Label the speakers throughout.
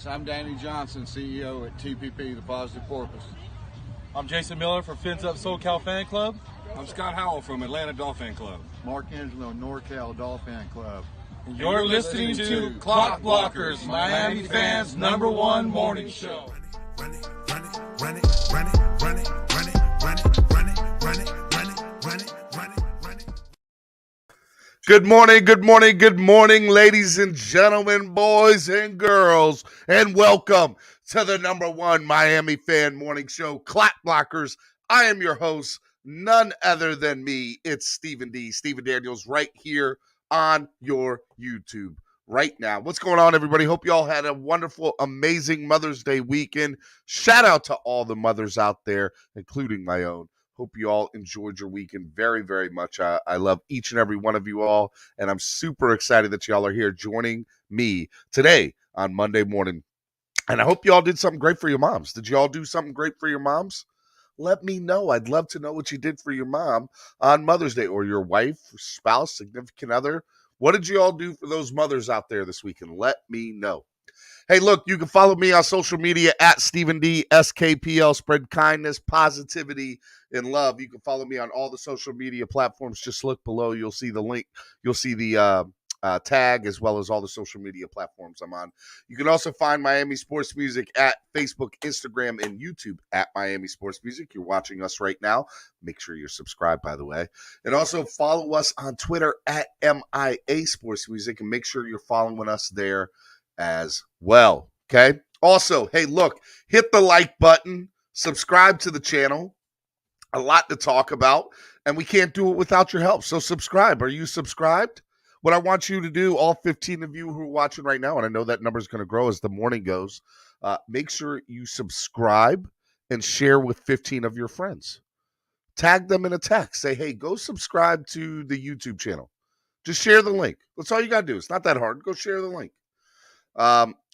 Speaker 1: guys. I'm Danny Johnson, CEO at TPP, The Positive Porpoise.
Speaker 2: I'm Jason Miller from Fins Up SoCal Fan Club.
Speaker 3: I'm Scott Howell from Atlanta Dolphin Club.
Speaker 4: Mark Angelo, NorCal Dolphin Club.
Speaker 2: And you're listening to Clock Blockers, Miami fans' #1 morning show.
Speaker 5: Run it, run it, run it, run it, run it, run it, run it, run it, run it, run it, run it, run it, run it.
Speaker 6: Good morning, good morning, good morning, ladies and gentlemen, boys and girls, and welcome to the #1 Miami fan morning show, Clock Blockers. I am your host, none other than me. It's Stephen Daniels, right here on your YouTube right now. What's going on, everybody? Hope you all had a wonderful, amazing Mother's Day weekend. Shout out to all the mothers out there, including my own. Hope you all enjoyed your weekend very, very much. I love each and every one of you all, and I'm super excited that y'all are here joining me today on Monday morning. And I hope you all did something great for your moms. Did you all do something great for your moms? Let me know. I'd love to know what you did for your mom on Mother's Day, or your wife, spouse, significant other. What did you all do for those mothers out there this weekend? Let me know. Hey, look, you can follow me on social media at Stephen D, SKPL. Spread kindness, positivity, and love. You can follow me on all the social media platforms. Just look below. You'll see the link. You'll see the tag, as well as all the social media platforms I'm on. You can also find Miami Sports Music at Facebook, Instagram, and YouTube at Miami Sports Music. You're watching us right now. Make sure you're subscribed, by the way. And also follow us on Twitter at MIA Sports Music, and make sure you're following us there as well. Okay? Also, hey, look, hit the like button, subscribe to the channel. A lot to talk about, and we can't do it without your help. So subscribe. Are you subscribed? What I want you to do, all 15 of you who are watching right now, and I know that number is going to grow as the morning goes, make sure you subscribe and share with 15 of your friends. Tag them in a text. Say, hey, go subscribe to the YouTube channel. Just share the link. That's all you got to do. It's not that hard. Go share the link.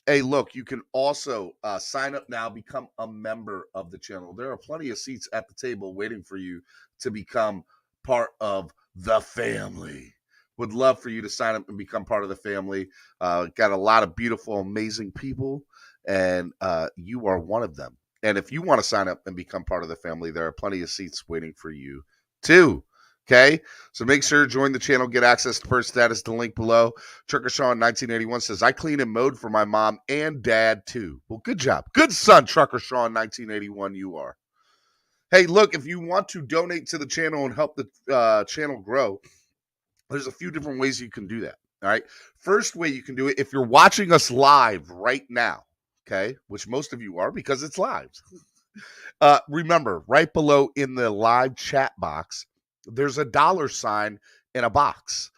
Speaker 6: Hey, look, you can also sign up now, become a member of the channel. There are plenty of seats at the table waiting for you to become part of the family. Would love for you to sign up and become part of the family. Got a lot of beautiful, amazing people, and you are one of them. And if you want to sign up and become part of the family, there are plenty of seats waiting for you too. Okay, so make sure to join the channel, get access to first status, the link below. Trucker Sean 1981 says, I clean and mowed for my mom and dad too. Well, good job. Good son, Trucker Sean 1981, you are. Hey, look, if you want to donate to the channel and help the channel grow, there's a few different ways you can do that. All right. First way you can do it, if you're watching us live right now, okay, which most of you are because it's live. Remember, right below in the live chat box, there's a $sign in a box.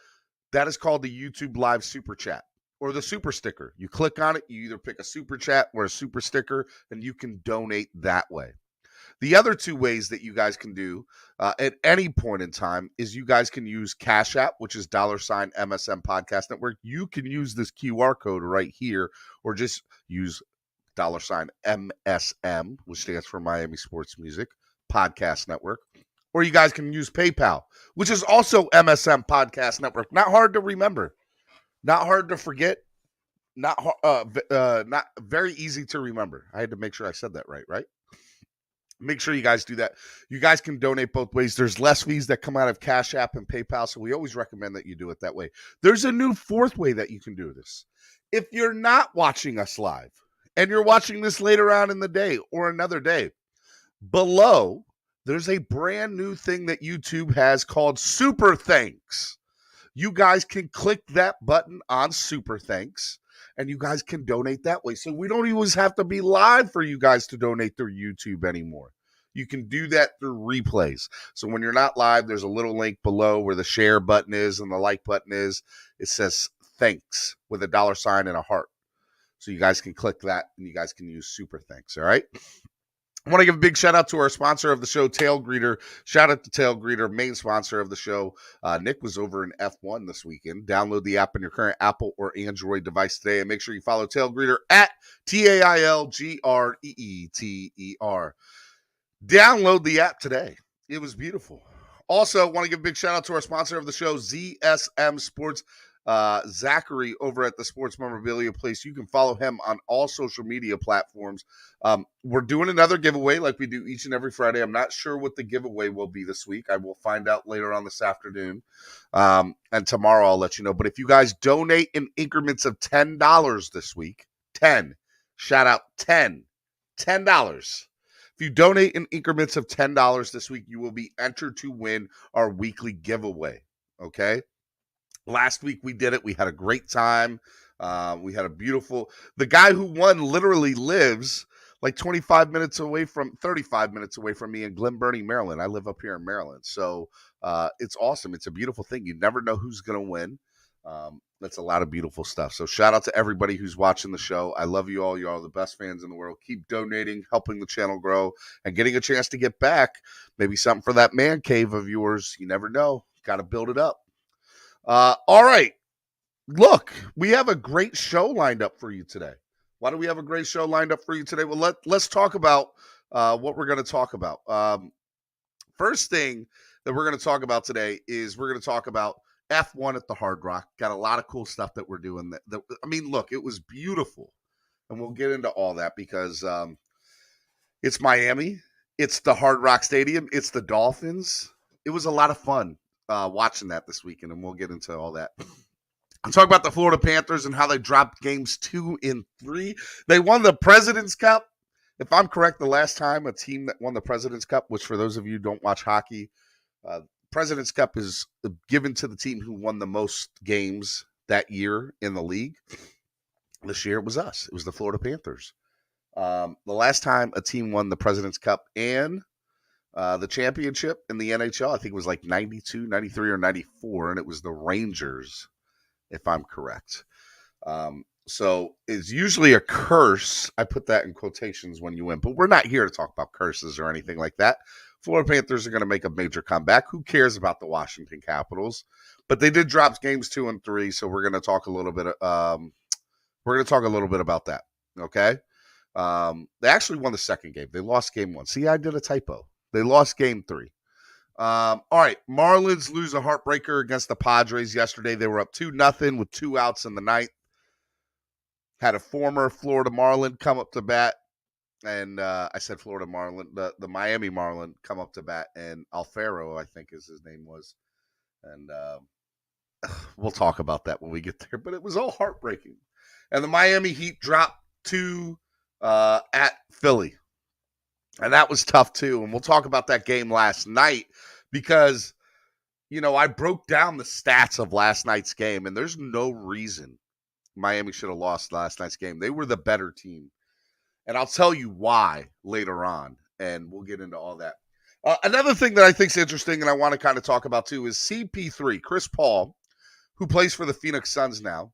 Speaker 6: That is called the YouTube Live Super Chat or the Super Sticker. You click on it, you either pick a Super Chat or a Super Sticker, and you can donate that way. The other two ways that you guys can do at any point in time is you guys can use Cash App, which is $MSM Podcast Network. You can use this QR code right here, or just use $MSM, which stands for Miami Sports Music Podcast Network. Or you guys can use PayPal, which is also MSM Podcast Network. Not hard to remember, not hard to forget, not very easy to remember. I had to make sure I said that right? Make sure you guys do that. You guys can donate both ways. There's less fees that come out of Cash App and PayPal, so we always recommend that you do it that way. There's a new fourth way that you can do this. If you're not watching us live and you're watching this later on in the day or another day, below, there's a brand new thing that YouTube has called Super Thanks. You guys can click that button on Super Thanks, and you guys can donate that way. So we don't always have to be live for you guys to donate through YouTube anymore. You can do that through replays. So when you're not live, there's a little link below where the share button is and the like button is. It says thanks with a $sign and a heart. So you guys can click that, and you guys can use Super Thanks, all right? I want to give a big shout out to our sponsor of the show, Tail Greeter. Shout out to Tail Greeter, main sponsor of the show. Nick was over in F1 this weekend. Download the app on your current Apple or Android device today, and make sure you follow Tail Greeter at TAILGREETER. Download the app today. It was beautiful. Also, want to give a big shout out to our sponsor of the show, ZSM Sports Zachary over at the Sports Memorabilia Place. You can follow him on all social media platforms. We're doing another giveaway like we do each and every Friday. I'm not sure what the giveaway will be this week. I will find out later on this afternoon. And tomorrow I'll let you know. But if you guys donate in increments of $10 this week, 10, shout out 10, $10. If you donate in increments of $10 this week, you will be entered to win our weekly giveaway. Okay? Last week we did it. We had a great time. We had a beautiful... The guy who won literally lives like 35 minutes away from me in Glen Burnie, Maryland. I live up here in Maryland. So it's awesome. It's a beautiful thing. You never know who's going to win. That's a lot of beautiful stuff. So shout out to everybody who's watching the show. I love you all. You are the best fans in the world. Keep donating, helping the channel grow, and getting a chance to get back. Maybe something for that man cave of yours. You never know. Got to build it up. All right. Look, we have a great show lined up for you today. Why do we have a great show lined up for you today? Well, let's talk about what we're going to talk about. First thing that we're going to talk about today is we're going to talk about F1 at the Hard Rock. Got a lot of cool stuff that we're doing. I mean, look, it was beautiful. And we'll get into all that because it's Miami. It's the Hard Rock Stadium. It's the Dolphins. It was a lot of fun watching that this weekend, and we'll get into all that. I'll talk about the Florida Panthers and how they dropped games 2 and 3. They won the President's Cup. If I'm correct, the last time a team that won the President's Cup, which for those of you who don't watch hockey, President's Cup is given to the team who won the most games that year in the league. This year it was us. It was the Florida Panthers. The last time a team won the President's Cup and the championship in the NHL, I think it was like 92, 93, or 94, and it was the Rangers, if I'm correct. So it's usually a curse. I put that in quotations when you win, but we're not here to talk about curses or anything like that. Florida Panthers are going to make a major comeback. Who cares about the Washington Capitals? But they did drop games 2 and 3, so we're going to talk a little bit. About that. Okay. They actually won the second game. They lost game 1. See, I did a typo. They lost game 3. All right. Marlins lose a heartbreaker against the Padres yesterday. They were up 2-0 with 2 outs in the ninth. Had a former Florida Marlin come up to bat. And I said Florida Marlin, the Miami Marlin come up to bat. And Alfaro, I think is his name was. And we'll talk about that when we get there. But it was all heartbreaking. And the Miami Heat dropped 2 at Philly. And that was tough, too. And we'll talk about that game last night because, you know, I broke down the stats of last night's game, and there's no reason Miami should have lost last night's game. They were the better team. And I'll tell you why later on, and we'll get into all that. Another thing that I think is interesting and I want to kind of talk about, too, is CP3, Chris Paul, who plays for the Phoenix Suns now,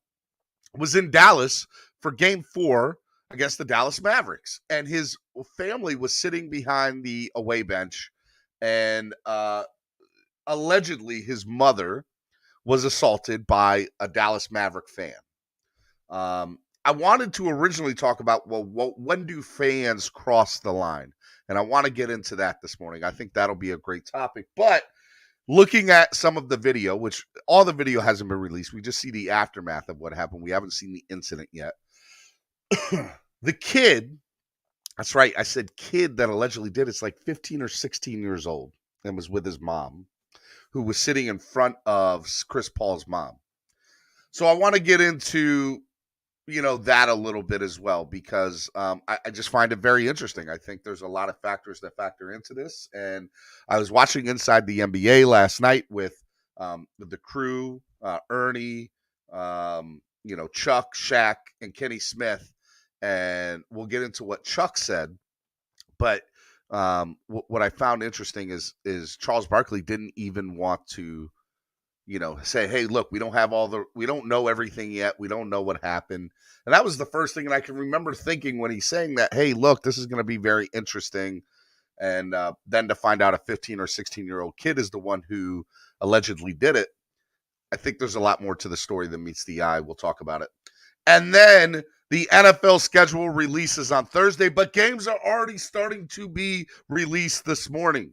Speaker 6: was in Dallas for Game 4 against the Dallas Mavericks. And his family was sitting behind the away bench. And allegedly his mother was assaulted by a Dallas Maverick fan. I wanted to originally talk about, well, when do fans cross the line? And I want to get into that this morning. I think that'll be a great topic. But looking at some of the video, which all the video hasn't been released, we just see the aftermath of what happened. We haven't seen the incident yet. The kid, that's right, I said kid that allegedly did, it's like 15 or 16 years old and was with his mom, who was sitting in front of Chris Paul's mom. So I want to get into, you know, that a little bit as well, because I just find it very interesting. I think there's a lot of factors that factor into this. And I was watching Inside the NBA last night with the crew, Ernie, Chuck, Shaq, and Kenny Smith. And we'll get into what Chuck said. But what I found interesting is Charles Barkley didn't even want to, say, hey, look, we don't know everything yet. We don't know what happened. And that was the first thing. And I can remember thinking when he's saying that, hey, look, this is going to be very interesting. And then to find out a 15 or 16-year-old kid is the one who allegedly did it. I think there's a lot more to the story than meets the eye. We'll talk about it. And then the NFL schedule releases on Thursday, but games are already starting to be released this morning.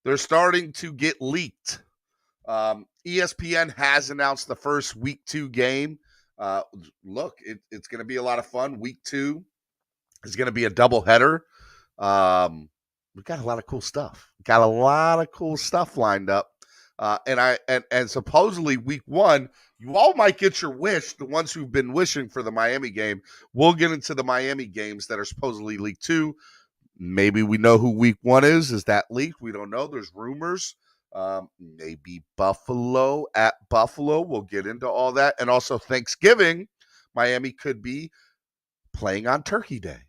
Speaker 6: They're starting to get leaked. ESPN has announced the first week 2 game. Look, it's going to be a lot of fun. Week 2 is going to be a doubleheader. We've got a lot of cool stuff. Lined up. And supposedly week 1, you all might get your wish. The ones who've been wishing for the Miami game, we'll get into the Miami games that are supposedly league 2. Maybe we know who week 1 is. Is that leaked? We don't know. There's rumors. Maybe Buffalo at Buffalo. We'll get into all that. And also Thanksgiving, Miami could be playing on Turkey Day.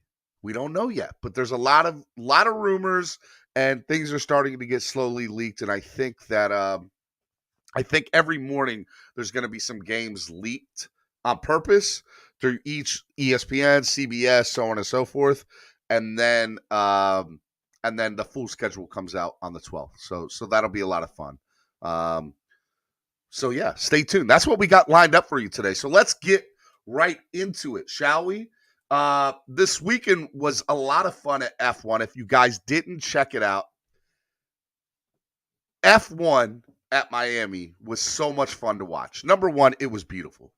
Speaker 6: We don't know yet, but there's a lot of rumors, and things are starting to get slowly leaked. And I think that I think every morning there's going to be some games leaked on purpose through each ESPN, CBS, so on and so forth, and then the full schedule comes out on the 12th. So that'll be a lot of fun. So yeah, stay tuned. That's what we got lined up for you today. So let's get right into it, shall we? This weekend was a lot of fun at F1. If you guys didn't check it out, F1 at Miami was so much fun to watch. Number one, it was beautiful.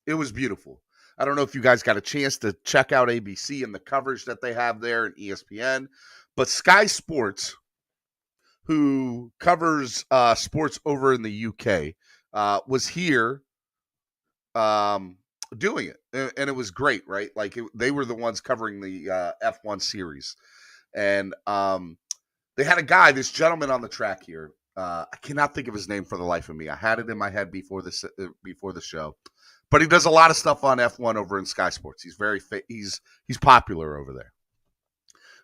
Speaker 6: I don't know if you guys got a chance to check out ABC and the coverage that they have there and ESPN, but Sky Sports, who covers sports over in the UK, was here doing it, and it was great, right? Like they were the ones covering the F1 series, and they had a guy, this gentleman on the track here. I cannot think of his name for the life of me. I had it in my head before the show, but he does a lot of stuff on F1 over in Sky Sports. He's very he's popular over there.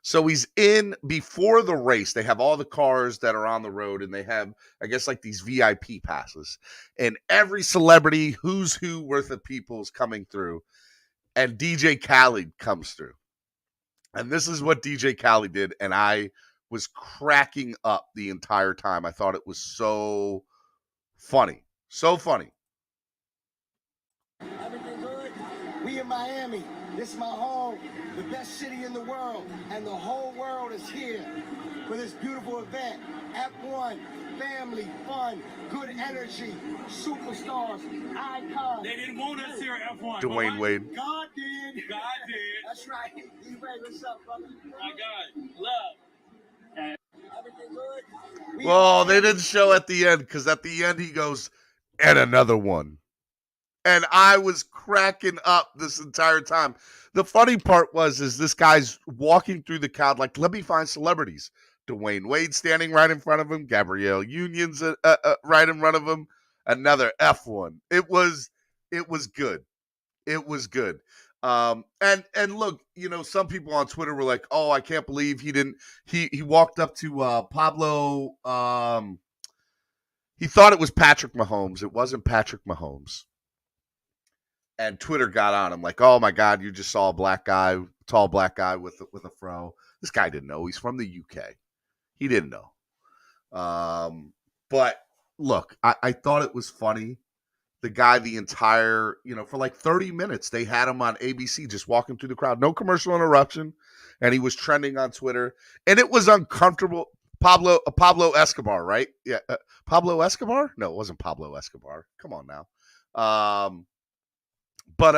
Speaker 6: So he's in before the race. They have all the cars that are on the road, and they have, I guess, like these VIP passes. And every celebrity, who's who worth of people is coming through. And DJ Khaled comes through. And this is what DJ Khaled did, and I was cracking up the entire time. I thought it was so funny. So funny.
Speaker 7: Everything good? We in Miami. This is my home, the best city in the world, and the whole world is here for this beautiful event. F1, family, fun, good energy, superstars, icons.
Speaker 2: They didn't want us here at F1.
Speaker 6: Dwayne Wade.
Speaker 7: God did.
Speaker 2: God did.
Speaker 7: That's right. D-Ray, what's up, brother?
Speaker 2: My God, love.
Speaker 7: Everything good? We
Speaker 6: Well,
Speaker 7: in
Speaker 6: they
Speaker 7: Miami.
Speaker 6: didn't show at the end, because at the end he goes, and another one. And I was cracking up this entire time. The funny part is this guy's walking through the crowd like, let me find celebrities. Dwayne Wade standing right in front of him. Gabrielle Union's right in front of him. Another F1. It was good. It was good. And look, some people on Twitter were like, oh, I can't believe he walked up to Pablo. He thought it was Patrick Mahomes. It wasn't Patrick Mahomes. And Twitter got on him like, oh my God, you just saw a black guy, tall black guy with a fro. This guy didn't know. He's from the UK. He didn't know. But look, I thought it was funny. The guy, the entire, for like 30 minutes, they had him on ABC just walking through the crowd. No commercial interruption. And he was trending on Twitter. And it was uncomfortable. Pablo Escobar, right? Yeah. Pablo Escobar? No, it wasn't Pablo Escobar. Come on now. But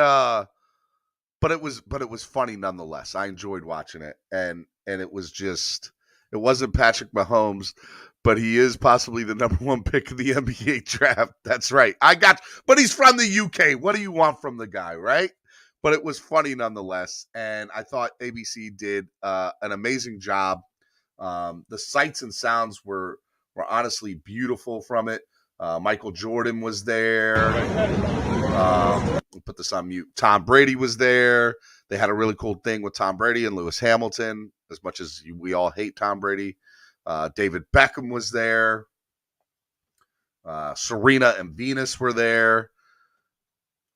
Speaker 6: it was funny nonetheless. I enjoyed watching it, and it wasn't Patrick Mahomes, but he is possibly the number 1 pick of the NBA draft. That's right. But he's from the UK. What do you want from the guy, right? But it was funny nonetheless, and I thought ABC did an amazing job. The sights and sounds were honestly beautiful from it. Michael Jordan was there. We'll put this on mute. Tom Brady was there. They had a really cool thing with Tom Brady and Lewis Hamilton, as much as we all hate Tom Brady. David Beckham was there. Serena and Venus were there.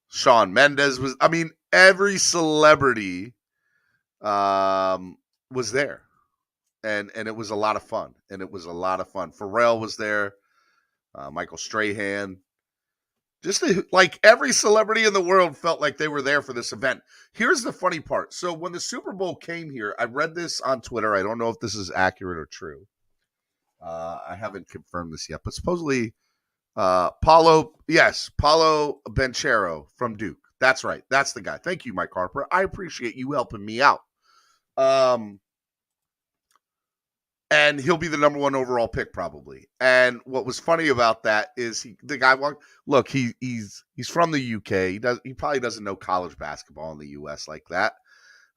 Speaker 6: Shawn Mendes was. I mean, every celebrity was there. And it was a lot of fun. Pharrell was there. Michael Strahan. Just like every celebrity in the world felt like they were there for this event. Here's the funny part. So when the Super Bowl came here, I read this on Twitter. I don't know if this is accurate or true. I haven't confirmed this yet, but supposedly Paulo Banchero from Duke. That's right. That's the guy. Thank you, Mike Harper. I appreciate you helping me out. And he'll be the number 1 overall pick probably. And what was funny about that is he's from the UK. He probably doesn't know college basketball in the US like that.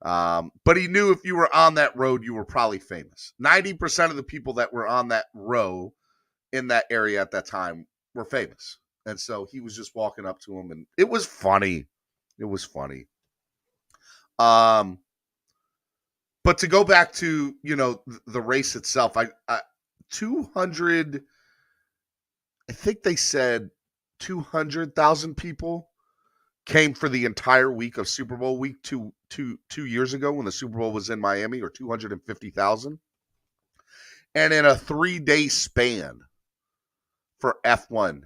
Speaker 6: But he knew if you were on that road, you were probably famous. 90% of the people that were on that row in that area at that time were famous. And so he was just walking up to him, and it was funny. It was funny. But to go back to, the race itself, I 200, I think they said 200,000 people came for the entire week of Super Bowl week two years ago when the Super Bowl was in Miami, or 250,000. And in a 3-day span for F1,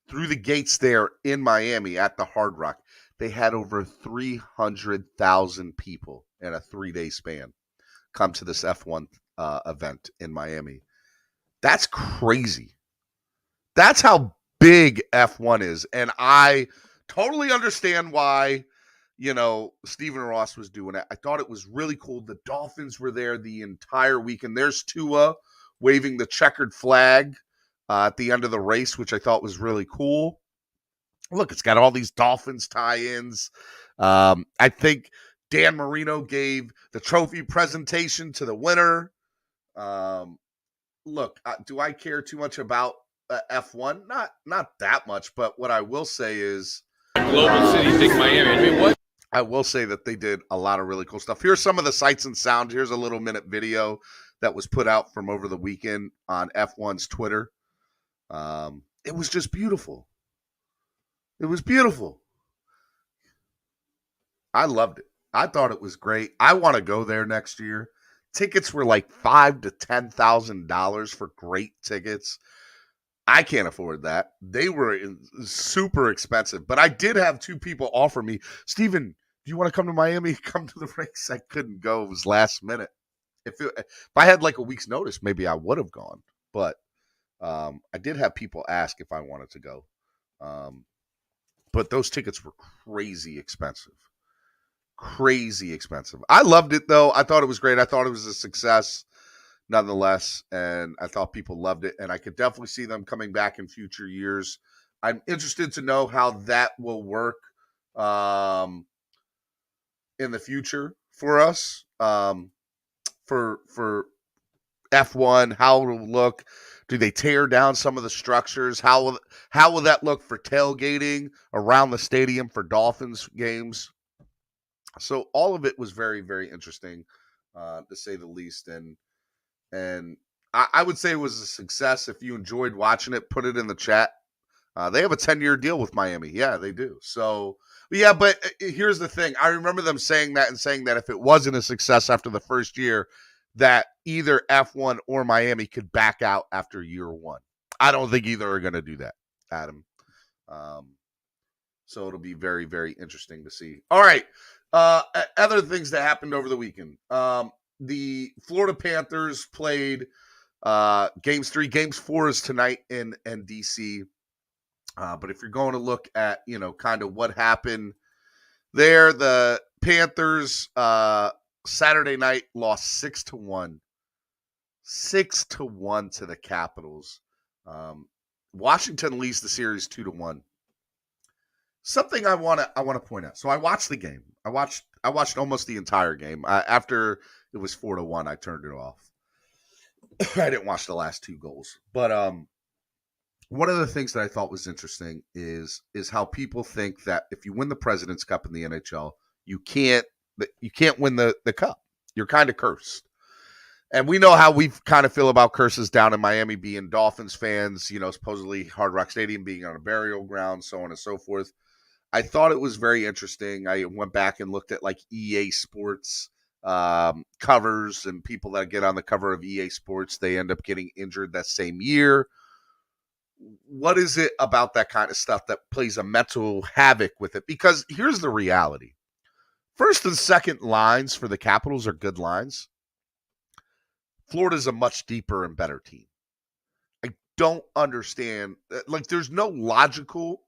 Speaker 6: through the gates there in Miami at the Hard Rock, they had over 300,000 people in a 3-day span come to this F1 event in Miami. That's crazy. That's how big F1 is. And I totally understand why, Stephen Ross was doing it. I thought it was really cool. The Dolphins were there the entire week. And there's Tua waving the checkered flag at the end of the race, which I thought was really cool. Look, it's got all these Dolphins tie-ins. I think Dan Marino gave the trophy presentation to the winner. Look, do I care too much about F1? Not that much, but what I will say is
Speaker 3: Global city, think Miami. I mean, what?
Speaker 6: I will say that they did a lot of really cool stuff. Here's some of the sights and sounds. Here's a little minute video that was put out from over the weekend on F1's Twitter. It was just beautiful. It was beautiful. I loved it. I thought it was great. I want to go there next year. Tickets were like $5,000 to $10,000 for great tickets. I can't afford that. They were super expensive. But I did have 2 people offer me, Steven, do you want to come to Miami? Come to the race. I couldn't go. It was last minute. If I had like a week's notice, maybe I would have gone. But I did have people ask if I wanted to go. But those tickets were crazy expensive. Crazy expensive. I loved it, though. I thought it was great. I thought it was a success, nonetheless. And I thought people loved it. And I could definitely see them coming back in future years. I'm interested to know how that will work in the future for us. For F1, how it'll look. Do they tear down some of the structures? How will that look for tailgating around the stadium for Dolphins games? So all of it was very, very interesting, to say the least. And I would say it was a success. If you enjoyed watching it, put it in the chat. They have a 10-year deal with Miami. Yeah, they do. So, yeah, but here's the thing. I remember them saying that if it wasn't a success after the first year, that either F1 or Miami could back out after year 1. I don't think either are going to do that, Adam. So it'll be very, very interesting to see. All right. Other things that happened over the weekend. The Florida Panthers played games 3. Games 4 is tonight in DC. But if you're going to look at, kind of what happened there, the Panthers Saturday night lost 6-1. 6-1 to the Capitals. Washington leads the series 2-1. Something I want to point out. So I watched the game. I watched almost the entire game. After it was 4-1, I turned it off. I didn't watch the last 2 goals. But one of the things that I thought was interesting is how people think that if you win the President's Cup in the NHL, you can't win the cup. You're kind of cursed. And we know how we kind of feel about curses down in Miami, being Dolphins fans, supposedly Hard Rock Stadium being on a burial ground, so on and so forth. I thought it was very interesting. I went back and looked at like EA Sports covers, and people that get on the cover of EA Sports, they end up getting injured that same year. What is it about that kind of stuff that plays a mental havoc with it? Because here's the reality. First and second lines for the Capitals are good lines. Florida's a much deeper and better team. I don't understand. Like, there's no logical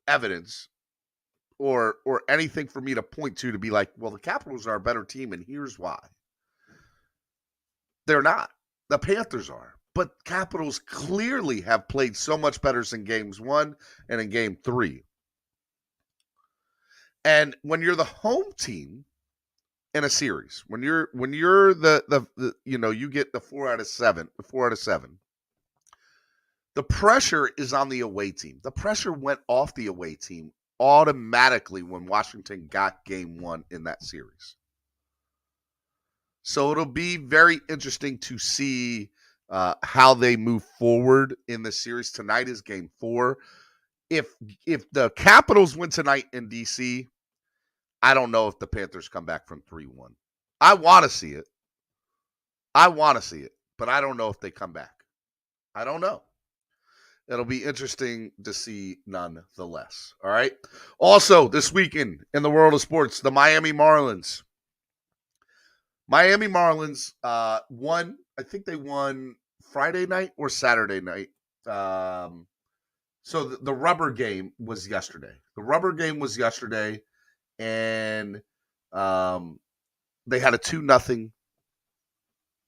Speaker 6: evidence or anything for me to point to be like, well, the Capitals are a better team, and here's why. They're not. The Panthers are. But Capitals clearly have played so much better in games 1 and in game 3. And when you're the home team in a series, when you're the you get the 4 out of 7, the pressure is on the away team. The pressure went off the away team automatically when Washington got game 1 in that series. So it'll be very interesting to see how they move forward in the series. Tonight is game 4. If the Capitals win tonight in DC, I don't know if the Panthers come back from 3-1. I want to see it. But I don't know if they come back. I don't know. It'll be interesting to see nonetheless. All right. Also, this weekend in the world of sports, the Miami Marlins. Miami Marlins won. I think they won Friday night or Saturday night. So the rubber game was yesterday. And they had a 2-0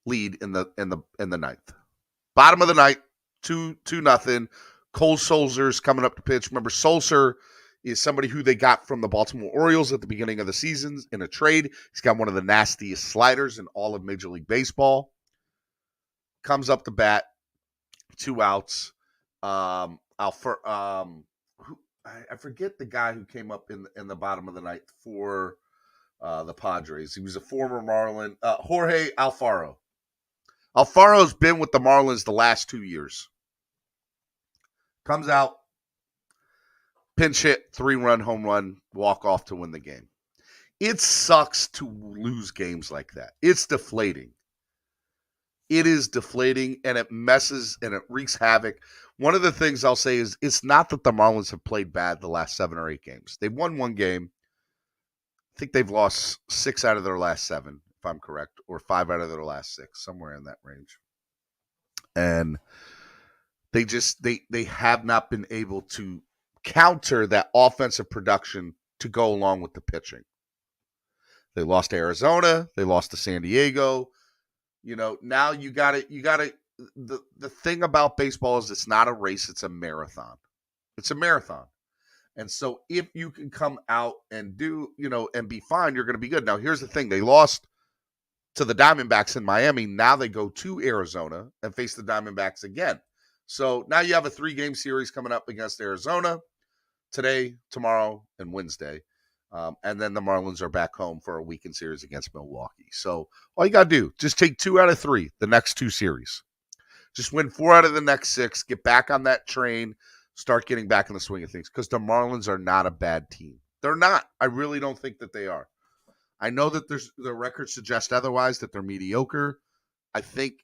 Speaker 6: lead in the ninth. Bottom of the ninth, 2-0. Cole Sulser's coming up to pitch. Remember, Sulser is somebody who they got from the Baltimore Orioles at the beginning of the season in a trade. He's got one of the nastiest sliders in all of Major League Baseball. Comes up to bat, 2 outs. I forget the guy who came up in the bottom of the ninth for the Padres. He was a former Marlin, Jorge Alfaro. Alfaro's been with the Marlins the last 2 years. Comes out, pinch hit, 3-run home run, walk off to win the game. It sucks to lose games like that. It's deflating. It is deflating, and it messes and it wreaks havoc. One of the things I'll say is it's not that the Marlins have played bad the last 7 or 8 games. They've won 1 game. I think they've lost 6 out of their last 7, if I'm correct, or 5 out of their last 6, somewhere in that range. And they have not been able to counter that offensive production to go along with the pitching. They lost to Arizona. They lost to San Diego. Now you got it. The thing about baseball is it's not a race. It's a marathon. And so if you can come out and do, and be fine, you're going to be good. Now, here's the thing. They lost to the Diamondbacks in Miami. Now they go to Arizona and face the Diamondbacks again. So now you have a 3-game series coming up against Arizona today, tomorrow, and Wednesday. And then the Marlins are back home for a weekend series against Milwaukee. So all you got to do, just take 2 out of 3 the next 2 series. Just win 4 out of the next 6, get back on that train, start getting back in the swing of things, because the Marlins are not a bad team. They're not. I really don't think that they are. I know that the records suggest otherwise, that they're mediocre. I think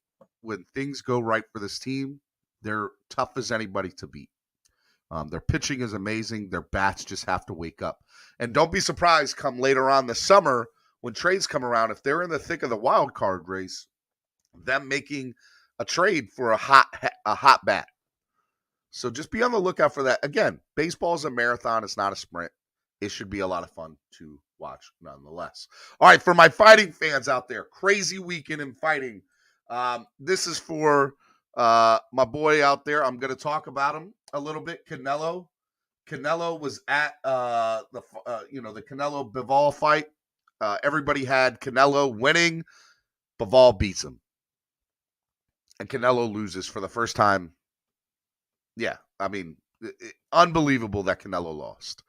Speaker 6: when things go right for this team, they're tough as anybody to beat. Their pitching is amazing. Their bats just have to wake up. And don't be surprised come later on this summer when trades come around, if they're in the thick of the wild card race, them making a trade for a hot bat. So just be on the lookout for that. Again, baseball is a marathon. It's not a sprint. It should be a lot of fun to watch nonetheless. All right, for my fighting fans out there, crazy weekend in fighting. This is for my boy out there. I'm going to talk about him a little bit. Canelo was at the Canelo Bivol fight. Everybody had Canelo winning. Bivol beats him, and Canelo loses for the first time. Yeah, I mean, unbelievable that Canelo lost.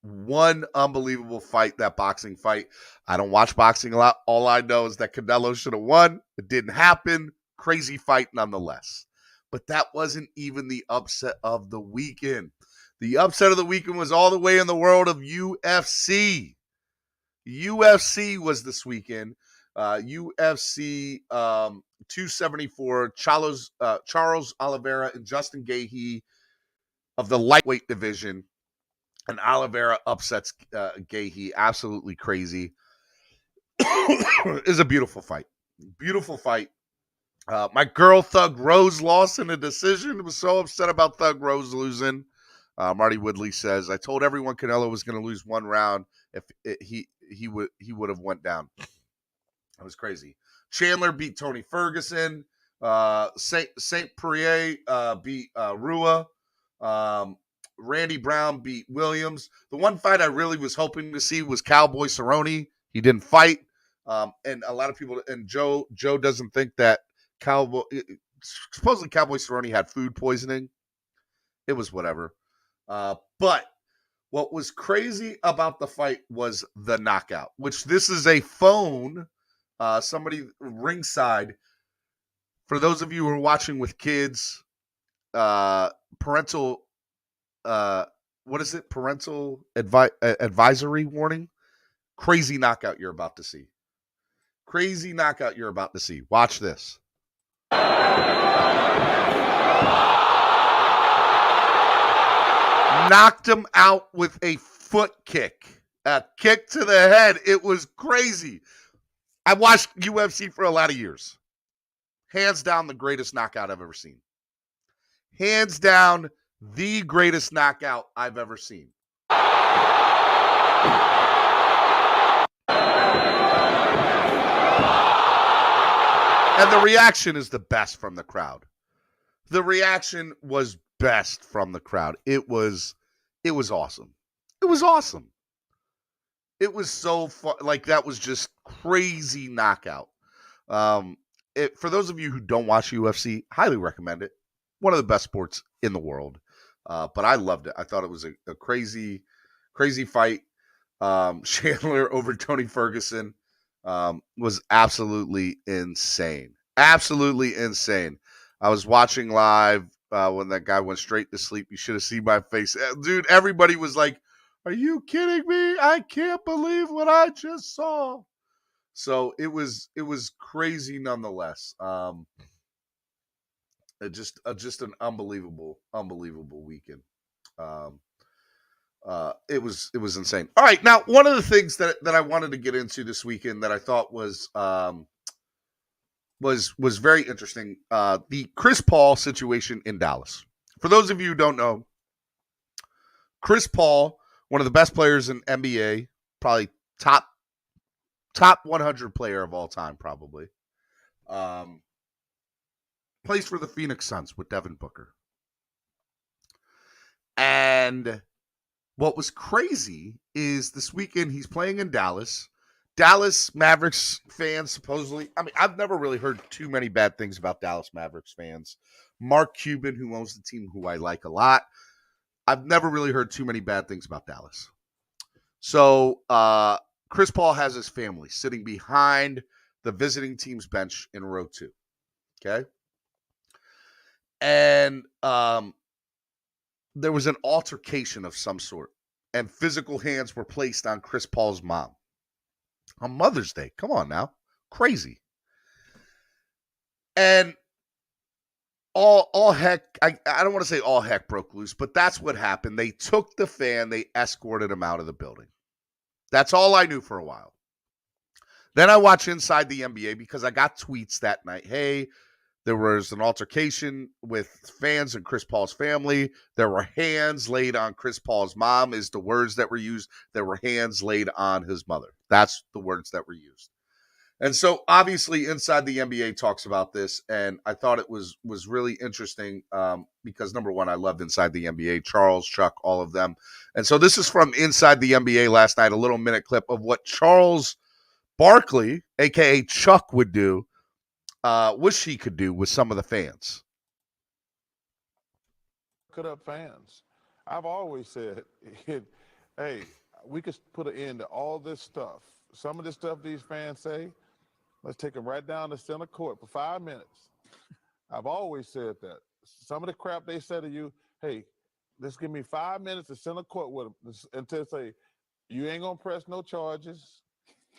Speaker 6: One unbelievable fight, that boxing fight. I don't watch boxing a lot. All I know is that Canelo should have won. It didn't happen. Crazy fight nonetheless. But that wasn't even the upset of the weekend. The upset of the weekend was all the way in the world of UFC. UFC was this weekend. UFC 274, Charles Oliveira and Justin Gaethje of the lightweight division. And Oliveira upsets Gaethje. Absolutely crazy. It's a beautiful fight. Beautiful fight. My girl Thug Rose lost in a decision. Was so upset about Thug Rose losing. Marty Woodley says, "I told everyone Canelo was going to lose one round if he would have went down." That was crazy. Chandler beat Tony Ferguson. Saint Pierre beat Rua. Randy Brown beat Williams. The one fight I really was hoping to see was Cowboy Cerrone. He didn't fight. And a lot of people, and Joe doesn't think that supposedly Cowboy Cerrone had food poisoning. It was whatever. But what was crazy about the fight was the knockout, which this is a phone. Somebody ringside. For those of you who are watching with kids, parental, what is it? Parental advisory warning. Crazy knockout you're about to see. Crazy knockout you're about to see. Watch this. Knocked him out with a foot kick. A kick to the head. It was crazy. I watched UFC for a lot of years. Hands down, the greatest knockout I've ever seen. Hands down, the greatest knockout I've ever seen. And the reaction is the best from the crowd. The reaction was best from the crowd. It was awesome. It was awesome. It was so fun. Like, that was just crazy knockout. For those of you who don't watch UFC, highly recommend it. One of the best sports in the world. But I loved it. I thought it was a crazy, crazy fight. Chandler over Tony Ferguson was absolutely insane. Absolutely insane. I was watching live when that guy went straight to sleep. You should have seen my face. Dude, everybody was like, "Are you kidding me? I can't believe what I just saw." So it was crazy nonetheless. Just an unbelievable weekend. It was insane. All right, now one of the things that I wanted to get into this weekend that I thought was very interesting. The Chris Paul situation in Dallas. For those of you who don't know, Chris Paul, one of the best players in NBA, probably top 100 player of all time, probably. Plays for the Phoenix Suns with Devin Booker. And what was crazy is this weekend he's playing in Dallas. Dallas Mavericks fans supposedly, I mean, I've never really heard too many bad things about Dallas Mavericks fans. Mark Cuban, who owns the team, who I like a lot, I've never really heard too many bad things about Dallas. So Chris Paul has his family sitting behind the visiting team's bench in row 2. Okay? And there was an altercation of some sort, and physical hands were placed on Chris Paul's mom on Mother's Day. Come on now. Crazy. And all heck, I don't want to say all heck broke loose, but that's what happened. They took the fan, they escorted him out of the building. That's all I knew for a while. Then I watched Inside the NBA because I got tweets that night. Hey, there was an altercation with fans and Chris Paul's family. There were hands laid on Chris Paul's mom is the words that were used. There were hands laid on his mother. That's the words that were used. And so obviously Inside the NBA talks about this, and I thought it was really interesting because, number one, I loved Inside the NBA, Charles, Chuck, all of them. And so this is from Inside the NBA last night, a little minute clip of what Charles Barkley, a.k.a. Chuck, would do, wish he could do with some of the fans.
Speaker 8: Cut up fans. I've always said, hey, we could put an end to all this stuff. Some of the stuff these fans say, let's take them right down to center court for 5 minutes. I've always said that. Some of the crap they say to you, hey, let's give me 5 minutes to center court with them until say, you ain't gonna press no charges.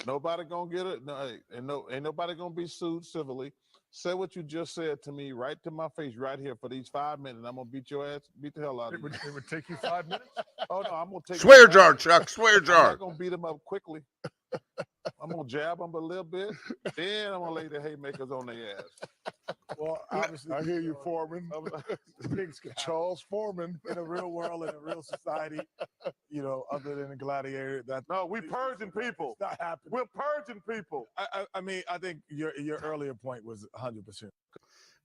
Speaker 8: Nobody gonna get it. No, ain't nobody gonna be sued civilly. Say what you just said to me right to my face right here for these 5 minutes. I'm gonna beat your ass, beat the hell out of you.
Speaker 2: It would take you 5 minutes?
Speaker 8: Oh no, I'm gonna take
Speaker 6: Swear jar, Chuck. Swear jar.
Speaker 8: I'm not gonna beat them up quickly. I'm gonna jab them a little bit. Then I'm gonna lay the haymakers on their ass.
Speaker 9: Well, obviously,
Speaker 8: I hear you, Foreman.
Speaker 9: Big Sky.
Speaker 8: Charles Foreman.
Speaker 9: In a real world, in a real society, other than a gladiator,
Speaker 8: No, we purging people.
Speaker 9: It's not happening.
Speaker 8: We're purging people.
Speaker 9: I mean, I think your earlier point was 100%.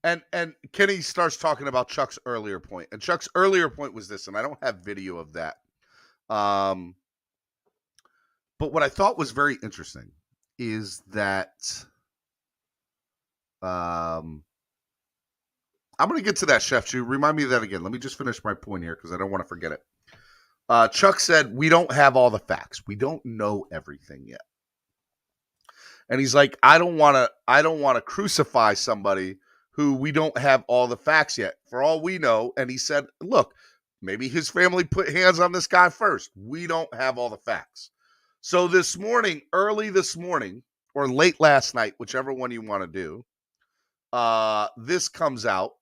Speaker 6: And Kenny starts talking about Chuck's earlier point. And Chuck's earlier point was this, and I don't have video of that. But what I thought was very interesting is that I'm going to get to that, Chef Chew. Remind me of that again. Let me just finish my point here because I don't want to forget it. Chuck said, we don't have all the facts. We don't know everything yet. And he's like, I don't want to crucify somebody who we don't have all the facts yet. For all we know, and he said, look, maybe his family put hands on this guy first. We don't have all the facts. So this morning, early this morning, or late last night, whichever one you want to do, this comes out,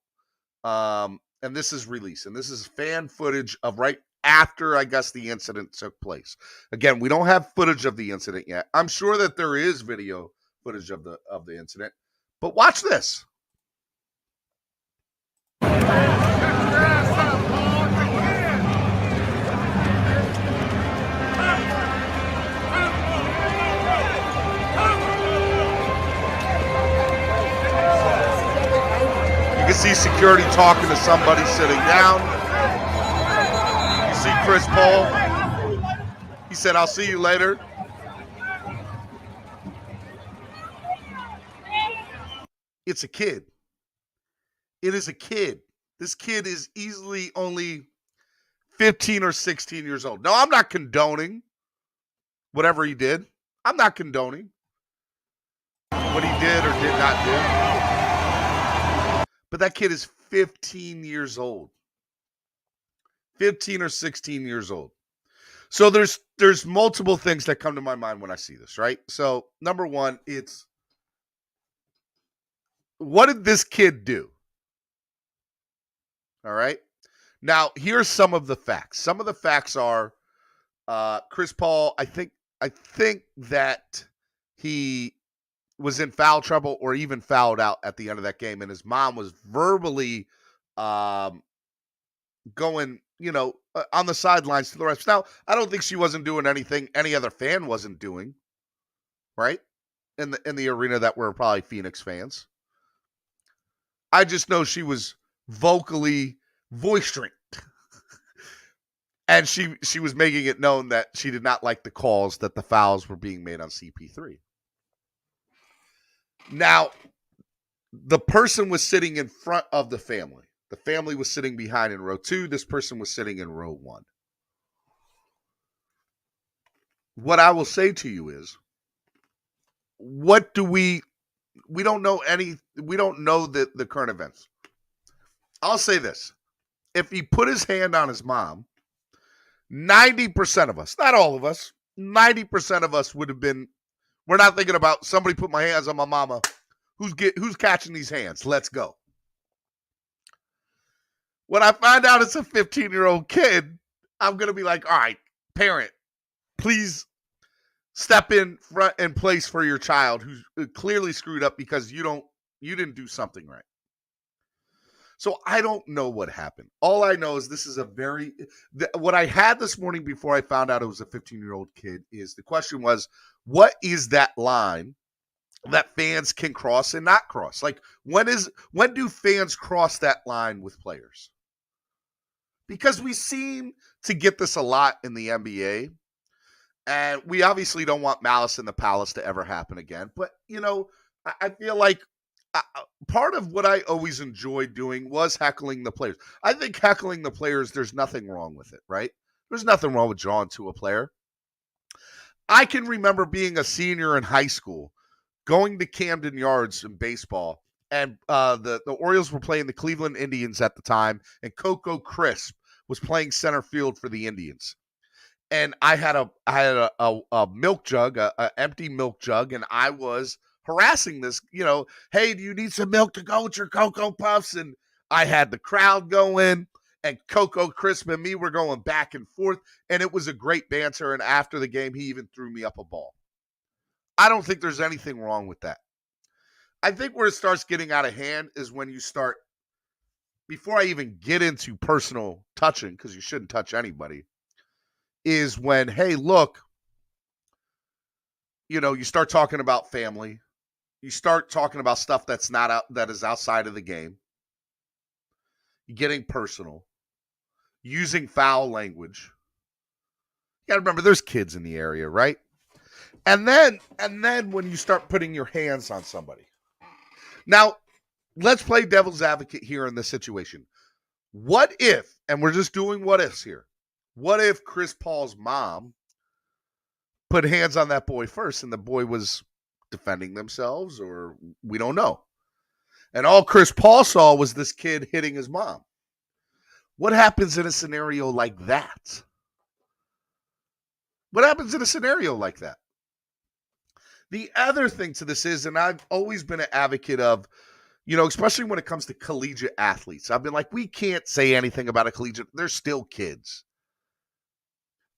Speaker 6: and this is released. And this is fan footage of right after, I guess, the incident took place. Again, we don't have footage of the incident yet. I'm sure that there is video footage of the incident. But watch this. You can see security talking to somebody sitting down. You see Chris Paul. He said, I'll see you later. It's a kid. It is a kid. This kid is easily only 15 or 16 years old. No, I'm not condoning whatever he did. I'm not condoning what he did or did not do. But that kid is 15 years old. 15 or 16 years old. So there's multiple things that come to my mind when I see this, right? So number one, it's what did this kid do? All right. Now, here's some of the facts. Some of the facts are Chris Paul, I think that he was in foul trouble or even fouled out at the end of that game. And his mom was verbally going, on the sidelines to the refs. Now, I don't think she wasn't doing anything any other fan wasn't doing, right? In the arena that were probably Phoenix fans. I just know she was vocally boisterous. And she was making it known that she did not like the calls that the fouls were being made on CP3. Now, the person was sitting in front of the family. The family was sitting behind in row 2. This person was sitting in row 1. What I will say to you is, what do we don't know the current events. I'll say this. If he put his hand on his mom, 90% of us, not all of us, 90% of us would have been, we're not thinking about somebody put my hands on my mama. Who's catching these hands? Let's go. When I find out it's a 15-year-old kid, I'm going to be like, all right, parent, please step in front and place for your child who's clearly screwed up because you didn't do something right. So I don't know what happened. All I know is this is what I had this morning before I found out it was a 15-year-old kid is the question was, what is that line that fans can cross and not cross? Like, when do fans cross that line with players? Because we seem to get this a lot in the NBA, and we obviously don't want Malice in the Palace to ever happen again. But, I feel like part of what I always enjoyed doing was heckling the players. I think heckling the players, there's nothing wrong with it, right? There's nothing wrong with drawing to a player. I can remember being a senior in high school, going to Camden Yards in baseball, and the Orioles were playing the Cleveland Indians at the time, and Coco Crisp was playing center field for the Indians. And I had a milk jug, a empty milk jug, and I was harassing this, hey, do you need some milk to go with your Cocoa Puffs? And I had the crowd going, and Coco Crisp and me were going back and forth, and it was a great banter. And after the game, he even threw me up a ball. I don't think there's anything wrong with that. I think where it starts getting out of hand is when you start, before I even get into personal touching, because you shouldn't touch anybody, is when, hey, look, you start talking about family. You start talking about stuff that is outside of the game. You're getting personal. Using foul language. You got to remember, there's kids in the area, right? And then when you start putting your hands on somebody. Now, let's play devil's advocate here in this situation. What if, and we're just doing what ifs here, what if Chris Paul's mom put hands on that boy first and the boy was defending themselves, or we don't know. And all Chris Paul saw was this kid hitting his mom. What happens in a scenario like that? What happens in a scenario like that? The other thing to this is, and I've always been an advocate of, especially when it comes to collegiate athletes, I've been like, we can't say anything about a collegiate. They're still kids.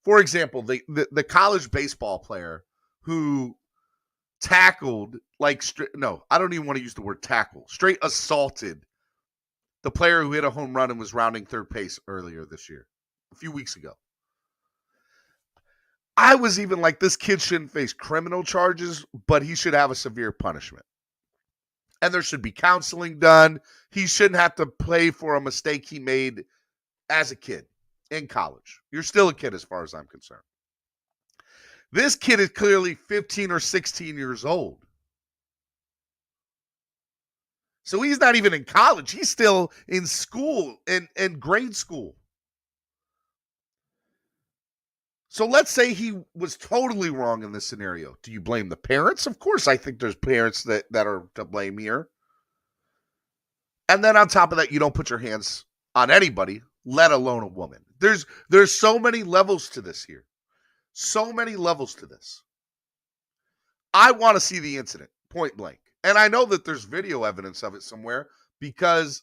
Speaker 6: For example, the college baseball player who tackled, I don't even want to use the word tackle, straight assaulted the player who hit a home run and was rounding third base earlier this year, a few weeks ago. I was even like, this kid shouldn't face criminal charges, but he should have a severe punishment. And there should be counseling done. He shouldn't have to pay for a mistake he made as a kid in college. You're still a kid as far as I'm concerned. This kid is clearly 15 or 16 years old. So he's not even in college. He's still in school, in grade school. So let's say he was totally wrong in this scenario. Do you blame the parents? Of course, I think there's parents that are to blame here. And then on top of that, you don't put your hands on anybody, let alone a woman. There's so many levels to this here. So many levels to this. I want to see the incident, point blank. And I know that there's video evidence of it somewhere because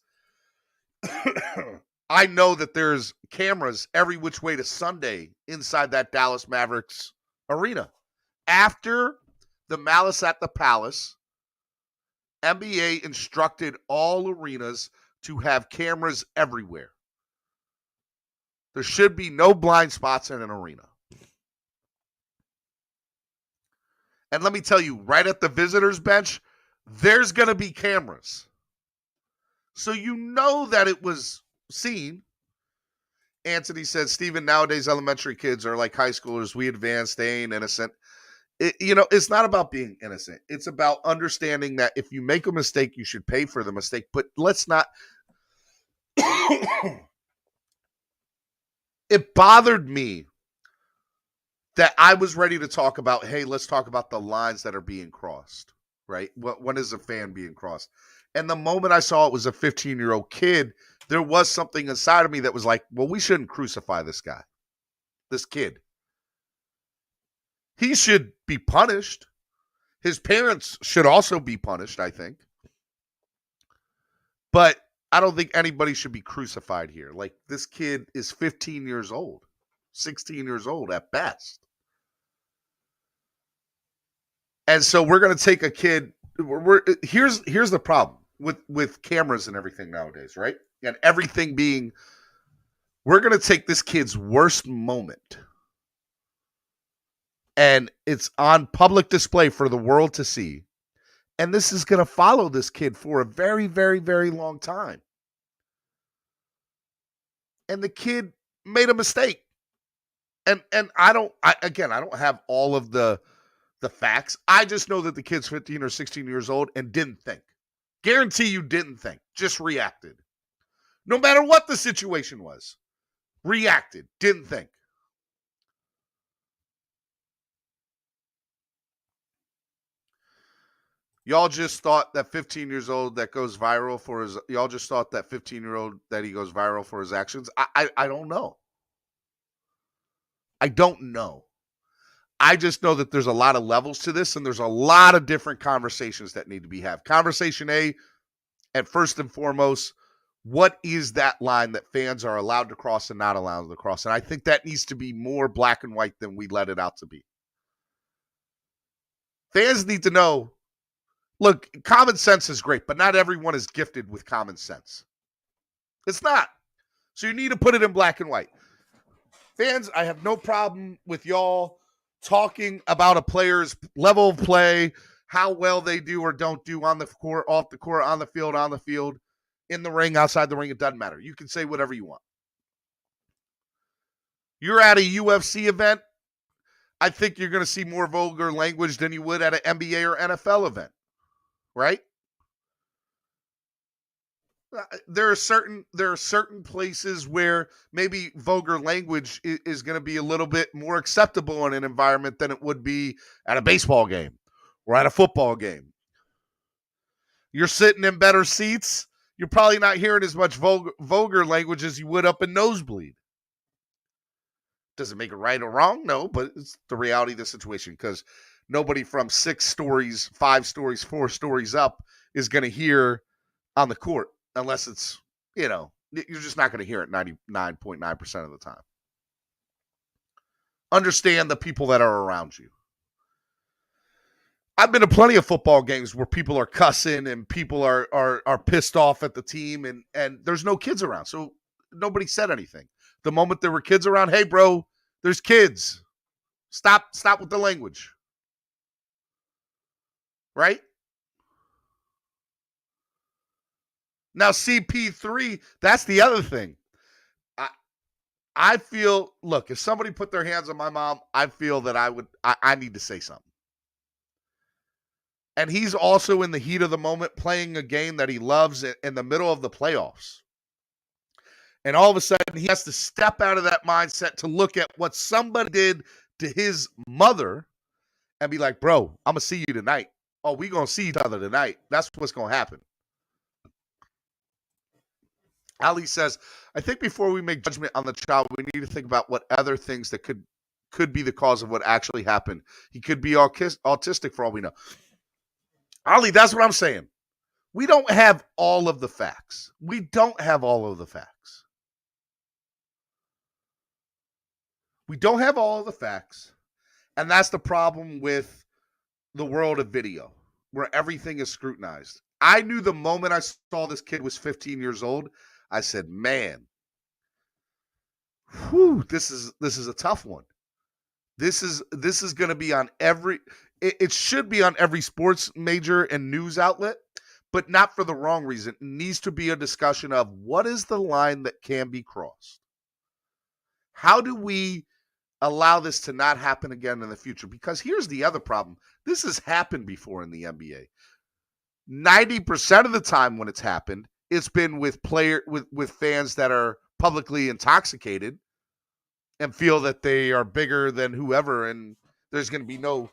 Speaker 6: I know that there's cameras every which way to Sunday inside that Dallas Mavericks arena. After the Malice at the Palace, NBA instructed all arenas to have cameras everywhere. There should be no blind spots in an arena. And let me tell you, right at the visitors bench, there's going to be cameras. So you know that it was seen. Anthony said, Steven, nowadays elementary kids are like high schoolers. We advance, they ain't innocent. It's not about being innocent. It's about understanding that if you make a mistake, you should pay for the mistake. But let's not. It bothered me that I was ready to talk about, hey, let's talk about the lines that are being crossed, right? When is a fan being crossed? And the moment I saw it was a 15-year-old kid, there was something inside of me that was like, well, we shouldn't crucify this guy, this kid. He should be punished. His parents should also be punished, I think. But I don't think anybody should be crucified here. Like, this kid is 15 years old, 16 years old at best. And so we're going to take a kid. Here's the problem with cameras and everything nowadays, right? And everything being, we're going to take this kid's worst moment, and it's on public display for the world to see. And this is going to follow this kid for a very, very, very long time. And the kid made a mistake. And I don't have all of the facts. I just know that the kid's 15 or 16 years old and didn't think. Guarantee you didn't think. Just reacted. No matter what the situation was. Reacted. Didn't think. Y'all just thought that 15 years old that goes viral for his, y'all just thought that 15-year-old that he goes viral for his actions. I don't know. I don't know. I just know that there's a lot of levels to this, and there's a lot of different conversations that need to be had. Conversation A, and first and foremost, what is that line that fans are allowed to cross and not allowed to cross? And I think that needs to be more black and white than we let it out to be. Fans need to know. Look, common sense is great, but not everyone is gifted with common sense. It's not. So you need to put it in black and white. Fans, I have no problem with y'all talking about a player's level of play, how well they do or don't do on the court, off the court, on the field, in the ring, outside the ring. It doesn't matter. You can say whatever you want. You're at a UFC event, I think you're going to see more vulgar language than you would at an NBA or NFL event, right? There are certain places where maybe vulgar language is going to be a little bit more acceptable in an environment than it would be at a baseball game or at a football game. You're sitting in better seats, you're probably not hearing as much vulgar language as you would up in nosebleed. Does it make it right or wrong? No, but it's the reality of the situation, because nobody from 6 stories, 5 stories, 4 stories up is going to hear on the court unless it's, you're just not going to hear it 99.9% of the time. Understand the people that are around you. I've been to plenty of football games where people are cussing and people are pissed off at the team, and there's no kids around, so nobody said anything. The moment there were kids around, hey, bro, there's kids. Stop with the language. Right? Now, CP3, that's the other thing. I feel, look, if somebody put their hands on my mom, I feel that I need to say something. And he's also in the heat of the moment playing a game that he loves in the middle of the playoffs. And all of a sudden, he has to step out of that mindset to look at what somebody did to his mother and be like, bro, I'm going to see you tonight. Oh, we're going to see each other tonight. That's what's going to happen. Ali says, I think before we make judgment on the child, we need to think about what other things that could be the cause of what actually happened. He could be autistic for all we know. Ali, that's what I'm saying. We don't have all of the facts. We don't have all of the facts. We don't have all of the facts, and that's the problem with the world of video, where everything is scrutinized. I knew the moment I saw this kid was 15 years old, I said, man, this is a tough one. This is going to be on it should be on every sports major and news outlet, but not for the wrong reason. It needs to be a discussion of what is the line that can be crossed. How do we allow this to not happen again in the future? Because here's the other problem. This has happened before in the NBA. 90% of the time when it's happened, it's been with fans that are publicly intoxicated and feel that they are bigger than whoever, and there's going to be no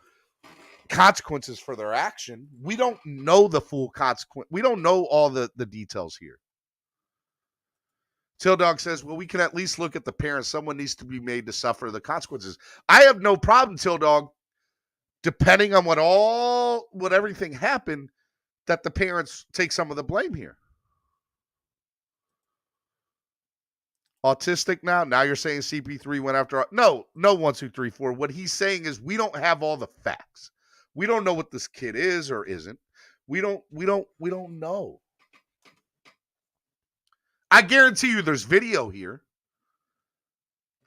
Speaker 6: consequences for their action. We don't know the full consequence. We don't know all the details here. Till Dog says, well, we can at least look at the parents. Someone needs to be made to suffer the consequences. I have no problem, Till Dog, depending on what everything happened, that the parents take some of the blame here. Autistic now? Now you're saying CP3 went after... No, 1, 2, 3, 4. What he's saying is we don't have all the facts. We don't know what this kid is or isn't. We don't know. I guarantee you there's video here.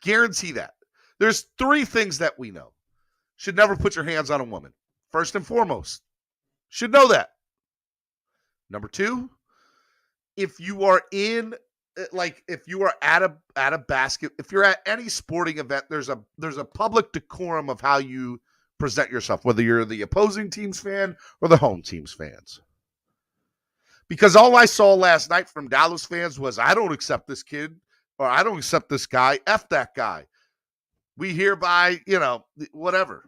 Speaker 6: Guarantee that. There's 3 things that we know. Should never put your hands on a woman. First and foremost. Should know that. Number 2, if you are if you are at a basket, if you're at any sporting event, there's a public decorum of how you present yourself, whether you're the opposing team's fan or the home team's fans. Because all I saw last night from Dallas fans was, I don't accept this kid, or I don't accept this guy, F that guy. We hereby, whatever.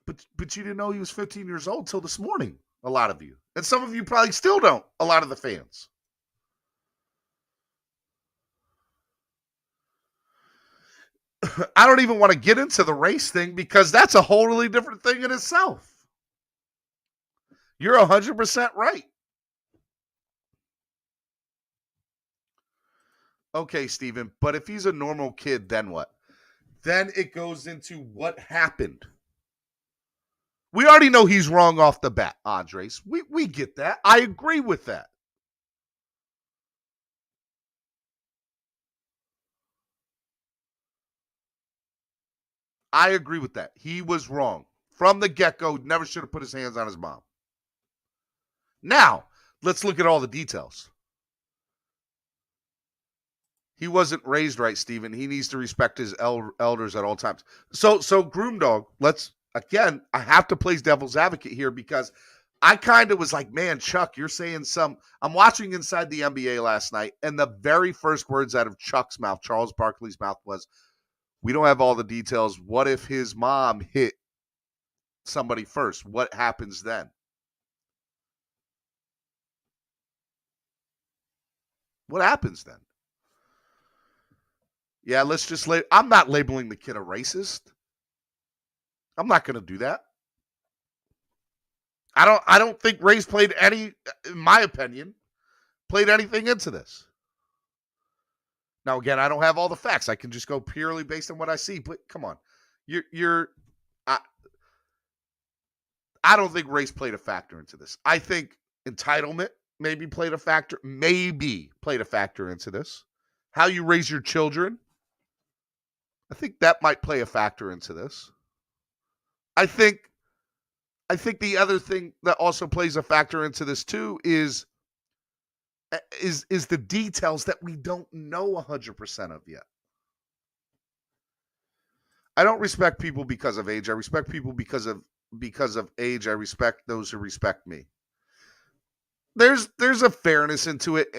Speaker 6: But you didn't know he was 15 years old till this morning, a lot of you. And some of you probably still don't, a lot of the fans. I don't even want to get into the race thing, because that's a wholly different thing in itself. You're 100% right. Okay, Steven, but if he's a normal kid, then what? Then it goes into what happened. We already know he's wrong off the bat, Andres. We get that. I agree with that. I agree with that. He was wrong. From the get-go, never should have put his hands on his mom. Now, let's look at all the details. He wasn't raised right, Steven. He needs to respect his elders at all times. So Groom Dog, I have to play devil's advocate here because I kind of was like, man, Chuck, you're saying I'm watching Inside the NBA last night, and the very first words out of Chuck's mouth, Charles Barkley's mouth, was, we don't have all the details. What if his mom hit somebody first? What happens then? What happens then? Yeah, let's just I'm not labeling the kid a racist. I'm not going to do that. I don't think race played any, in my opinion, played anything into this. Now, again, I don't have all the facts. I can just go purely based on what I see. But come on, I don't think race played a factor into this. I think entitlement maybe played a factor into this. How you raise your children, I think that might play a factor into this. I think the other thing that also plays a factor into this too is the details that we don't know 100% of yet. I don't respect people because of age. I respect people because of age. I respect those who respect me. There's a fairness into it.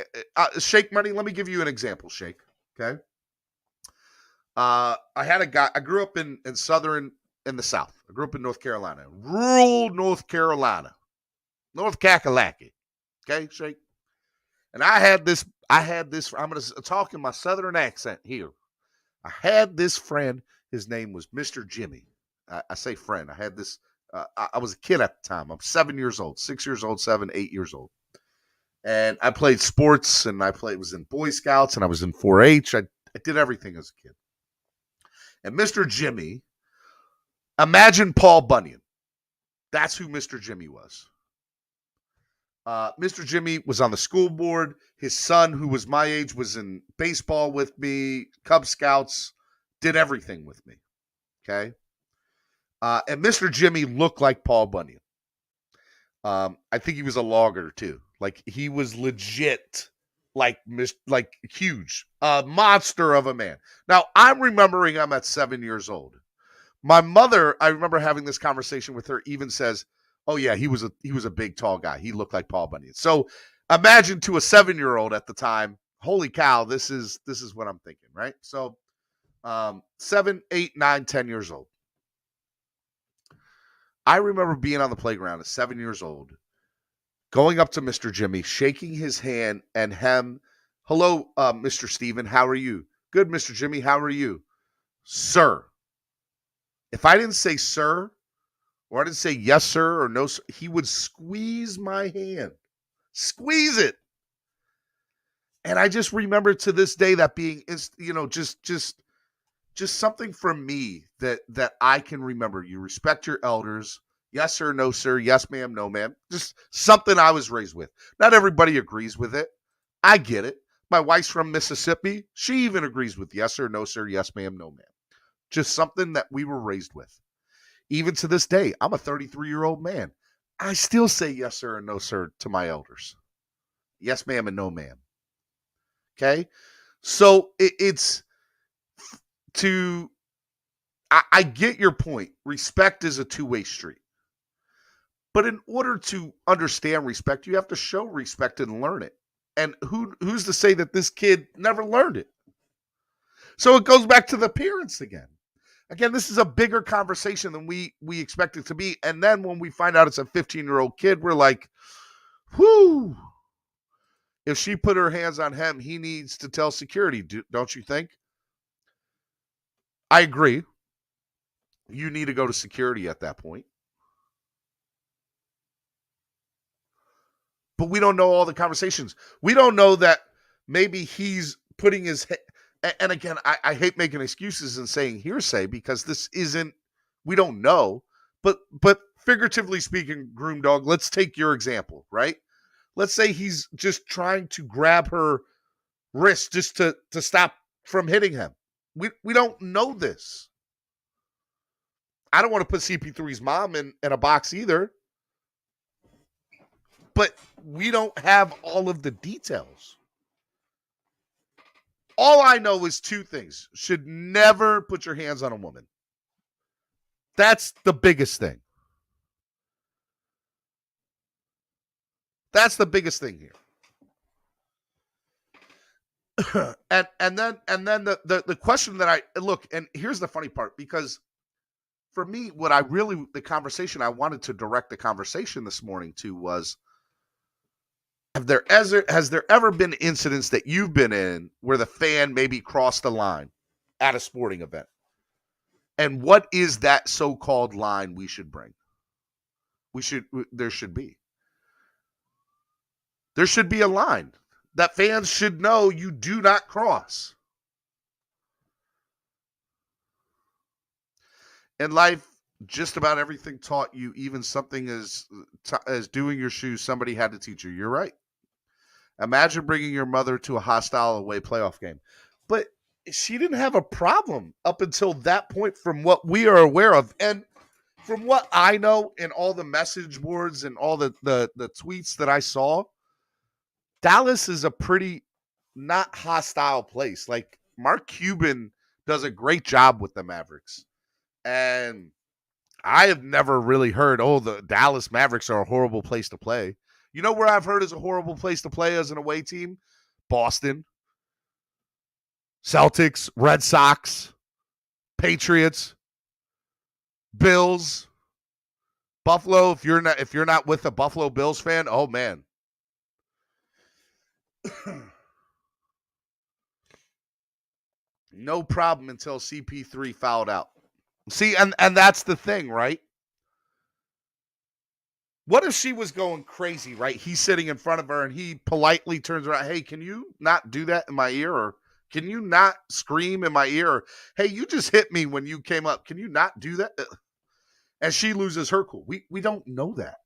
Speaker 6: Shake Money, let me give you an example, Shake. Okay. I had a guy, I grew up in the South. I grew up in North Carolina, rural North Carolina, North Kakalaki. Okay, Shake. And I had this, I'm going to talk in my Southern accent here. I had this friend. His name was Mr. Jimmy. I say friend. I had this, I was a kid at the time. I'm 7 years old, 6 years old, 7, 8 years old. And I played sports, and was in Boy Scouts, and I was in 4-H. I did everything as a kid. And Mr. Jimmy, imagine Paul Bunyan. That's who Mr. Jimmy was. Mr. Jimmy was on the school board. His son, who was my age, was in baseball with me, Cub Scouts, did everything with me. Okay? And Mr. Jimmy looked like Paul Bunyan. I think he was a logger, too. Like, he was legit, like huge. A monster of a man. Now, I'm remembering I'm at 7 years old. My mother, I remember having this conversation with her, even says, oh, yeah, he was a big, tall guy. He looked like Paul Bunyan. So imagine to a 7-year-old at the time, holy cow, this is what I'm thinking, right? So 7, 8, 9, 10 years old. I remember being on the playground at 7 years old, going up to Mr. Jimmy, shaking his hand, and him, hello, Mr. Steven, how are you? Good, Mr. Jimmy, how are you? Sir. If I didn't say sir, or I didn't say yes, sir, or no, sir, he would squeeze my hand. Squeeze it. And I just remember to this day that being, just something from me that I can remember. You respect your elders. Yes, sir, no, sir. Yes, ma'am, no, ma'am. Just something I was raised with. Not everybody agrees with it. I get it. My wife's from Mississippi. She even agrees with yes, sir, no, sir. Yes, ma'am, no, ma'am. Just something that we were raised with. Even to this day, I'm a 33-year-old man. I still say yes, sir, and no, sir to my elders. Yes, ma'am, and no, ma'am. Okay? So I get your point. Respect is a two-way street. But in order to understand respect, you have to show respect and learn it. And who's to say that this kid never learned it? So it goes back to the parents again. Again, this is a bigger conversation than we expect it to be. And then when we find out it's a 15-year-old kid, we're like, whoo. If she put her hands on him, he needs to tell security, don't you think? I agree. You need to go to security at that point. But we don't know all the conversations. We don't know that maybe he's putting his and again, I hate making excuses and saying hearsay because this isn't, we don't know. But figuratively speaking, groom dog, let's take your example, right? Let's say he's just trying to grab her wrist just to stop from hitting him. We don't know this. I don't want to put CP3's mom in a box either. But we don't have all of the details. All I know is two things. Should never put your hands on a woman. That's the biggest thing. That's the biggest thing here. and then the question that I look, and here's the funny part, because for me, the conversation I wanted to direct the conversation this morning to was, has there ever been incidents that you've been in where the fan maybe crossed the line at a sporting event? And what is that so-called line we should bring? There should be a line that fans should know you do not cross. In life, just about everything taught you, even something as doing your shoes, somebody had to teach you. You're right. Imagine bringing your mother to a hostile away playoff game. But she didn't have a problem up until that point from what we are aware of. And from what I know in all the message boards and all the tweets that I saw, Dallas is a pretty not hostile place. Like, Mark Cuban does a great job with the Mavericks. And I have never really heard, the Dallas Mavericks are a horrible place to play. You know where I've heard is a horrible place to play as an away team? Boston. Celtics, Red Sox, Patriots, Bills, Buffalo. If you're not with a Buffalo Bills fan, oh man. No problem until CP3 fouled out. See, and that's the thing, right? What if she was going crazy, right? He's sitting in front of her and he politely turns around. Hey, can you not do that in my ear? Or can you not scream in my ear? Or, hey, you just hit me when you came up. Can you not do that? And she loses her cool. We don't know that.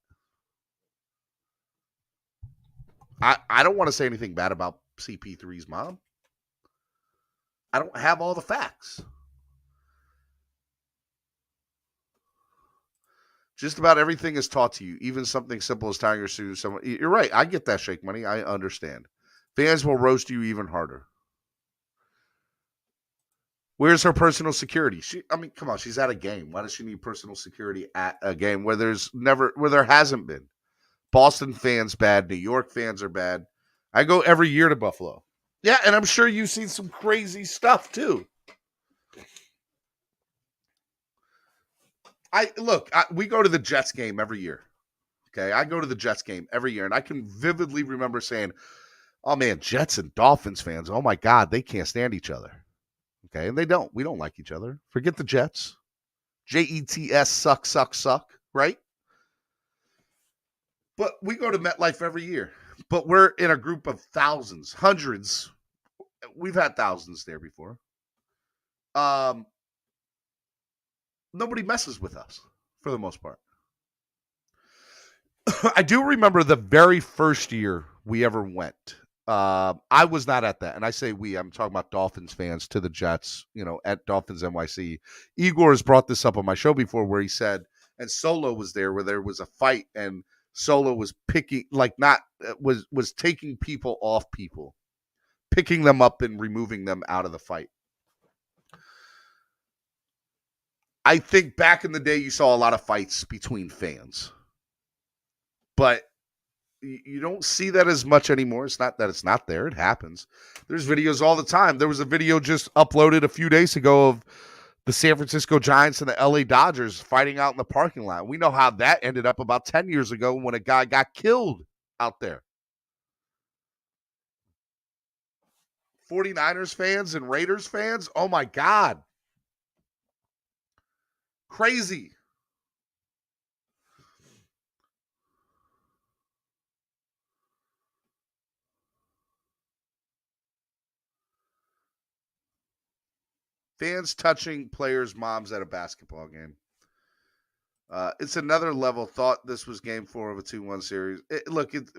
Speaker 6: I don't want to say anything bad about CP3's mom. I don't have all the facts. Just about everything is taught to you, even something simple as tying your shoes. You're right. I get that, Shake Money. I understand. Fans will roast you even harder. Where's her personal security? Come on. She's at a game. Why does she need personal security at a game where there hasn't been? Boston fans bad. New York fans are bad. I go every year to Buffalo. Yeah, and I'm sure you've seen some crazy stuff too. We go to the Jets game every year. Okay, I go to the Jets game every year, and I can vividly remember saying, oh man, Jets and Dolphins fans, oh my God, they can't stand each other. Okay, and they don't. We don't like each other. Forget the Jets. Jets suck, right? But we go to MetLife every year. But we're in a group of thousands, hundreds. We've had thousands there before. Nobody messes with us for the most part. I do remember the very first year we ever went. I was not at that. And I say we, I'm talking about Dolphins fans to the Jets, at Dolphins NYC. Igor has brought this up on my show before where he said, and Solo was there, where there was a fight and Solo was was taking people off people, picking them up and removing them out of the fight. I think back in the day, you saw a lot of fights between fans, but you don't see that as much anymore. It's not that it's not there. It happens. There's videos all the time. There was a video just uploaded a few days ago of the San Francisco Giants and the LA Dodgers fighting out in the parking lot. We know how that ended up about 10 years ago when a guy got killed out there. 49ers fans and Raiders fans, oh my God. Crazy. Fans touching players' moms at a basketball game. It's another level. Thought this was game 4 of a 2-1 series.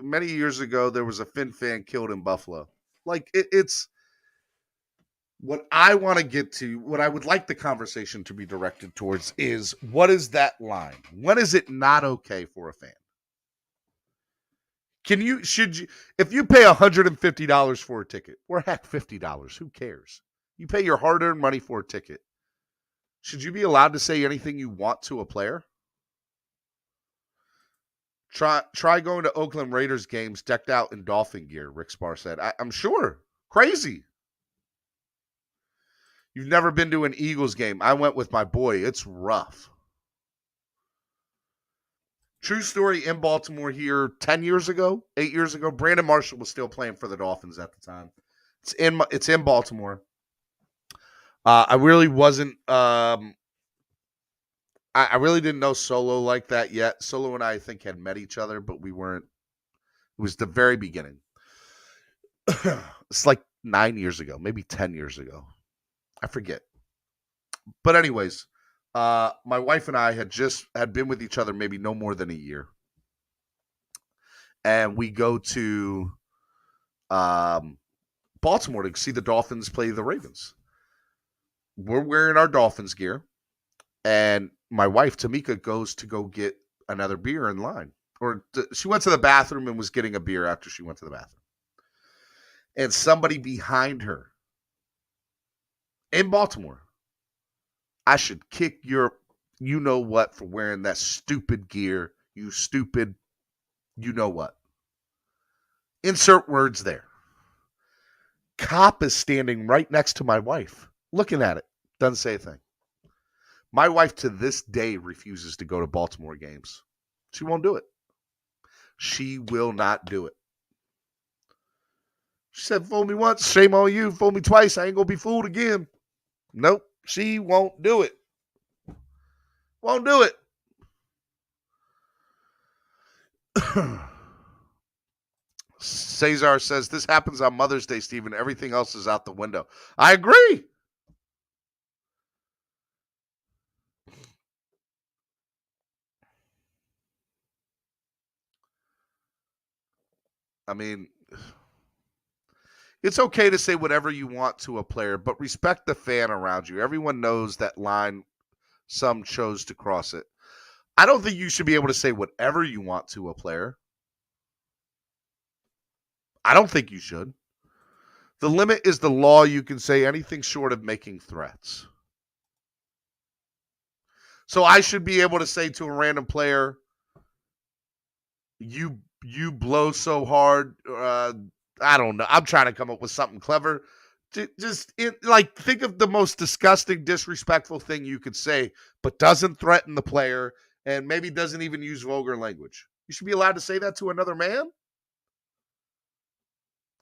Speaker 6: Many years ago, there was a Finn fan killed in Buffalo. It's what I want to get to, what I would like the conversation to be directed towards is, what is that line? When is it not okay for a fan? If you pay $150 for a ticket, or heck, $50, who cares? You pay your hard-earned money for a ticket. Should you be allowed to say anything you want to a player? Try going to Oakland Raiders games decked out in Dolphin gear, Rick Spar said. I'm sure. Crazy. You've never been to an Eagles game. I went with my boy. It's rough. True story, in Baltimore here 8 years ago. Brandon Marshall was still playing for the Dolphins at the time. It's in Baltimore. I really wasn't I really didn't know Solo like that yet. Solo and I think, had met each other, but we weren't. It was the very beginning. It's like 9 years ago, maybe 10 years ago. I forget. But anyways, my wife and I had been with each other maybe no more than a year. And we go to Baltimore to see the Dolphins play the Ravens. We're wearing our Dolphins gear. And my wife, Tamika, goes to go get another beer in line. She went to the bathroom and was getting a beer after she went to the bathroom. And somebody behind her in Baltimore, I should kick your you-know-what for wearing that stupid gear, you stupid you-know-what. Insert words there. Cop is standing right next to my wife, looking at it. Doesn't say a thing. My wife to this day refuses to go to Baltimore games. She won't do it. She will not do it. She said, fool me once, shame on you. Fool me twice, I ain't going to be fooled again. Nope, she won't do it. Won't do it. Cesar says, this happens on Mother's Day, Stephen. Everything else is out the window. I agree. I mean, it's okay to say whatever you want to a player, but respect the fan around you. Everyone knows that line. Some chose to cross it. I don't think you should be able to say whatever you want to a player. I don't think you should. The limit is the law. You can say anything short of making threats. So I should be able to say to a random player, you blow so hard. I don't know. I'm trying to come up with something clever. Think of the most disgusting, disrespectful thing you could say, but doesn't threaten the player and maybe doesn't even use vulgar language. You should be allowed to say that to another man?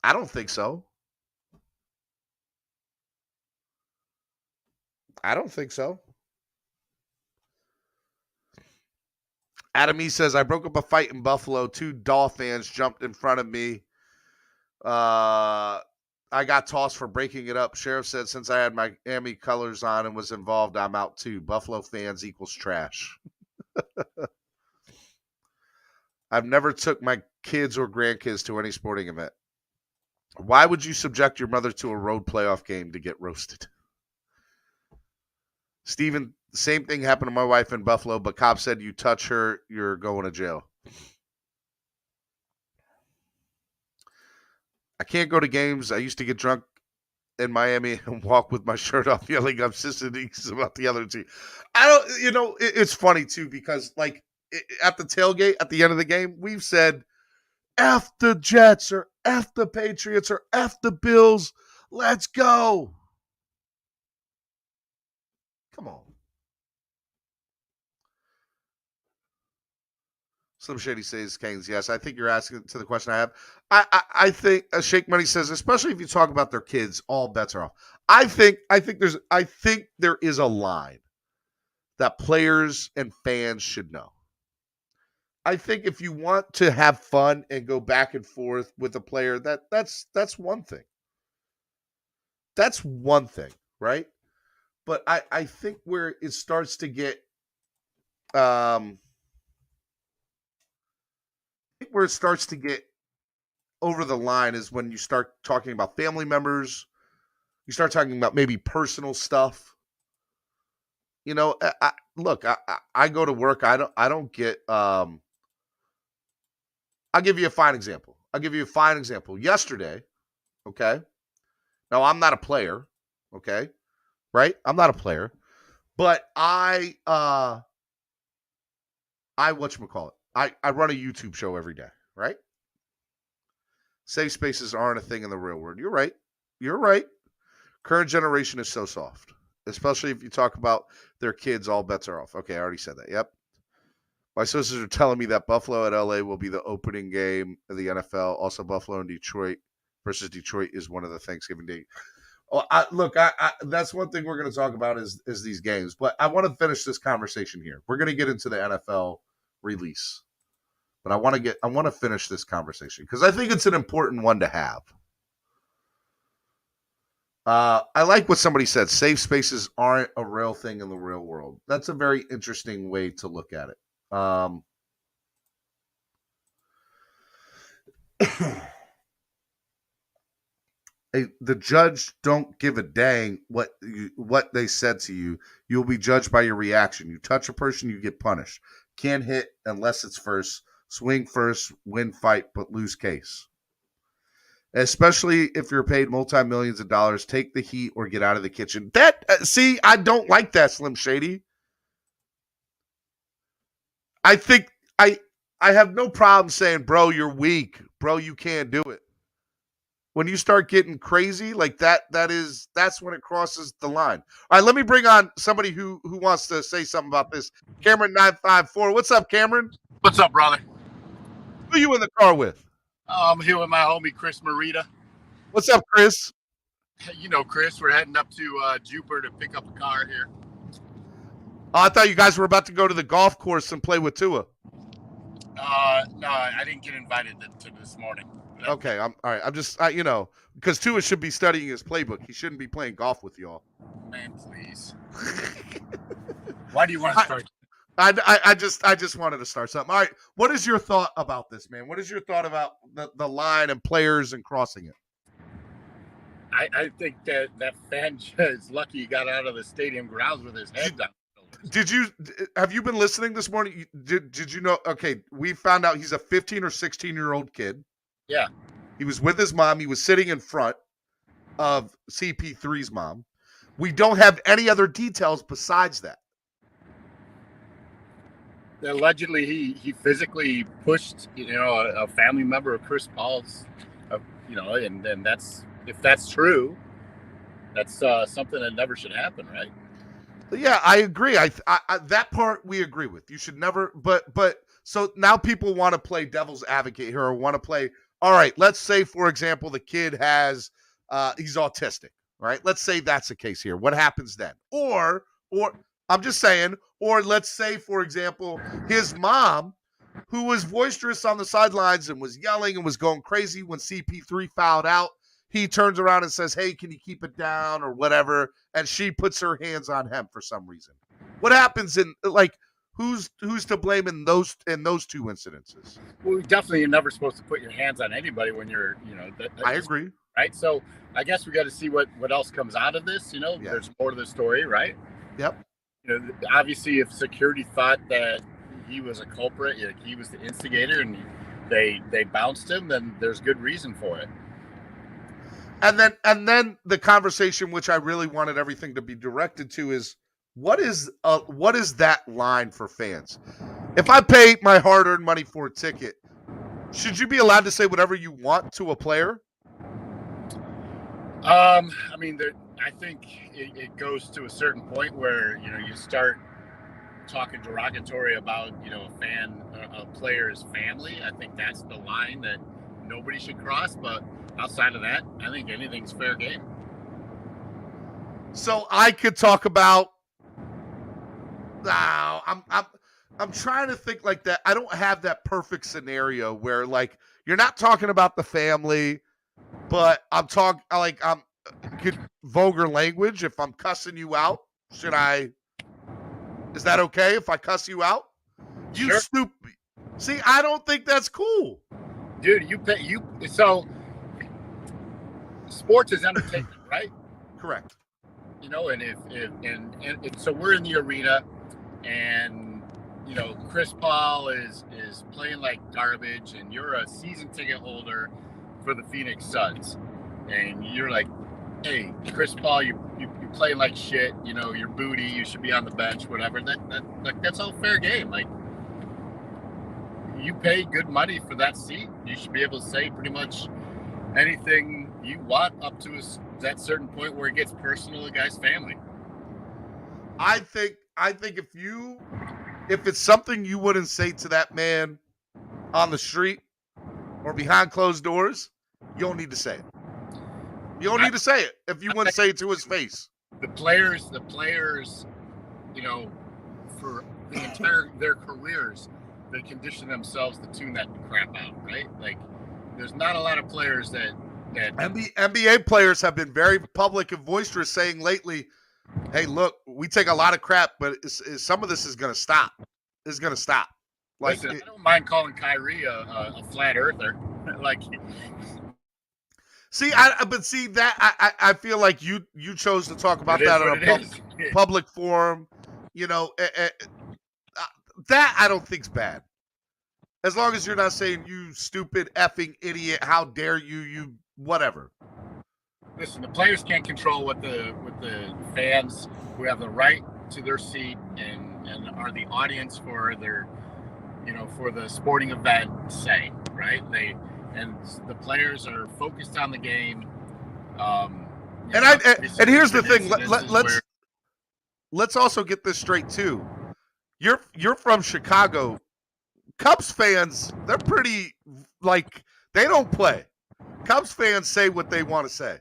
Speaker 6: I don't think so. I don't think so. Adam E says, I broke up a fight in Buffalo. 2 Dolph fans jumped in front of me. I got tossed for breaking it up. Sheriff said, since I had my Miami colors on and was involved, I'm out too. Buffalo fans equals trash. I've never took my kids or grandkids to any sporting event. Why would you subject your mother to a road playoff game to get roasted? Steven, the same thing happened to my wife in Buffalo, but cop said you touch her, you're going to jail. I can't go to games. I used to get drunk in Miami and walk with my shirt off yelling obscenities about the other team. It's funny too, because at the tailgate, at the end of the game, we've said, F the Jets or F the Patriots or F the Bills. Let's go. Come on. Slim Shady says, Canes, yes. I think you're asking to the question I have. I think Shake Money says, especially if you talk about their kids, all bets are off. I think there is a line that players and fans should know. I think if you want to have fun and go back and forth with a player, that's one thing. That's one thing, right? But I think where it starts to get I think where it starts to get over the line is when you start talking about family members. You start talking about maybe personal stuff. You know, look, I go to work. I don't get. I'll give you a fine example. Yesterday, okay. Now I'm not a player, okay, right? I'm not a player, but I whatchamacallit. I run a YouTube show every day, right? Safe spaces aren't a thing in the real world. You're right. Current generation is so soft, especially if you talk about their kids. All bets are off. Okay, I already said that. Yep. My sources are telling me that Buffalo at LA will be the opening game of the NFL. Also, Buffalo and Detroit versus Detroit is one of the Thanksgiving day. Oh, look, that's one thing we're going to talk about is these games. But I want to finish this conversation here. We're going to get into the NFL release, but I want to finish this conversation because I think it's an important one to have. I like what somebody said. Safe spaces aren't a real thing in the real world. That's a very interesting way to look at it. The judge don't give a dang what they said to you. You'll be judged by your reaction. You touch a person, you get punished. Can't hit unless it's first. Swing first, win fight, but lose case. Especially if you're paid multi-millions of dollars, take the heat or get out of the kitchen. See, I don't like that, Slim Shady. I think I have no problem saying, bro, you're weak. Bro, you can't do it. When you start getting crazy like that's when it crosses the line. All right, let me bring on somebody who wants to say something about this. Cameron 954. What's up, Cameron?
Speaker 10: What's up, brother?
Speaker 6: Who are you in the car with?
Speaker 10: I'm here with my homie Chris Marita.
Speaker 6: What's up, Chris?
Speaker 10: You know Chris, we're heading up to Jupiter to pick up a car here.
Speaker 6: Oh, I thought you guys were about to go to the golf course and play with Tua.
Speaker 10: No, I didn't get invited to this morning.
Speaker 6: Okay, all right. I'm just, because Tua should be studying his playbook. He shouldn't be playing golf with y'all.
Speaker 10: Man, please. Why do you want to start?
Speaker 6: I just wanted to start something. All right, what is your thought about this, man? What is your thought about the line and players and crossing it?
Speaker 10: I think that fan is lucky he got out of the stadium grounds with his head down.
Speaker 6: Have you been listening this morning? Did you know? Okay, we found out he's a 15 or 16-year-old kid.
Speaker 10: Yeah.
Speaker 6: He was with his mom. He was sitting in front of CP3's mom. We don't have any other details besides that.
Speaker 10: Allegedly, he physically pushed, a family member of Chris Paul's, and then if that's true, that's something that never should happen, right?
Speaker 6: Yeah, I agree. I that part we agree with. You should never. But so now people want to play devil's advocate here, or want to play. All right, let's say for example the kid has he's autistic, right? Let's say that's the case here. What happens then? Or I'm just saying. Or let's say for example his mom, who was boisterous on the sidelines and was yelling and was going crazy when CP3 fouled out. He turns around and says, hey, can you keep it down or whatever? And she puts her hands on him for some reason. What happens who's to blame in those two incidences?
Speaker 10: Well, definitely you're never supposed to put your hands on anybody when you're,
Speaker 6: I agree.
Speaker 10: Right. So I guess we got to see what else comes out of this. Yeah. There's more to the story, right?
Speaker 6: Yep.
Speaker 10: Obviously if security thought that he was a culprit, he was the instigator and they bounced him, then there's good reason for it.
Speaker 6: And then the conversation, which I really wanted everything to be directed to, is what is that line for fans? If I pay my hard-earned money for a ticket, should you be allowed to say whatever you want to a player?
Speaker 10: I think it goes to a certain point where you start talking derogatory about a player's family. I think that's the line that nobody should cross, but outside of that, I think anything's fair game.
Speaker 6: So I could talk about. I'm trying to think like that. I don't have that perfect scenario where you're not talking about the family, but I'm talking vulgar language. If I'm cussing you out, should I Is that okay if I cuss you out? You
Speaker 10: Sure.
Speaker 6: stupid. See, I don't think that's cool.
Speaker 10: Dude, so sports is entertainment, right?
Speaker 6: Correct.
Speaker 10: You know, and so we're in the arena, and you know, Chris Paul is playing like garbage, and you're a season ticket holder for the Phoenix Suns, and you're like, hey, Chris Paul, you're playing like shit. You know, you're booty. You should be on the bench, whatever. That's all fair game. Like, you pay good money for that seat. You should be able to say pretty much anything you want up to that certain point where it gets personal, a guy's family.
Speaker 6: I think if it's something you wouldn't say to that man on the street or behind closed doors, you don't need to say it. You don't need to say it if you wouldn't say it to his face.
Speaker 10: The players, you know, for the entire their careers, they condition themselves to tune that crap out, right? Like, there's not a lot of players that
Speaker 6: NBA players have been very public and boisterous, saying lately, "Hey, look, we take a lot of crap, but some of this is going to stop. It's going to stop." Like,
Speaker 10: listen, I don't mind calling Kyrie a flat earther. Like,
Speaker 6: I feel like you chose to talk about that on a public forum. You know, that I don't think's bad. As long as you're not saying, you stupid effing idiot, how dare you whatever.
Speaker 10: Listen, the players can't control what the fans who have the right to their seat and are the audience for their, you know, for the sporting event say, right? The players are focused on the game.
Speaker 6: And here's the thing. Let's also get this straight too. You're from Chicago. Cubs fans, they're pretty, like, they don't play. Cubs fans say what they want to say.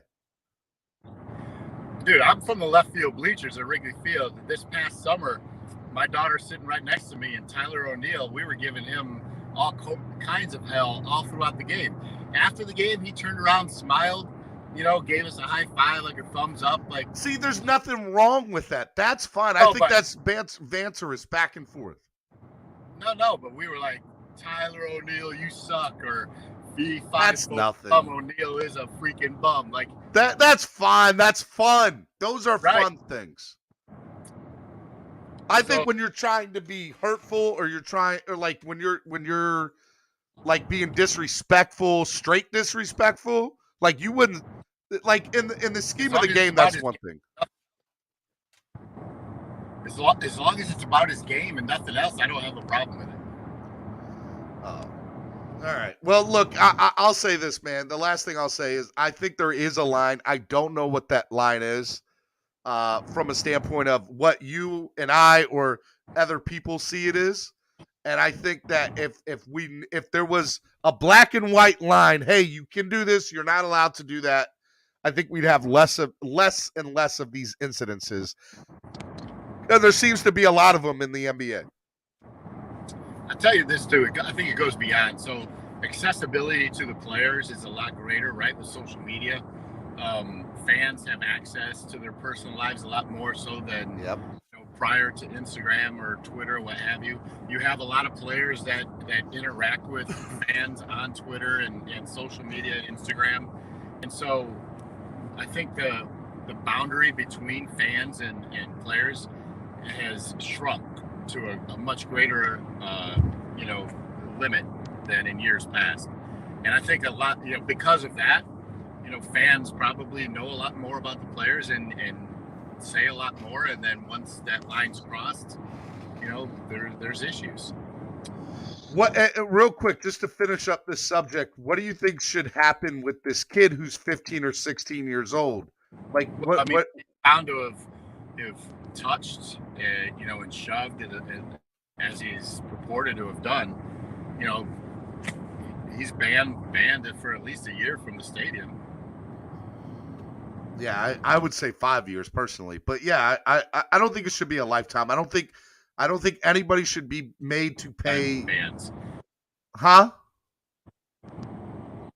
Speaker 10: Dude, I'm from the left field bleachers at Wrigley Field. This past summer, my daughter's sitting right next to me, and Tyler O'Neill, we were giving him all kinds of hell all throughout the game. After the game, he turned around, smiled, you know, gave us a high five, like a thumbs up. Like,
Speaker 6: see, there's nothing wrong with that. That's fine. I think that's banter back and forth.
Speaker 10: No, but we were like, Tyler O'Neill, you suck, or
Speaker 6: that's nothing.
Speaker 10: O'Neill is a freaking bum. Like,
Speaker 6: that's fine. That's fun. Those are fun things. I think when you're trying to be hurtful, or like when you're like being disrespectful, straight disrespectful, like you wouldn't, like in the scheme of the game, that's one thing.
Speaker 10: As long as it's about his game and nothing else, I don't have a problem with it.
Speaker 6: All right. Well, look, I'll say this, man. The last thing I'll say is I think there is a line. I don't know what that line is from a standpoint of what you and I or other people see it is. And I think that if there was a black and white line, hey, you can do this, you're not allowed to do that, I think we'd have less and less of these incidences. And there seems to be a lot of them in the NBA.
Speaker 10: I'll tell you this, too. I think it goes beyond. So accessibility to the players is a lot greater, right, with social media. Fans have access to their personal lives a lot more so than prior to Instagram or Twitter, what have you. You have a lot of players that interact with fans on Twitter and social media, Instagram. And so I think the boundary between fans and players has shrunk to a much greater, limit than in years past. And I think a lot, because of that, fans probably know a lot more about the players and say a lot more. And then once that line's crossed, there's issues.
Speaker 6: What, real quick, just to finish up this subject, what do you think should happen with this kid who's 15 or 16 years old? Like, what?
Speaker 10: He's bound to have touched, and shoved it, as he's purported to have done. He's banned for at least a year from the stadium.
Speaker 6: Yeah, I would say 5 years personally, but yeah, I don't think it should be a lifetime. I don't think anybody should be made to pay.
Speaker 10: Bans.
Speaker 6: Huh?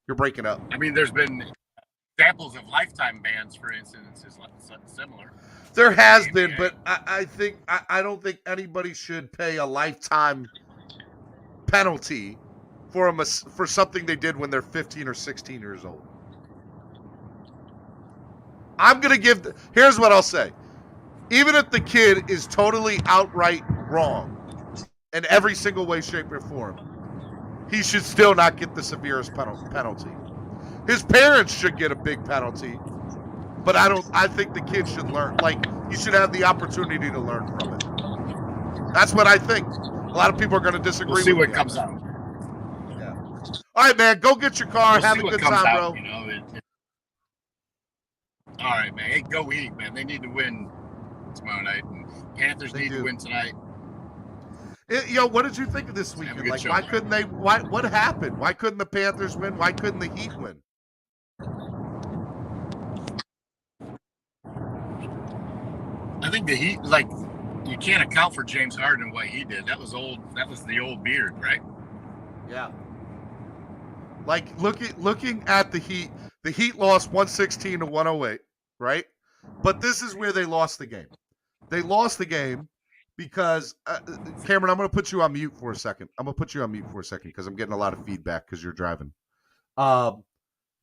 Speaker 6: You're breaking up.
Speaker 10: I mean, there's been examples of lifetime bans, for instance, is similar.
Speaker 6: There has been, but I don't think anybody should pay a lifetime penalty for something they did when they're 15 or 16 years old. I'm going to here's what I'll say. Even if the kid is totally outright wrong in every single way, shape, or form, he should still not get the severest penalty. His parents should get a big penalty, but I think the kid should learn. Like, you should have the opportunity to learn from it. That's what I think. A lot of people are going to disagree with me.
Speaker 10: We'll see what comes out.
Speaker 6: Yeah. All right, man. Go get your car. Have a good time, bro.
Speaker 10: All right, man. Hey, go Heat, man. They need to win tomorrow night. And Panthers need to win tonight.
Speaker 6: What did you think of this weekend? Like, why couldn't they? What happened? Why couldn't the Panthers win? Why couldn't the Heat win?
Speaker 10: I think the Heat, like, you can't account for James Harden and what he did. That was old. That was the old beard, right?
Speaker 6: Yeah. Like, looking at the Heat lost 116 to 108, right? But this is where they lost the game. They lost the game because, Cameron, I'm going to put you on mute for a second. Because I'm getting a lot of feedback because you're driving. The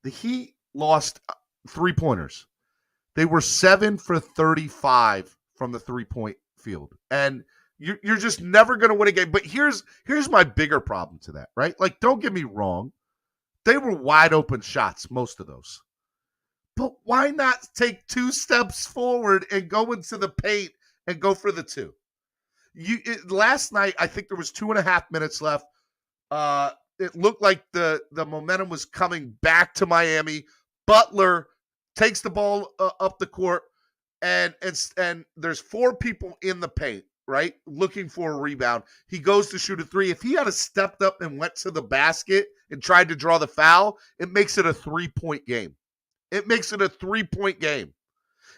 Speaker 6: Heat lost 3-pointers. They were 7 for 35 from the 3-point field. And you're just never going to win a game. But here's my bigger problem to that, right? Like, don't get me wrong. They were wide open shots, most of those. But why not take 2 steps forward and go into the paint and go for the 2? Last night, I think there was 2.5 minutes left. It looked like the momentum was coming back to Miami. Butler takes the ball up the court, and there's 4 people in the paint, right, looking for a rebound. He goes to shoot a 3. If he had stepped up and went to the basket and tried to draw the foul, it makes it a 3-point game.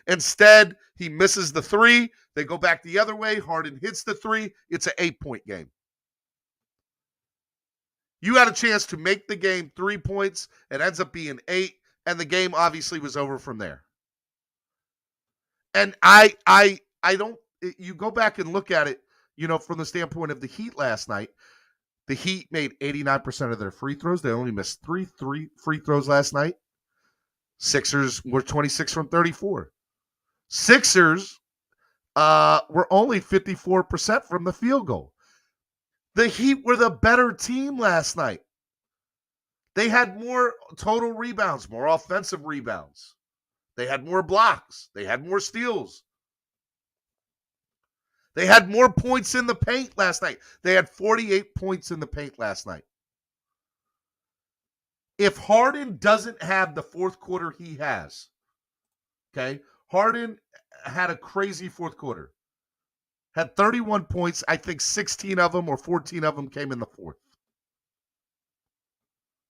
Speaker 6: Instead, he misses the 3. They go back the other way. Harden hits the 3. It's an 8-point game. You had a chance to make the game 3 points. It ends up being 8, and the game obviously was over from there. And I don't. You go back and look at it, from the standpoint of the Heat last night. The Heat made 89% of their free throws. They only missed 3 free throws last night. Sixers were 26 from 34. Sixers were only 54% from the field goal. The Heat were the better team last night. They had more total rebounds, more offensive rebounds. They had more blocks. They had more steals. They had more points in the paint last night. They had 48 points in the paint last night. If Harden doesn't have the fourth quarter he has, okay, Harden had a crazy fourth quarter. Had 31 points. I think 16 of them or 14 of them came in the fourth.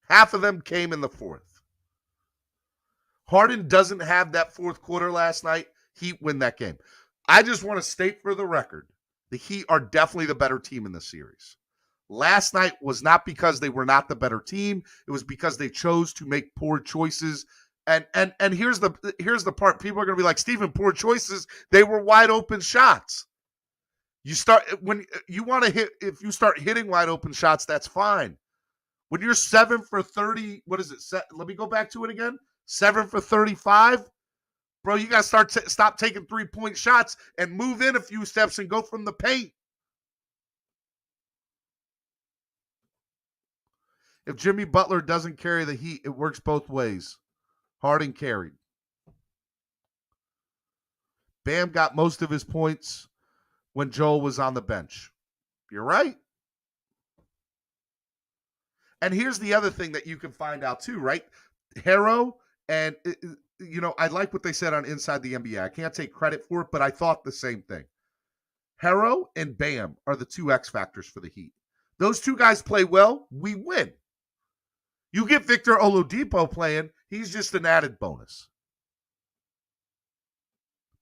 Speaker 6: Half of them came in the fourth. Harden doesn't have that fourth quarter last night. Heat win that game. I just want to state for the record, the Heat are definitely the better team in the series. Last night was not because they were not the better team. It was because they chose to make poor choices. And here's the part. People are going to be like, Steven, poor choices. They were wide open shots. When you want to hit, if you start hitting wide open shots, that's fine. When you're 7 for 30, what is it? Let me go back to it again. 7 for 35. Bro, you got to stop taking 3-point shots and move in a few steps and go from the paint. If Jimmy Butler doesn't carry the Heat, it works both ways. Harden carried. Bam got most of his points when Joel was on the bench. You're right. And here's the other thing that you can find out too, right? Harrow and, I like what they said on Inside the NBA. I can't take credit for it, but I thought the same thing. Harrow and Bam are the 2 X factors for the Heat. Those 2 guys play well, we win. You get Victor Oladipo playing, he's just an added bonus.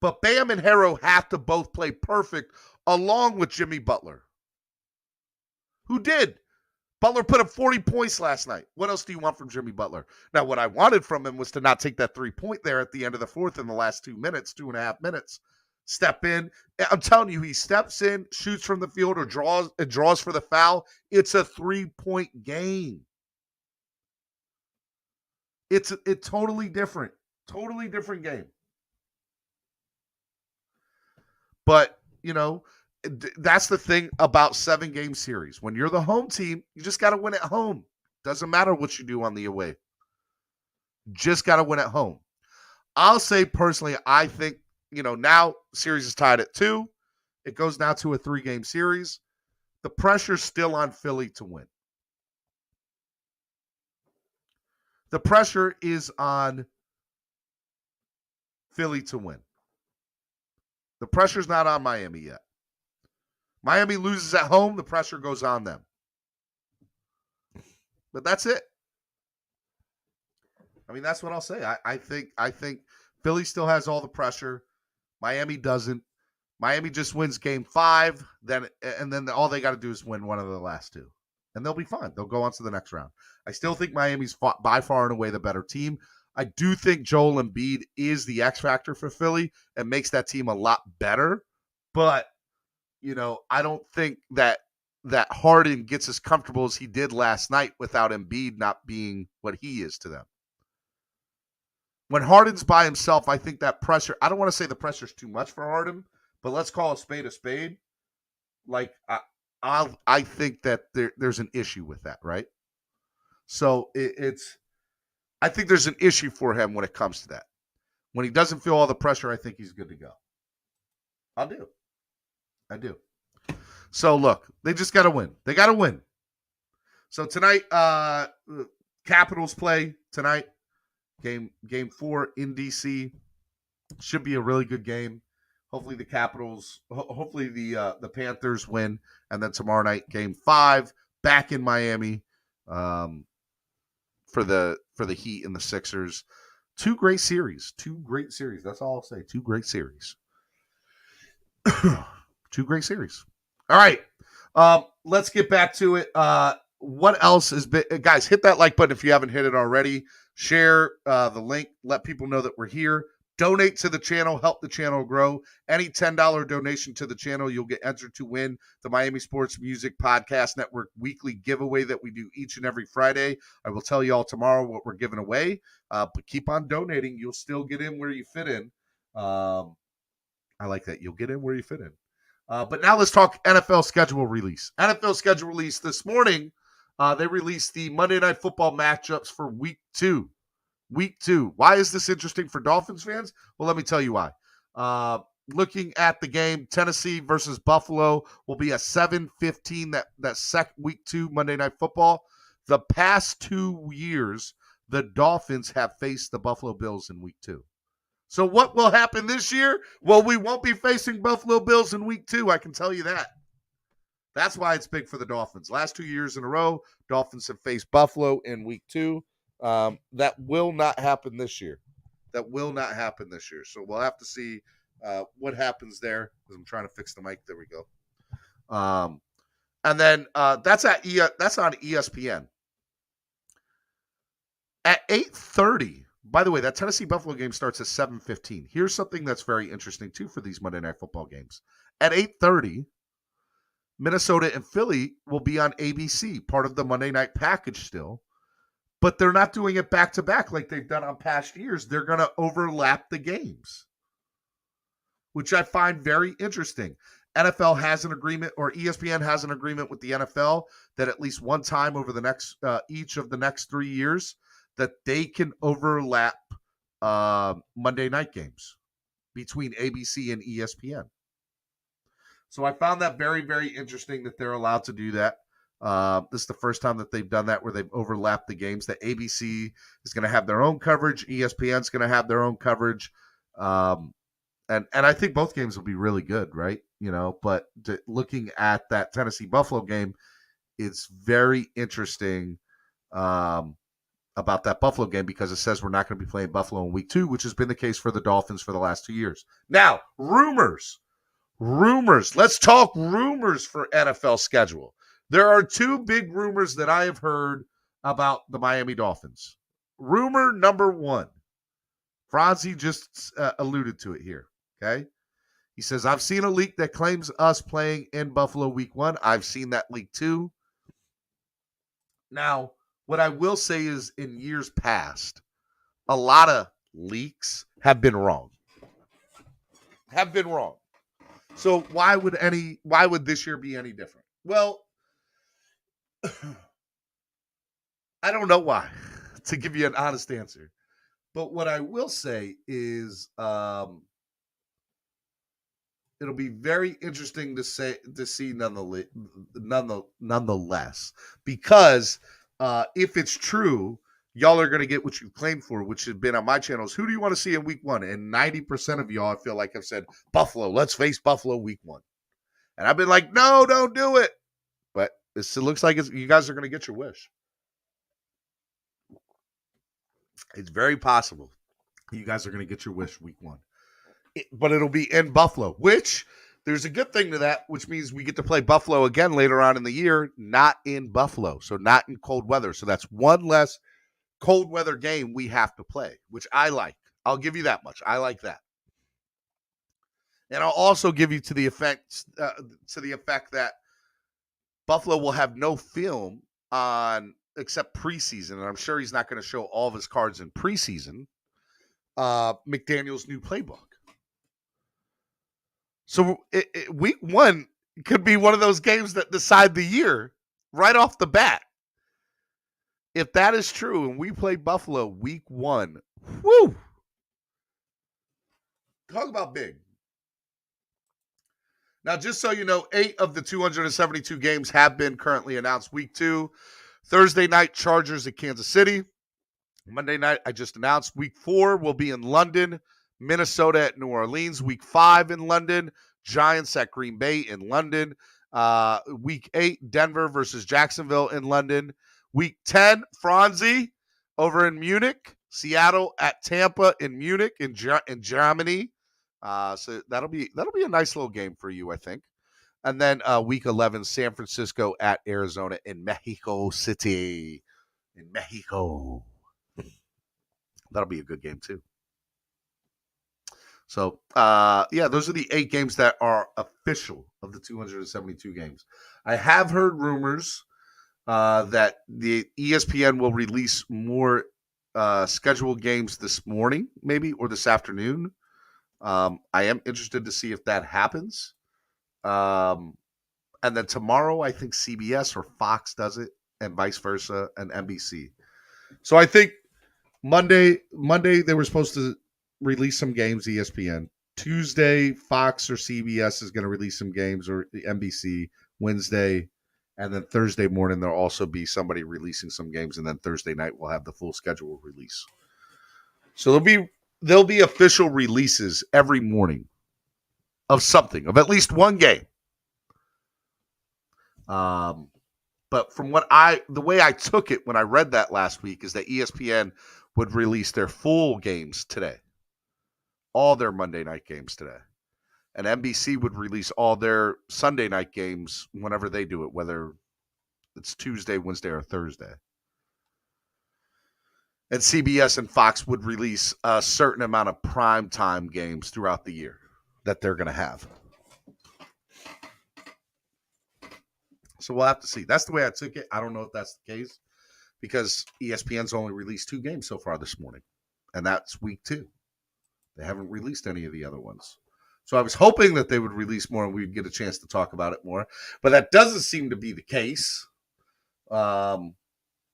Speaker 6: But Bam and Harrow have to both play perfect along with Jimmy Butler, who did. Butler put up 40 points last night. What else do you want from Jimmy Butler? Now, what I wanted from him was to not take that 3-point there at the end of the fourth in the last 2.5 minutes. Step in. I'm telling you, he steps in, shoots from the field, or draws for the foul. It's a 3-point game. It's totally different. Totally different game. But, that's the thing about 7-game series. When you're the home team, you just got to win at home. Doesn't matter what you do on the away. Just got to win at home. I'll say personally, I think, now series is tied at 2. It goes now to a 3-game series. The pressure's still on Philly to win. The pressure is on Philly to win. The pressure's not on Miami yet. Miami loses at home, the pressure goes on them. But that's it. I mean, that's what I'll say. I think Philly still has all the pressure. Miami doesn't. Miami just wins game 5, and then all they got to do is win one of the last 2. And they'll be fine. They'll go on to the next round. I still think Miami's by far and away the better team. I do think Joel Embiid is the X factor for Philly and makes that team a lot better. But, I don't think that Harden gets as comfortable as he did last night without Embiid not being what he is to them. When Harden's by himself, I think that pressure, I don't want to say the pressure's too much for Harden, but let's call a spade a spade. Like, I think that there's an issue with that, right? So I think there's an issue for him when it comes to that. When he doesn't feel all the pressure, I think he's good to go. I do. So look, they just got to win. They got to win. So tonight, Capitals play tonight. Game 4 in DC. Should be a really good game. Hopefully the Capitals, hopefully the Panthers win, and then tomorrow night, game 5, back in Miami, for the Heat and the Sixers. 2 great series. That's all I'll say. 2 great series. 2 great series. All right. Let's get back to it. What else has been, guys, hit that like button if you haven't hit it already. Share the link. Let people know that we're here. Donate to the channel. Help the channel grow. Any $10 donation to the channel, you'll get entered to win the Miami Sports Music Podcast Network weekly giveaway that we do each and every Friday. I will tell you all tomorrow what we're giving away, but keep on donating. You'll still get in where you fit in. I like that. You'll get in where you fit in. But now let's talk NFL schedule release. NFL schedule release this morning. They released the Monday Night Football matchups for Week 2. Week 2. Why is this interesting for Dolphins fans? Well, let me tell you why. Looking at the game, Tennessee versus Buffalo will be a 7:15. That Week 2 Monday Night Football. The past 2 years, the Dolphins have faced the Buffalo Bills in Week 2. So what will happen this year? Well, we won't be facing Buffalo Bills in Week 2. I can tell you that. That's why it's big for the Dolphins. Last 2 years in a row, Dolphins have faced Buffalo in Week 2. That will not happen this year. So we'll have to see what happens there. I'm trying to fix the mic. There we go. And then that's on ESPN. At 8:30, by the way, that Tennessee-Buffalo game starts at 7:15. Here's something that's very interesting, too, for these Monday Night Football games. At 8:30, Minnesota and Philly will be on ABC, part of the Monday night package still. But they're not doing it back-to-back like they've done on past years. They're going to overlap the games, which I find very interesting. NFL has an agreement, or ESPN has an agreement with the NFL that at least one time over the next each of the next 3 years that they can overlap Monday night games between ABC and ESPN. So I found that very, very interesting that they're allowed to do that. This is the first time that they've done that where they've overlapped the games. That ABC is going to have their own coverage. ESPN is going to have their own coverage. And I think both games will be really good, right? But looking at that Tennessee-Buffalo game, it's very interesting about that Buffalo game because it says we're not going to be playing Buffalo in Week 2, which has been the case for the Dolphins for the last 2 years. Now, rumors. Let's talk rumors for NFL schedule. There are two big rumors that I have heard about the Miami Dolphins. Rumor number one, Franzi just alluded to it here, okay? He says, I've seen a leak that claims us playing in Buffalo week 1. I've seen that leak too. Now, what I will say is in years past, a lot of leaks have been wrong. So why would this year be any different? Well, I don't know why, to give you an honest answer. But what I will say is it'll be very interesting to see nonetheless, because if it's true, y'all are going to get what you claimed for, which has been on my channels. Who do you want to see in week 1? And 90% of y'all, I feel like, have said Buffalo. Let's face Buffalo week 1. And I've been like, no, don't do it. But it looks like you guys are going to get your wish. It's very possible you guys are going to get your wish week 1. But it'll be in Buffalo, which there's a good thing to that, which means we get to play Buffalo again later on in the year, not in Buffalo, so not in cold weather. So that's one less cold weather game we have to play, which I like. I'll give you that much. I like that. And I'll also give you to the effect that Buffalo will have no film on except preseason, and I'm sure he's not going to show all of his cards in preseason, McDaniel's new playbook. So week 1 could be one of those games that decide the year right off the bat. If that is true and we play Buffalo week 1, whoo! Talk about big. Now, just so you know, 8 of the 272 games have been currently announced. Week 2, Thursday night, Chargers at Kansas City. Monday night, I just announced. Week 4 will be in London, Minnesota at New Orleans. Week 5 in London, Giants at Green Bay in London. Week 8, Denver versus Jacksonville in London. Week 10, Franzi over in Munich. Seattle at Tampa in Munich in Germany. So that'll be a nice little game for you, I think. And then week 11, San Francisco at Arizona in Mexico City. In Mexico. That'll be a good game too. So, those are the 8 games that are official of the 272 games. I have heard rumors that the ESPN will release more scheduled games this morning, maybe, or this afternoon. I am interested to see if that happens. And then tomorrow, I think CBS or Fox does it, and vice versa, and NBC. So I think Monday they were supposed to release some games, ESPN. Tuesday, Fox or CBS is going to release some games, or the NBC. Wednesday, and then Thursday morning there'll also be somebody releasing some games, and then Thursday night we'll have the full schedule release. So there'll be official releases every morning of something, of at least one game. But from the way I took it when I read that last week is that ESPN would release their full games today. All their Monday night games today. And NBC would release all their Sunday night games whenever they do it, whether it's Tuesday, Wednesday, or Thursday. And CBS and Fox would release a certain amount of primetime games throughout the year that they're going to have. So we'll have to see. That's the way I took it. I don't know if that's the case because ESPN's only released 2 games so far this morning, and that's week 2. They haven't released any of the other ones. So I was hoping that they would release more and we'd get a chance to talk about it more, but that doesn't seem to be the case. But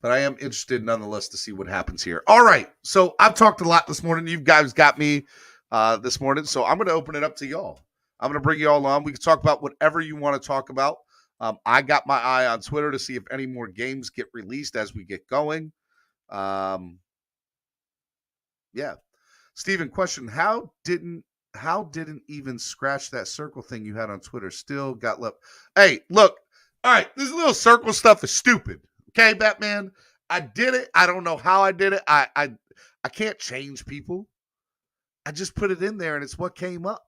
Speaker 6: I am interested nonetheless to see what happens here. All right. So I've talked a lot this morning. You guys got me this morning. So I'm going to open it up to y'all. I'm going to bring you all on. We can talk about whatever you want to talk about. I got my eye on Twitter to see if any more games get released as we get going. Yeah. Steven, question. How didn't even scratch that circle thing you had on Twitter? Still got left. Hey, look. All right. This little circle stuff is stupid. Okay, Batman. I did it. I don't know how I did it. I can't change people. I just put it in there and it's what came up.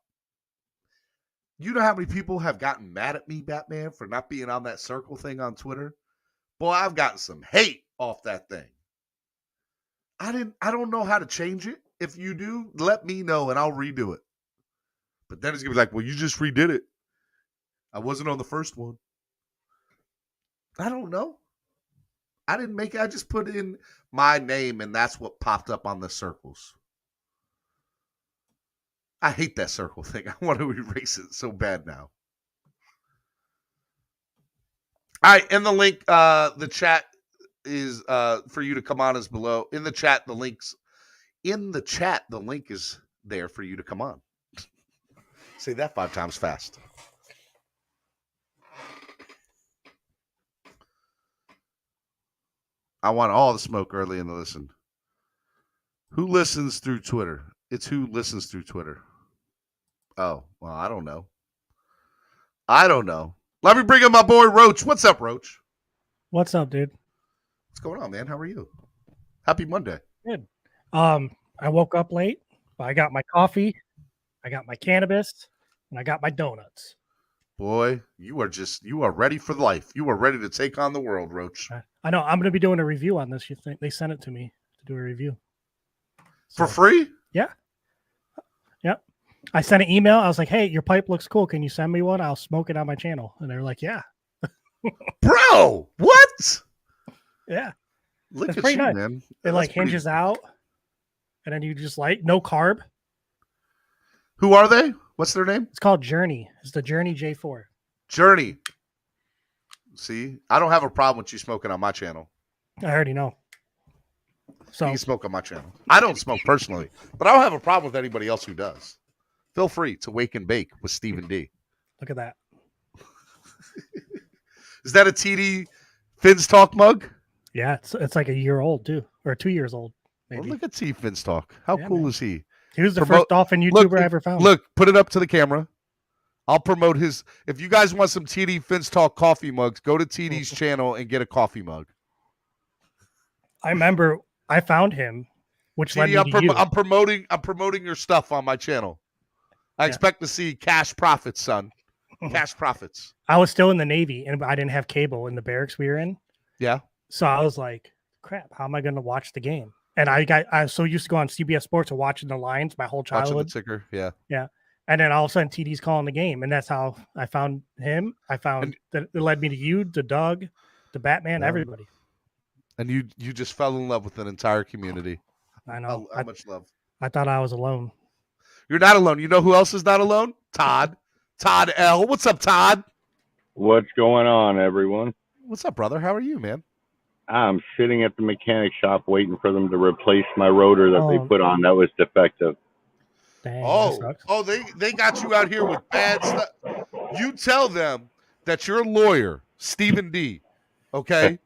Speaker 6: You know how many people have gotten mad at me, Batman, for not being on that circle thing on Twitter? Boy, I've gotten some hate off that thing. I don't know how to change it. If you do, let me know and I'll redo it. But then it's gonna be like, well, you just redid it. I wasn't on the first one. I don't know. I didn't make it. I just put in my name and that's what popped up on the circles. I hate that circle thing. I want to erase it so bad now. All right, in the link, the chat is for you to come on is below. In the chat, the link is there for you to come on. Say that 5 times fast. I want all the smoke early in the listen. Who listens through Twitter? It's who listens through Twitter. Oh, well, I don't know. Let me bring in my boy Roach. What's up, Roach?
Speaker 11: What's up, dude?
Speaker 6: What's going on, man? How are you? Happy Monday.
Speaker 11: Good. I woke up late, but I got my coffee, I got my cannabis, and I got my donuts.
Speaker 6: Boy, you are ready for life. You are ready to take on the world, Roach.
Speaker 11: I know. I'm going to be doing a review on this. You think they sent it to me to do a review
Speaker 6: for free?
Speaker 11: Yeah. Yep. I sent an email. I was like, "Hey, your pipe looks cool. Can you send me one? I'll smoke it on my channel." And they're like, "Yeah."
Speaker 6: Bro, what?
Speaker 11: Yeah.
Speaker 6: Look
Speaker 11: it's
Speaker 6: at
Speaker 11: pretty
Speaker 6: you,
Speaker 11: nice.
Speaker 6: man.
Speaker 11: It like hinges out, and then you just like no carb.
Speaker 6: Who are they? What's their name?
Speaker 11: It's called Journey. It's the Journey J4.
Speaker 6: Journey. See, I don't have a problem with you smoking on my channel.
Speaker 11: I already know. So
Speaker 6: you can smoke on my channel. I don't smoke personally, but I don't have a problem with anybody else who does. Feel free to wake and bake with Stephen D.
Speaker 11: Look at that.
Speaker 6: Is that a TD Fins Talk mug?
Speaker 11: Yeah, it's like a year old too, or 2 years old. Maybe.
Speaker 6: Well, look at T Fins Talk. How cool is he?
Speaker 11: He was the first Dolphin YouTuber I ever found.
Speaker 6: Look, put it up to the camera. I'll promote his. If you guys want some TD Fins Talk coffee mugs, go to TD's channel and get a coffee mug.
Speaker 11: I remember I found him, which
Speaker 6: TD,
Speaker 11: led me to you.
Speaker 6: I'm promoting your stuff on my channel. I expect to see cash profits, son. Cash profits.
Speaker 11: I was still in the Navy, and I didn't have cable in the barracks we were in.
Speaker 6: Yeah.
Speaker 11: So I was like, "Crap, how am I going to watch the game?" And I was so used to go on CBS Sports and watching the Lions my whole childhood.
Speaker 6: Watching the ticker, yeah.
Speaker 11: Yeah. And then all of a sudden, TD's calling the game, and that's how I found him. I found that it led me to you, to Doug, to Batman, everybody.
Speaker 6: And you just fell in love with an entire community.
Speaker 11: I know.
Speaker 6: How much love.
Speaker 11: I thought I was alone.
Speaker 6: You're not alone. You know who else is not alone? Todd. Todd L. What's up, Todd?
Speaker 12: What's going on, everyone?
Speaker 6: What's up, brother? How are you, man?
Speaker 12: I'm sitting at the mechanic shop waiting for them to replace my rotor that they put on that was defective.
Speaker 11: Dang,
Speaker 6: they got you out here with bad stuff. You tell them that you're a lawyer, Stephen D. Okay?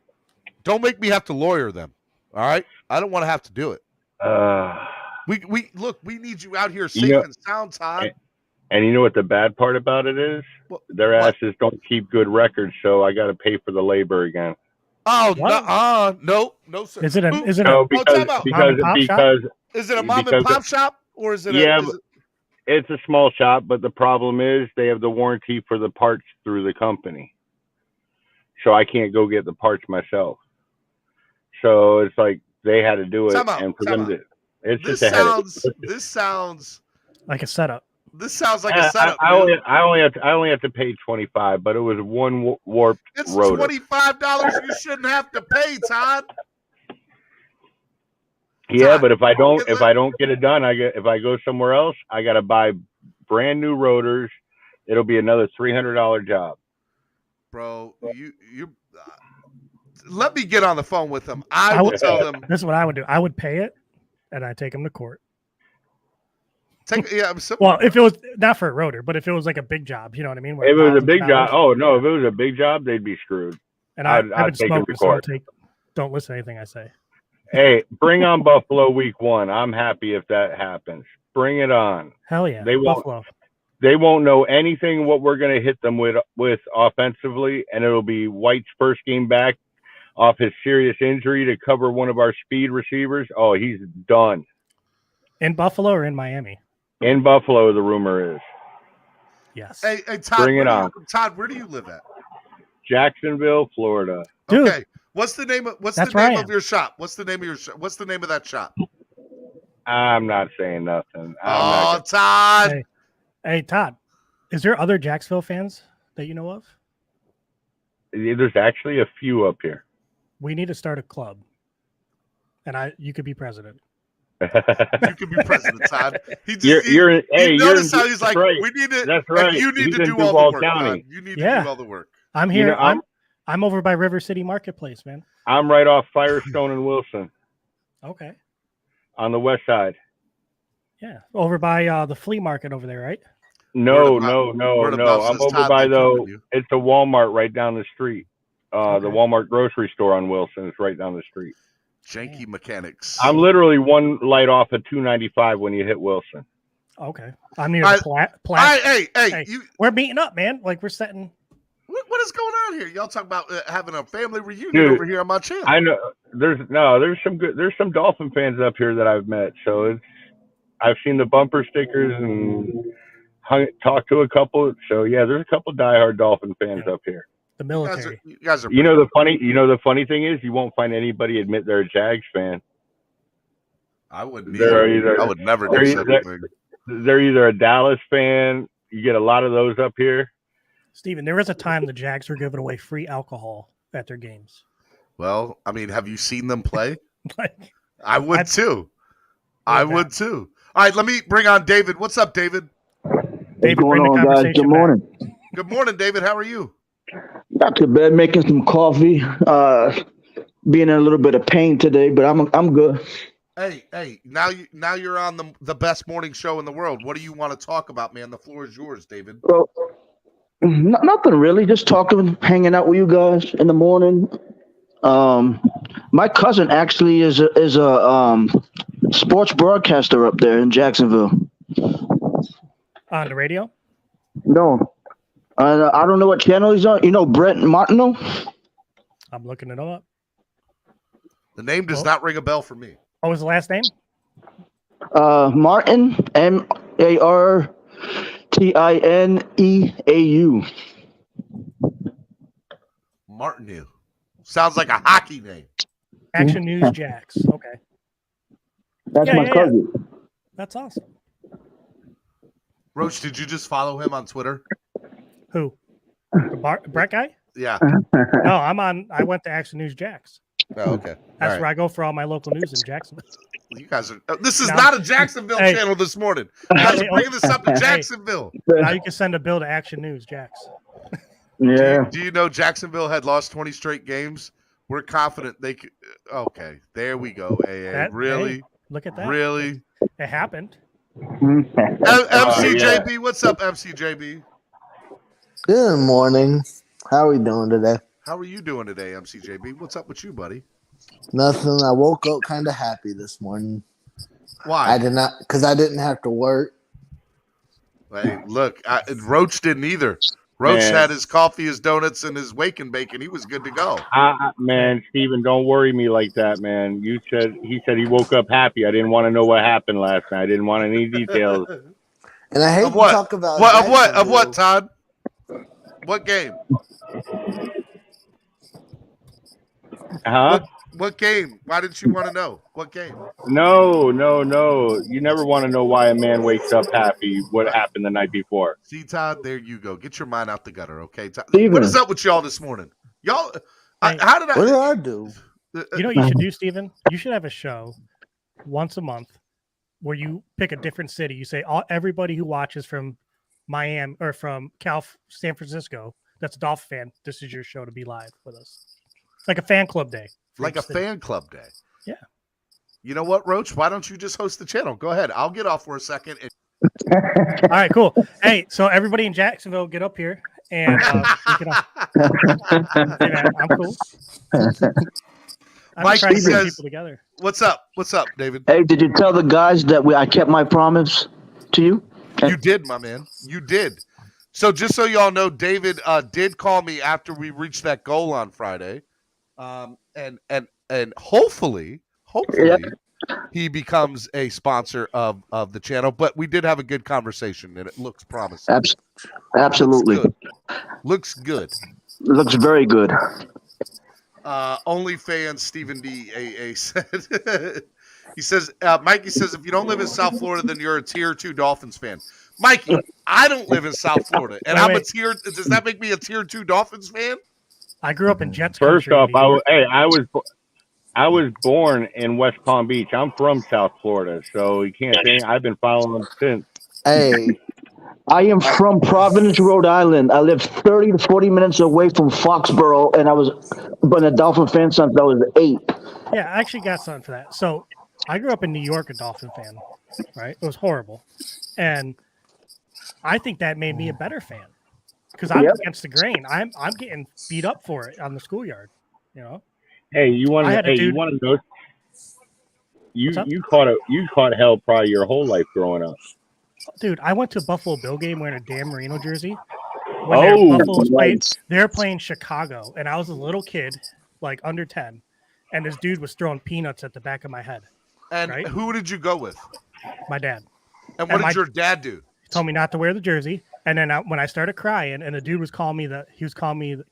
Speaker 6: Don't make me have to lawyer them. All right? I don't want to have to do it. We need you out here safe and sound, Todd.
Speaker 12: And you know what the bad part about it is? Their asses don't keep good records, so I got to pay for the labor again.
Speaker 6: Oh, no, sir.
Speaker 11: Is it a
Speaker 6: because is it a mom and pop shop or is it?
Speaker 12: It's a small shop, but the problem is they have the warranty for the parts through the company, so I can't go get the parts myself. So it's like they had to do it, and for them to, it's just a headache.
Speaker 6: This sounds
Speaker 11: like a setup.
Speaker 6: This sounds like a setup.
Speaker 12: I only have to pay $25, but it was one warped rotor.
Speaker 6: It's $25 you shouldn't have to pay, Todd.
Speaker 12: Yeah,
Speaker 6: Todd,
Speaker 12: but if I don't get it done, if I go somewhere else, I got to buy brand new rotors. It'll be another $300 job.
Speaker 6: Bro, you let me get on the phone with them. I will tell them.
Speaker 11: This is what I would do. I would pay it, and I take them to court.
Speaker 6: Well,
Speaker 11: if it was not for a rotor, but if it was like a big job, you know what I mean?
Speaker 12: If it was a big job, if it was a big job, they'd be screwed.
Speaker 11: And I've been smoking, so don't listen to anything I say.
Speaker 12: Hey, bring on Buffalo week 1. I'm happy if that happens. Bring it on.
Speaker 11: Hell yeah,
Speaker 12: Buffalo. They won't know anything what we're going to hit them with offensively, and it'll be White's first game back off his serious injury to cover one of our speed receivers. Oh, he's done.
Speaker 11: In Buffalo or in Miami?
Speaker 12: In Buffalo, the rumor is.
Speaker 11: Yes.
Speaker 6: Hey, Todd.
Speaker 12: Bring it on.
Speaker 6: Todd, where do you live at?
Speaker 12: Jacksonville, Florida.
Speaker 11: Dude,
Speaker 6: okay. What's the name of your shop? What's the name of that shop?
Speaker 12: I'm not saying nothing.
Speaker 6: Todd.
Speaker 11: Hey, Todd. Is there other Jacksonville fans that you know of?
Speaker 12: There's actually a few up here.
Speaker 11: We need to start a club, and you could be president.
Speaker 6: You could be president, Todd.
Speaker 12: Notice
Speaker 6: how he's like,
Speaker 12: right.
Speaker 6: we need to.
Speaker 12: That's right.
Speaker 6: You need
Speaker 12: He's
Speaker 6: to
Speaker 12: in
Speaker 6: do all the work.
Speaker 12: County.
Speaker 6: You need to do all the work.
Speaker 11: I'm here. I'm over by River City Marketplace, man.
Speaker 12: I'm right off Firestone and Wilson.
Speaker 11: Okay.
Speaker 12: On the west side.
Speaker 11: Yeah, over by the flea market over there, right?
Speaker 12: No. I'm over by it's a Walmart right down the street. The Walmart grocery store on Wilson is right down the street.
Speaker 6: Janky Mechanics.
Speaker 12: I'm literally one light off of 295 when you hit Wilson.
Speaker 11: Okay. I'm near the Platt.
Speaker 6: Hey,
Speaker 11: we're meeting up, man. Like we're setting.
Speaker 6: What is going on here? Y'all talking about having a family reunion over here on my channel?
Speaker 12: I know. There's some Dolphin fans up here that I've met. So I've seen the bumper stickers and talked to a couple. So yeah, there's a couple diehard Dolphin fans up here.
Speaker 11: The military.
Speaker 6: You guys are.
Speaker 12: The funny thing is, you won't find anybody admit they're a Jags fan.
Speaker 6: I wouldn't. I would never do something.
Speaker 12: They're either a Dallas fan. You get a lot of those up here.
Speaker 11: Steven, there was a time the Jags were giving away free alcohol at their games.
Speaker 6: Well, I mean, have you seen them play? I would too. I would too. All right, let me bring on David. What's up, David?
Speaker 11: David,
Speaker 13: what's going on, guys? Good morning.
Speaker 6: Good morning, David. How are you?
Speaker 13: Not too bad. Making some coffee. Being in a little bit of pain today, but I'm good.
Speaker 6: Hey! Now you're on the best morning show in the world. What do you want to talk about, man? The floor is yours, David.
Speaker 13: Well, nothing really. Just talking, hanging out with you guys in the morning. My cousin actually is a sports broadcaster up there in Jacksonville.
Speaker 11: On the radio?
Speaker 13: No. I don't know what channel he's on. You know Brent Martineau?
Speaker 11: I'm looking it up.
Speaker 6: The name does not ring a bell for me.
Speaker 11: What was the last name?
Speaker 13: Martin, Martineau.
Speaker 6: Martineau. Sounds like a hockey name.
Speaker 11: Action News Jacks. Okay.
Speaker 13: That's my cousin.
Speaker 11: Yeah. That's awesome.
Speaker 6: Roach, did you just follow him on Twitter?
Speaker 11: Who? The Brett guy?
Speaker 6: Yeah.
Speaker 11: No, I went to Action News Jacks.
Speaker 6: Oh, okay.
Speaker 11: That's where I go for all my local news in Jacksonville.
Speaker 6: You guys are. This is not a Jacksonville channel this morning. You guys are bringing this up to Jacksonville.
Speaker 11: Now you can send a bill to Action News Jacks.
Speaker 13: Yeah.
Speaker 6: Do you know Jacksonville had lost 20 straight games? We're confident they could. Okay, there we go. Really?
Speaker 11: Hey, look at that.
Speaker 6: Really?
Speaker 11: It happened.
Speaker 6: MCJB, what's up, MCJB?
Speaker 14: Good morning. How are we doing today?
Speaker 6: How are you doing today, MCJB? What's up with you, buddy?
Speaker 14: Nothing. I woke up kind of happy this morning.
Speaker 6: Why?
Speaker 14: Because I didn't have to work.
Speaker 6: Hey, look, Roach didn't either. Roach had his coffee, his donuts, and his wake and bake, and he was good to go.
Speaker 12: Man, Steven, don't worry me like that, man. He said he woke up happy. I didn't want to know what happened last night. I didn't want any details.
Speaker 14: And I hate to talk about
Speaker 6: of what, Todd? What game?
Speaker 12: Huh?
Speaker 6: What game? Why didn't you want to know? What game?
Speaker 12: No. You never want to know why a man wakes up happy. What happened the night before?
Speaker 6: See, Todd, there you go. Get your mind out the gutter, okay? Todd,
Speaker 13: Steven.
Speaker 6: What is up with y'all this morning? Y'all, how did I?
Speaker 14: What did I do?
Speaker 11: You know what you should do, Steven? You should have a show once a month where you pick a different city. You say everybody who watches from Miami or from San Francisco, that's a Dolphin fan, this is your show to be live with us. Like a fan club day.
Speaker 6: Like a fan club day.
Speaker 11: Yeah.
Speaker 6: You know what, Roach? Why don't you just host the channel? Go ahead. I'll get off for a second.
Speaker 11: All right, cool. Hey, so everybody in Jacksonville, get up here and I'm cool. I'm
Speaker 6: Mike
Speaker 11: trying to bring
Speaker 6: says,
Speaker 11: people together.
Speaker 6: What's up? What's up, David?
Speaker 13: Hey, did you tell the guys that I kept my promise to you?
Speaker 6: You did, my man. You did. So just so y'all know, David did call me after we reached that goal on Friday. And hopefully, he becomes a sponsor of the channel. But we did have a good conversation, and it looks promising.
Speaker 13: Absolutely.
Speaker 6: Looks good.
Speaker 13: Looks very good.
Speaker 6: OnlyFans Stephen D. AA said, he says, Mikey says, if you don't live in South Florida, then you're a tier 2 Dolphins fan. Mikey, I don't live in South Florida, and I'm a tier. Does that make me a tier 2 Dolphins fan?
Speaker 11: I grew up in Jets.
Speaker 12: First
Speaker 11: country,
Speaker 12: off, I was born in West Palm Beach. I'm from South Florida, so you can't say I've been following them since.
Speaker 14: Hey,
Speaker 13: I am from Providence, Rhode Island. I live 30 to 40 minutes away from Foxborough, and I was been a Dolphin fan since I was 8.
Speaker 11: Yeah, I actually got something for that. So I grew up in New York, a Dolphin fan, right? It was horrible. And I think that made me a better fan because I'm against the grain. I'm getting beat up for it on the schoolyard, you know?
Speaker 12: Hey, you want to know? You caught hell probably your whole life growing up.
Speaker 11: Dude, I went to a Buffalo Bill game wearing a Dan Marino jersey. When they were playing Chicago, and I was a little kid, like under 10, and this dude was throwing peanuts at the back of my head.
Speaker 6: And who did you go with?
Speaker 11: My dad.
Speaker 6: And what did your dad do?
Speaker 11: He told me not to wear the jersey. And then when I started crying, and the dude was calling me can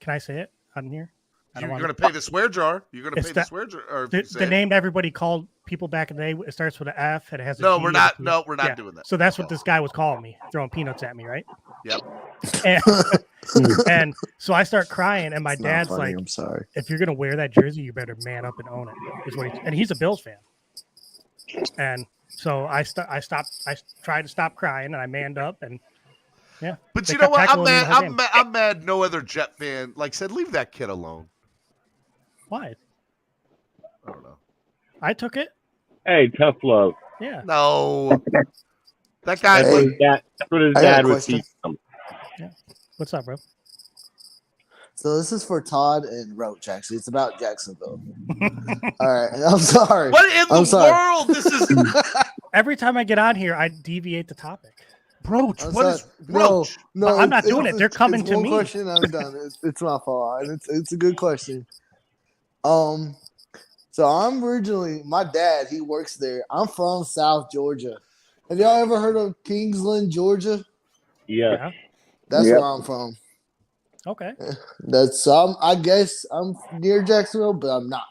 Speaker 11: I say it on here?
Speaker 6: You're going to pay the swear jar. You're going to pay the swear jar.
Speaker 11: The name everybody called people back in the day, it starts with an F and it has a G.
Speaker 6: We're not doing that.
Speaker 11: So that's what this guy was calling me, throwing peanuts at me, right?
Speaker 6: Yep.
Speaker 11: And so I start crying, and my dad's
Speaker 14: funny,
Speaker 11: like,
Speaker 14: I'm sorry.
Speaker 11: If you're going to wear that jersey, you better man up and own it. Is what and he's a Bills fan. And so I tried to stop crying, and I manned up, and yeah.
Speaker 6: But you know what? I'm mad no other Jet fan said, leave that kid alone.
Speaker 11: Why?
Speaker 6: I don't know.
Speaker 11: I took it.
Speaker 12: Hey, tough love.
Speaker 11: Yeah.
Speaker 6: No. That guy.
Speaker 12: That's what his dad was teaching him.
Speaker 11: Yeah. What's up, bro?
Speaker 14: So this is for Todd and Roach, actually. It's about Jacksonville. All right. I'm sorry.
Speaker 6: What in the world? This is
Speaker 11: every time I get on here, I deviate the topic.
Speaker 6: Roach, what is Roach?
Speaker 14: No,
Speaker 11: I'm not doing it. They're coming to
Speaker 14: one
Speaker 11: me.
Speaker 14: Question, I'm done. It's my fault. It's a good question. So I'm originally, my dad, he works there. I'm from South Georgia. Have y'all ever heard of Kingsland, Georgia?
Speaker 12: Yeah.
Speaker 14: That's where I'm from.
Speaker 11: Okay.
Speaker 14: I guess I'm near Jacksonville, but I'm not.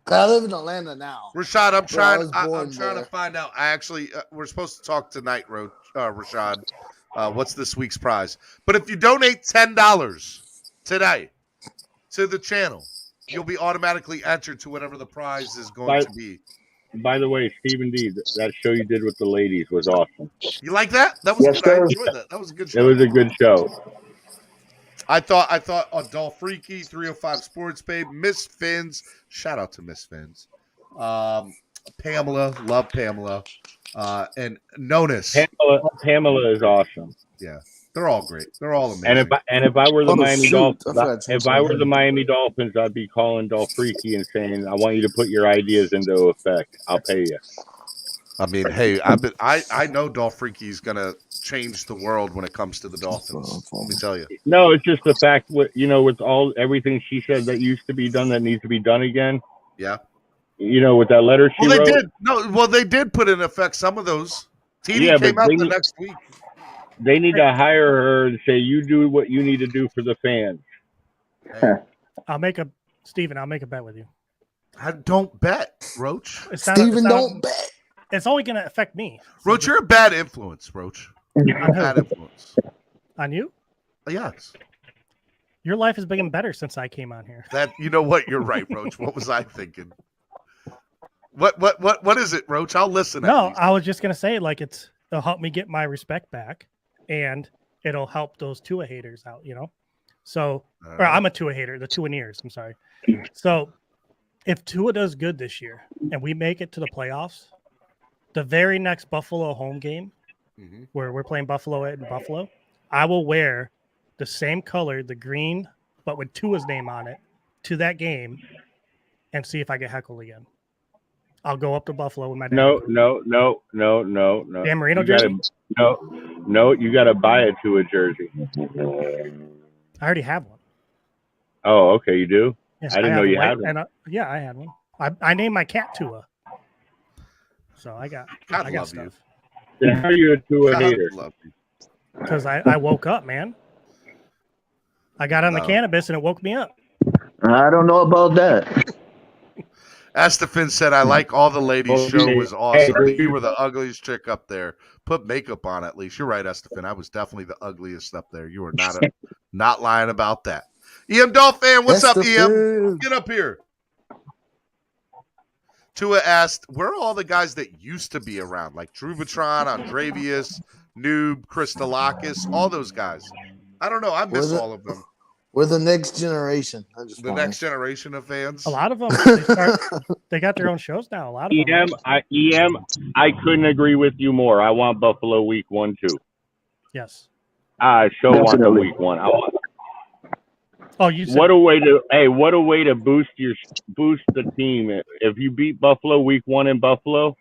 Speaker 14: I live in Atlanta now.
Speaker 6: Rashad, I'm trying to find out. I actually, we're supposed to talk tonight, Rashad. What's this week's prize? But if you donate $10 today to the channel, you'll be automatically entered to whatever the prize is going to be.
Speaker 12: By the way, Stephen D, that show you did with the ladies was awesome.
Speaker 6: You like that? That was good. I enjoyed that. That was a good show.
Speaker 12: It was a good show.
Speaker 6: I thought Adolph Freaky, 305 Sports Babe, Miss Fins. Shout out to Miss Fins. Pamela, love Pamela. And Nonis.
Speaker 12: Pamela is awesome.
Speaker 6: Yeah. They're all great. They're all amazing.
Speaker 12: And if I were the Miami Dolphins, I'd be calling Dolph Freaky and saying, I want you to put your ideas into effect. I'll pay you.
Speaker 6: I mean, hey, I know Dolph Freaky is gonna change the world when it comes to the Dolphins. Let me tell you.
Speaker 12: No, it's just the fact with everything she said that used to be done that needs to be done again.
Speaker 6: Yeah.
Speaker 12: With that letter she wrote.
Speaker 6: They did put in effect some of those. TD came out the next week.
Speaker 12: They need to hire her and say, you do what you need to do for the fans.
Speaker 6: Hey.
Speaker 11: I'll make a bet with you.
Speaker 6: I don't bet, Roach.
Speaker 14: Don't bet.
Speaker 11: It's only going to affect me.
Speaker 6: Roach, you're a bad influence, Roach. Bad influence.
Speaker 11: On you?
Speaker 6: Yes.
Speaker 11: Your life has been better since I came on here.
Speaker 6: You know what? You're right, Roach. What was I thinking? What is it, Roach? I'll listen.
Speaker 11: No, I was just going to say, it'll help me get my respect back. And it'll help those Tua haters out, So, or I'm a Tua hater, the Tuaneers, I'm sorry. So, if Tua does good this year and we make it to the playoffs, the very next Buffalo home game, where we're playing Buffalo in Buffalo, I will wear the same color, the green, but with Tua's name on it, to that game and see if I get heckled again. I'll go up to Buffalo with my dad.
Speaker 12: No.
Speaker 11: Dan Marino jersey?
Speaker 12: No, you got to buy a Tua jersey.
Speaker 11: I already have one.
Speaker 12: Oh, okay, you do?
Speaker 11: Yes,
Speaker 12: I didn't know you had one.
Speaker 11: I had one. I named my cat Tua. So I got
Speaker 6: love
Speaker 11: stuff.
Speaker 12: Then how are you a Tua hater?
Speaker 11: Because I woke up, man. I got on the cannabis and it woke me up.
Speaker 13: I don't know about that.
Speaker 6: Estefan said, I like all the ladies. Show was awesome. But you were the ugliest chick up there. Put makeup on at least. You're right, Estefan. I was definitely the ugliest up there. You were not lying about that. EM Dolphin, what's up, EM? Get up here. Tua asked, where are all the guys that used to be around? Like Drew Batron, Andrevius, Noob, Christolakis, all those guys. I don't know. I miss all of them.
Speaker 14: We're the next generation.
Speaker 6: Next generation of fans.
Speaker 11: A lot of them, they got their own shows now. A lot of them.
Speaker 12: I couldn't agree with you more. I want Buffalo week 1 too.
Speaker 11: Yes.
Speaker 12: I want the week 1. I want.
Speaker 11: Oh, you said,
Speaker 12: what a way to boost the team. If you beat Buffalo week 1 in Buffalo,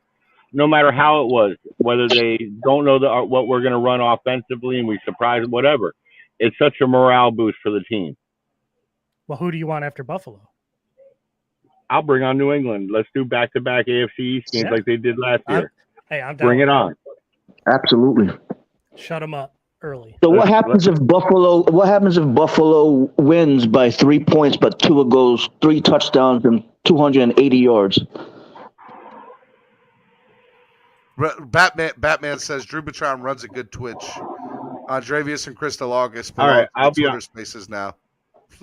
Speaker 12: no matter how it was, whether they don't know what we're going to run offensively and we surprise whatever. It's such a morale boost for the team.
Speaker 11: Well, who do you want after Buffalo?
Speaker 12: I'll bring on New England. Let's do back-to-back AFC East games like they did last year.
Speaker 11: I'm down.
Speaker 12: Bring it on.
Speaker 13: Absolutely.
Speaker 11: Shut them up early.
Speaker 13: So what happens if Buffalo wins by 3 points, but Tua goes 3 touchdowns and 280 yards?
Speaker 6: Batman says Drew Batron runs a good Twitch. Andrevius and Christolakis.
Speaker 12: All right, I'll be
Speaker 6: Twitter Spaces now.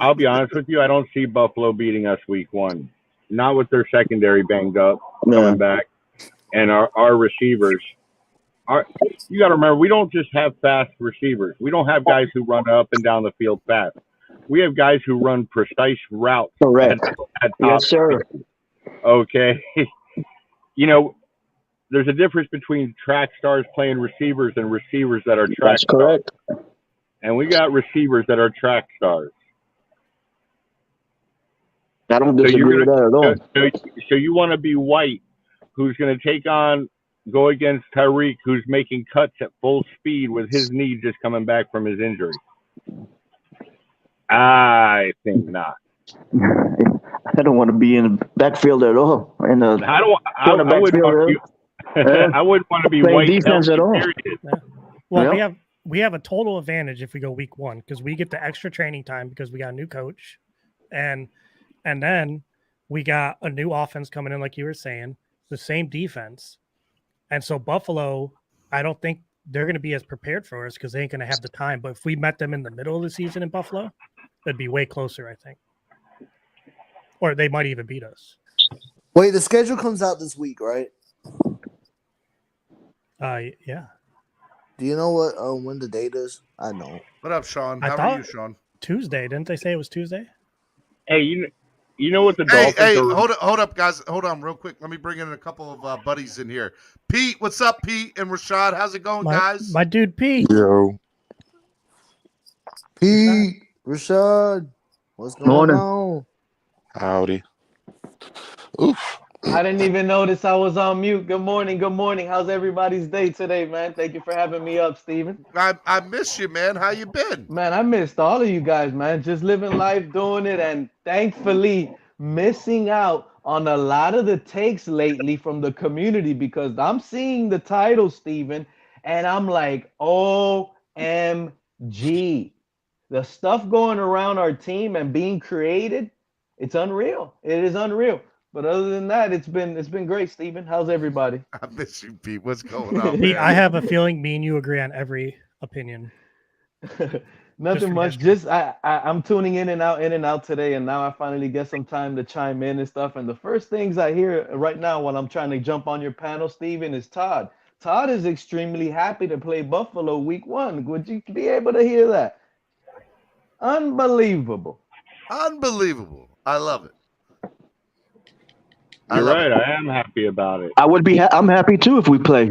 Speaker 12: I'll be honest with you. I don't see Buffalo beating us week 1. Not with their secondary banged up, coming back, and our receivers. You got to remember, we don't just have fast receivers. We don't have guys who run up and down the field fast. We have guys who run precise routes.
Speaker 13: Correct. Yes, sir.
Speaker 12: Okay. There's a difference between track stars playing receivers and receivers that are track stars.
Speaker 13: Correct.
Speaker 12: And we got receivers that are track stars.
Speaker 13: I don't disagree with that at all.
Speaker 12: So you want to be White, who's going to go against Tyreek, who's making cuts at full speed with his knee just coming back from his injury? I think not.
Speaker 13: I don't want to be in the backfield at all. I
Speaker 12: wouldn't want to be
Speaker 13: White defense at all.
Speaker 11: Well, we have a total advantage if we go week 1 because we get the extra training time because we got a new coach, and then we got a new offense coming in, like you were saying, the same defense, and so Buffalo, I don't think they're going to be as prepared for us because they ain't going to have the time. But if we met them in the middle of the season in Buffalo, it'd be way closer, I think, or they might even beat us.
Speaker 14: Wait, the schedule comes out this week, right?
Speaker 11: Yeah.
Speaker 14: Do you know when the date is? I know.
Speaker 6: What up, Sean? How are you, Sean?
Speaker 11: Tuesday. Didn't they say it was Tuesday?
Speaker 12: Hey, you know what the Dolphins are...
Speaker 6: hold up, guys. Hold on real quick. Let me bring in a couple of buddies in here. Pete, what's up, Pete and Rashad? How's it going, guys?
Speaker 11: My dude, Pete.
Speaker 4: Yo.
Speaker 14: Pete, Rashad, what's going on?
Speaker 4: Howdy. Oof.
Speaker 15: I didn't even notice I was on mute. Good morning. Good morning. How's everybody's day today, man? Thank you for having me up, Steven.
Speaker 6: I miss you, man. How you been?
Speaker 15: Man, I missed all of you guys, man. Just living life, doing it, and thankfully missing out on a lot of the takes lately from the community because I'm seeing the title, Steven, and I'm like, OMG. The stuff going around our team and being created, it's unreal. It is unreal. But other than that, it's been great, Steven. How's everybody?
Speaker 6: I miss you, Pete. What's going on,
Speaker 11: Pete,
Speaker 6: man?
Speaker 11: I have a feeling me and you agree on every opinion.
Speaker 15: Nothing much. Just I'm tuning in and out today, and now I finally get some time to chime in and stuff. And the first things I hear right now when I'm trying to jump on your panel, Steven, is Todd. Todd is extremely happy to play Buffalo week 1. Would you be able to hear that? Unbelievable.
Speaker 6: Unbelievable. I love it.
Speaker 12: You're right. I am happy about it.
Speaker 13: I would be. I'm happy too if we play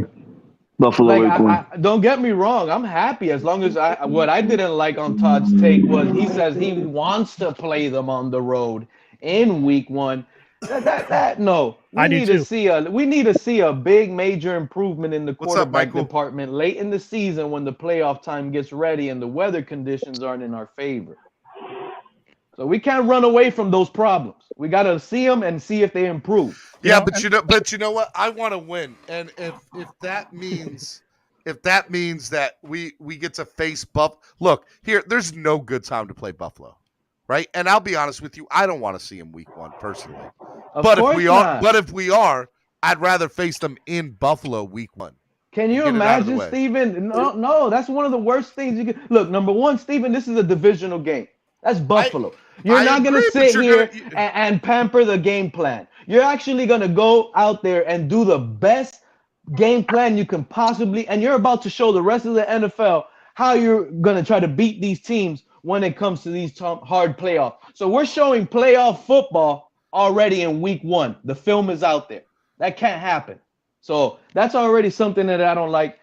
Speaker 13: Buffalo week 1.
Speaker 15: Don't get me wrong. I'm happy as long as what I didn't like on Todd's take was he says he wants to play them on the road in week 1. No. We need to see a big major improvement in the quarterback department late in the season when the playoff time gets ready and the weather conditions aren't in our favor. So we can't run away from those problems. We got to see them and see if they improve.
Speaker 6: Yeah, but you know what? I want to win, and if that means that we get to face Buff. Look here, there's no good time to play Buffalo, right? And I'll be honest with you, I don't want to see them week 1 personally. But if we are, I'd rather face them in Buffalo week 1.
Speaker 15: Can you imagine, Steven? No, that's one of the worst things you can look. Number one, Steven, this is a divisional game. That's Buffalo. You're not going to sit here and pamper the game plan. You're actually going to go out there and do the best game plan you can possibly, and you're about to show the rest of the NFL how you're going to try to beat these teams when it comes to these hard playoffs. So we're showing playoff football already in week 1. The film is out there. That can't happen. So that's already something that I don't like.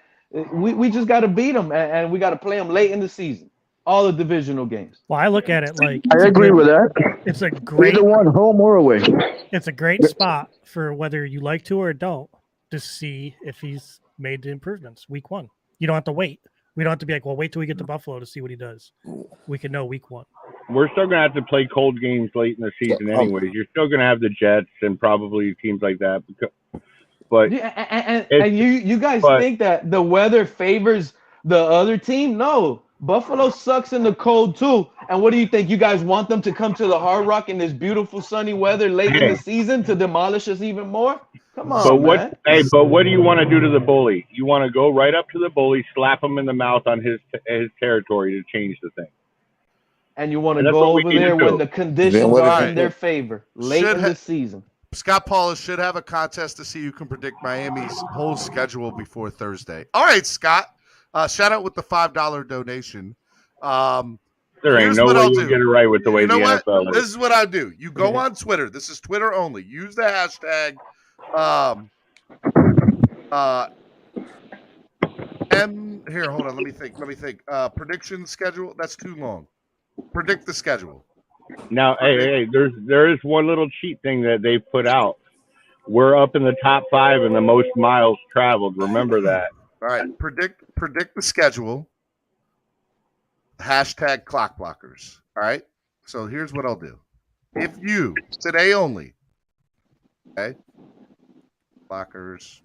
Speaker 15: We just got to beat them, and we got to play them late in the season. All the divisional games.
Speaker 11: Well, I look at it like
Speaker 13: I agree with that.
Speaker 11: It's a great
Speaker 13: either one, home or away.
Speaker 11: It's a great spot for whether you like to or don't to see if he's made the improvements week 1. You don't have to wait. We don't have to be like, well, wait till we get to Buffalo to see what he does. We can know week 1.
Speaker 12: We're still going to have to play cold games late in the season anyways. You're still going to have the Jets and probably teams like that. But
Speaker 15: and you guys think that the weather favors the other team? No. Buffalo sucks in the cold too. And what do you think? You guys want them to come to the Hard Rock in this beautiful sunny weather late in the season to demolish us even more? Come on, man.
Speaker 12: But what do you want to do to the bully? You want to go right up to the bully, slap him in the mouth on his territory to change the thing.
Speaker 15: And you want to go over there when the conditions are in their favor late in the season.
Speaker 6: Scott Paulus should have a contest to see who can predict Miami's whole schedule before Thursday. All right, Scott. Shout out with the $5 donation.
Speaker 12: There ain't no way you get it right with the way the NFL is.
Speaker 6: This is what I do. You go on Twitter. This is Twitter only. Use the hashtag here, hold on. Let me think. Prediction schedule. That's too long. Predict the schedule.
Speaker 12: Now, hey, there is one little cheat thing that they put out. We're up in the top 5 in the most miles traveled. Remember that.
Speaker 6: All right, predict the schedule. Hashtag clock blockers. All right. So here's what I'll do. If you today only, okay, blockers.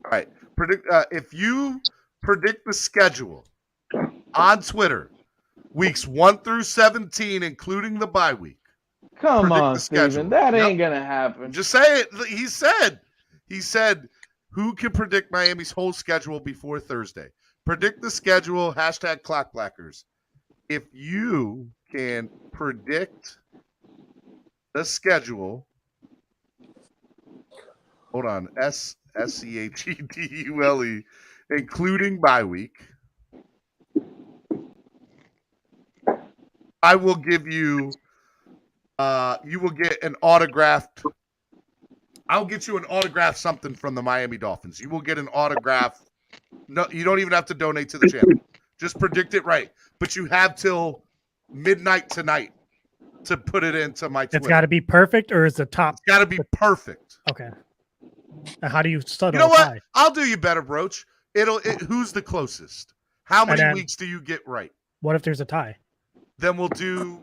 Speaker 6: All right. Predict if you predict the schedule on Twitter, weeks 1 through 17, including the bye week.
Speaker 15: Come on, Steven. That ain't gonna happen.
Speaker 6: Just say it. He said. Who can predict Miami's whole schedule before Thursday? Predict the schedule, hashtag clock blackers. If you can predict the schedule, hold on, SCHEDULE, including bye week, I will give you, you will get an autographed. I'll get you an autograph something from the Miami Dolphins. You will get an autograph. No, you don't even have to donate to the channel. Just predict it right. But you have till midnight tonight to put it into my Twitter.
Speaker 11: It's got to be perfect, or is the top?
Speaker 6: It's got to be perfect.
Speaker 11: Okay. And how do you study?
Speaker 6: You know what? I'll do you better, Broach. Who's the closest? How many weeks do you get right?
Speaker 11: What if there's a tie?
Speaker 6: Then we'll do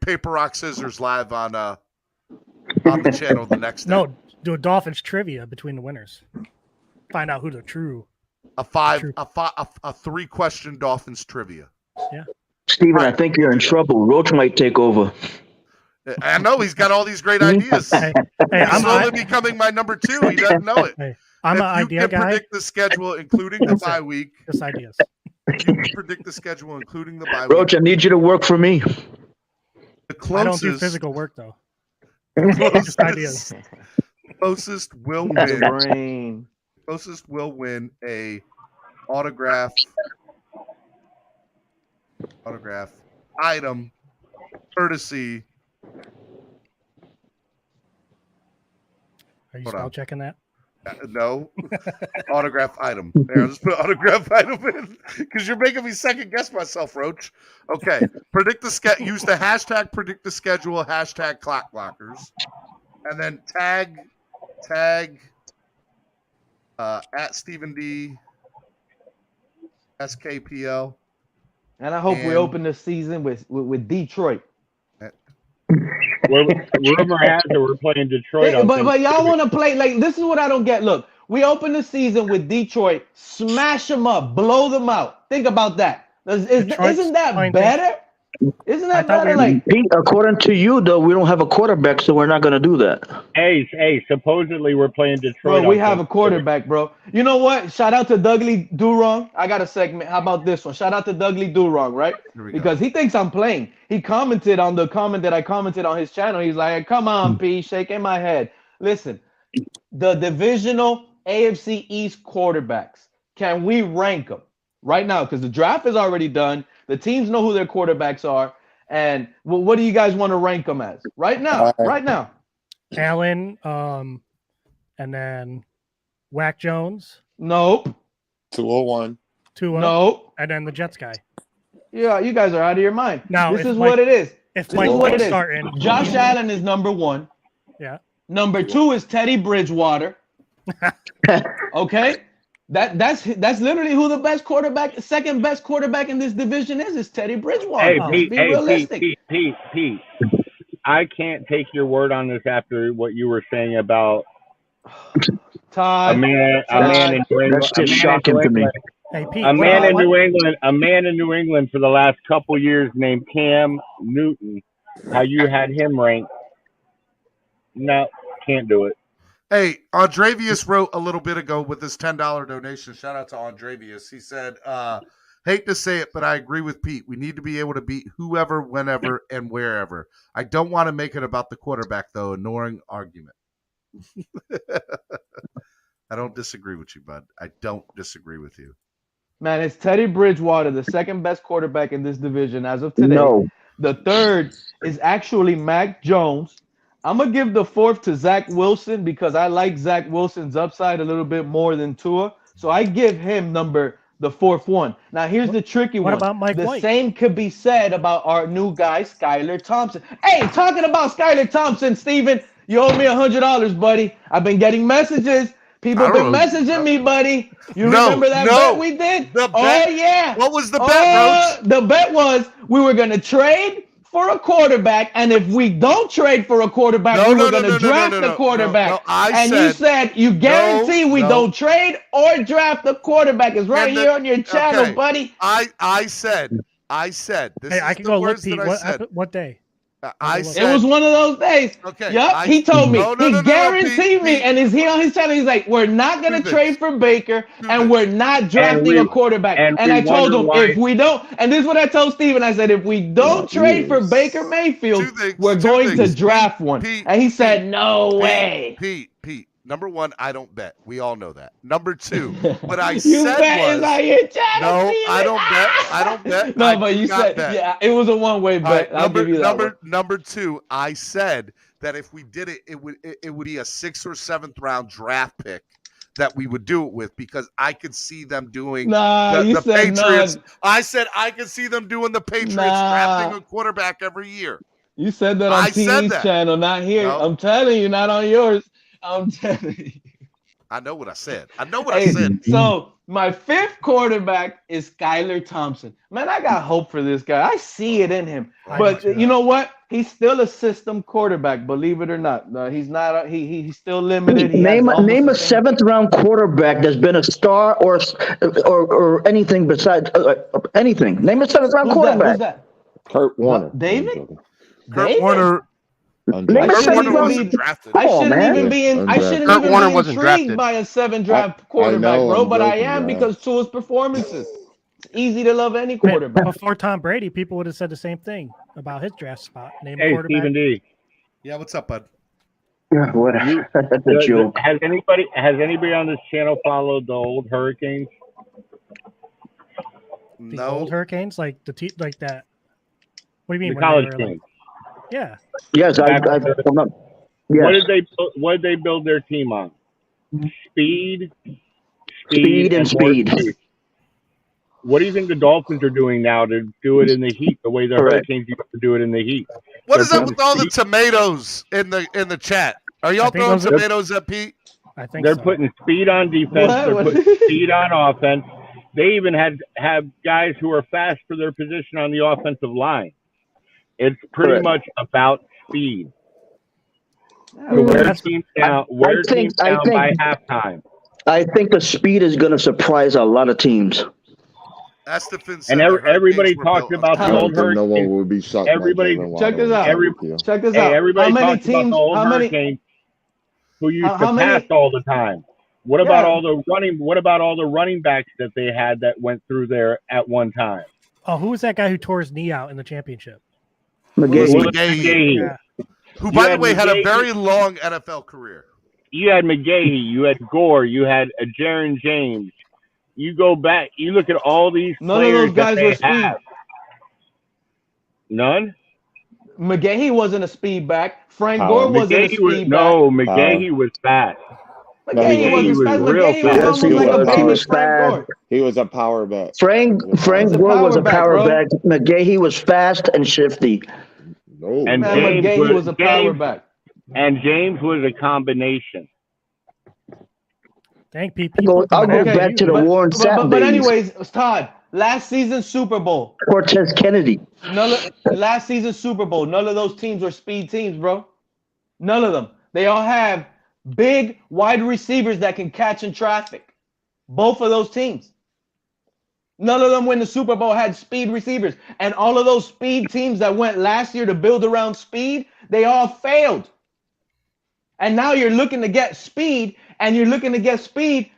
Speaker 6: paper rock scissors live on the channel the next day.
Speaker 11: No, do a Dolphins trivia between the winners. Find out who the true.
Speaker 6: A 3-question Dolphins trivia.
Speaker 11: Yeah.
Speaker 13: Steven, I think you're in trouble. Roach might take over.
Speaker 6: I know he's got all these great ideas. He's slowly becoming my number 2. He doesn't know it.
Speaker 11: Hey, I'm an idea guy.
Speaker 6: Predict the schedule, including the bye week.
Speaker 11: Just ideas.
Speaker 6: You can predict the schedule, including the bye week.
Speaker 13: Roach, I need you to work for me.
Speaker 6: The closest,
Speaker 11: I don't do physical work though.
Speaker 6: Closest,
Speaker 11: ideas.
Speaker 6: Closest will win. Closest will win a autograph item courtesy.
Speaker 11: Are you spell checking that?
Speaker 6: No. Autograph item. There, I'll just put autograph item in because you're making me second guess myself, Roach. Okay. Predict the use the hashtag predict the schedule, hashtag clock blockers, and then tag at Stephen D SKPL.
Speaker 15: And I hope we open the season with Detroit.
Speaker 12: Rumor has it we're playing Detroit on
Speaker 15: But y'all want to play like this is what I don't get. Look, we opened the season with Detroit, smash them up, blow them out. Think about that. Isn't that better? Isn't that better? Like,
Speaker 13: Pete, according to you, though, we don't have a quarterback, so we're not going to do that.
Speaker 12: Hey, supposedly we're playing Detroit.
Speaker 15: Bro, we have a quarterback, bro. You know what? Shout out to Dougley Durong. I got a segment. How about this one? Shout out to Dougley Durong, right? Because he thinks I'm playing. He commented on the comment that I commented on his channel. He's like, come on, P, shaking my head. Listen, the divisional AFC East quarterbacks, can we rank them right now? Because the draft is already done. The teams know who their quarterbacks are. And what do you guys want to rank them as? Right now. Right now.
Speaker 11: Allen, and then Whack Jones.
Speaker 15: Nope.
Speaker 4: 201.
Speaker 11: Tua.
Speaker 15: Nope.
Speaker 11: And then the Jets guy.
Speaker 15: Yeah, you guys are out of your mind.
Speaker 11: No,
Speaker 15: this is what it is.
Speaker 11: If
Speaker 15: this
Speaker 11: Mike
Speaker 15: is what it is.
Speaker 11: starting,
Speaker 15: Josh Allen is number 1.
Speaker 11: Yeah.
Speaker 15: Number 2 is Teddy Bridgewater. Okay. That's literally who the best quarterback, second best quarterback in this division is Teddy Bridgewater.
Speaker 12: Hey,
Speaker 15: Be realistic.
Speaker 12: Pete. I can't take your word on this after what you were saying about
Speaker 15: Todd.
Speaker 12: A man in New England.
Speaker 13: That's just shocking to me.
Speaker 11: Hey, Pete,
Speaker 12: A man in New England for the last couple years named Cam Newton. How you had him ranked? No, can't do it.
Speaker 6: Hey, Andrevius wrote a little bit ago with his $10 donation. Shout out to Andrevius. He said, hate to say it, but I agree with Pete. We need to be able to beat whoever, whenever, and wherever. I don't want to make it about the quarterback, though. Ignoring argument. I don't disagree with you, bud. I don't disagree with you.
Speaker 15: Man, it's Teddy Bridgewater, the second best quarterback in this division as of today.
Speaker 13: No.
Speaker 15: The third is actually Mac Jones. I'm going to give the fourth to Zach Wilson because I like Zach Wilson's upside a little bit more than Tua. So I give him the fourth one. Now, here's the tricky one.
Speaker 11: What about Mike White?
Speaker 15: The same could be said about our new guy, Skylar Thompson. Hey, talking about Skylar Thompson, Steven, you owe me $100, buddy. I've been getting messages. People have been messaging me, buddy. You remember that bet we did?
Speaker 6: The bet?
Speaker 15: Oh, yeah.
Speaker 6: What was the bet, Roach?
Speaker 15: The bet was we were going to trade for a quarterback, and if we don't trade for a quarterback, we were going to draft a quarterback. You said you guarantee we don't trade or draft a quarterback. It's right here on your channel, buddy.
Speaker 6: I said. This
Speaker 11: hey, I
Speaker 6: is
Speaker 11: can
Speaker 6: the
Speaker 11: go look,
Speaker 6: words
Speaker 11: Pete.
Speaker 6: that I said.
Speaker 11: What day?
Speaker 6: I said
Speaker 15: it was one of those days.
Speaker 6: Okay.
Speaker 15: Yep. He told me. He guaranteed me,
Speaker 6: Pete.
Speaker 15: and is he on his channel? He's like, we're not going to trade for Baker, and we're not drafting a quarterback. And I told him if we don't, and this is what I told Steven. I said, if we don't trade for Baker Mayfield, we're going to draft one. And he said, no way.
Speaker 6: Pete. Number one, I don't bet. We all know that. Number two, what I
Speaker 15: you
Speaker 6: said
Speaker 15: bet
Speaker 6: was,
Speaker 15: on your channel,
Speaker 6: no,
Speaker 15: Steven.
Speaker 6: I don't bet.
Speaker 15: No, but you said, yeah, it was a one-way bet. I'll give you that one.
Speaker 6: Number two, I said that if we did it, it would be a 6th or 7th round draft pick that we would do it with because I could see them doing the Patriots. I said I could see them doing the Patriots drafting a quarterback every year.
Speaker 15: You said that on TV's channel, not here. No. I'm telling you, not on yours. I'm telling you.
Speaker 6: I know what I said. I said.
Speaker 15: So my fifth quarterback is Skylar Thompson. Man, I got hope for this guy. I see it in him. But you know what? He's still a system quarterback, believe it or not. He's not. He's still limited.
Speaker 13: Name a 7th round quarterback that's been a star or anything besides anything. Name a 7th round quarterback.
Speaker 15: Who's that?
Speaker 4: Kurt Warner.
Speaker 15: David?
Speaker 6: Kurt Warner.
Speaker 15: I shouldn't even be intrigued by a 7th draft quarterback, bro. But I am because to his performances. It's easy to love any quarterback.
Speaker 11: Before Tom Brady, people would have said the same thing about his draft spot. Name
Speaker 12: hey,
Speaker 11: a quarterback.
Speaker 12: Stephen D.
Speaker 6: Yeah, what's up, bud?
Speaker 13: Yeah, whatever. That's a joke.
Speaker 12: Has anybody on this channel followed the old Hurricanes?
Speaker 11: The old Hurricanes, like like that. What do you mean?
Speaker 12: The college team.
Speaker 11: Yeah.
Speaker 13: Yes, I yes.
Speaker 12: What did they build their team on? Speed,
Speaker 13: and speed.
Speaker 12: What do you think the Dolphins are doing now to do it in the heat the way the Hurricanes used to do it in the heat?
Speaker 6: What is up with all the tomatoes in the chat? Are y'all throwing tomatoes at Pete?
Speaker 11: I think
Speaker 12: they're putting speed on defense. They're putting speed on offense. They even have guys who are fast for their position on the offensive line. It's pretty much about speed. So wear teams down by halftime.
Speaker 13: I think the speed is going to surprise a lot of teams.
Speaker 6: Estefan said
Speaker 12: And
Speaker 6: the Hurricanes
Speaker 12: everybody
Speaker 6: were
Speaker 12: talked
Speaker 6: built
Speaker 12: about
Speaker 6: on
Speaker 12: the old
Speaker 4: No
Speaker 12: Hurricanes.
Speaker 4: one would be shocked.
Speaker 12: Everybody,
Speaker 15: check this out. Check this out.
Speaker 12: Everybody
Speaker 15: How many
Speaker 12: talks about
Speaker 15: teams?
Speaker 12: the old
Speaker 15: How many?
Speaker 12: Hurricanes who used
Speaker 15: How
Speaker 12: to
Speaker 15: many-
Speaker 12: pass all the time. What about
Speaker 15: Yeah.
Speaker 12: all the running? What about all the running backs that they had that went through there at one time?
Speaker 11: Oh, who was that guy who tore his knee out in the championship?
Speaker 6: Willis
Speaker 13: McGahee.
Speaker 6: McGahee,
Speaker 11: Yeah.
Speaker 6: who,
Speaker 12: You
Speaker 6: by the
Speaker 12: had
Speaker 6: way, had a
Speaker 12: McGahee.
Speaker 6: very long NFL career.
Speaker 12: You had McGahee, you had Gore, you had Jaron James. You go back, you look at all these
Speaker 15: None of
Speaker 12: players
Speaker 15: those guys
Speaker 12: that
Speaker 15: were
Speaker 12: they
Speaker 15: speed.
Speaker 12: have. None?
Speaker 15: McGahee wasn't a speed back. Frank Gore wasn't a
Speaker 12: McGahee was
Speaker 15: speed
Speaker 12: no,
Speaker 15: back.
Speaker 12: McGahee was fast.
Speaker 15: McGahee wasn't fast. McGahee was
Speaker 13: Yes,
Speaker 15: almost
Speaker 13: he
Speaker 15: like a
Speaker 13: was. He
Speaker 15: baby
Speaker 13: was
Speaker 15: Frank
Speaker 13: fast.
Speaker 15: Gore.
Speaker 4: He was a power back.
Speaker 13: Frank Gore was a power back. McGahee was fast and shifty.
Speaker 4: No.
Speaker 12: And
Speaker 15: Man,
Speaker 12: James
Speaker 15: McGahee was a power back.
Speaker 12: And James was a combination.
Speaker 11: Dang, Pete.
Speaker 13: I'll go back to the Warren Sapp
Speaker 15: But
Speaker 13: days.
Speaker 15: anyways, Todd, last season Super Bowl.
Speaker 13: Cortez Kennedy.
Speaker 15: Last season Super Bowl, none of those teams were speed teams, bro. None of them. They all have big wide receivers that can catch in traffic. Both of those teams. None of them when the Super Bowl had speed receivers. And all of those speed teams that went last year to build around speed, they all failed. And now you're looking to get speed, and you're looking to get speed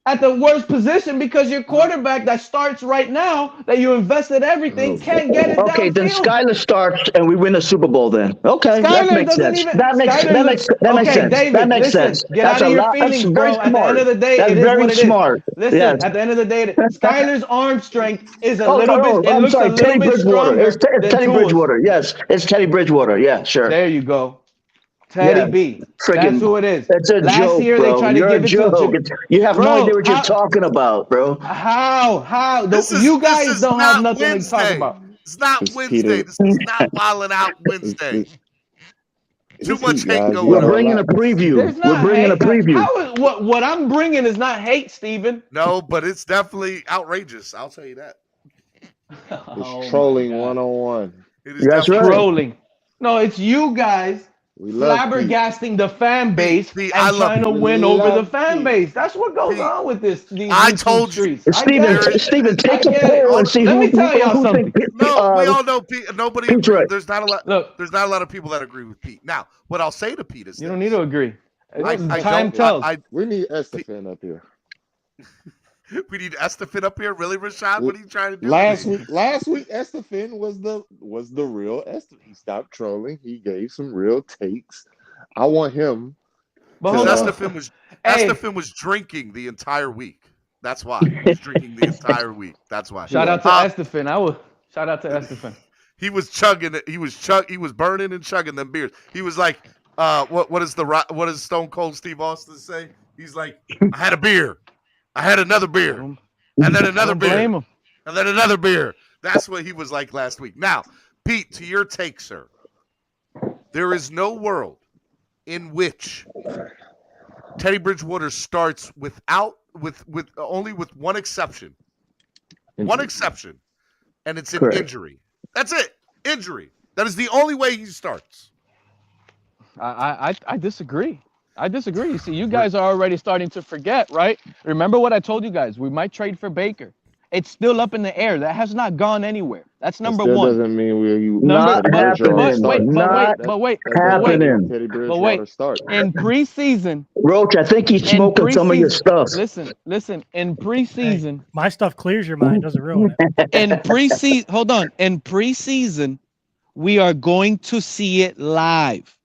Speaker 15: at the worst position because your quarterback that starts right now, that you invested everything, can't get it
Speaker 13: Okay, then
Speaker 15: downfield.
Speaker 13: Skyler starts and we win a Super Bowl then. Okay, that
Speaker 15: Skyler
Speaker 13: makes
Speaker 15: doesn't
Speaker 13: sense.
Speaker 15: even-
Speaker 13: That makes
Speaker 15: Skyler
Speaker 13: sense.
Speaker 15: Okay, David,
Speaker 13: That makes
Speaker 15: listen,
Speaker 13: sense.
Speaker 15: get
Speaker 13: That's
Speaker 15: out of
Speaker 13: a
Speaker 15: your
Speaker 13: lot.
Speaker 15: feelings,
Speaker 13: That's
Speaker 15: bro.
Speaker 13: very
Speaker 15: At the
Speaker 13: smart.
Speaker 15: end of the day,
Speaker 13: That's
Speaker 15: it is
Speaker 13: very
Speaker 15: what it is.
Speaker 13: smart.
Speaker 15: Listen,
Speaker 13: Yes.
Speaker 15: at the end of the day, Skyler's arm strength is a
Speaker 13: Oh,
Speaker 15: little
Speaker 13: no,
Speaker 15: bit. It
Speaker 13: I'm
Speaker 15: looks
Speaker 13: sorry,
Speaker 15: a little
Speaker 13: Teddy
Speaker 15: bit
Speaker 13: Bridgewater.
Speaker 15: stronger
Speaker 13: It's
Speaker 15: than
Speaker 13: Teddy
Speaker 15: Tua's.
Speaker 13: Bridgewater. Yes, it's Teddy Bridgewater. Yeah, sure.
Speaker 15: There you go. Teddy
Speaker 13: Yeah.
Speaker 15: B.
Speaker 13: Friggin-
Speaker 15: That's who it is.
Speaker 13: It's a
Speaker 15: Last
Speaker 13: joke,
Speaker 15: year
Speaker 13: bro.
Speaker 15: they tried
Speaker 13: You're
Speaker 15: to
Speaker 13: a
Speaker 15: give it
Speaker 13: joke.
Speaker 15: to
Speaker 13: You have no
Speaker 15: Bro,
Speaker 13: idea what you're
Speaker 15: how-
Speaker 13: talking about, bro.
Speaker 15: How?
Speaker 6: This
Speaker 15: You
Speaker 6: is
Speaker 15: guys don't have
Speaker 6: not
Speaker 15: nothing to talk
Speaker 6: Wednesday.
Speaker 15: about.
Speaker 6: It's not
Speaker 4: It's
Speaker 6: Wednesday.
Speaker 4: Peter.
Speaker 6: This is not Wildin' Out Wednesday. Too much hate
Speaker 4: guys,
Speaker 6: going
Speaker 13: We're
Speaker 6: on.
Speaker 13: bringing a preview.
Speaker 15: There's
Speaker 13: We're
Speaker 15: not
Speaker 13: bringing a
Speaker 15: hate.
Speaker 13: preview.
Speaker 15: How is, what I'm bringing is not hate, Steven.
Speaker 6: No, but it's definitely outrageous. I'll tell you that.
Speaker 4: It's trolling 101.
Speaker 6: It is
Speaker 13: That's
Speaker 6: definitely
Speaker 13: right.
Speaker 15: Trolling. No, it's you guys
Speaker 4: We love Pete.
Speaker 15: flabbergasting the fan base
Speaker 6: Pete, I
Speaker 15: and
Speaker 6: love
Speaker 15: trying to
Speaker 4: Pete.
Speaker 15: win
Speaker 4: We
Speaker 15: over the
Speaker 4: love
Speaker 15: fan
Speaker 4: Pete.
Speaker 15: base. That's what goes
Speaker 6: Pete,
Speaker 15: on with these
Speaker 6: I
Speaker 15: YouTube
Speaker 6: told you.
Speaker 15: streets. I
Speaker 13: Steven,
Speaker 15: get it.
Speaker 13: Steven, take
Speaker 15: I
Speaker 13: a
Speaker 15: get it.
Speaker 13: poll and see
Speaker 15: Let me
Speaker 13: who
Speaker 15: tell y'all
Speaker 13: who
Speaker 15: something.
Speaker 13: think
Speaker 6: No, we all know Pete. Nobody.
Speaker 13: Pete's right.
Speaker 6: There's not a lot.
Speaker 15: Look,
Speaker 6: There's not a lot of people that agree with Pete. Now, what I'll say to Pete is
Speaker 15: you don't need to agree.
Speaker 6: I
Speaker 15: Time
Speaker 6: don't-
Speaker 15: tells.
Speaker 4: We need Estefan up here.
Speaker 6: We need Estefan up here. Really, Rashad? What are you trying to do?
Speaker 4: Last week, Estefan was the real Estefan. He stopped trolling. He gave some real takes. I want him.
Speaker 15: But
Speaker 6: Because
Speaker 15: hold on.
Speaker 6: Estefan was drinking the entire week. That's why he was drinking the entire week. That's why.
Speaker 15: Shout out to Estefan. Shout out to Estefan.
Speaker 6: He was chugging it. He was burning and chugging them beers. He was like, what does Stone Cold Steve Austin say? He's like, I had a beer, I had another beer, and then another beer,
Speaker 15: Blame him.
Speaker 6: and then another beer. That's what he was like last week. Now, Pete, to your take, sir, there is no world in which Teddy Bridgewater starts with only one exception. One exception, and it's an
Speaker 13: Correct.
Speaker 6: injury. That's it. Injury. That is the only way he starts.
Speaker 15: I disagree. I disagree. You see, you guys are already starting to forget, right? Remember what I told you guys? We might trade for Baker. It's still up in the air. That has not gone anywhere. That's number
Speaker 4: Still
Speaker 15: one.
Speaker 4: doesn't mean
Speaker 13: Not happening.
Speaker 15: But wait.
Speaker 4: Teddy
Speaker 15: But
Speaker 4: Bridgewater
Speaker 15: wait.
Speaker 4: start.
Speaker 15: In preseason,
Speaker 13: Roach, I think he's smoking some of your stuff.
Speaker 15: Listen. In preseason,
Speaker 11: My stuff clears your mind, doesn't ruin it.
Speaker 15: in preseason, hold on. In preseason, we are going to see it live.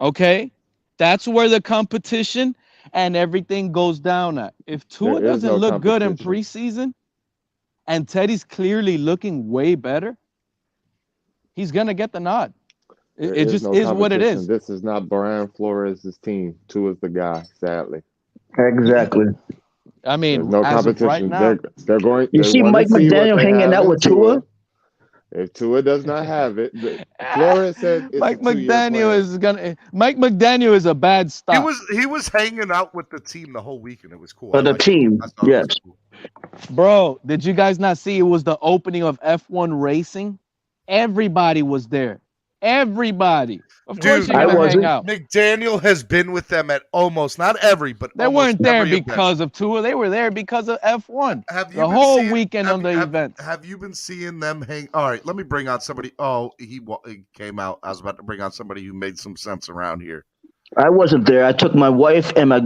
Speaker 15: Okay, that's where the competition and everything goes down at. If Tua
Speaker 4: There is
Speaker 15: doesn't
Speaker 4: no
Speaker 15: look good in
Speaker 4: competition.
Speaker 15: preseason, and Teddy's clearly looking way better, he's gonna get the nod. It just is what it is.
Speaker 4: This is not Brian Flores' team. Tua's the guy, sadly.
Speaker 13: Exactly.
Speaker 15: I mean,
Speaker 4: There's no
Speaker 15: as of
Speaker 4: competition.
Speaker 15: right now,
Speaker 4: They're going.
Speaker 13: You
Speaker 4: they
Speaker 13: see
Speaker 4: wanna
Speaker 13: Mike
Speaker 4: see what
Speaker 13: McDaniel
Speaker 4: they
Speaker 13: hanging
Speaker 4: have
Speaker 13: out
Speaker 4: in
Speaker 13: with Tua?
Speaker 4: If Tua does not have it, Flores said it's
Speaker 15: Mike
Speaker 4: a 2-year
Speaker 15: McDaniel
Speaker 4: plan.
Speaker 15: Mike McDaniel is a bad stop.
Speaker 6: He was hanging out with the team the whole week, and it was cool.
Speaker 13: For the team, yes.
Speaker 15: Bro, did you guys not see it was the opening of F1 racing? Everybody was there. Everybody. Of course
Speaker 6: Dude,
Speaker 15: you're gonna hang out.
Speaker 6: McDaniel has been with them at almost not every, but
Speaker 15: They
Speaker 6: almost
Speaker 15: weren't there
Speaker 6: every
Speaker 15: because of Tua. They were there because of F1.
Speaker 6: Have you
Speaker 15: The
Speaker 6: been
Speaker 15: whole
Speaker 6: seeing-
Speaker 15: weekend
Speaker 6: have
Speaker 15: on
Speaker 6: you-
Speaker 15: the
Speaker 6: have-
Speaker 15: event.
Speaker 6: Have you been seeing them hang? All right, let me bring on somebody. Oh, he came out. I was about to bring on somebody who made some sense around here.
Speaker 13: I wasn't there. I took my wife and my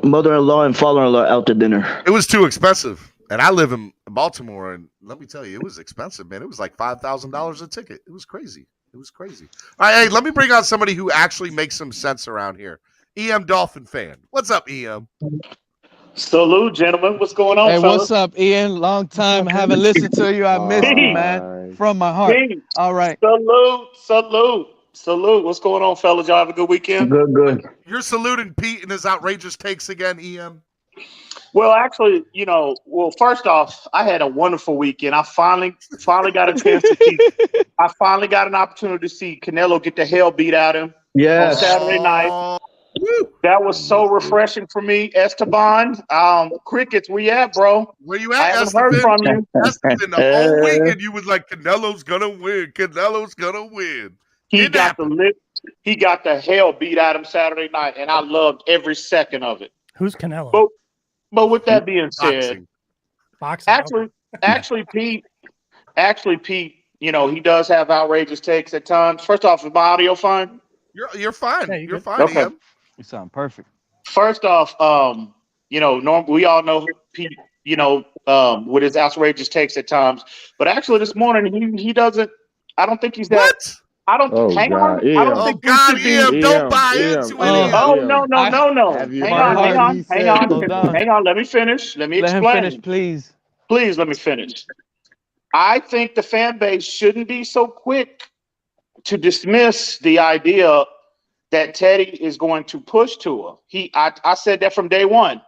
Speaker 13: mother-in-law and father-in-law out to dinner.
Speaker 6: It was too expensive, and I live in Baltimore, and let me tell you, it was expensive, man. It was like $5,000 a ticket. It was crazy. It was crazy. All right, hey, let me bring on somebody who actually makes some sense around here. EM Dolphin fan. What's up, EM?
Speaker 16: Salute, gentlemen. What's going on,
Speaker 15: Hey,
Speaker 16: fellas?
Speaker 15: what's up, Ian? Long time. Haven't listened to you. I missed you, man. From my heart.
Speaker 16: Hey,
Speaker 15: All right.
Speaker 16: Salute. What's going on, fellas? Y'all have a good weekend?
Speaker 13: Good.
Speaker 6: You're saluting Pete and his outrageous takes again, EM?
Speaker 16: Well, actually, first off, I had a wonderful weekend. I finally got a chance to see. I finally got an opportunity to see Canelo get the hell beat out of him on Saturday night. That was so refreshing for me. Esteban, Crickets, where you at, bro?
Speaker 6: Where you at,
Speaker 16: I haven't heard from you.
Speaker 6: Esteban, the whole weekend you was like, Canelo's gonna win. Canelo's gonna win.
Speaker 16: He got the hell beat out of him Saturday night, and I loved every second of it.
Speaker 11: Who's Canelo?
Speaker 16: But with that being said,
Speaker 11: Boxing.
Speaker 16: actually, Pete, he does have outrageous takes at times. First off, is my audio fine?
Speaker 6: You're fine.
Speaker 11: Yeah,
Speaker 6: you're fine,
Speaker 16: Okay.
Speaker 6: EM.
Speaker 15: You sound perfect.
Speaker 16: First off, we all know Pete, with his outrageous takes at times. But actually, this morning he doesn't. I don't think he's that.
Speaker 6: What?
Speaker 16: I don't.
Speaker 4: Oh,
Speaker 16: hang
Speaker 4: God,
Speaker 16: on. I don't think we should be.
Speaker 6: EM, don't buy
Speaker 4: EM,
Speaker 6: into it.
Speaker 4: EM.
Speaker 16: Oh no.
Speaker 4: Have you
Speaker 16: Hang
Speaker 4: heard
Speaker 16: on.
Speaker 4: what he said?
Speaker 15: Hold on.
Speaker 16: Hang on. Let me finish. Let me
Speaker 15: Let him
Speaker 16: explain.
Speaker 15: finish, please.
Speaker 16: Please let me finish. I think the fan base shouldn't be so quick to dismiss the idea that Teddy is going to push Tua. I said that from day one.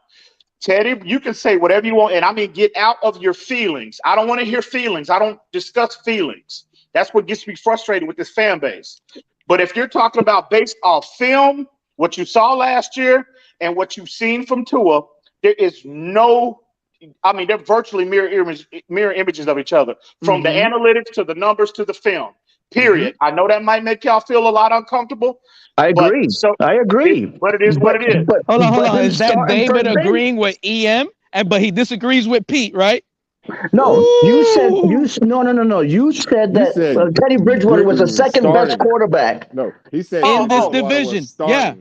Speaker 16: Teddy, you can say whatever you want, and I mean get out of your feelings. I don't want to hear feelings. I don't discuss feelings. That's what gets me frustrated with this fan base. But if you're talking about based off film, what you saw last year, and what you've seen from Tua, there is no. I mean, they're virtually mirror images of each other, from the analytics to the numbers to the film. Period. I know that might make y'all feel a lot uncomfortable.
Speaker 13: I agree.
Speaker 16: I agree. But it is what it is.
Speaker 15: Hold on.
Speaker 13: him
Speaker 15: Is that
Speaker 13: starting
Speaker 15: David
Speaker 13: first base-
Speaker 15: agreeing with EM, but he disagrees with Pete, right?
Speaker 13: No, you said no. You said that
Speaker 4: said
Speaker 13: Teddy Bridgewater was the second best
Speaker 4: starting.
Speaker 13: quarterback.
Speaker 4: No, he said
Speaker 15: In this
Speaker 4: Bridgewater was
Speaker 15: division,
Speaker 4: starting.
Speaker 15: yeah.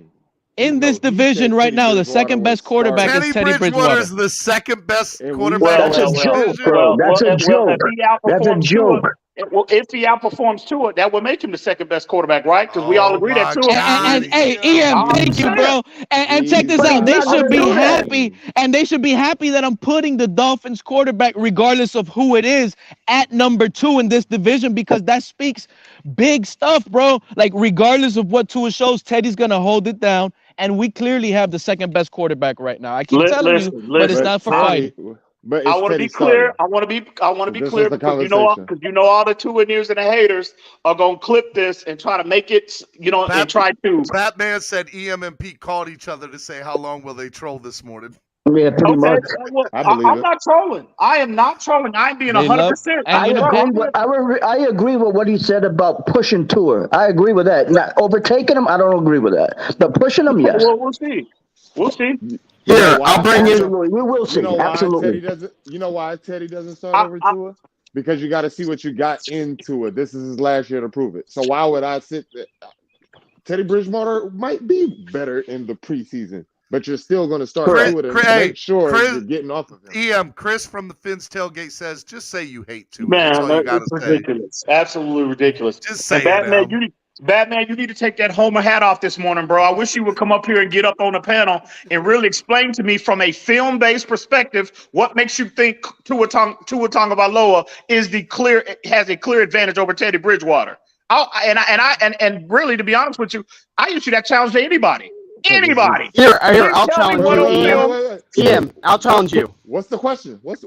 Speaker 15: In this
Speaker 4: he said
Speaker 15: division right
Speaker 4: Teddy
Speaker 15: now, the
Speaker 4: Bridgewater
Speaker 15: second best
Speaker 4: was
Speaker 15: quarterback
Speaker 4: starting.
Speaker 15: is Teddy
Speaker 6: Bridgewater
Speaker 15: Bridgewater.
Speaker 6: is the second best
Speaker 4: And we-
Speaker 6: quarterback.
Speaker 13: That's a joke, bro. That's a joke. That's a joke.
Speaker 16: If he outperforms Tua, that would make him the second best quarterback, right? Because we all agree that Tua.
Speaker 15: And hey, EM, thank you, bro. And check this
Speaker 13: But
Speaker 15: out.
Speaker 13: he's
Speaker 15: They
Speaker 13: not
Speaker 15: should
Speaker 13: gonna
Speaker 15: be
Speaker 13: do that.
Speaker 15: happy, and they should be happy that I'm putting the Dolphins quarterback, regardless of who it is, at number 2 in this division, because that speaks big stuff, bro. Like, regardless of what Tua shows, Teddy's gonna hold it down, and we clearly have the second best quarterback right now. I keep telling you, but it's not for fighting.
Speaker 4: But
Speaker 16: I want to be clear. I want to be clear because you know all the Tua-neers and the haters are gonna clip this and try to make it, and try to.
Speaker 6: Batman said EM and Pete called each other to say how long will they troll this morning.
Speaker 13: Yeah, pretty much.
Speaker 16: Well,
Speaker 4: I believe
Speaker 16: I'm
Speaker 4: it.
Speaker 16: not trolling. I am not trolling. I'm being 100%.
Speaker 13: I agree with what he said about pushing Tua. I agree with that. Not overtaking him, I don't agree with that. But pushing him, yes.
Speaker 16: Well, we'll see. We'll see.
Speaker 13: Yeah,
Speaker 4: I'll
Speaker 13: bring in. We will see. Absolutely.
Speaker 4: You know why Teddy doesn't start over Tua? Because you got to see what you got into it. This is his last year to prove it. So why would I sit there? Teddy Bridgewater might be better in the preseason, but you're still going to start Tua to make sure you're getting off of him.
Speaker 6: EM, Chris from the Fins Tailgate says, just say you hate Tua.
Speaker 16: Man,
Speaker 6: That's all you
Speaker 16: that's
Speaker 6: gotta say.
Speaker 16: ridiculous. Absolutely ridiculous.
Speaker 6: Just say
Speaker 16: and Batman, you need to take that Homer hat off this morning, bro. I wish you would come up here and get up on the panel and really explain to me from a film-based perspective what makes you think Tua Tagovailoa has a clear advantage over Teddy Bridgewater. And really, to be honest with you, I issue that challenge to anybody. Anybody.
Speaker 17: Here, I'll challenge you. Ian, I'll challenge you.
Speaker 4: What's the question? Wait.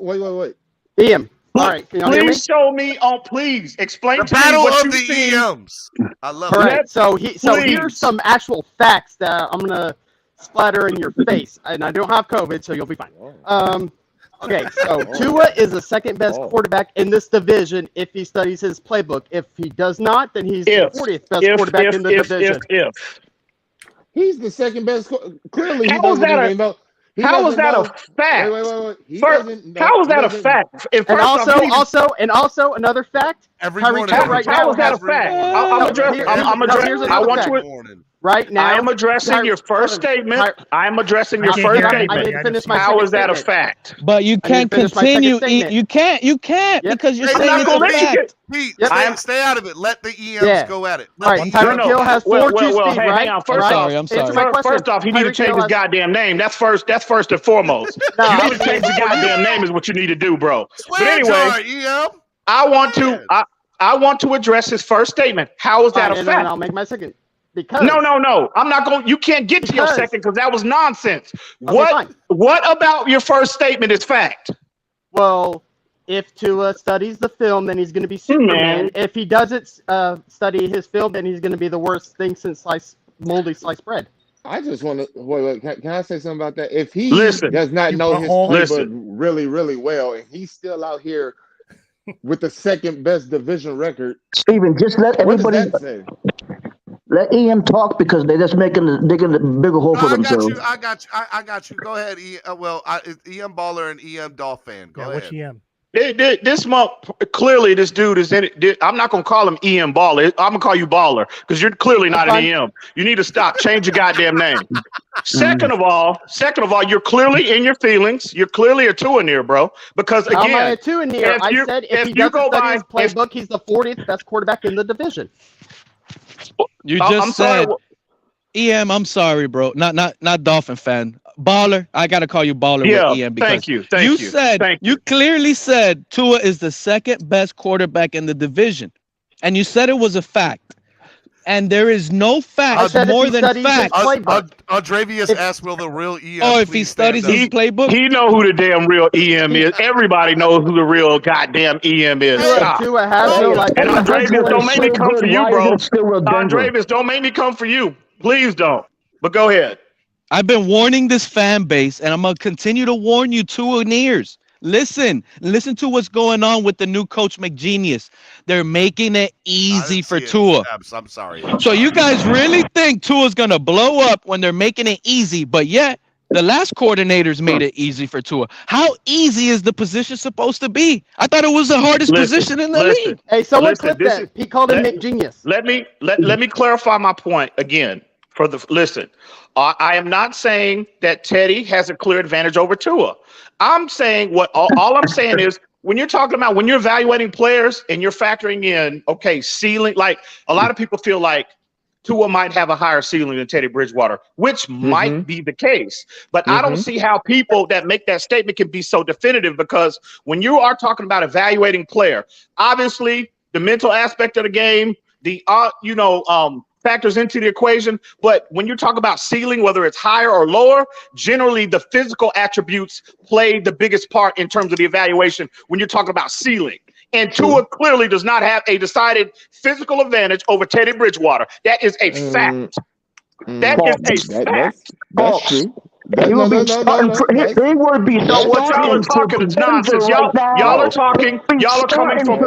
Speaker 17: Ian. All right, can y'all hear me?
Speaker 16: Please show me. Please explain
Speaker 6: The
Speaker 16: to me
Speaker 6: battle
Speaker 16: what
Speaker 6: of
Speaker 16: you
Speaker 6: the
Speaker 16: see.
Speaker 6: EMs. I love
Speaker 17: All
Speaker 6: it.
Speaker 17: right, so
Speaker 16: Please.
Speaker 17: here's some actual facts that I'm gonna splatter in your face, and I don't have COVID, so you'll be fine. Okay, so Tua is the second best quarterback in this division if he studies his playbook. If he does not, then he's the 40th best quarterback in the division.
Speaker 4: He's the second best. Clearly, he
Speaker 16: How is
Speaker 4: doesn't
Speaker 16: that
Speaker 4: even know.
Speaker 16: How is that a fact?
Speaker 4: Wait.
Speaker 16: How is that a fact?
Speaker 17: And also another fact.
Speaker 16: How is that a fact? I want to.
Speaker 17: Right now,
Speaker 16: I am addressing your first statement. I am addressing your first statement. How is that a fact?
Speaker 15: But you can't continue. You can't because you're saying it's a fact.
Speaker 6: Pete, stay out of it. Let the EMs go at it.
Speaker 17: All right, Tyreek Hill has 4 speed, right?
Speaker 16: Hang on. First off, he need to change his goddamn name. That's first and foremost. You need to change the goddamn name is what you need to do, bro. But anyway, I want to address his first statement. How is that a fact?
Speaker 17: And I'll make my second. Because
Speaker 16: No. I'm not going. You can't get to your second because that was nonsense.
Speaker 17: Okay,
Speaker 16: What about your first statement is fact?
Speaker 17: Well, if Tua studies the film, then he's going to be Superman. If he doesn't study his film, then he's going to be the worst thing since moldy sliced bread.
Speaker 4: I just want to wait. Can I say something about that? If he does not know his playbook really, really well, and he's still out here with the second best division record,
Speaker 13: Steven, just let everybody. Let EM talk because they're just digging a bigger hole for themselves.
Speaker 6: I got you. Go ahead, EM. EM Baller and EM Dolph fan. Go ahead.
Speaker 11: Which EM?
Speaker 16: This month, clearly, this dude is in it. I'm not gonna call him EM Baller. I'm gonna call you Baller because you're clearly not an EM. You need to stop. Change your goddamn name. Second of all, you're clearly in your feelings. You're clearly a two-in-ear, bro. Because again,
Speaker 17: how am I a two-in-ear? I said if he doesn't study his playbook, he's the 40th best quarterback in the division.
Speaker 15: You just said, EM. I'm sorry, bro. Not Dolphin fan. Baller. I gotta call you Baller with EM because
Speaker 16: thank you.
Speaker 15: You clearly said Tua is the second best quarterback in the division, and you said it was a fact. And there is no fact more than fact.
Speaker 6: Andrevius asked, "Will the real EM?"
Speaker 15: Oh, if he studies his playbook,
Speaker 16: he know who the damn real EM is. Everybody knows who the real goddamn EM is. Stop. And Andrevius, don't make me come for you, bro. Andrevius, don't make me come for you. Please don't. But go ahead.
Speaker 15: I've been warning this fan base, and I'm gonna continue to warn you, two-in-ears. Listen to what's going on with the new coach McGenius. They're making it easy for Tua.
Speaker 6: I'm sorry.
Speaker 15: So you guys really think Tua's gonna blow up when they're making it easy, but yet the last coordinators made it easy for Tua. How easy is the position supposed to be? I thought it was the hardest position in the league.
Speaker 17: Hey, someone clip that. He called him McGenius.
Speaker 16: Let me clarify my point again. I am not saying that Teddy has a clear advantage over Tua. I'm saying all I'm saying is when you're evaluating players and you're factoring in, ceiling, like a lot of people feel like Tua might have a higher ceiling than Teddy Bridgewater, which might be the case. But I don't see how people that make that statement can be so definitive because when you are talking about evaluating player, obviously the mental aspect of the game, factors into the equation. But when you talk about ceiling, whether it's higher or lower, generally the physical attributes play the biggest part in terms of the evaluation when you're talking about ceiling. And Tua clearly does not have a decided physical advantage over Teddy Bridgewater. That is a fact. That is a fact.
Speaker 4: That's true.
Speaker 13: He would be
Speaker 16: what y'all are talking is nonsense. Y'all are talking. Y'all are coming from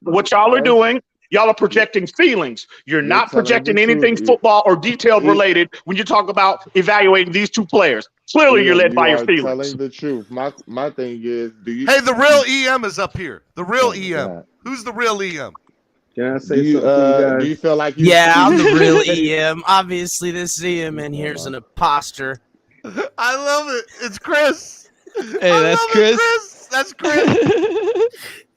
Speaker 16: what y'all are doing. Y'all are projecting feelings. You're not projecting anything football or detailed related when you talk about evaluating these two players. Clearly, you're led by your feelings.
Speaker 4: Telling the truth. My thing is,
Speaker 6: Hey, the real EM is up here. The real EM. Who's the real EM?
Speaker 18: Can I say something to you guys?
Speaker 4: Do you feel like
Speaker 19: I'm the real EM. Obviously, this EM in here is an imposter.
Speaker 6: I love it. It's Chris.
Speaker 15: Hey, that's Chris.
Speaker 6: That's Chris.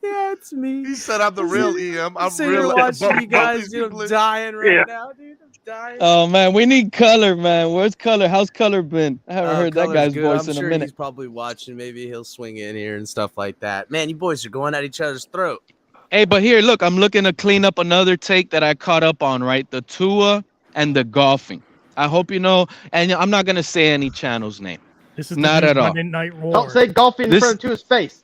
Speaker 19: Yeah, it's me.
Speaker 6: He said I'm the real EM. I'm
Speaker 19: real. Watching you guys, I'm dying right now, dude. I'm dying.
Speaker 15: Oh man, we need Color, man. Where's Color? How's Color been? I haven't heard that guy's voice in a minute.
Speaker 19: He's probably watching. Maybe he'll swing in here and stuff like that. Man, you boys are going at each other's throat.
Speaker 15: Hey, but here, look, I'm looking to clean up another take that I caught up on, right? The Tua and the golfing. I hope you know, and I'm not gonna say any channel's name.
Speaker 11: This is
Speaker 15: not at all.
Speaker 11: Monday Night War.
Speaker 17: Don't say golfing in front of Tua's face.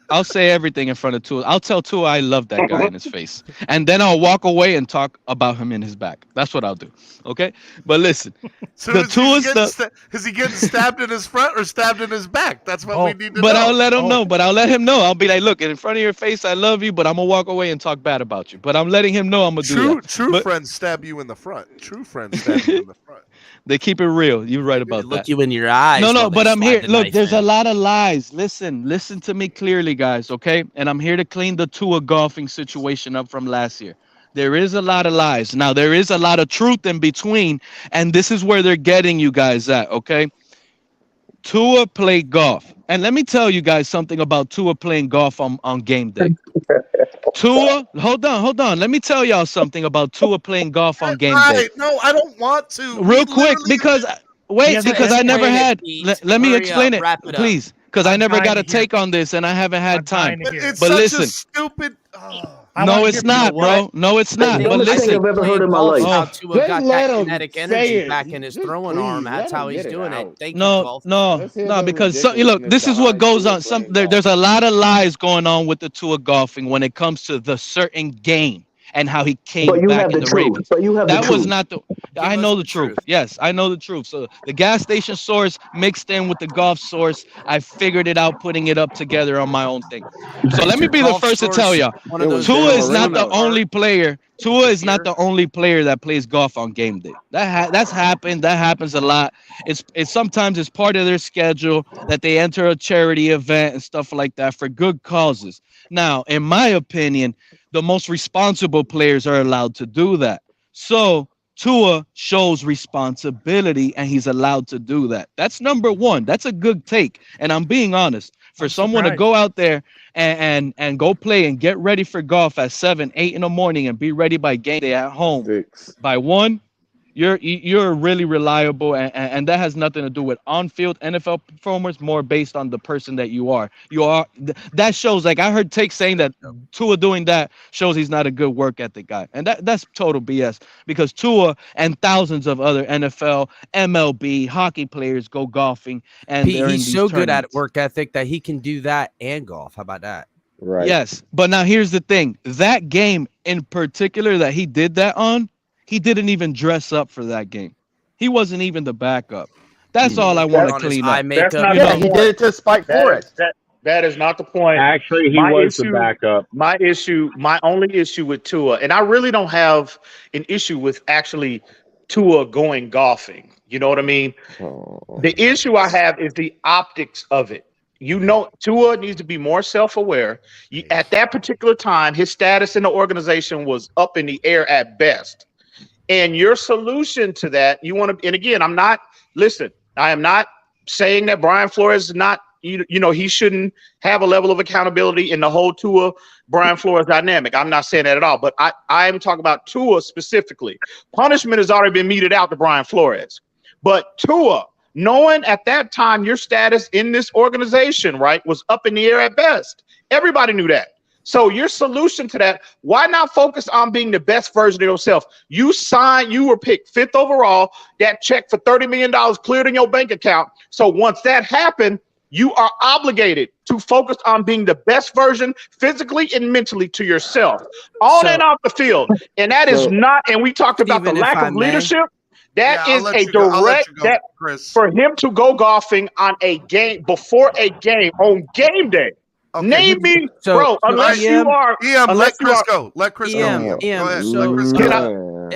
Speaker 20: I'll say everything in front of Tua. I'll tell Tua I love that guy in his face, and then I'll walk away and talk about him in his back. That's what I'll do. Okay, but listen,
Speaker 6: So
Speaker 20: the
Speaker 6: is
Speaker 20: Tua
Speaker 6: he, getting
Speaker 20: stuff.
Speaker 6: is he getting stabbed in his front or stabbed in his back? That's what we need to
Speaker 20: But
Speaker 6: know.
Speaker 20: I'll let him know. But I'll let him know. I'll be like, look, in front of your face, I love you, but I'm gonna walk away and talk bad about you. But I'm letting him know I'm gonna do that.
Speaker 6: True
Speaker 20: But
Speaker 6: friends stab you in the front. True friends stab you in the front.
Speaker 20: they keep it real. You're right about that.
Speaker 19: Look you in your eyes.
Speaker 20: No,
Speaker 19: while they
Speaker 20: but I'm
Speaker 19: slide
Speaker 20: here.
Speaker 19: the
Speaker 20: Look,
Speaker 19: knife
Speaker 20: there's
Speaker 19: in.
Speaker 20: a lot of lies. Listen to me clearly, guys, okay? And I'm here to clean the Tua golfing situation up from last year. There is a lot of lies. Now, there is a lot of truth in between, and this is where they're getting you guys at, okay? Tua played golf. And let me tell you guys something about Tua playing golf on game day. Tua, hold on. Let me tell y'all something about Tua playing golf on game day.
Speaker 6: Right. No, I don't want to.
Speaker 20: Real quick, because I never had. Let me explain it, please, because I never got a take on this, and I haven't had time.
Speaker 6: But it's
Speaker 20: But
Speaker 6: such
Speaker 20: listen,
Speaker 6: a stupid.
Speaker 20: no, it's not, bro. No, it's not. But listen,
Speaker 19: How Tua
Speaker 4: Just
Speaker 19: got
Speaker 4: let
Speaker 19: that
Speaker 4: him
Speaker 19: kinetic
Speaker 4: say
Speaker 19: energy
Speaker 4: it.
Speaker 19: back in his
Speaker 4: Just
Speaker 19: throwing
Speaker 4: please,
Speaker 19: arm.
Speaker 4: let
Speaker 19: That's
Speaker 4: him
Speaker 19: how he's
Speaker 4: get it
Speaker 19: doing it.
Speaker 4: out.
Speaker 19: Thank you,
Speaker 20: no,
Speaker 19: golf.
Speaker 20: because this is what goes on. There's a lot of lies going on with the Tua golfing when it comes to the certain game and how he came
Speaker 13: But you
Speaker 20: back
Speaker 13: have
Speaker 20: in
Speaker 13: the
Speaker 20: the
Speaker 13: truth.
Speaker 20: Ravens.
Speaker 13: But you have the
Speaker 20: That was
Speaker 13: truth.
Speaker 20: not the. I know the truth. Yes, I know the truth. So the gas station source mixed in with the golf source, I figured it out, putting it up together on my own thing. So let me be the first to tell y'all, Tua is not the only player. Tua is not the only player that plays golf on game day. That's happened. That happens a lot. It's sometimes it's part of their schedule that they enter a charity event and stuff like that for good causes. Now, in my opinion, the most responsible players are allowed to do that. So Tua shows responsibility and he's allowed to do that. That's number one. That's a good take. And I'm being honest. For someone to go out there and go play and get ready for golf at 7, 8 in the morning and be ready by game day at home by 1, you're really reliable, and that has nothing to do with on-field NFL performers, more based on the person that you are. That shows, like I heard Take saying that Tua doing that shows he's not a good work ethic guy, and that's total BS, because Tua and thousands of other NFL, MLB, hockey players go golfing, and
Speaker 19: Pete,
Speaker 20: they're in
Speaker 19: he's
Speaker 20: these
Speaker 19: so good at
Speaker 20: tournaments.
Speaker 19: work ethic that he can do that and golf. How about that?
Speaker 4: Right.
Speaker 20: Yes, but now here's the thing: that game in particular that he did that on, he didn't even dress up for that game. He wasn't even the backup. That's all I want to clean up.
Speaker 16: That's not
Speaker 19: Yeah,
Speaker 16: the
Speaker 19: he
Speaker 16: point.
Speaker 19: did it to spite Forrest.
Speaker 16: That is not the point.
Speaker 12: Actually, he was the backup.
Speaker 16: My only issue with Tua, and I really don't have an issue with actually Tua going golfing. You know what I mean? The issue I have is the optics of it. You know, Tua needs to be more self-aware. At that particular time, his status in the organization was up in the air at best. And your solution to that, you want to, and again, I am not saying that Brian Flores is not, you know, he shouldn't have a level of accountability in the whole Tua Brian Flores dynamic. I'm not saying that at all, but I am talking about Tua specifically. Punishment has already been meted out to Brian Flores. But Tua, knowing at that time your status in this organization, right, was up in the air at best. Everybody knew that. So your solution to that, why not focus on being the best version of yourself? You were picked 5th overall. That check for $30 million cleared in your bank account. So once that happened, you are obligated to focus on being the best version physically and mentally to yourself, on and off the field. And that is not, and we talked about the lack of leadership. That is a direct, for him to go golfing on a game, before a game, on game day.
Speaker 6: Okay.
Speaker 16: Name me, bro, unless you are.
Speaker 6: Let Chris go. Let Chris go. Go ahead. Let Chris go.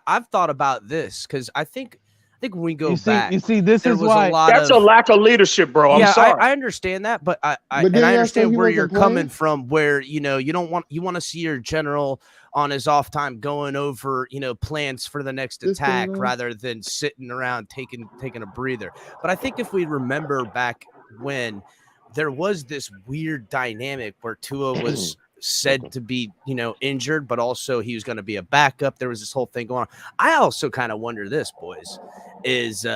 Speaker 19: I've thought about this because I think when we go
Speaker 15: You
Speaker 19: back,
Speaker 15: see, this
Speaker 19: there
Speaker 15: is
Speaker 19: was
Speaker 15: why
Speaker 19: a lot
Speaker 16: That's
Speaker 19: of,
Speaker 16: a lack of leadership, bro. I'm sorry.
Speaker 19: I understand that, but I
Speaker 4: then
Speaker 19: I
Speaker 4: y'all
Speaker 19: understand
Speaker 4: say he
Speaker 19: where you're
Speaker 4: wasn't
Speaker 19: coming
Speaker 4: playing?
Speaker 19: from. Where you want to see your general on his off time going over plans for the next attack rather than sitting around taking a breather. But I think if we remember back when there was this weird dynamic where Tua was said to be, injured, but also he was going to be a backup. There was this whole thing going on. I also kind of wonder this, boys, is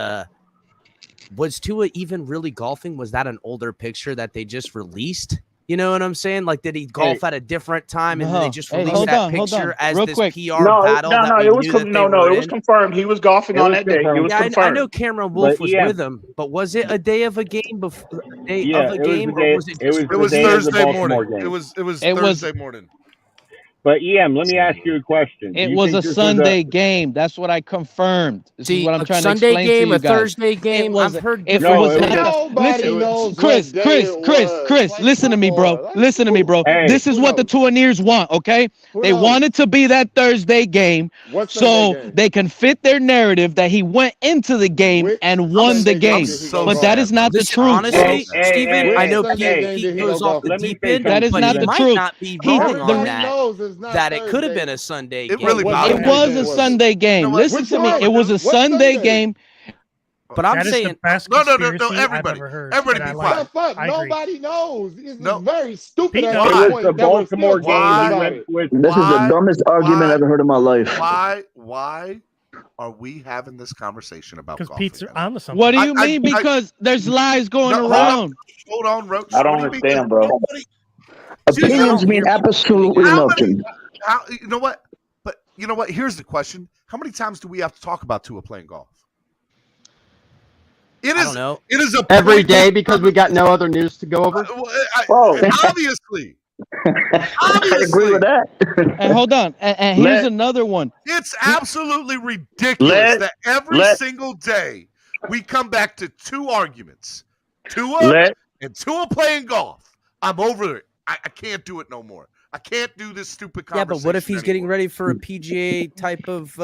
Speaker 19: was Tua even really golfing? Was that an older picture that they just released? You know what I'm saying? Like, did he golf at a different time, and then they just released
Speaker 20: hold
Speaker 19: that
Speaker 20: on,
Speaker 19: picture as
Speaker 20: real
Speaker 19: this
Speaker 20: quick.
Speaker 19: PR battle?
Speaker 16: No, it was it was confirmed. He was golfing on that day. It was confirmed.
Speaker 19: I know Cameron Wolf was with him, but was it a day of a game before? Or was it?
Speaker 6: It was Thursday morning. It was Thursday morning.
Speaker 12: But let me ask you a question.
Speaker 20: It was a Sunday game. That's what I confirmed. This is what I'm trying to explain to you guys.
Speaker 19: Sunday game, a Thursday game. I've heard.
Speaker 20: Nobody knows. Chris, listen to me, bro. Listen to me, bro. This is what the Tuaneers want. Okay, they want it to be that Thursday game, so they can fit their narrative that he went into the game and won the game. But that is not the truth.
Speaker 19: Honestly, Steven, I know Pete goes off the deep end.
Speaker 20: That is not the truth.
Speaker 19: Not be wrong on that. That it could have been a Sunday game.
Speaker 20: It was a Sunday game. Listen to me. It was a Sunday game.
Speaker 19: But I'm saying
Speaker 6: no. Everybody be quiet.
Speaker 4: Nobody knows. This is very stupid.
Speaker 12: It was the Baltimore game.
Speaker 13: This is the dumbest argument I've ever heard in my life.
Speaker 6: Why are we having this conversation about golf?
Speaker 11: Because Pete's on the something.
Speaker 20: What do you mean? Because there's lies going around.
Speaker 6: Hold on, Roach.
Speaker 13: I don't understand, bro. Opinions mean absolutely nothing.
Speaker 6: You know what? But you know what? Here's the question: how many times do we have to talk about Tua playing golf? I don't know. It is
Speaker 17: every day because we got no other news to go over.
Speaker 6: Obviously.
Speaker 13: I agree with that.
Speaker 20: And hold on. And here's another one.
Speaker 6: It's absolutely ridiculous that every single day we come back to two arguments: Tua and Tua playing golf. I'm over it. I can't do it no more. I can't do this stupid conversation.
Speaker 19: Yeah, but what if he's getting ready for a PGA type of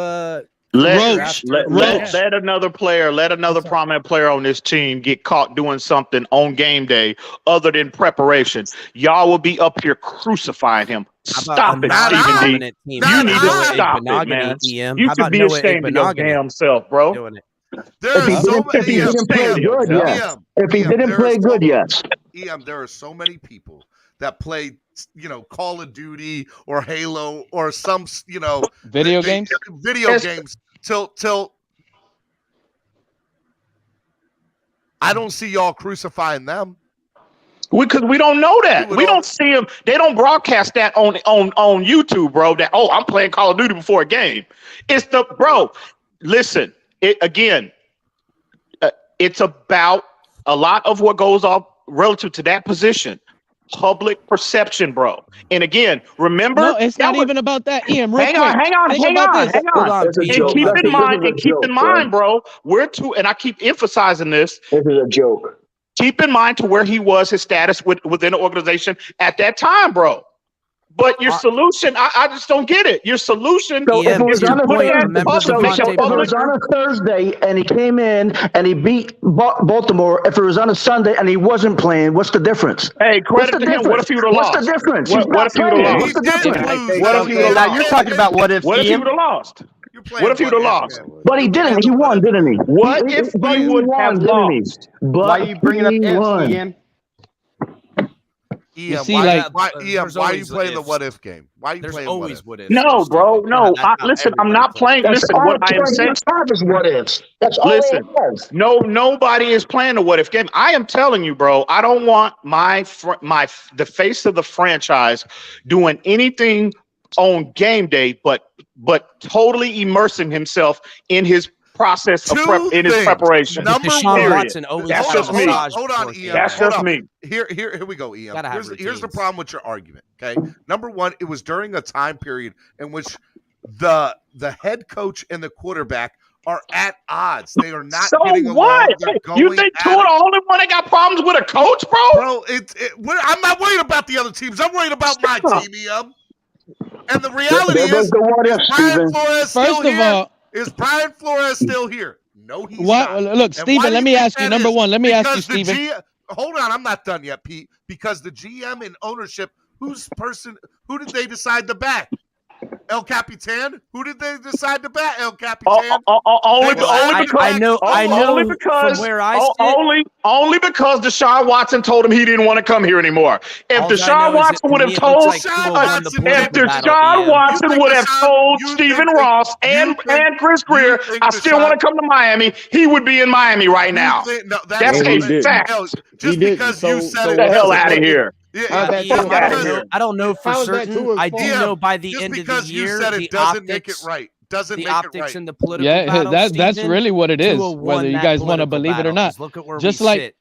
Speaker 16: let another player, let another prominent player on this team get caught doing something on game day other than preparation. Y'all will be up here crucifying him. Stop it, Stephen D. You need to stop it, man. You should be ashamed of your damn self, bro.
Speaker 13: If he didn't play good, yes. If he didn't play good, yes.
Speaker 6: There are so many people that play, Call of Duty or Halo or some,
Speaker 20: video games
Speaker 6: till I don't see y'all crucifying them.
Speaker 16: Because we don't know that. We don't see them. They don't broadcast that on YouTube, bro. That, I'm playing Call of Duty before a game. It's listen, it's about a lot of what goes on relative to that position. Public perception, bro. And again, remember,
Speaker 20: no, it's not even about that, Ian.
Speaker 16: Hang on. And keep in mind, bro, and I keep emphasizing this.
Speaker 13: This is a joke.
Speaker 16: Keep in mind to where he was, his status within the organization at that time, bro. But your solution, I just don't get it. Your solution
Speaker 13: if it was on a Thursday and he came in and he beat Baltimore, if it was on a Sunday and he wasn't playing, what's the difference?
Speaker 16: Hey, credit to him. What if he would have lost?
Speaker 13: What's the difference?
Speaker 16: What if he would have lost?
Speaker 13: What's the difference?
Speaker 16: What if he would have lost?
Speaker 17: You're talking about what if
Speaker 16: he would have lost? What if he would have lost?
Speaker 13: But he didn't. He won, didn't he?
Speaker 16: What if he would have lost?
Speaker 17: Why are you bringing up ifs, Ian?
Speaker 6: Why are you playing the what if game? Why are you playing
Speaker 19: always what if?
Speaker 16: No, bro. No. Listen, I'm not playing. Listen, what I am saying.
Speaker 13: Is what ifs. That's all.
Speaker 16: Listen, nobody is playing the what if game. I am telling you, bro. I don't want the face of the franchise doing anything on game day, but totally immersing himself in his process of preparation.
Speaker 19: Deshaun Watson always
Speaker 16: That's just me.
Speaker 6: Hold on, Ian.
Speaker 16: That's just me.
Speaker 6: Here we go, Ian. Here's the problem with your argument. Okay, number one, it was during a time period in which the head coach and the quarterback are at odds. They are not getting along.
Speaker 16: You think Tua the only one that got problems with a coach, bro?
Speaker 6: Bro, I'm not worried about the other teams. I'm worried about my team, Ian. And the reality is Brian Flores still here. Is Brian Flores still here? No, he's not.
Speaker 20: Look, Steven, let me ask you. Number one, let me ask you, Steven.
Speaker 6: Hold on, I'm not done yet, Pete. Because the GM and ownership, who did they decide to back? El Capitan? Who did they decide to back? El Capitan?
Speaker 16: Only because Deshaun Watson told him he didn't want to come here anymore. If Deshaun Watson would have told Stephen Ross and Chris Greer, I still want to come to Miami, he would be in Miami right now. That's a fact.
Speaker 6: Just because you said it,
Speaker 16: the hell out of here.
Speaker 19: I don't know for certain. I do know by the
Speaker 6: just
Speaker 19: end of the
Speaker 6: because
Speaker 19: year,
Speaker 6: you said it
Speaker 19: the
Speaker 6: doesn't
Speaker 19: optics,
Speaker 6: make it right. Doesn't
Speaker 19: the
Speaker 6: make
Speaker 19: optics
Speaker 6: it right.
Speaker 19: in the political
Speaker 20: Yeah,
Speaker 19: battle.
Speaker 20: that's really what it is.
Speaker 19: 201
Speaker 20: Whether you
Speaker 19: that
Speaker 20: guys want to
Speaker 19: political
Speaker 20: believe it or
Speaker 19: battle,
Speaker 20: not.
Speaker 19: 'cause look at where
Speaker 20: Just
Speaker 19: we
Speaker 20: like,
Speaker 19: sit.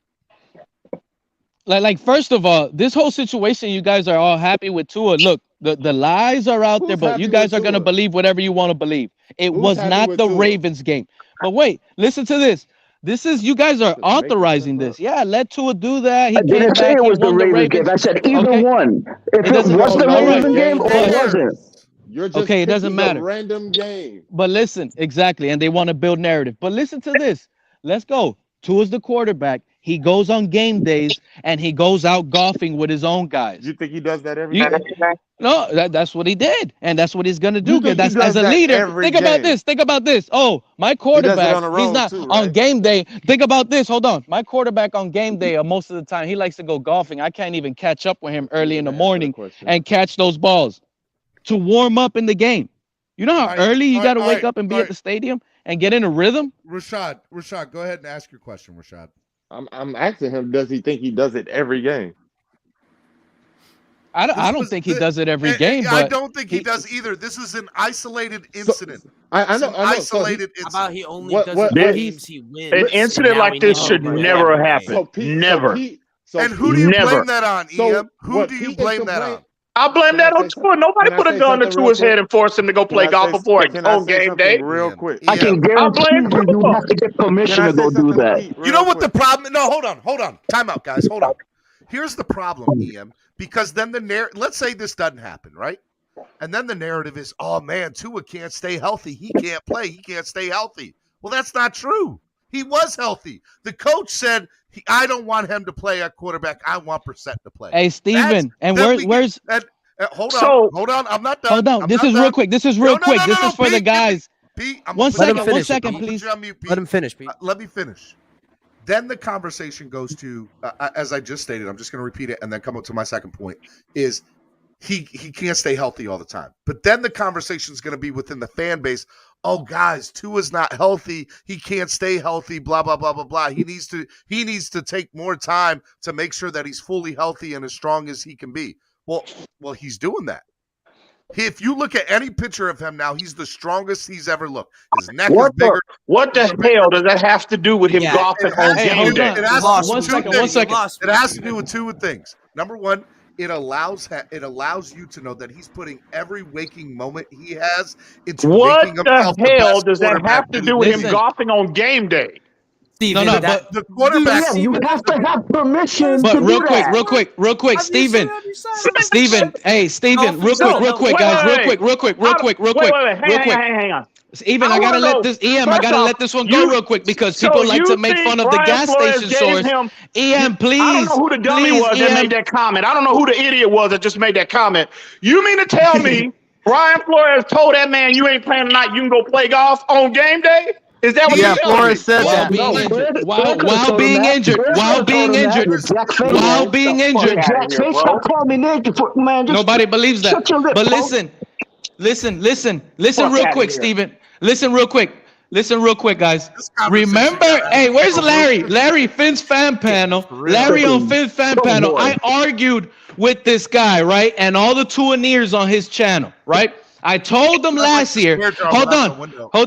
Speaker 20: like first of all, this whole situation, you guys are all happy with Tua. Look, the lies are out there, but you guys are gonna believe whatever you want to believe. It was not the Ravens game. But wait, listen to this. This is, you guys are authorizing this. Yeah, let Tua do that. He
Speaker 13: I
Speaker 20: came
Speaker 13: didn't say
Speaker 20: back.
Speaker 13: it
Speaker 20: He
Speaker 13: was the
Speaker 20: won the
Speaker 13: Ravens game.
Speaker 20: Ravens.
Speaker 13: I said either
Speaker 20: Okay.
Speaker 13: one. If
Speaker 20: It
Speaker 13: it
Speaker 20: doesn't
Speaker 13: was the
Speaker 20: all right.
Speaker 13: Ravens game or it wasn't.
Speaker 4: You're just
Speaker 20: Okay, it doesn't
Speaker 4: picking a
Speaker 20: matter.
Speaker 4: random game.
Speaker 20: But listen, exactly, and they want to build narrative. But listen to this. Let's go. Tua's the quarterback. He goes on game days and he goes out golfing with his own guys.
Speaker 4: You think he does that every day?
Speaker 20: No, that's what he did, and that's what he's gonna do.
Speaker 4: You think
Speaker 20: That's
Speaker 4: he does
Speaker 20: as a
Speaker 4: that
Speaker 20: leader.
Speaker 4: every
Speaker 20: Think about
Speaker 4: game?
Speaker 20: this. Think about this. Oh, my
Speaker 4: He does it
Speaker 20: quarterback.
Speaker 4: on the
Speaker 20: He's
Speaker 4: road
Speaker 20: not
Speaker 4: too,
Speaker 20: on
Speaker 4: right?
Speaker 20: game day. Think about this. Hold on. My quarterback on game day, most of the time, he likes to go golfing. I can't even catch up with him early in the morning and catch those balls to warm up in the game. You know how early you got to wake up and be at the stadium and get in a rhythm?
Speaker 6: Rashad, go ahead and ask your question, Rashad.
Speaker 4: I'm asking him, does he think he does it every game?
Speaker 20: I don't think he does it every game, but
Speaker 6: I don't think he does either. This is an isolated incident.
Speaker 4: I know.
Speaker 6: Isolated
Speaker 19: How about he only
Speaker 4: What-
Speaker 19: does
Speaker 4: what-
Speaker 19: it
Speaker 4: what-
Speaker 19: games he wins?
Speaker 16: An incident
Speaker 19: Now
Speaker 16: like
Speaker 19: we
Speaker 16: this
Speaker 19: need
Speaker 16: should
Speaker 19: to
Speaker 16: never
Speaker 19: win.
Speaker 16: happen. Never.
Speaker 6: And who do you
Speaker 16: Never.
Speaker 6: blame that on,
Speaker 4: So
Speaker 6: EM? Who
Speaker 4: what
Speaker 6: do you
Speaker 4: Pete is
Speaker 6: blame that
Speaker 4: complaining-
Speaker 6: on?
Speaker 16: I blame that on Tua. Nobody put a gun to his head and forced him to go play golf before on game day.
Speaker 4: Real quick.
Speaker 13: I can guarantee you have to get permission to go do that.
Speaker 6: You know what the problem? No, hold on. Time out, guys. Hold on. Here's the problem, EM. Because then let's say this doesn't happen, right? And then the narrative is, oh man, Tua can't stay healthy. He can't play. He can't stay healthy. Well, that's not true. He was healthy. The coach said, I don't want him to play at quarterback. I want Brissett to play.
Speaker 20: Hey, Steven, and where's
Speaker 6: hold on. I'm not done.
Speaker 20: Hold on. This is real quick. This is real quick. This is for the guys.
Speaker 6: Pete,
Speaker 20: One second, please.
Speaker 19: Let him finish, Pete.
Speaker 6: Let me finish. Then the conversation goes to, as I just stated, I'm just going to repeat it and then come up to my second point, is he can't stay healthy all the time. But then the conversation is going to be within the fan base. Oh, guys, Tua's not healthy. He can't stay healthy, blah, blah, blah, blah, blah. He needs to take more time to make sure that he's fully healthy and as strong as he can be. Well, he's doing that. If you look at any picture of him now, he's the strongest he's ever looked. His neck is bigger.
Speaker 16: What the hell does that have to do with him golfing on game day?
Speaker 6: It has to do with two things. Number one, it allows you to know that he's putting every waking moment he has into
Speaker 16: What
Speaker 6: making
Speaker 16: the
Speaker 6: himself the
Speaker 16: hell
Speaker 6: best
Speaker 16: does that
Speaker 6: quarterback
Speaker 16: have to do with him golfing on game day?
Speaker 19: Steven,
Speaker 6: but the quarterback.
Speaker 13: You have to have permission
Speaker 20: But
Speaker 13: to
Speaker 20: real
Speaker 13: do
Speaker 20: quick,
Speaker 13: that.
Speaker 20: real quick, Steven. Hey, Steven, real quick, guys, real quick.
Speaker 16: Hang on.
Speaker 20: Steven, I gotta let this let this one go real quick because people like to make fun of the gas station source. EM, please.
Speaker 16: I don't know who the dummy was that made that comment. I don't know who the idiot was that just made that comment. You mean to tell me Brian Flores told that man you ain't playing tonight, you can go play golf on game day? Is that what you're telling me?
Speaker 17: Flores said that.
Speaker 20: While being injured.
Speaker 13: Jack, stop calling me naked, man.
Speaker 20: Nobody believes that.
Speaker 13: Shut your lip,
Speaker 20: But
Speaker 13: folks.
Speaker 20: listen
Speaker 13: Fuck
Speaker 20: real
Speaker 13: outta
Speaker 20: quick,
Speaker 13: here.
Speaker 20: Steven. Listen real quick, guys. Remember, hey, where's Larry? Larry, Finn's fan panel. Larry on Finn's fan panel. I argued with this guy, right? And all the Tuaneers on his channel, right? I told them last year. Hold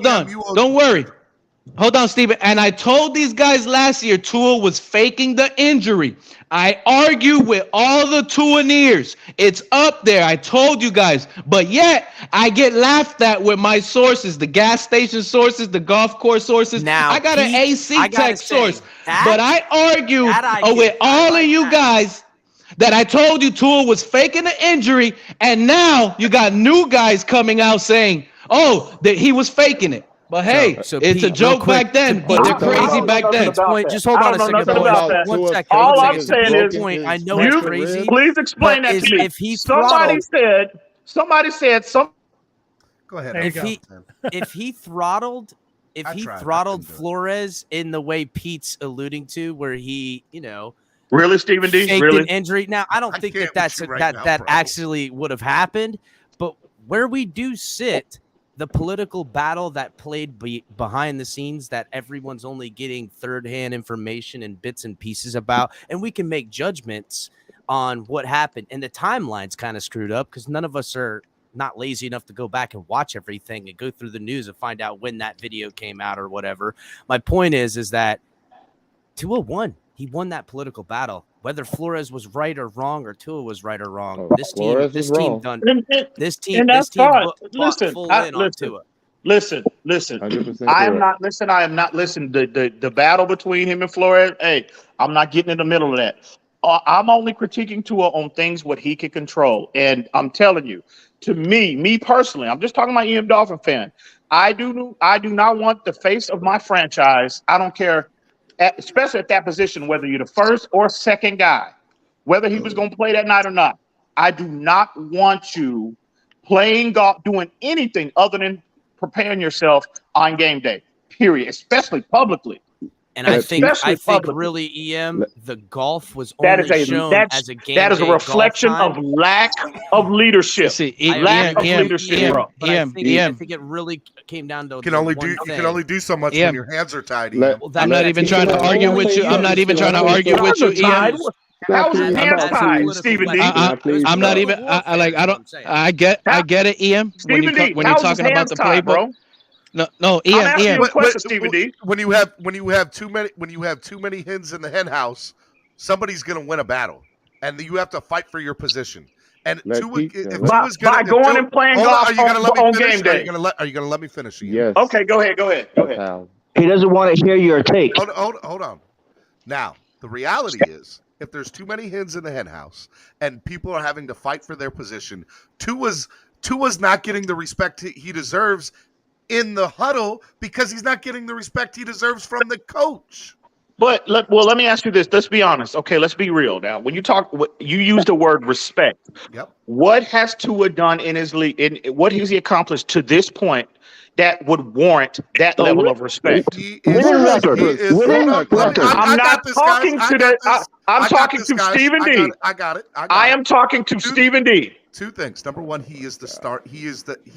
Speaker 20: on. Don't worry. Hold on, Steven. And I told these guys last year Tua was faking the injury. I argue with all the Tuaneers. It's up there. I told you guys. But yet, I get laughed at with my sources, the gas station sources, the golf course sources.
Speaker 19: Now,
Speaker 20: I got an
Speaker 19: Pete,
Speaker 20: AC
Speaker 19: I gotta
Speaker 20: tech
Speaker 19: say,
Speaker 20: source.
Speaker 19: that-
Speaker 20: But I argue
Speaker 19: that I
Speaker 20: with
Speaker 19: get. I
Speaker 20: all
Speaker 19: like
Speaker 20: of you
Speaker 19: that.
Speaker 20: guys that I told you Tua was faking the injury. And now you got new guys coming out saying, that he was faking it. But hey,
Speaker 19: So
Speaker 20: it's
Speaker 19: Pete,
Speaker 20: a joke
Speaker 19: real quick,
Speaker 20: back then, but they're crazy back then.
Speaker 19: Just hold on a second. One second.
Speaker 16: All I'm saying is,
Speaker 19: I know it's crazy.
Speaker 16: Please explain
Speaker 19: but
Speaker 16: that to me.
Speaker 19: If he
Speaker 16: Somebody said.
Speaker 6: Go ahead.
Speaker 19: If he throttled Flores in the way Pete's alluding to, where he,
Speaker 16: Really, Stephen D?
Speaker 19: faked
Speaker 16: Really?
Speaker 19: an injury. Now, I don't think that's that actually would have happened, but where we do sit, the political battle that played behind the scenes that everyone's only getting third-hand information and bits and pieces about, and we can make judgments on what happened. And the timeline's kind of screwed up because none of us are not lazy enough to go back and watch everything and go through the news and find out when that video came out or whatever. My point is that Tua won. He won that political battle. Whether Flores was right or wrong, or Tua was right or wrong, this team done. This team full in on Tua.
Speaker 16: Listen.
Speaker 4: 100%
Speaker 16: I am
Speaker 4: correct.
Speaker 16: not listening. The battle between him and Flores. Hey, I'm not getting in the middle of that. I'm only critiquing Tua on things what he can control. And I'm telling you, to me personally, I'm just talking about EM Dolphin fan. I do not want the face of my franchise. I don't care, especially at that position, whether you're the first or second guy, whether he was going to play that night or not. I do not want you playing golf, doing anything other than preparing yourself on game day, period, especially publicly.
Speaker 19: And I think really, EM, the golf was only shown as a game.
Speaker 16: That is a reflection of lack of leadership. Lack of leadership, bro.
Speaker 19: I think it really came down to
Speaker 6: You can only do so much when your hands are tied.
Speaker 20: I'm not even trying to argue with you. I'm not even trying to argue with you, EM.
Speaker 16: How was his hands tied, Stephen D?
Speaker 20: I'm not even. I get it, EM. When you're talking about the playbook. No, EM.
Speaker 6: When you have too many hens in the hen house, somebody's going to win a battle, and you have to fight for your position. And by
Speaker 16: going and playing golf on game day.
Speaker 6: Are you going to let me finish?
Speaker 4: Yes.
Speaker 16: Okay, go ahead.
Speaker 13: He doesn't want to hear your take.
Speaker 6: Hold on. Now, the reality is, if there's too many hens in the hen house and people are having to fight for their position, Tua's not getting the respect he deserves in the huddle because he's not getting the respect he deserves from the coach.
Speaker 16: But let me ask you this. Let's be honest. Okay, let's be real now. When you use the word respect.
Speaker 6: Yep.
Speaker 16: What has Tua done in his league? What has he accomplished to this point that would warrant that level of respect?
Speaker 13: I'm
Speaker 16: talking to Stephen D.
Speaker 6: I got it.
Speaker 16: I am talking to Stephen D.
Speaker 6: Two things. Number one, he is the start. He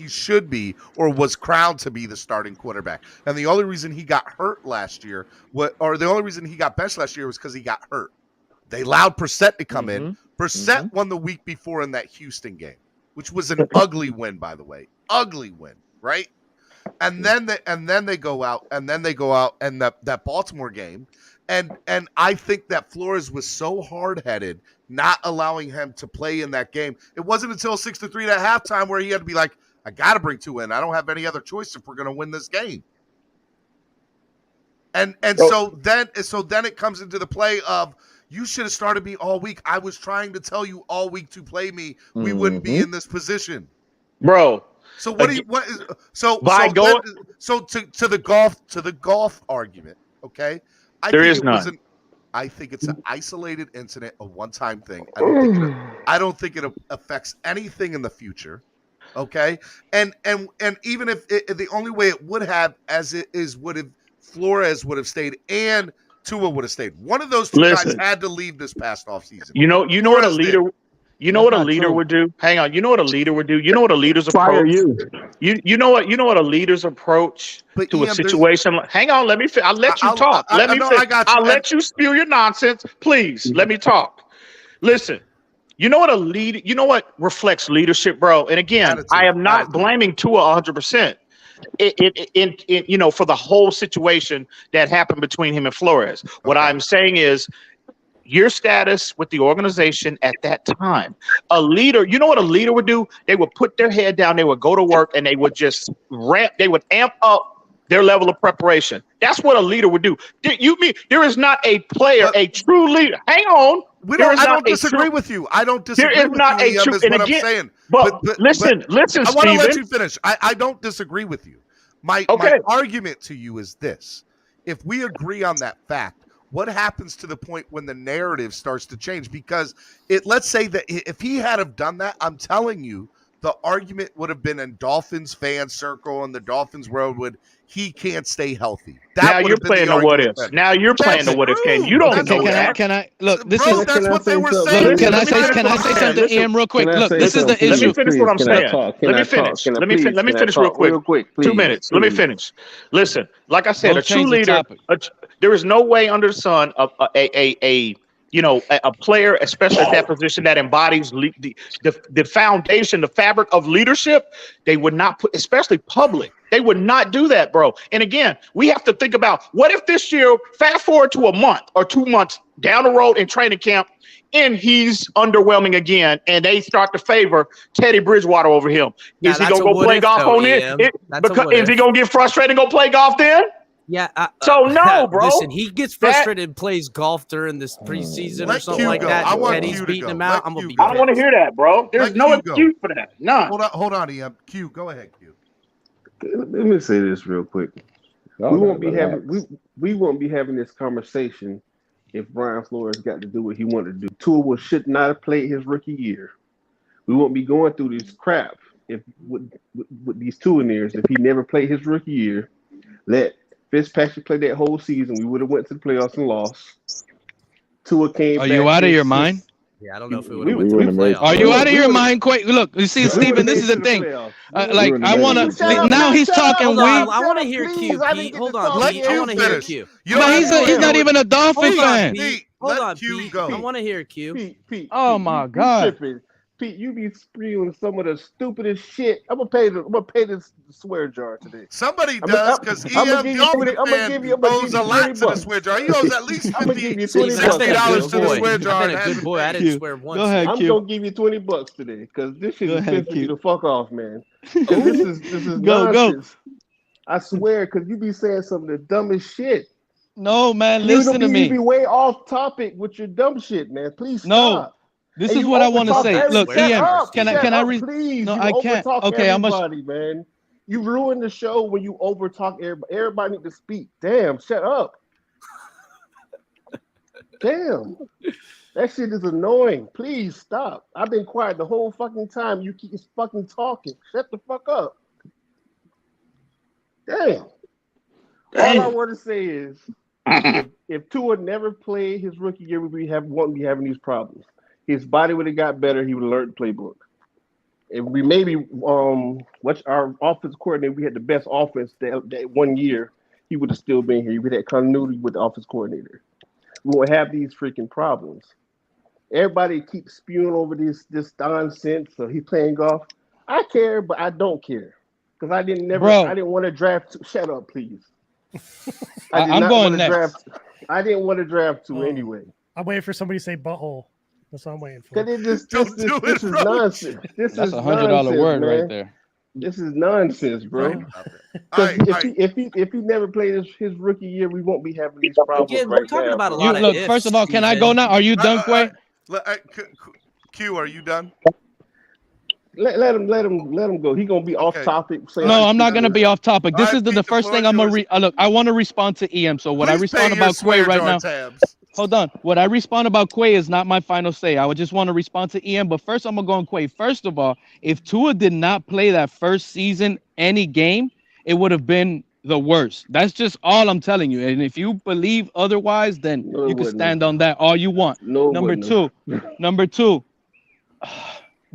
Speaker 6: should be or was crowned to be the starting quarterback. And the only reason he got hurt last year, the only reason he got benched last year was because he got hurt. They allowed Brissett to come in. Brissett won the week before in that Houston game, which was an ugly win, by the way. Ugly win, right? And then they go out and that Baltimore game. And I think that Flores was so hard-headed, not allowing him to play in that game. It wasn't until 6-3 at halftime where he had to be like, I got to bring Tua in. I don't have any other choice if we're going to win this game. So then it comes into the play of, you should have started me all week. I was trying to tell you all week to play me. We wouldn't be in this position,
Speaker 16: bro.
Speaker 6: So to the golf argument, okay? I think it's an isolated incident, a one-time thing. I don't think it affects anything in the future. Okay, and even if the only way it would have, as it is, would have Flores would have stayed and Tua would have stayed. One of those two guys had to leave this past offseason.
Speaker 16: You know what a leader. You know what a leader would do? Hang on. You know what a leader would do? You know what a leader's approach? You know what a leader's approach to a situation. Hang on, I'll let you talk. I'll let you spew your nonsense. Please, let me talk. Listen, you know what reflects leadership, bro? And again, I am not blaming Tua 100%. For the whole situation that happened between him and Flores. What I'm saying is, your status with the organization at that time. A leader, you know what a leader would do? They would put their head down, they would go to work, and they would just amp up their level of preparation. That's what a leader would do. There is not a player, a true leader. Hang on.
Speaker 6: I don't disagree with you. I don't disagree with you, is what I'm saying.
Speaker 16: But listen,
Speaker 6: I want to let you finish. I don't disagree with you. My argument to you is this. If we agree on that fact, what happens to the point when the narrative starts to change? Because let's say that if he had have done that, I'm telling you, the argument would have been in Dolphins fan circle and the Dolphins world he can't stay healthy.
Speaker 16: Now you're playing the what if. Now you're playing the what if. Ken, you don't know that.
Speaker 20: Can I look? That's what they were saying. Look, can I say something, Ian, real quick? Look, this is the issue.
Speaker 16: Let me finish what I'm saying. Let me finish real quick. 2 minutes. Let me finish. Listen, like I said, a true leader. There is no way under the sun a a player, especially at that position that embodies the foundation, the fabric of leadership, they would not put, especially public. They would not do that, bro. And again, we have to think about what if this year, fast forward to a month or 2 months down the road in training camp, and he's underwhelming again, and they start to favor Teddy Bridgewater over him. Is he gonna go play golf on it? Is he gonna get frustrated and go play golf then?
Speaker 19: Yeah.
Speaker 16: So no, bro.
Speaker 19: Listen, he gets frustrated and plays golf during this preseason or something like that.
Speaker 6: I want
Speaker 19: Teddy's
Speaker 6: Q to
Speaker 19: beating
Speaker 6: go.
Speaker 19: him out. I'm gonna be.
Speaker 16: I don't want to hear that, bro. There's no excuse for that. None.
Speaker 6: Hold on, Ian. Q, go ahead, Q.
Speaker 18: Let me say this real quick. We won't be having this conversation if Brian Flores got to do what he wanted to do. Tua should not have played his rookie year. We won't be going through this crap if with these Tuaneers if he never played his rookie year. Let Fitzpatrick play that whole season. We would have went to the playoffs and lost. Tua came back.
Speaker 20: Are you out of your mind?
Speaker 19: Yeah, I don't know if we would have went to the playoffs.
Speaker 20: Are you out of your mind? Quite look, you see, Steven, this is the thing. Like, I want to. Now he's talking.
Speaker 19: I want to hear Q. Pete. Hold on, Pete. I want to hear Q.
Speaker 20: But he's not even a Dolphin fan.
Speaker 19: Hold on, Pete. I want to hear Q.
Speaker 18: Pete,
Speaker 20: oh my God.
Speaker 18: Pete, you be spewing some of the stupidest shit. I'm gonna pay this swear jar today.
Speaker 6: Somebody does, because EM Dolphin fan owes a lot to the swear jar. He owes at least $50, $60 to the swear jar.
Speaker 19: I've been a good boy. I didn't swear once.
Speaker 18: Go ahead, I'm gonna give you $20 today, because this shit is pissing you the fuck off, man. This is nonsense. I swear, because you be saying some of the dumbest shit.
Speaker 20: No, man, listen to me.
Speaker 18: You be way off topic with your dumb shit, man. Please stop.
Speaker 20: No. This is what I want to say. Look, Ian, can I read?
Speaker 18: Please,
Speaker 20: no, I can't. Okay,
Speaker 18: everybody, man. You ruin the show when you overtalk everybody. Everybody need to speak. Damn, shut up. Damn. That shit is annoying. Please stop. I've been quiet the whole fucking time. You keep fucking talking. Shut the fuck up. Damn. All I want to say is, if Tua never played his rookie year, wouldn't be having these problems. His body would have got better. He would have learned the playbook. If we maybe what's our offense coordinator, we had the best offense that 1 year, he would have still been here. We had continuity with the offense coordinator. We won't have these freaking problems. Everybody keeps spewing over this nonsense. So he's playing golf. I care, but I don't care because I didn't want to draft. Shut up, please.
Speaker 20: I'm going next.
Speaker 18: I didn't want to draft Tua anyway.
Speaker 11: I'm waiting for somebody to say butthole. That's what I'm waiting for.
Speaker 18: This is nonsense. That's
Speaker 20: a $100 word
Speaker 18: man.
Speaker 20: right there.
Speaker 18: This is nonsense, bro. If he never played his rookie year, we won't be having these problems.
Speaker 19: Again, we're talking about a lot of ifs,
Speaker 20: first of all, can I go now? Are you done, Quay?
Speaker 6: Q, are you done?
Speaker 18: Let him go. He gonna be off topic.
Speaker 20: No, I'm not gonna be off topic. This is the first thing I'm gonna look. I want to respond to EM. So what I respond about Quay right now. Hold on. What I respond about Quay is not my final say. I would just want to respond to EM. But first, I'm gonna go on Quay. First of all, if Tua did not play that first season any game, it would have been the worst. That's just all I'm telling you. And if you believe otherwise, then you can stand on that all you want. Number two.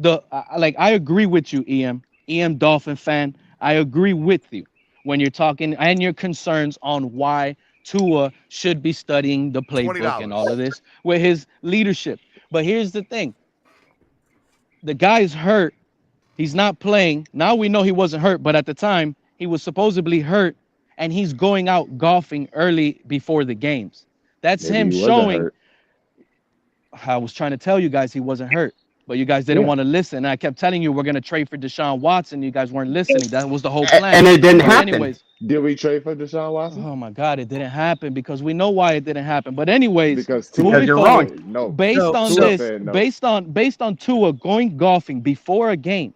Speaker 20: I agree with you, EM Dolphin fan. I agree with you when you're talking and your concerns on why Tua should be studying the playbook and all of this with his leadership. But here's the thing. The guy's hurt. He's not playing. Now we know he wasn't hurt, but at the time he was supposedly hurt and he's going out golfing early before the games. That's him showing. I was trying to tell you guys he wasn't hurt. But you guys didn't want to listen. And I kept telling you we're going to trade for Deshaun Watson. You guys weren't listening. That was the whole plan.
Speaker 4: And it didn't happen. Anyways, did we trade for Deshaun Watson?
Speaker 20: Oh, my God. It didn't happen because we know why it didn't happen. But anyways,
Speaker 4: because you're wrong. No.
Speaker 20: Based on Tua going golfing before a game,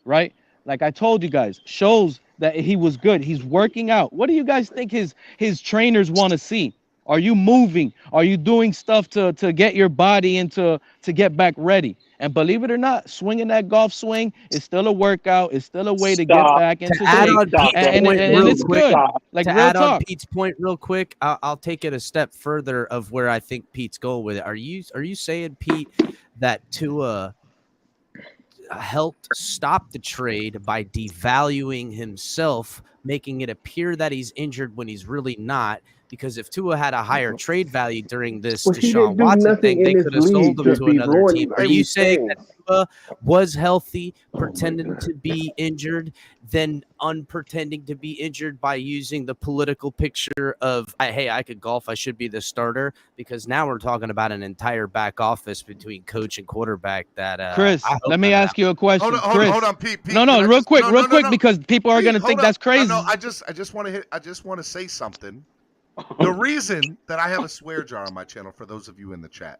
Speaker 20: right? Like I told you guys, shows that he was good. He's working out. What do you guys think his trainers want to see? Are you moving? Are you doing stuff to get your body into to get back ready? And believe it or not, swinging that golf swing is still a workout. It's still a way to get back into shape. And it's good. Like
Speaker 19: to
Speaker 20: real
Speaker 19: add
Speaker 20: talk.
Speaker 19: on Pete's point real quick, I'll take it a step further of where I think Pete's going with it. Are you saying, Pete, that Tua helped stop the trade by devaluing himself, making it appear that he's injured when he's really not, because if Tua had a higher trade value during this
Speaker 18: Well, he
Speaker 19: Deshaun
Speaker 18: didn't do
Speaker 19: Watson
Speaker 18: nothing
Speaker 19: thing,
Speaker 18: in
Speaker 19: they
Speaker 18: this
Speaker 19: could have sold
Speaker 18: league
Speaker 19: him
Speaker 18: to
Speaker 19: to
Speaker 18: be
Speaker 19: another
Speaker 18: ruined
Speaker 19: team.
Speaker 18: by
Speaker 19: Are you
Speaker 18: these
Speaker 19: saying that
Speaker 18: things.
Speaker 19: Tua was healthy, pretending to be injured, then unpretending to be injured by using the political picture of, hey, I could golf, I should be the starter? Because now we're talking about an entire back office between coach and quarterback that
Speaker 20: Chris,
Speaker 19: I hope
Speaker 20: let me
Speaker 19: that
Speaker 20: ask you a question.
Speaker 6: Hold on, Pete.
Speaker 20: No, real quick, because people are
Speaker 6: Pete,
Speaker 20: gonna think
Speaker 6: hold
Speaker 20: that's
Speaker 6: up.
Speaker 20: crazy.
Speaker 6: No, I just want to say something. The reason that I have a swear jar on my channel, for those of you in the chat,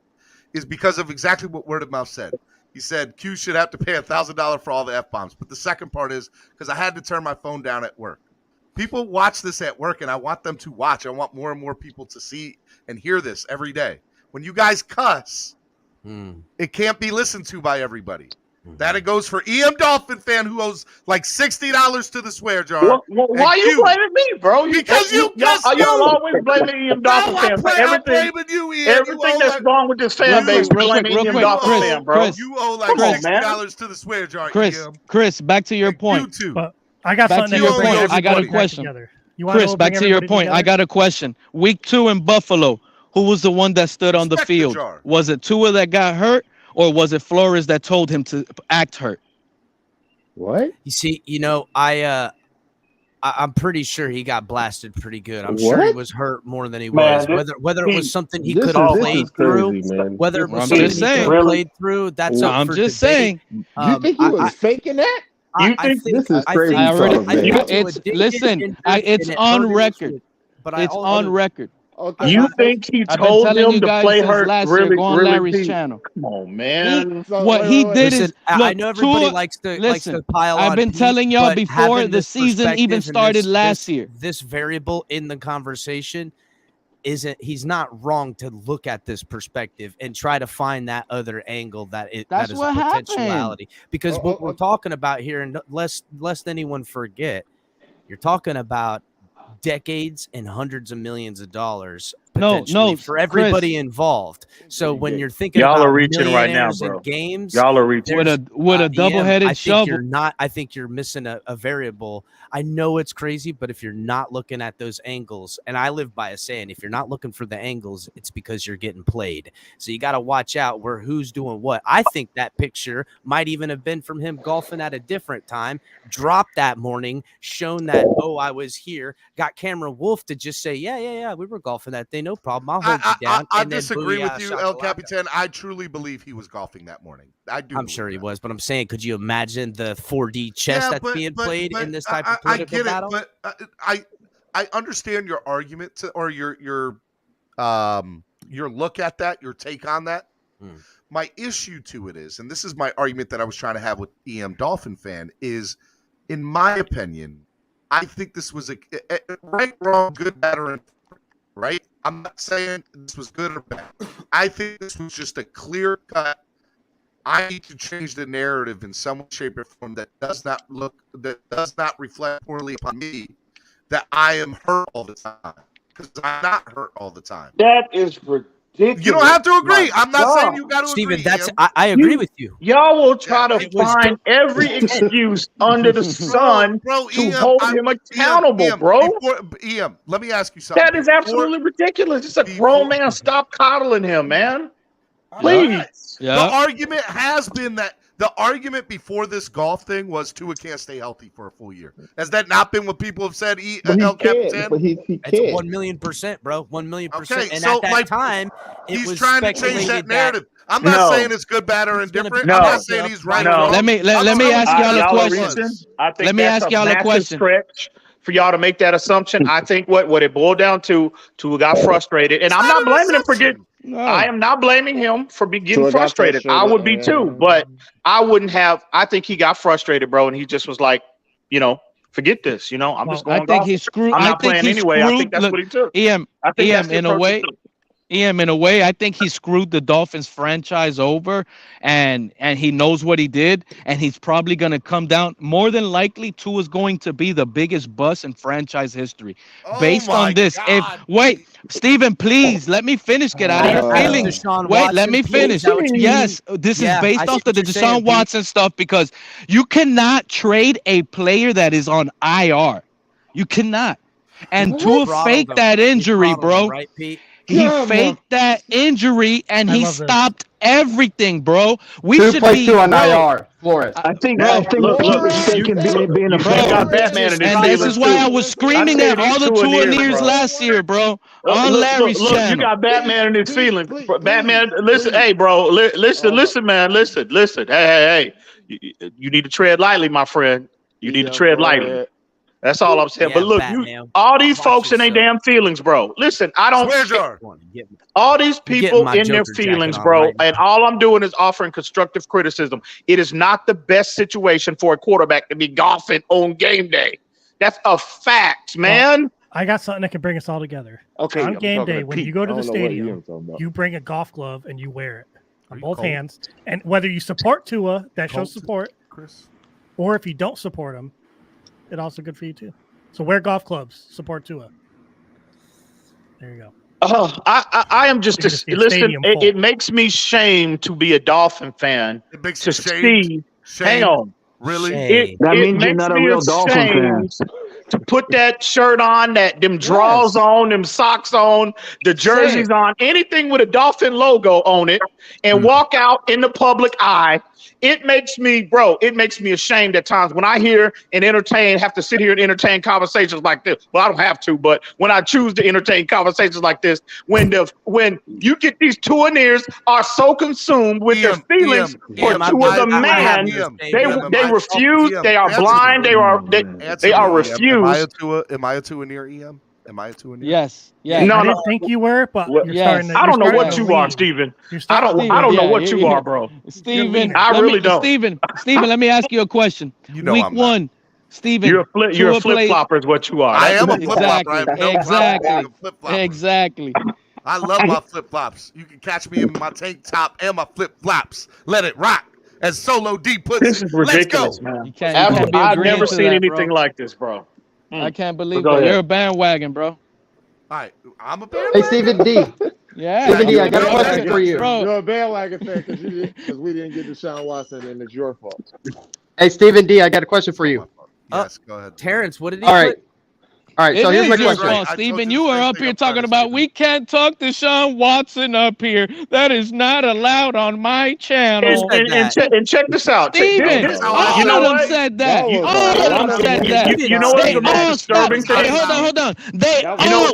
Speaker 6: is because of exactly what Word of Mouth said. He said Q should have to pay $1,000 for all the F-bombs. But the second part is because I had to turn my phone down at work. People watch this at work, and I want them to watch. I want more and more people to see and hear this every day. When you guys cuss, it can't be listened to by everybody. That it goes for EM Dolphin fan who owes like $60 to the swear jar.
Speaker 16: Why you blaming me, bro?
Speaker 6: Because you
Speaker 16: y'all always blaming EM Dolphin fan for everything. Everything that's wrong with this fan base, we blame EM Dolphin fan, bro.
Speaker 6: You owe like $60 to the swear jar.
Speaker 20: Chris, back to your point.
Speaker 11: But I got
Speaker 20: Back
Speaker 11: something
Speaker 20: to your
Speaker 11: bring
Speaker 20: point. I got a
Speaker 11: everybody back
Speaker 20: question.
Speaker 11: together. You wanna
Speaker 20: Chris,
Speaker 11: bring
Speaker 20: back to your
Speaker 11: everybody
Speaker 20: point. I
Speaker 11: together?
Speaker 20: got a question. Week 2 in Buffalo, who was the one that stood on the field? Was it Tua that got hurt, or was it Flores that told him to act hurt?
Speaker 4: What?
Speaker 19: You see, I'm pretty sure he got blasted pretty good. I'm sure he was hurt more than he was. Whether it was something he could have played through, whether it was something he could have played through, that's up for debate.
Speaker 4: You think he was faking that?
Speaker 16: You think
Speaker 4: this is crazy?
Speaker 20: It's on record. It's on record.
Speaker 16: You think he
Speaker 20: I've been
Speaker 16: told
Speaker 20: telling
Speaker 16: him
Speaker 20: you
Speaker 16: to
Speaker 20: guys
Speaker 16: play
Speaker 20: since
Speaker 16: hurt
Speaker 20: last year.
Speaker 16: really,
Speaker 20: Go on
Speaker 16: really
Speaker 20: Larry's
Speaker 16: deep?
Speaker 20: channel.
Speaker 16: Come on, man.
Speaker 20: What he did is,
Speaker 19: I know everybody likes to pile on.
Speaker 20: I've been
Speaker 19: Pete,
Speaker 20: telling y'all
Speaker 19: but
Speaker 20: before
Speaker 19: having
Speaker 20: the
Speaker 19: this
Speaker 20: season even
Speaker 19: perspective and
Speaker 20: started last year.
Speaker 19: This variable in the conversation he's not wrong to look at this perspective and try to find that other angle that is a potentiality. Because what we're talking about here, and lest anyone forget, you're talking about decades and hundreds of millions of dollars for everybody involved. So when you're thinking
Speaker 16: y'all
Speaker 19: about
Speaker 16: are reaching right now,
Speaker 19: millionaires
Speaker 16: bro.
Speaker 19: in games,
Speaker 16: Y'all are reaching
Speaker 20: with a double-headed shovel.
Speaker 19: I think you're missing a variable. I know it's crazy, but if you're not looking at those angles, and I live by a saying, if you're not looking for the angles, it's because you're getting played. So you got to watch out who's doing what. I think that picture might even have been from him golfing at a different time, dropped that morning, shown that, I was here, got Cameron Wolf to just say, yeah, we were golfing that day, no problem. I'll hold you down.
Speaker 6: I disagree with you, El Capitan. I truly believe he was golfing that morning. I do.
Speaker 19: I'm sure he was, but I'm saying, could you imagine the 4D chess that's being played in this type of political battle?
Speaker 6: But I understand your argument or your look at that, your take on that. My issue to it is, and this is my argument that I was trying to have with EM Dolphin fan, is, in my opinion, I think this was a right, wrong, good, bad, or indifferent, right? I'm not saying this was good or bad. I think this was just a clear cut. I need to change the narrative in some shape or form that does not reflect poorly upon me, that I am hurt all the time, because I'm not hurt all the time.
Speaker 16: That is ridiculous.
Speaker 6: You don't have to agree. I'm not saying you got to agree.
Speaker 19: Steven, I agree with you.
Speaker 16: Y'all will try to find every excuse under the sun to hold him accountable, bro.
Speaker 6: EM, let me ask you something.
Speaker 16: That is absolutely ridiculous. It's a grown man. Stop coddling him, man. Please.
Speaker 6: The argument has been that the argument before this golf thing was Tua can't stay healthy for a full year. Has that not been what people have said? El Capitan?
Speaker 4: But he
Speaker 19: It's 1,000,000%, bro. 1,000,000%.
Speaker 6: Okay,
Speaker 19: and
Speaker 6: so
Speaker 19: at that time,
Speaker 6: he's trying to change that narrative. I'm not saying it's good, bad, or indifferent.
Speaker 16: No.
Speaker 6: I'm not saying he's right or wrong.
Speaker 20: Let me ask y'all a question. Let me ask y'all a question.
Speaker 16: Stretch for y'all to make that assumption. I think what it boiled down to, Tua got frustrated, and I'm not blaming him for getting. I am not blaming him for getting frustrated. I would be too, but I wouldn't have. I think he got frustrated, bro, and he just was like, forget this. I'm just going.
Speaker 20: I think he screwed.
Speaker 16: I'm not playing anyway. I think that's what he took.
Speaker 20: EM in a way, I think he screwed the Dolphins franchise over, and he knows what he did, and he's probably going to come down. More than likely, Tua is going to be the biggest bust in franchise history. Based on this, wait, Steven, please let me finish. Get out of your feelings. Wait, let me finish. Yes, this is based off of the Deshaun Watson stuff, because you cannot trade a player that is on IR. You cannot. And Tua faked that injury, bro.
Speaker 19: Right, Pete?
Speaker 20: He faked that injury and he stopped everything, bro. We
Speaker 21: Two
Speaker 20: should
Speaker 21: play
Speaker 20: be
Speaker 21: two on
Speaker 20: bro,
Speaker 21: IR. Flores.
Speaker 13: I think
Speaker 16: look,
Speaker 13: key mistake in being a
Speaker 16: you got Batman in his
Speaker 20: and this
Speaker 16: feelings
Speaker 20: is why
Speaker 16: too.
Speaker 20: I was screaming at all the Tua Nears last year, bro. On Larry's
Speaker 16: look,
Speaker 20: channel.
Speaker 16: you got Batman in his feelings. Batman, listen, hey, bro, listen, man, listen. Hey. You need to tread lightly, my friend. You need to tread lightly. That's all I'm saying.
Speaker 19: Yeah,
Speaker 16: but look,
Speaker 19: Batman.
Speaker 16: all these
Speaker 19: Watch
Speaker 16: folks in their
Speaker 19: yourself.
Speaker 16: damn feelings, bro. Listen, I don't. All these people in their feelings, bro,
Speaker 19: right
Speaker 16: and all I'm doing is offering constructive criticism. It is not the best situation for a quarterback to be golfing on game day. That's a fact, man.
Speaker 11: Well, I got something that can bring us all together.
Speaker 16: Okay,
Speaker 11: on
Speaker 16: I'm
Speaker 11: game
Speaker 16: talking
Speaker 11: day,
Speaker 16: to
Speaker 11: when
Speaker 16: Pete.
Speaker 11: you go to
Speaker 4: I
Speaker 11: the
Speaker 4: don't know what
Speaker 11: stadium,
Speaker 4: Ian's talking about.
Speaker 11: you bring a golf glove and you wear it on both hands. And whether you support Tua, that shows support.
Speaker 6: Chris.
Speaker 11: Or if you don't support him, it's also good for you too. So wear golf clubs, support Tua. There you go.
Speaker 16: I am just listen. It makes me shame to be a Dolphin fan.
Speaker 6: It makes
Speaker 16: to
Speaker 6: you
Speaker 16: see. Hang on,
Speaker 6: really?
Speaker 13: That means you're
Speaker 16: makes
Speaker 13: not a
Speaker 16: me
Speaker 13: real Dolphin fan.
Speaker 16: ashamed to put that shirt on, them draws on, them socks on, the jerseys on, anything with a Dolphin logo on it, and walk out in the public eye. It makes me, bro, it makes me ashamed at times when I hear and have to sit here and entertain conversations like this. Well, I don't have to, but when I choose to entertain conversations like this, when you get these Tuaneers are so consumed with their feelings for Tua the man, they refuse, they are blind, they are refused.
Speaker 6: Am I a Tuaneer, EM? Am I a Tuaneer?
Speaker 20: Yes.
Speaker 11: I didn't think you were, but you're starting to.
Speaker 16: I don't know what you are, Steven. I don't know what you are, bro.
Speaker 20: Steven,
Speaker 16: I really don't.
Speaker 20: Steven, let me ask you a question.
Speaker 6: You know
Speaker 20: Week
Speaker 6: I'm not.
Speaker 20: one, Steven.
Speaker 16: You're a flip flopper, is what you are.
Speaker 6: I am a flip flopper.
Speaker 20: Exactly.
Speaker 6: I love my flip flops. You can catch me in my tank top and my flip flops. Let it rock. As Solo D puts
Speaker 16: This is ridiculous, man. I've never seen anything like this, bro.
Speaker 20: I can't believe
Speaker 16: Go
Speaker 20: that.
Speaker 16: ahead.
Speaker 20: You're a bandwagon, bro.
Speaker 6: All right, I'm a bandwagon.
Speaker 21: Hey, Stephen D.
Speaker 20: Yeah.
Speaker 21: Stephen D, I got a question for you.
Speaker 20: Bro.
Speaker 4: You're a bandwagon fan because we didn't get Deshaun Watson, and it's your fault.
Speaker 21: Hey, Stephen D, I got a question for you.
Speaker 6: Yes, go ahead.
Speaker 19: Terrence, what did he
Speaker 21: All right.
Speaker 19: put?
Speaker 21: All right, so
Speaker 20: It
Speaker 21: here's my
Speaker 20: is your
Speaker 21: question.
Speaker 20: fault, Steven. You were up here talking about we can't talk to Sean Watson up here. That is not allowed on my channel.
Speaker 16: And check this out.
Speaker 20: Steven, all
Speaker 16: you know
Speaker 20: of them
Speaker 16: what?
Speaker 20: said that.
Speaker 4: That was
Speaker 20: All of them said that.
Speaker 16: You know what's
Speaker 20: They
Speaker 16: the most
Speaker 20: all
Speaker 16: disturbing
Speaker 20: stopped.
Speaker 16: thing?
Speaker 20: Hold on. They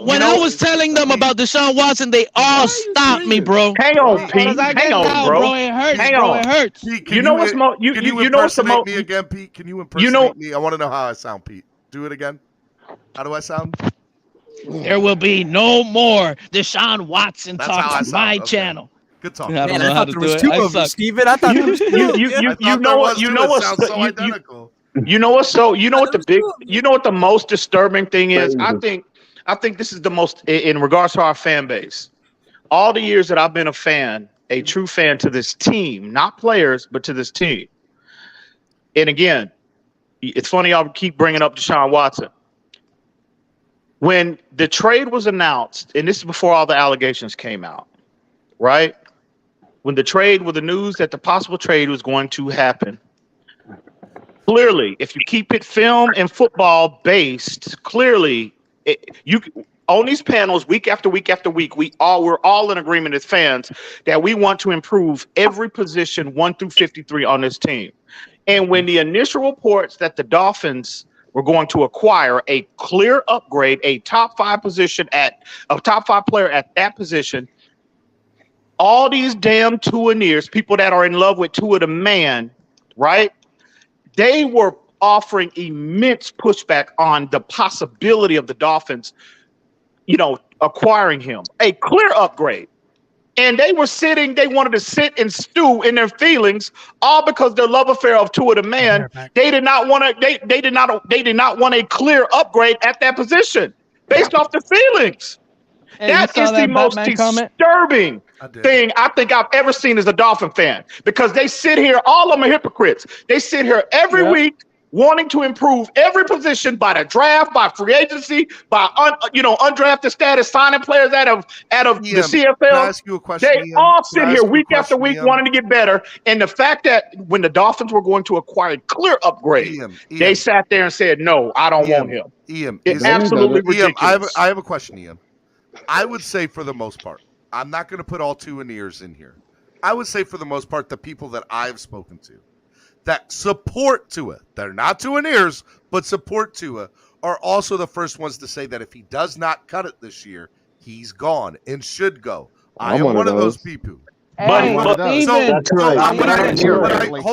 Speaker 16: when
Speaker 20: I was telling them about Deshaun Watson, they all stopped me, bro.
Speaker 16: Hang on, Pete.
Speaker 20: Hang
Speaker 16: on,
Speaker 20: bro. It hurts,
Speaker 16: Hang
Speaker 20: bro.
Speaker 16: on.
Speaker 20: It hurts.
Speaker 6: Pete,
Speaker 16: You know what's mo- you
Speaker 6: Can you
Speaker 16: know what's the
Speaker 6: impersonate
Speaker 16: mo-
Speaker 6: me again, Pete? Can you impersonate me? I want to know how I sound, Pete. Do it again. How do I sound?
Speaker 20: There will be no more Deshaun Watson
Speaker 6: That's how I
Speaker 20: talk on
Speaker 6: sound.
Speaker 20: my
Speaker 6: Okay.
Speaker 20: channel.
Speaker 6: Good talk.
Speaker 20: I don't
Speaker 19: Man,
Speaker 20: know
Speaker 19: I
Speaker 20: how
Speaker 19: thought
Speaker 20: to
Speaker 19: there
Speaker 20: do
Speaker 19: was
Speaker 20: it.
Speaker 19: two
Speaker 20: I
Speaker 19: of them,
Speaker 20: suck.
Speaker 19: Steven. I thought there was two.
Speaker 16: You know what the most disturbing thing is? I think this is the most in regards to our fan base. All the years that I've been a fan, a true fan to this team, not players, but to this team. And again, it's funny y'all keep bringing up Deshaun Watson. When the trade was announced, and this is before all the allegations came out, right? When the news that the possible trade was going to happen, clearly, if you keep it film and football based, clearly, on these panels, week after week after week, we're all in agreement as fans that we want to improve every position 1 through 53 on this team. And when the initial reports that the Dolphins were going to acquire a clear upgrade, a top 5 player at that position, all these damn Tuaneers, people that are in love with Tua the man, right? They were offering immense pushback on the possibility of the Dolphins, acquiring him, a clear upgrade. And they wanted to sit and stew in their feelings, all because their love affair of Tua the man. They did not want a clear upgrade at that position based off the feelings.
Speaker 20: Hey,
Speaker 16: That is the most disturbing thing I think I've ever seen as a Dolphin fan, because they sit here, all of them are hypocrites. They sit here every week wanting to improve every position by the draft, by free agency, by undrafted status, signing players out of the CFL.
Speaker 6: Can I ask you a question,
Speaker 16: They
Speaker 6: Ian?
Speaker 16: all
Speaker 6: Can
Speaker 16: sit
Speaker 6: I
Speaker 16: here
Speaker 6: ask you a
Speaker 16: week after
Speaker 6: question,
Speaker 16: week
Speaker 6: Ian?
Speaker 16: wanting to get better. And the fact that when the Dolphins were going to acquire clear upgrade, they sat there and said, "No, I don't want him."
Speaker 6: Ian,
Speaker 16: It's absolutely ridiculous.
Speaker 6: I have a question, Ian. I would say for the most part, I'm not going to put all two and ears in here. I would say for the most part, the people that I've spoken to that support Tua, they're not two and ears, but support Tua, are also the first ones to say that if he does not cut it this year, he's gone and should go. I am one of those people.
Speaker 16: Hold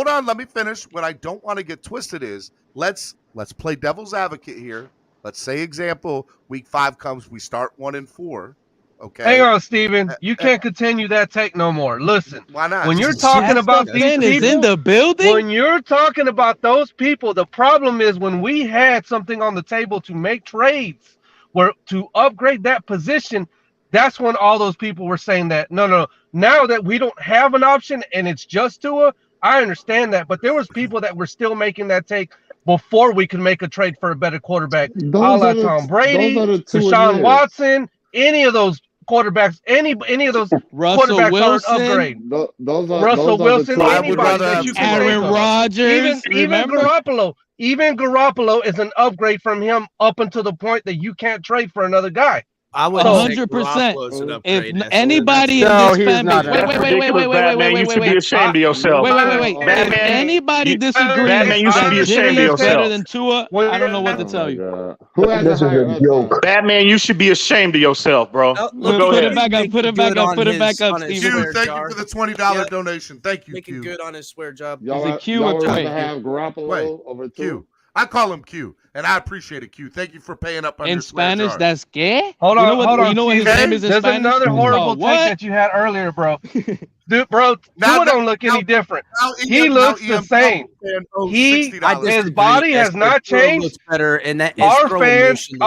Speaker 6: on, let me finish. What I don't want to get twisted is let's play devil's advocate here. Let's say, example, week 5 comes, we start 1-4. Okay.
Speaker 1: Hang on, Steven. You can't continue that take no more. Listen.
Speaker 6: Why not?
Speaker 1: When you're talking about these people
Speaker 20: in the building,
Speaker 1: when you're talking about those people, the problem is when we had something on the table to make trades, where to upgrade that position, that's when all those people were saying that no. Now that we don't have an option and it's just Tua, I understand that. But there was people that were still making that take before we could make a trade for a better quarterback. A la Tom Brady, Deshaun Watson, any of those quarterbacks, any of those
Speaker 20: Russell
Speaker 1: quarterbacks
Speaker 20: Wilson,
Speaker 1: are an upgrade.
Speaker 20: Russell Wilson,
Speaker 1: anybody that you can
Speaker 20: Aaron Rodgers,
Speaker 1: even Garoppolo. Even Garoppolo is an upgrade from him up until the point that you can't trade for another guy.
Speaker 19: I would
Speaker 20: 100%. If anybody in this family, wait,
Speaker 16: you should be ashamed of yourself.
Speaker 20: Wait. If anybody disagrees
Speaker 16: Batman, you should be
Speaker 20: that
Speaker 16: ashamed
Speaker 20: Jimmy
Speaker 16: of
Speaker 20: is better
Speaker 16: yourself.
Speaker 20: than Tua, I don't know what to tell you.
Speaker 4: This is a joke.
Speaker 16: Batman, you should be ashamed of yourself, bro. Go
Speaker 20: Put
Speaker 16: ahead.
Speaker 20: it back up, put it back up, Steven.
Speaker 6: Q, thank you for the $20 donation. Thank you,
Speaker 19: Making
Speaker 6: Q.
Speaker 19: good on his swear job.
Speaker 4: Y'all
Speaker 20: Is it Q or
Speaker 4: rather
Speaker 20: Q?
Speaker 4: have Garoppolo over
Speaker 6: Q.
Speaker 4: Tua?
Speaker 6: I call him Q, and I appreciate it, Q. Thank you for paying up on
Speaker 20: In
Speaker 6: your swear
Speaker 20: Spanish,
Speaker 6: jar.
Speaker 20: that's que.
Speaker 1: Hold on.
Speaker 20: You know what his name is in
Speaker 1: There's
Speaker 20: Spanish?
Speaker 1: another horrible take
Speaker 20: What?
Speaker 1: that you had earlier, bro. Dude, bro,
Speaker 6: Now-
Speaker 1: Tua don't
Speaker 6: now-
Speaker 1: look any different.
Speaker 6: now
Speaker 1: He
Speaker 6: Ian-
Speaker 1: looks
Speaker 6: now
Speaker 1: the
Speaker 6: Ian
Speaker 1: same.
Speaker 6: Powell owes
Speaker 1: He,
Speaker 6: $60.
Speaker 1: his body has not changed.
Speaker 19: Looks better, and that
Speaker 1: Our fans get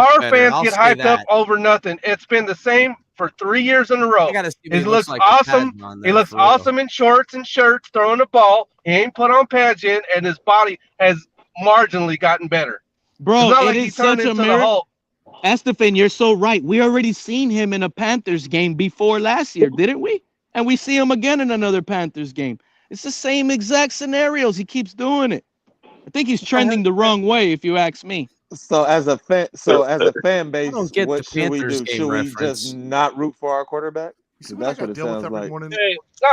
Speaker 1: hyped up over nothing. It's been the same for 3 years in a row. He looks awesome. He looks awesome in shorts and shirts, throwing the ball. He ain't put on pads yet, and his body has marginally gotten better.
Speaker 20: Bro,
Speaker 1: It's not
Speaker 20: it
Speaker 1: like he
Speaker 20: is
Speaker 1: turned
Speaker 20: such a
Speaker 1: into the
Speaker 20: miracle.
Speaker 1: Hulk.
Speaker 20: Estefan, you're so right. We already seen him in a Panthers game before last year, didn't we? And we see him again in another Panthers game. It's the same exact scenarios. He keeps doing it. I think he's trending the wrong way, if you ask me.
Speaker 22: So as a fan base,
Speaker 19: don't get
Speaker 22: what
Speaker 19: the
Speaker 22: should we
Speaker 19: Panthers
Speaker 22: do?
Speaker 19: game
Speaker 22: Should we
Speaker 19: reference.
Speaker 22: just not root for our quarterback? 'Cause that's what it sounds like.
Speaker 1: Hey, no,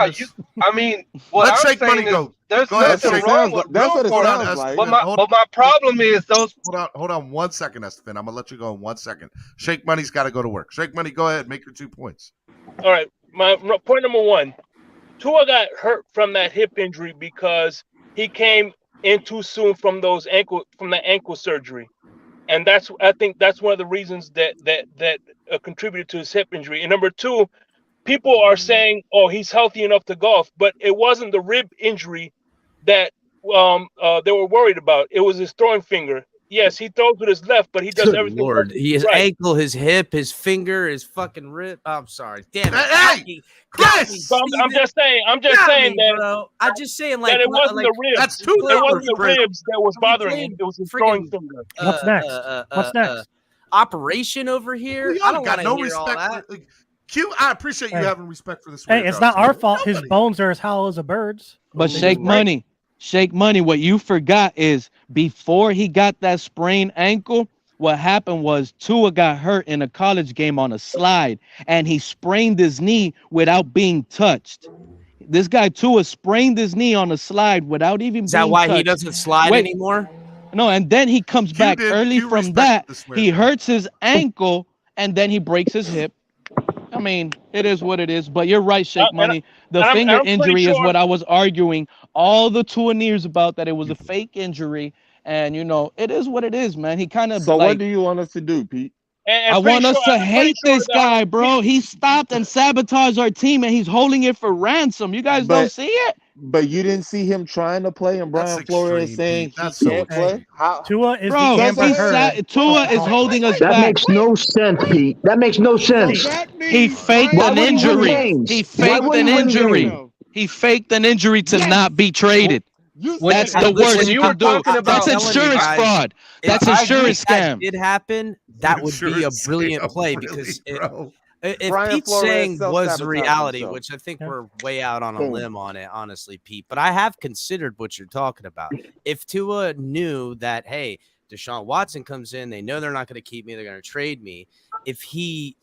Speaker 1: I mean, what
Speaker 6: Let's
Speaker 1: I'm
Speaker 6: shake money
Speaker 1: saying is
Speaker 6: go.
Speaker 1: there's
Speaker 6: Go ahead,
Speaker 1: nothing
Speaker 6: Shake.
Speaker 1: wrong with
Speaker 22: That's what it
Speaker 1: rooting for
Speaker 22: sounds
Speaker 1: them.
Speaker 22: like.
Speaker 1: But my problem is those.
Speaker 6: Hold on 1 second, Estefan. I'm gonna let you go in 1 second. Shake Money's got to go to work. Shake Money, go ahead, make your 2 points.
Speaker 23: All right, my point number 1. Tua got hurt from that hip injury because he came in too soon from the ankle surgery, and I think that's one of the reasons that contributed to his hip injury. And number 2, people are saying, "Oh, he's healthy enough to golf," but it wasn't the rib injury that they were worried about. It was his throwing finger. Yes, he throws with his left, but he does
Speaker 19: Good
Speaker 23: everything.
Speaker 19: Lord, his
Speaker 23: right.
Speaker 19: ankle, his hip, his finger, his fucking rib. I'm sorry, damn it.
Speaker 6: Hey,
Speaker 23: I'm just saying. I'm just saying that.
Speaker 19: Bro. I'm just saying, like
Speaker 23: that it wasn't
Speaker 19: like,
Speaker 23: the ribs.
Speaker 6: That's too
Speaker 23: It wasn't the
Speaker 6: great.
Speaker 23: ribs that was bothering him. It was his throwing finger.
Speaker 11: What's next? What's next?
Speaker 19: Operation over here.
Speaker 6: We
Speaker 19: I
Speaker 6: all
Speaker 19: don't
Speaker 6: got
Speaker 19: want to
Speaker 6: no
Speaker 19: hear all
Speaker 6: respect.
Speaker 19: that.
Speaker 6: Q, I appreciate you
Speaker 11: Hey.
Speaker 6: having respect for this. swear
Speaker 11: Hey, it's
Speaker 6: jar.
Speaker 11: not our fault. His bones are as hollow as a bird's.
Speaker 20: But
Speaker 11: They
Speaker 20: Shake
Speaker 11: just break.
Speaker 20: Money, what you forgot is before he got that sprained ankle, what happened was Tua got hurt in a college game on a slide, and he sprained his knee without being touched. This guy Tua sprained his knee on a slide without even
Speaker 19: Is
Speaker 20: being
Speaker 19: that why
Speaker 20: touched.
Speaker 19: he doesn't slide anymore?
Speaker 20: No, and then he comes back early from that. He hurts his ankle, and then he breaks his hip. I mean, it is what it is. But you're right, Shake Money. The finger
Speaker 23: I'm pretty
Speaker 20: injury is
Speaker 23: sure-
Speaker 20: what I was arguing all the 2 years about, that it was a fake injury. And, you know, it is what it is, man. He kind of
Speaker 22: So
Speaker 20: like,
Speaker 22: what do you want us to do, Pete?
Speaker 20: I want us to hate this guy, bro. He stopped and sabotaged our team, and he's holding it for ransom. You guys don't see it?
Speaker 22: But you didn't see him trying to play, and Brian Flores saying he can't play. How?
Speaker 11: Tua is
Speaker 20: Bro,
Speaker 11: the Amber
Speaker 20: Tua is holding us
Speaker 13: That
Speaker 20: back.
Speaker 13: makes no sense, Pete. That makes no sense.
Speaker 20: He faked
Speaker 13: Why
Speaker 20: an
Speaker 13: would he win
Speaker 20: injury.
Speaker 13: games?
Speaker 20: He
Speaker 13: Why
Speaker 20: faked
Speaker 13: would
Speaker 20: an
Speaker 13: he win
Speaker 20: injury.
Speaker 13: games?
Speaker 20: He faked an injury to not be traded. That's the worst you can do. That's insurance fraud. That's insurance scam.
Speaker 19: If that did happen, that would be a brilliant play because if Pete's saying was the reality, which I think we're way out on a limb on it, honestly, Pete, but I have considered what you're talking about. If Tua knew that, hey, Deshaun Watson comes in, they know they're not going to keep me, they're going to trade me. If he,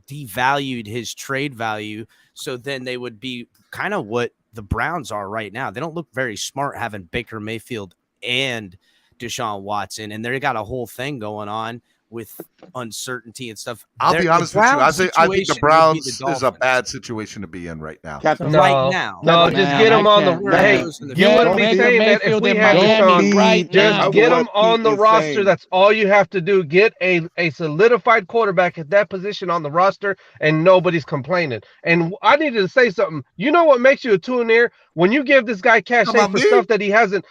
Speaker 19: devalued his trade value, so then they would be kind of what the Browns are right now. They don't look very smart having Baker Mayfield and Deshaun Watson, and they got a whole thing going on with uncertainty and stuff.
Speaker 6: I'll be honest with you. I think the Browns is a bad situation to be in right now.
Speaker 19: Right now.
Speaker 1: No, just get them on the. Hey, you wouldn't be saying that if we had Deshaun. Just get them on the roster. That's all you have to do. Get a solidified quarterback at that position on the roster, and nobody's complaining. And I needed to say something. You know what makes you a two-in-ear? When you give this guy cachet for stuff that he hasn't.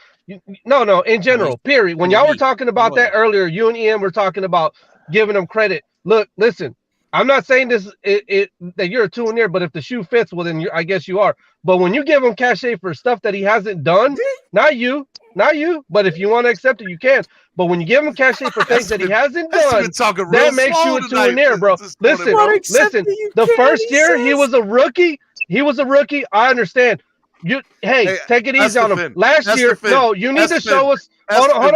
Speaker 1: No, in general, period. When y'all were talking about that earlier, you and Ian were talking about giving him credit. Look, listen, I'm not saying this that you're a two-in-ear, but if the shoe fits, well, then I guess you are. But when you give him cachet for stuff that he hasn't done, not you, but if you want to accept it, you can. But when you give him cachet for things that he hasn't done, that makes you a two-in-ear, bro. Listen. The first year he was a rookie. I understand. Hey, take it easy on him. Last year, no, you need to show us. Hold on. Listen,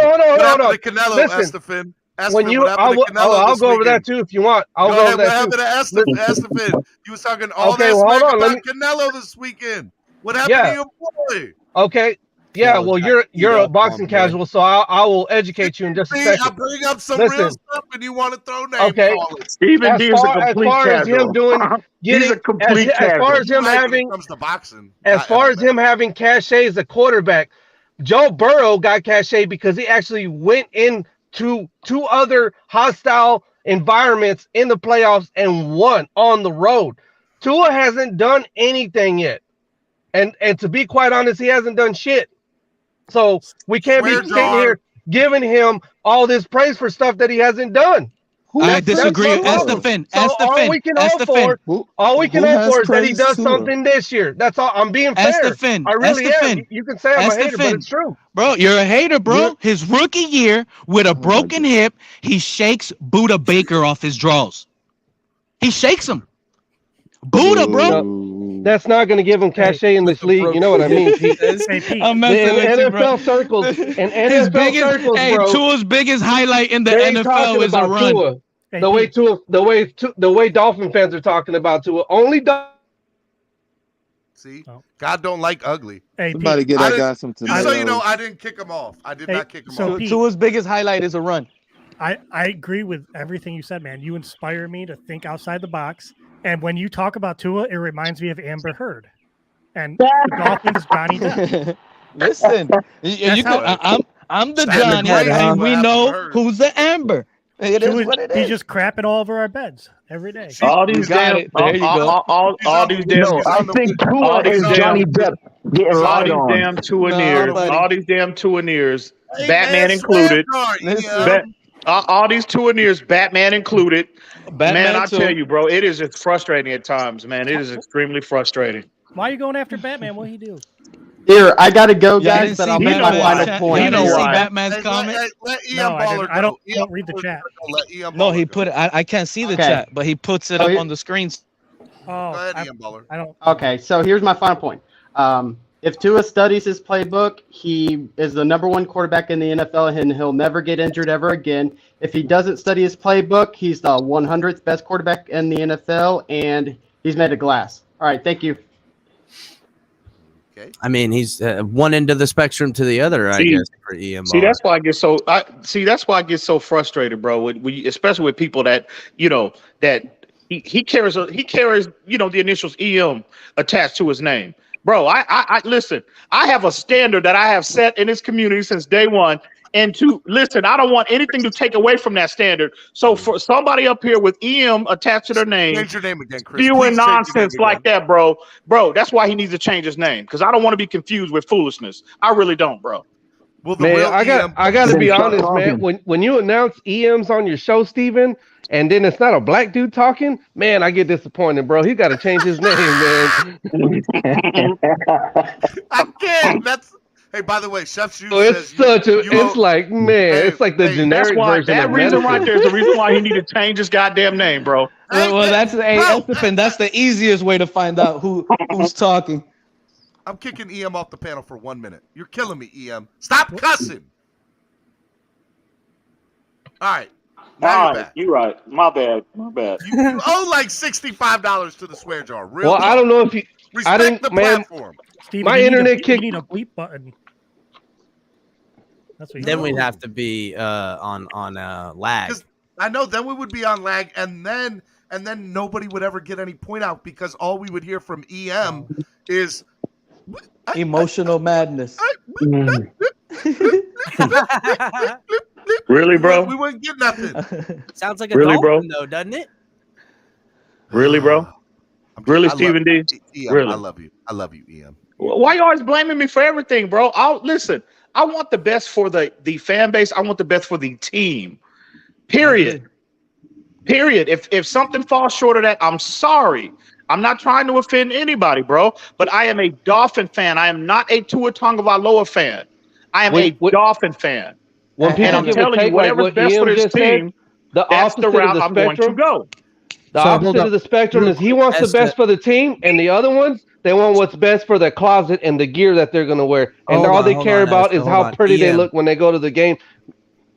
Speaker 1: I'll go over that too if you want. I'll go over that too.
Speaker 6: What happened to Estefan? You was talking all that smack about Canelo this weekend. What happened to your boy?
Speaker 1: Okay. Yeah, well, you're a boxing casual, so I will educate you in just a second.
Speaker 6: I bring up some real stuff, and you want to throw names.
Speaker 1: Okay.
Speaker 16: Stephen D is a complete casual.
Speaker 1: He's a complete casual. As far as him having, him having cachet as a quarterback, Joe Burrow got cachet because he actually went into two other hostile environments in the playoffs and won on the road. Tua hasn't done anything yet, and to be quite honest, he hasn't done shit. So we can't be sitting here giving him all this praise for stuff that he hasn't done.
Speaker 20: I disagree. Estefan.
Speaker 1: All we can hope for is that he does something this year. That's all. I'm being fair. I really am. You can say I'm a hater, but it's true.
Speaker 20: Bro, you're a hater, bro. His rookie year with a broken hip, he shakes Buddha Baker off his draws. He shakes him. Buddha, bro.
Speaker 1: That's not going to give him cachet in this league. You know what I mean, Pete?
Speaker 20: I'm messing with you, bro.
Speaker 1: NFL circles, bro.
Speaker 20: Tua's biggest highlight in the NFL is a run.
Speaker 1: Tua. The way Dolphin fans are talking about Tua.
Speaker 6: See, God don't like ugly.
Speaker 4: Somebody get that guy some tomatoes.
Speaker 6: So you know, I didn't kick him off. I did not kick him off.
Speaker 20: Pete, Tua's biggest highlight is a run.
Speaker 11: I agree with everything you said, man. You inspire me to think outside the box. And when you talk about Tua, it reminds me of Amber Heard and the Dolphins, Johnny Depp.
Speaker 20: Listen, I'm the Johnny, and we know who's the Amber. It is what it is.
Speaker 11: He's just crapping all over our beds every day.
Speaker 16: All these damn, there you go. All these damn.
Speaker 13: I think Tua is Johnny Depp getting lied on.
Speaker 16: All these damn Tuaneers, Batman included. All these Tuaneers, Batman included. Man, I tell you, bro, it is just frustrating at times, man. It is extremely frustrating.
Speaker 11: Why are you going after Batman? What'd he do?
Speaker 21: Here, I gotta go, guys, but I'll make my final point.
Speaker 20: You don't see Batman's comment?
Speaker 11: I don't read the chat.
Speaker 20: No, he put it. I can't see the chat, but he puts it up on the screens.
Speaker 11: I don't.
Speaker 21: Okay, so here's my final point. If Tua studies his playbook, he is the #1 quarterback in the NFL, and he'll never get injured ever again. If he doesn't study his playbook, he's the 100th best quarterback in the NFL, and he's made of glass. All right, thank you.
Speaker 19: Okay. I mean, he's one end of the spectrum to the other, I guess, for EM.
Speaker 16: That's why I get so frustrated, bro. Especially with people that that he carries the initials EM attached to his name. Bro, I listen, I have a standard that I have set in this community since day one. And listen, I don't want anything to take away from that standard. So for somebody up here with EM attached to their name,
Speaker 6: change your name again, Chris.
Speaker 16: Spewing nonsense like that, bro, that's why he needs to change his name, because I don't want to be confused with foolishness. I really don't, bro.
Speaker 1: Well, man, I got to be honest, man. When you announce EMs on your show, Steven, and then it's not a black dude talking, man, I get disappointed, bro. He got to change his name, man.
Speaker 6: I can't. Hey, by the way, Chef Shoes
Speaker 1: It's like, man, it's like the generic version
Speaker 16: that
Speaker 1: of
Speaker 16: reason
Speaker 1: medicine.
Speaker 16: right there is the reason why he need to change his goddamn name, bro.
Speaker 20: Well, that's the easiest way to find out who's talking.
Speaker 6: I'm kicking EM off the panel for 1 minute. You're killing me, EM. Stop cussing. All right.
Speaker 16: All right, you're right. My bad.
Speaker 6: You owe like $65 to the swear jar.
Speaker 1: Well, I don't know if you.
Speaker 6: Respect the platform.
Speaker 11: Steven,
Speaker 1: My
Speaker 11: you need
Speaker 1: internet
Speaker 11: you need a bleep button. That's what
Speaker 19: Then we'd have to be on lag.
Speaker 6: I know. Then we would be on lag, and then nobody would ever get any point out because all we would hear from EM is
Speaker 15: emotional madness.
Speaker 16: Really, bro?
Speaker 6: We wouldn't get nothing.
Speaker 19: Sounds like a
Speaker 16: Really,
Speaker 19: dolphin,
Speaker 16: bro?
Speaker 19: though, doesn't it?
Speaker 16: Really, bro? Really, Stephen D?
Speaker 6: EM,
Speaker 16: Really?
Speaker 6: I love you. I love you, EM.
Speaker 16: Why you always blaming me for everything, bro? Listen. I want the best for the fan base. I want the best for the team. Period. If something falls short of that, I'm sorry. I'm not trying to offend anybody, bro. But I am a Dolphin fan. I am not a Tua Tagovailoa fan. I am a Dolphin fan. And I'm telling you, whatever's best for this team, that's the route I'm going to go.
Speaker 1: The opposite of the spectrum is he wants the best for the team, and the other ones, they want what's best for their closet and the gear that they're going to wear. And all they care about is how pretty they look when they go to the game.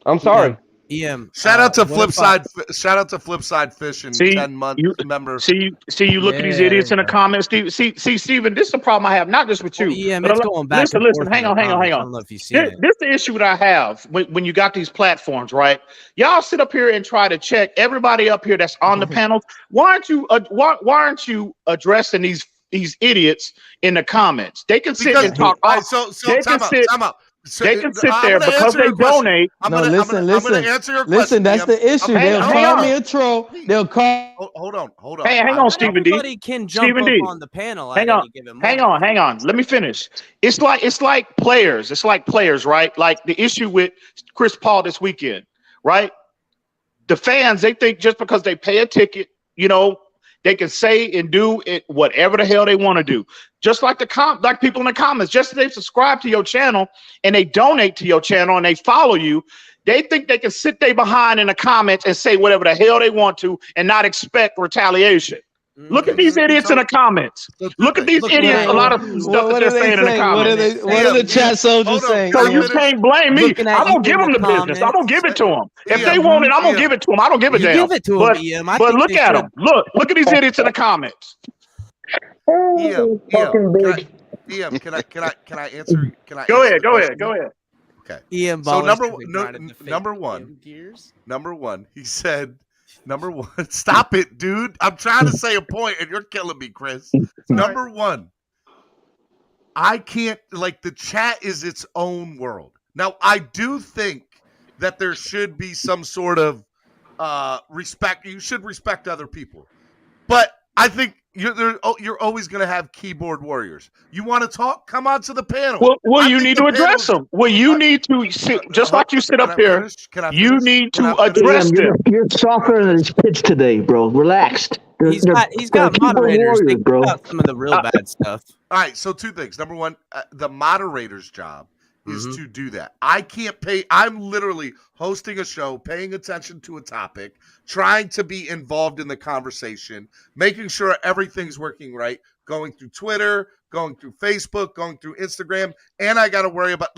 Speaker 1: I'm sorry.
Speaker 19: EM.
Speaker 6: Shout out to Flipside. Shout out to Flipside Fish and 10 months member.
Speaker 16: See, you look at these idiots in the comments. See, Steven, this is the problem I have, not just with you.
Speaker 19: EM, it's going back.
Speaker 16: Listen. Hang on.
Speaker 19: I don't know if you see it.
Speaker 16: This is the issue that I have when you got these platforms, right? Y'all sit up here and try to check everybody up here that's on the panels. Why aren't you addressing these idiots in the comments? They can sit and talk.
Speaker 6: So
Speaker 16: they
Speaker 6: time out.
Speaker 16: They can sit there because they donate.
Speaker 15: Listen.
Speaker 6: Answer your question.
Speaker 15: Listen, that's the issue. They'll call me a troll. They'll call.
Speaker 6: Hold on.
Speaker 16: Hey, hang on, Stephen D.
Speaker 19: Everybody can jump up on the panel.
Speaker 16: Hang on. Hang on. Let me finish. It's like players. It's like players, right? Like the issue with Chris Paul this weekend, right? The fans, they think just because they pay a ticket, they can say and do it whatever the hell they want to do. Just like like people in the comments, just as they subscribe to your channel and they donate to your channel and they follow you, they think they can sit there behind in the comments and say whatever the hell they want to and not expect retaliation. Look at these idiots in the comments. Look at these idiots. A lot of stuff that they're saying in the comments.
Speaker 15: What are the chat soldiers saying?
Speaker 16: So you can't blame me. I'm gonna give them the business. I'm gonna give it to them. If they want it, I'm gonna give it to them. I don't give a damn.
Speaker 19: Give it to them,
Speaker 16: but look at them. Look at these idiots in the comments.
Speaker 6: EM, can I answer?
Speaker 16: Go ahead.
Speaker 6: Okay.
Speaker 19: EM.
Speaker 6: So number one, he said. Number one, stop it, dude. I'm trying to say a point, and you're killing me, Chris. Number one, I can't, the chat is its own world. Now, I do think that there should be some sort of respect. You should respect other people. But I think you're always going to have keyboard warriors. You want to talk? Come on to the panel.
Speaker 16: Well, you need to address them. Well, you need to sit, just like you sit up here. You need to address them.
Speaker 13: You're softer than his kids today, bro. Relaxed.
Speaker 19: He's got moderators. They
Speaker 13: bro.
Speaker 19: got some of the real bad stuff.
Speaker 6: All right, so two things. Number one, the moderator's job is to do that. I can't pay. I'm literally hosting a show, paying attention to a topic, trying to be involved in the conversation, making sure everything's working right, going through Twitter, going through Facebook, going through Instagram, and I got to worry about,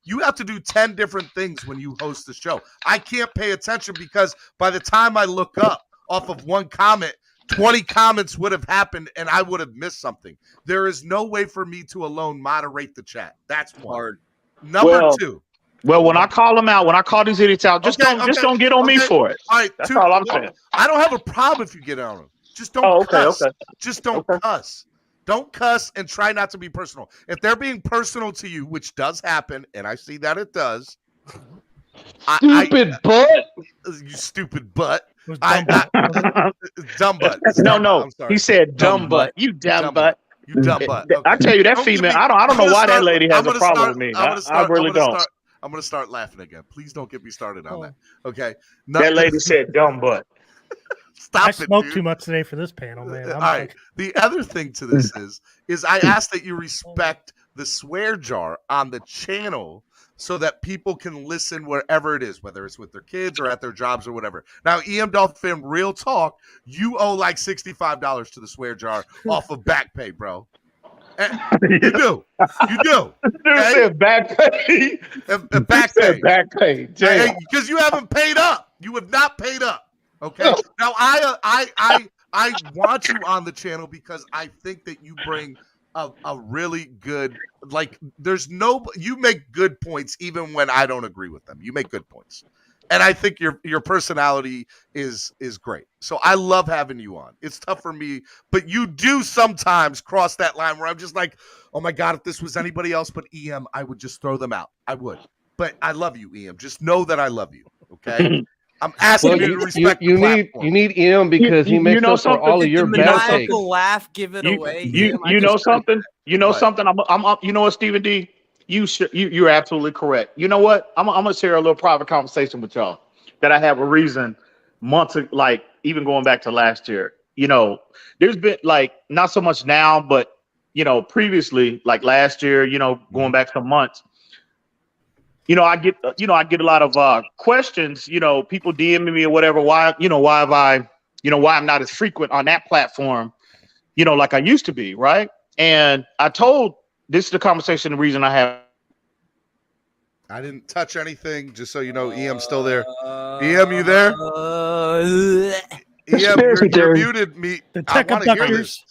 Speaker 6: you have to do 10 different things when you host the show. I can't pay attention because by the time I look up off of one comment, 20 comments would have happened and I would have missed something. There is no way for me to alone moderate the chat. That's hard. Number two.
Speaker 16: Well, when I call them out, when I call these idiots out, just don't get on me for it.
Speaker 6: All right,
Speaker 16: that's all I'm saying.
Speaker 6: I don't have a problem if you get on them. Just don't cuss. Just don't cuss. Don't cuss and try not to be personal. If they're being personal to you, which does happen, and I see that it does.
Speaker 15: Stupid butt.
Speaker 6: You stupid butt. Dumb butt.
Speaker 16: No. He said dumb butt. You dumb butt.
Speaker 6: You dumb butt. Okay.
Speaker 16: I tell you, that female, I don't know why that lady has a problem with me. I really don't.
Speaker 6: I'm going to start laughing again. Please don't get me started on that. Okay.
Speaker 16: That lady said dumb butt.
Speaker 11: I smoked too much today for this panel, man.
Speaker 6: All right. The other thing to this is I ask that you respect the swear jar on the channel so that people can listen wherever it is, whether it's with their kids or at their jobs or whatever. Now, EM Dolphin, real talk, you owe like $65 to the swear jar off of back pay, bro. You do.
Speaker 16: Dude said back pay.
Speaker 6: Back pay.
Speaker 16: Back pay.
Speaker 6: Because you haven't paid up. You have not paid up. Okay. Now I want you on the channel because I think that you bring a really good, like, you make good points even when I don't agree with them. You make good points. And I think your personality is great. So I love having you on. It's tough for me, but you do sometimes cross that line where I'm just like, oh my God, if this was anybody else but EM, I would just throw them out. I would. But I love you, EM. Just know that I love you. Okay. I'm asking you to respect the platform.
Speaker 1: You need EM because he makes up for all of your bad takes.
Speaker 19: Laugh, give it away.
Speaker 16: You know something? You know something? You know what, Stephen D? You're absolutely correct. You know what? I'm gonna share a little private conversation with y'all that I have a reason months of, like, even going back to last year. You know, there's been, like, not so much now, but you know, previously, like last year, you know, going back some months. You know, I get a lot of questions, you know, people DMing me or whatever. Why I'm not as frequent on that platform, you know, like I used to be, right? And this is the conversation, the reason I have.
Speaker 6: I didn't touch anything, just so you know. EM's still there. EM, you there? EM, you're muted. Me. I want to hear this.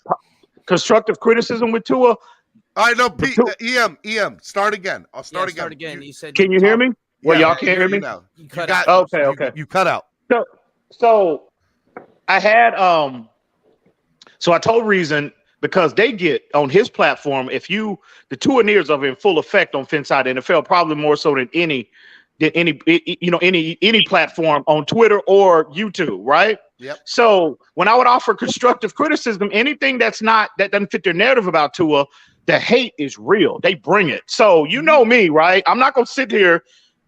Speaker 16: Constructive criticism with Tua.
Speaker 6: I know, Pete. EM, start again. I'll start again.
Speaker 19: You said.
Speaker 16: Can you hear me? Well, y'all can't hear me
Speaker 6: now.
Speaker 19: You cut out.
Speaker 16: Okay.
Speaker 6: You cut out.
Speaker 16: So I had so I told Reason, because they get on his platform, the two ears are in full effect on Finside NFL, probably more so than any platform on Twitter or YouTube, right?
Speaker 6: Yep.
Speaker 16: So when I would offer constructive criticism, anything that doesn't fit their narrative about Tua, the hate is real. They bring it. So you know me, right? I'm not gonna sit here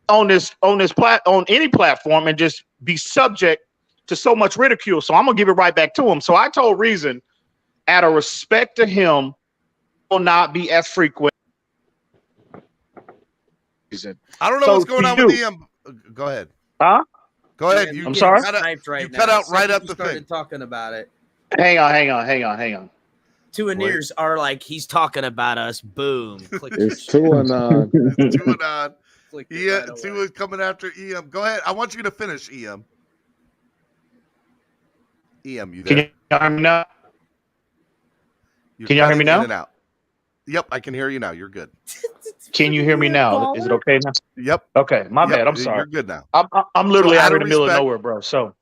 Speaker 16: on any platform and just be subject to so much ridicule. So I'm gonna give it right back to him. So I told Reason, out of respect to him, will not be as frequent.
Speaker 6: I don't know what's going on with EM. Go ahead.
Speaker 16: Huh?
Speaker 6: Go ahead.
Speaker 16: I'm sorry.
Speaker 19: You
Speaker 6: cut out right at the
Speaker 19: thing. Talking about it.
Speaker 16: Hang on.
Speaker 19: Two ears are like, he's talking about us. Boom. Click
Speaker 4: it's two and on.
Speaker 6: It's two and on. Yeah, Tua is coming after EM. Go ahead. I want you to finish, EM. EM, you there?
Speaker 16: Can you hear me now? Can y'all hear me now?
Speaker 6: In and out. Yep, I can hear you now. You're good.
Speaker 16: Can you hear me now? Is it okay now?
Speaker 6: Yep.
Speaker 16: Okay, my bad. I'm sorry.
Speaker 6: You're good now.
Speaker 16: I'm literally out in the middle of nowhere, bro. So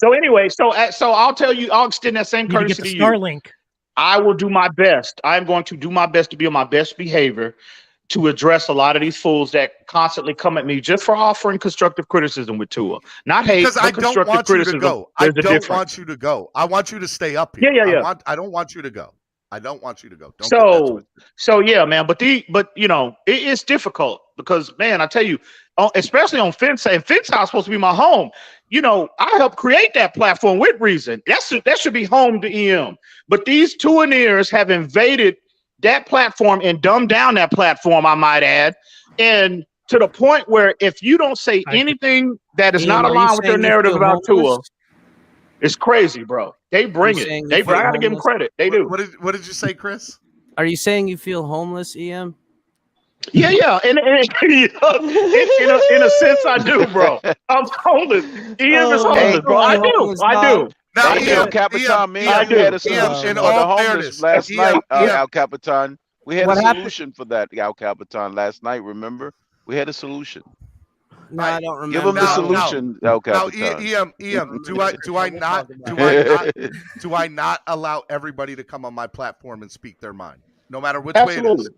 Speaker 16: anyway, so I'll tell you, I'll extend that same courtesy to you.
Speaker 11: Starlink.
Speaker 16: I will do my best. I'm going to do my best to be on my best behavior to address a lot of these fools that constantly come at me just for offering constructive criticism with Tua. Not hate,
Speaker 6: because I don't want you to go. I don't want you to go. I want you to stay up here.
Speaker 16: Yeah.
Speaker 6: I don't want you to go. I don't want you to go.
Speaker 16: So yeah, man. But you know, it's difficult because, man, I tell you, especially on Finside is supposed to be my home. You know, I helped create that platform with Reason. That should be home to EM. But these two ears have invaded that platform and dumbed down that platform, I might add, and to the point where if you don't say anything that is not aligned with their narrative about Tua, it's crazy, bro. They bring it. I gotta give them credit. They do.
Speaker 6: What did you say, Chris?
Speaker 19: Are you saying you feel homeless, EM?
Speaker 16: Yeah. And in a sense, I do, bro. I'm homeless. EM is homeless, bro. I do.
Speaker 6: Now,
Speaker 3: El Capitan, we had a solution for the homeless last night, El Capitan. We had a solution for that, El Capitan, last night, remember? We had a solution.
Speaker 19: No, I don't remember.
Speaker 3: Give them the solution, El Capitan.
Speaker 6: EM, do I not allow everybody to come on my platform and speak their mind, no matter which way it is?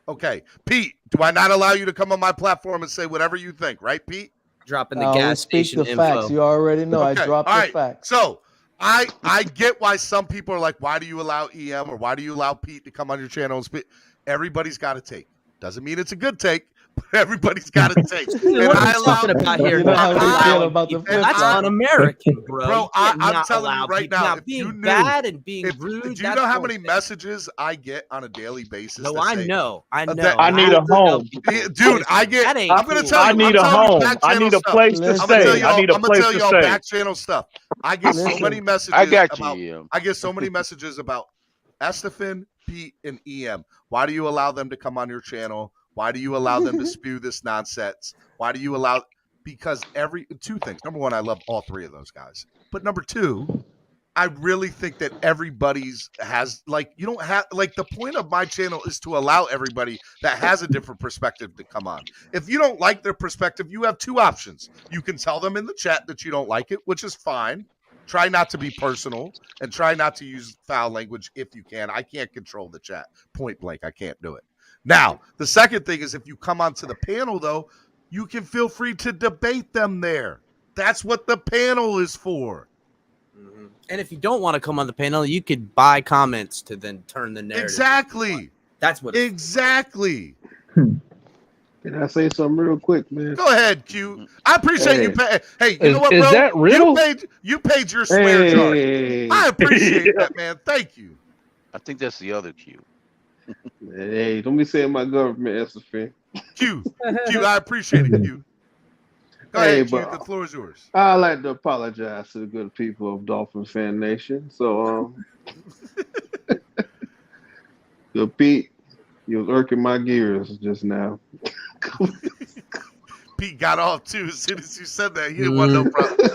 Speaker 6: Okay. Pete, do I not allow you to come on my platform and say whatever you think, right, Pete?
Speaker 19: Dropping the gas station
Speaker 15: info. Facts. You already know. Okay. I dropped the facts.
Speaker 6: So I get why some people are like, why do you allow EM or why do you allow Pete to come on your channel and speak? Everybody's got a take. Doesn't mean it's a good take, Everybody's got a take.
Speaker 19: Dude, what are you talking about here?
Speaker 15: You know how they feel about the flip
Speaker 19: That's un-American, bro.
Speaker 6: Bro,
Speaker 19: You can't
Speaker 6: I'm
Speaker 19: not
Speaker 6: telling you
Speaker 19: allow
Speaker 6: right
Speaker 19: people-
Speaker 6: now,
Speaker 19: now
Speaker 6: if you
Speaker 19: being
Speaker 6: knew,
Speaker 19: bad and being rude.
Speaker 6: do you know how many messages I get on a daily basis?
Speaker 19: No,
Speaker 6: that
Speaker 19: I
Speaker 6: say,
Speaker 19: know. I
Speaker 6: that-
Speaker 19: know.
Speaker 16: I need a home.
Speaker 6: Dude, I get.
Speaker 19: That ain't
Speaker 6: I'm gonna
Speaker 19: cool.
Speaker 6: tell you.
Speaker 16: I need
Speaker 6: I'm
Speaker 16: a
Speaker 6: telling you
Speaker 16: home.
Speaker 6: back
Speaker 16: I
Speaker 6: channel
Speaker 16: need a
Speaker 6: stuff.
Speaker 16: place to
Speaker 6: I'm gonna tell
Speaker 16: stay.
Speaker 6: y'all.
Speaker 16: I need a
Speaker 6: I'm gonna
Speaker 16: place
Speaker 6: tell
Speaker 16: to
Speaker 6: y'all
Speaker 16: stay.
Speaker 6: back channel stuff. I get so many messages.
Speaker 3: I got
Speaker 6: about.
Speaker 3: you, EM.
Speaker 6: I get so many messages about Estefan, Pete, and EM. Why do you allow them to come on your channel? Why do you allow them to spew this nonsense? Why do you allow? Because two things. Number one, I love all three of those guys. But number two, I really think that everybody's has you don't have the point of my channel is to allow everybody that has a different perspective to come on. If you don't like their perspective, you have two options. You can tell them in the chat that you don't like it, which is fine. Try not to be personal and try not to use foul language if you can. I can't control the chat. Point blank, I can't do it. Now, the second thing is if you come onto the panel, though, you can feel free to debate them there. That's what the panel is for.
Speaker 19: Mm-hmm. And if you don't want to come on the panel, you could buy comments to then turn the narrative.
Speaker 6: Exactly.
Speaker 19: That's what.
Speaker 6: Exactly.
Speaker 18: Can I say something real quick, man?
Speaker 6: Go ahead, Q. I appreciate you pay. Hey, you know what,
Speaker 18: is
Speaker 6: bro?
Speaker 18: that real?
Speaker 6: You paid your swear jar.
Speaker 18: Hey.
Speaker 6: I appreciate that, man. Thank you.
Speaker 3: I think that's the other Q.
Speaker 18: Hey, don't be saying my government, Estefan.
Speaker 6: Q, I appreciate it, Q. Go ahead, Q.
Speaker 18: But
Speaker 6: The floor is yours.
Speaker 18: I'd like to apologize to the good people of Dolphins Fan Nation. So, yo, Pete, you was irking my gears just now.
Speaker 6: Pete got off too as soon as you said that. He didn't want no problem.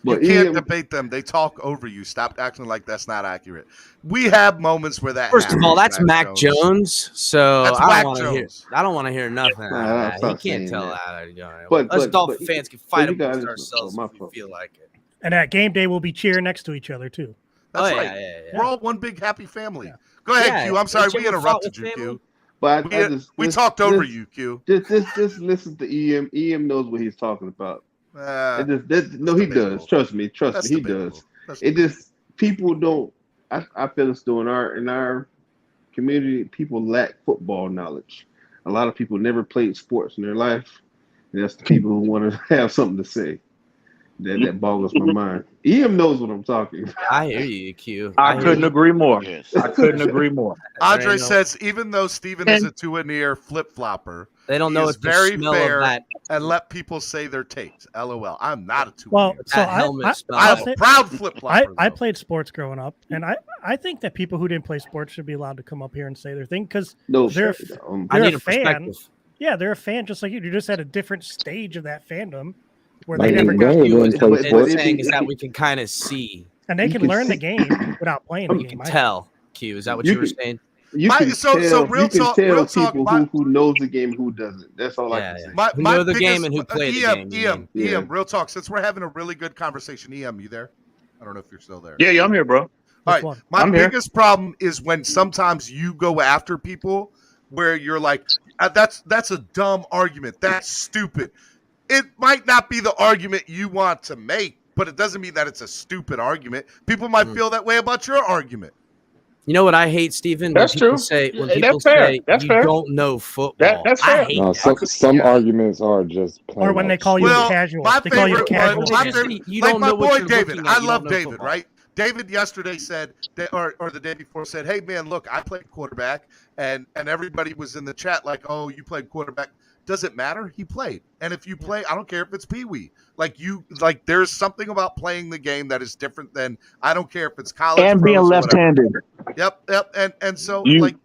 Speaker 6: You can't debate them. They talk over you. Stop acting like that's not accurate. We have moments where that.
Speaker 19: First of all, that's Mac Jones. So
Speaker 6: That's
Speaker 19: I
Speaker 6: Mac
Speaker 19: don't want to hear.
Speaker 6: Jones.
Speaker 19: I don't want to hear nothing.
Speaker 18: Nah,
Speaker 19: He
Speaker 18: stop
Speaker 19: can't
Speaker 18: saying
Speaker 19: tell
Speaker 18: that.
Speaker 19: that.
Speaker 18: But-
Speaker 19: Us
Speaker 18: but-
Speaker 19: Dolphin
Speaker 18: but-
Speaker 19: fans can
Speaker 18: but
Speaker 19: fight
Speaker 18: you
Speaker 19: amongst
Speaker 18: guys-
Speaker 19: ourselves
Speaker 18: my
Speaker 19: if we
Speaker 18: fault.
Speaker 19: feel like it.
Speaker 11: And at game day, we'll be cheering next to each other too.
Speaker 6: That's
Speaker 19: Oh,
Speaker 6: right.
Speaker 19: yeah.
Speaker 6: We're all one big happy family. Go ahead,
Speaker 19: Yeah,
Speaker 6: Q. I'm sorry
Speaker 19: ain't you
Speaker 6: we
Speaker 19: ever fought
Speaker 6: interrupted
Speaker 19: with
Speaker 6: you,
Speaker 19: family?
Speaker 6: Q.
Speaker 18: But
Speaker 6: We talked over you, Q.
Speaker 18: Just listen to EM. EM knows what he's talking about. No, he does. Trust me.
Speaker 6: That's
Speaker 18: He
Speaker 6: debatable.
Speaker 18: does.
Speaker 6: That's
Speaker 18: It just people don't. I feel it's in our community. People lack football knowledge. A lot of people never played sports in their life, and that's the people who want to have something to say. That boggles my mind. EM knows what I'm talking about.
Speaker 19: I hear you, Q.
Speaker 16: I
Speaker 19: hear
Speaker 16: couldn't
Speaker 19: you.
Speaker 16: agree more.
Speaker 3: Yes.
Speaker 16: I couldn't agree more.
Speaker 6: Andre
Speaker 19: ain't no-
Speaker 6: says, even though Steven is a two-a-near flip-flopper,
Speaker 19: They don't
Speaker 6: he
Speaker 19: know
Speaker 6: is
Speaker 19: what the
Speaker 6: very
Speaker 19: smell of
Speaker 6: fair
Speaker 19: that.
Speaker 6: and let people say their takes. LOL. I'm not a two-a-near.
Speaker 11: Well, so
Speaker 19: That helmet smell.
Speaker 6: I'm a proud flip-flopper.
Speaker 11: I played sports growing up, and I think that people who didn't play sports should be allowed to come up here and say their thing because
Speaker 18: No,
Speaker 11: they're
Speaker 19: I need
Speaker 11: a
Speaker 19: a
Speaker 11: fan.
Speaker 19: perspective.
Speaker 11: Yeah, they're a fan just like you. You're just at a different stage of that fandom where
Speaker 19: Like
Speaker 11: they never
Speaker 19: what
Speaker 11: got
Speaker 19: you
Speaker 11: to
Speaker 19: and
Speaker 11: it.
Speaker 19: saying is that we can kind of see.
Speaker 11: And they can learn the game without playing the
Speaker 19: You
Speaker 11: game.
Speaker 19: can tell. Q, is that what
Speaker 18: You
Speaker 19: you were
Speaker 18: can-
Speaker 19: saying?
Speaker 18: You
Speaker 6: My-
Speaker 18: can
Speaker 6: so-
Speaker 18: tell,
Speaker 6: so real
Speaker 18: you can
Speaker 6: talk-
Speaker 18: tell
Speaker 6: real talk,
Speaker 18: people
Speaker 6: my-
Speaker 18: who knows the game, who doesn't. That's all I
Speaker 19: Yeah,
Speaker 18: can say.
Speaker 19: yeah. Who know the game and who play the game, you
Speaker 6: EM,
Speaker 18: mean.
Speaker 6: EM, real talk. Since we're having a really good conversation, EM, you there? I don't know if you're still there.
Speaker 16: Yeah, I'm here, bro.
Speaker 6: All right. My
Speaker 16: I'm here.
Speaker 6: biggest problem is when sometimes you go after people where you're like, that's a dumb argument. That's stupid. It might not be the argument you want to make, but it doesn't mean that it's a stupid argument. People might feel that way about your argument.
Speaker 19: You know what I hate, Stephen?
Speaker 16: That's
Speaker 19: when people
Speaker 16: true.
Speaker 19: Say, when
Speaker 16: Yeah,
Speaker 19: people
Speaker 16: that's fair.
Speaker 19: say
Speaker 16: That's
Speaker 19: you
Speaker 16: fair.
Speaker 19: don't know football.
Speaker 16: That's
Speaker 19: I
Speaker 16: fair.
Speaker 19: hate
Speaker 4: No,
Speaker 19: that.
Speaker 4: some arguments are just plain
Speaker 11: Or when they
Speaker 4: out
Speaker 11: call you
Speaker 4: stupid.
Speaker 11: a casual.
Speaker 6: My
Speaker 11: They call you a
Speaker 6: favorite
Speaker 11: casual.
Speaker 6: one, my
Speaker 11: fan.
Speaker 6: favorite,
Speaker 19: You
Speaker 6: like
Speaker 19: don't
Speaker 6: my
Speaker 19: know what
Speaker 6: boy
Speaker 19: you're
Speaker 6: David.
Speaker 19: looking at.
Speaker 6: I
Speaker 19: You
Speaker 6: love
Speaker 19: don't know
Speaker 6: David,
Speaker 19: football.
Speaker 6: right? David yesterday said, or the day before said, "Hey man, look, I played quarterback," and everybody was in the chat like, "Oh, you played quarterback." Does it matter? He played, and if you play, I don't care if it's Pee Wee. Like there's something about playing the game that is different than I don't care if it's college
Speaker 16: And being
Speaker 6: pros or whatever.
Speaker 16: left-handed.
Speaker 6: Yep, and so
Speaker 16: You-
Speaker 6: like.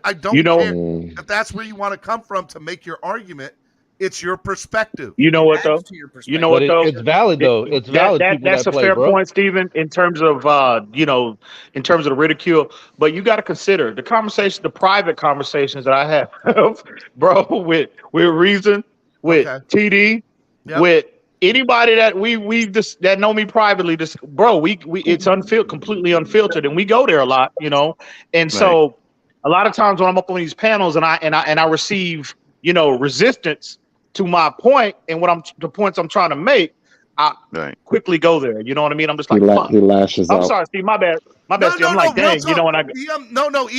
Speaker 6: I don't
Speaker 16: You know-
Speaker 6: care if that's where you want to come from to make your argument. It's your perspective.
Speaker 16: You know what though? You know what though?
Speaker 20: It's valid though. It's valid. people
Speaker 16: That's
Speaker 20: that
Speaker 16: a
Speaker 20: play,
Speaker 16: fair
Speaker 20: bro.
Speaker 16: point, Stephen. In terms of in terms of the ridicule, but you got to consider the conversation, the private conversations that I have, bro, with Reason, with TD,
Speaker 6: Yep.
Speaker 16: with anybody that we just that know me privately. Just bro, we it's completely unfiltered, and we go there a lot, and so a lot of times when I'm up on these panels and I receive resistance to my point and the points I'm trying to make, quickly go there. You know what I mean? I'm just like, fuck.
Speaker 4: He lashes
Speaker 16: I'm
Speaker 4: out.
Speaker 16: sorry, Steve. My bad. My bad, Steve. I'm like, dang. You know what I mean?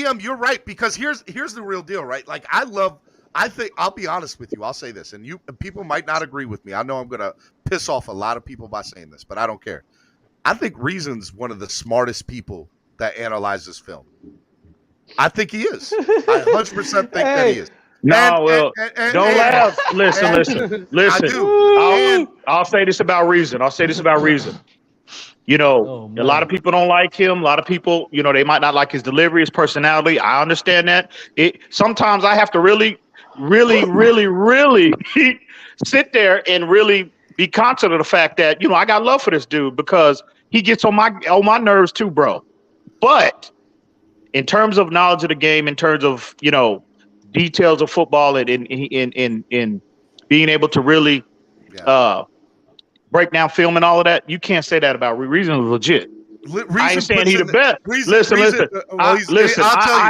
Speaker 6: EM, you're right, because here's the real deal, right? Like I think I'll be honest with you. I'll say this, and people might not agree with me. I know I'm gonna piss off a lot of people by saying this, but I don't care. I think Reason's one of the smartest people that analyzes film. I think he is. I 100% think that he is.
Speaker 16: No, don't laugh. Listen.
Speaker 6: I do.
Speaker 16: I'll say this about Reason. You know, a lot of people don't like him. A lot of people, you know, they might not like his delivery, his personality. I understand that. Sometimes I have to really sit there and really be conscious of the fact that, you know, I got love for this dude because he gets on my nerves too, bro. But in terms of knowledge of the game, in terms of, you know, details of football and in being able to really break down film and all of that, you can't say that about Reason is legit. I ain't saying he's the best. Listen. I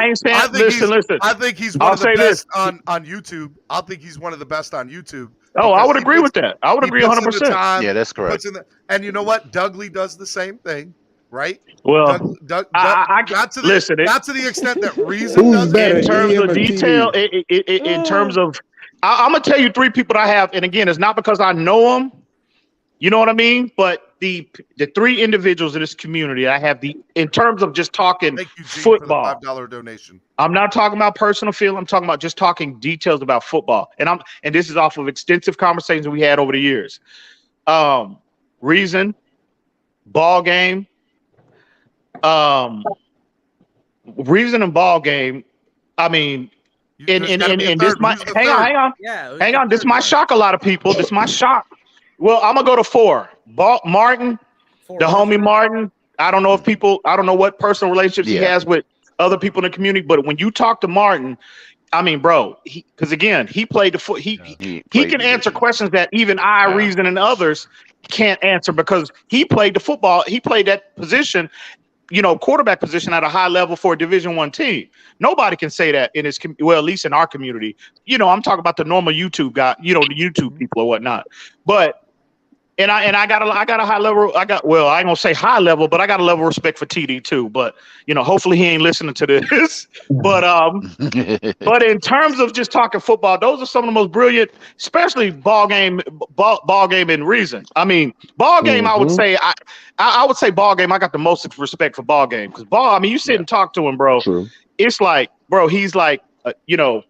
Speaker 16: ain't saying. Listen.
Speaker 6: I think he's one of the best on YouTube. I think he's one of the best on YouTube.
Speaker 16: Oh, I would agree with that. I would agree 100%.
Speaker 3: Yeah, that's correct.
Speaker 6: And you know what? Dudley does the same thing, right?
Speaker 16: Well,
Speaker 6: not to the extent that Reason does.
Speaker 16: In terms of detail, in terms of, I'm gonna tell you 3 people that I have, and again, it's not because I know them. You know what I mean? But the 3 individuals in this community, I have in terms of just talking football.
Speaker 6: For the $5 donation.
Speaker 16: I'm not talking about personal feel. I'm talking about just talking details about football. And this is off of extensive conversations we had over the years. Reason, ball game. Reason and ball game. I mean, and this might hang on. This might shock a lot of people. This might shock. Well, I'm gonna go to 4. Martin, the homie Martin. I don't know what personal relationships he has with other people in the community, but when you talk to Martin, I mean, bro, because again, he played the foot. He can answer questions that even Reason and others can't answer because he played the football. He played that position, you know, quarterback position at a high level for a Division I team. Nobody can say that in at least in our community. You know, I'm talking about the normal YouTube guy, you know, the YouTube people or whatnot. But I got a high level. I ain't gonna say high level, but I got a level of respect for TD too. But you know, hopefully he ain't listening to this. But in terms of just talking football, those are some of the most brilliant, especially ball game and Reason. I mean, ball game. I would say I would say ball game. I got the most respect for ball game because ball. I mean, you sit and talk to him, bro. True. It's like, bro, he's like, you know,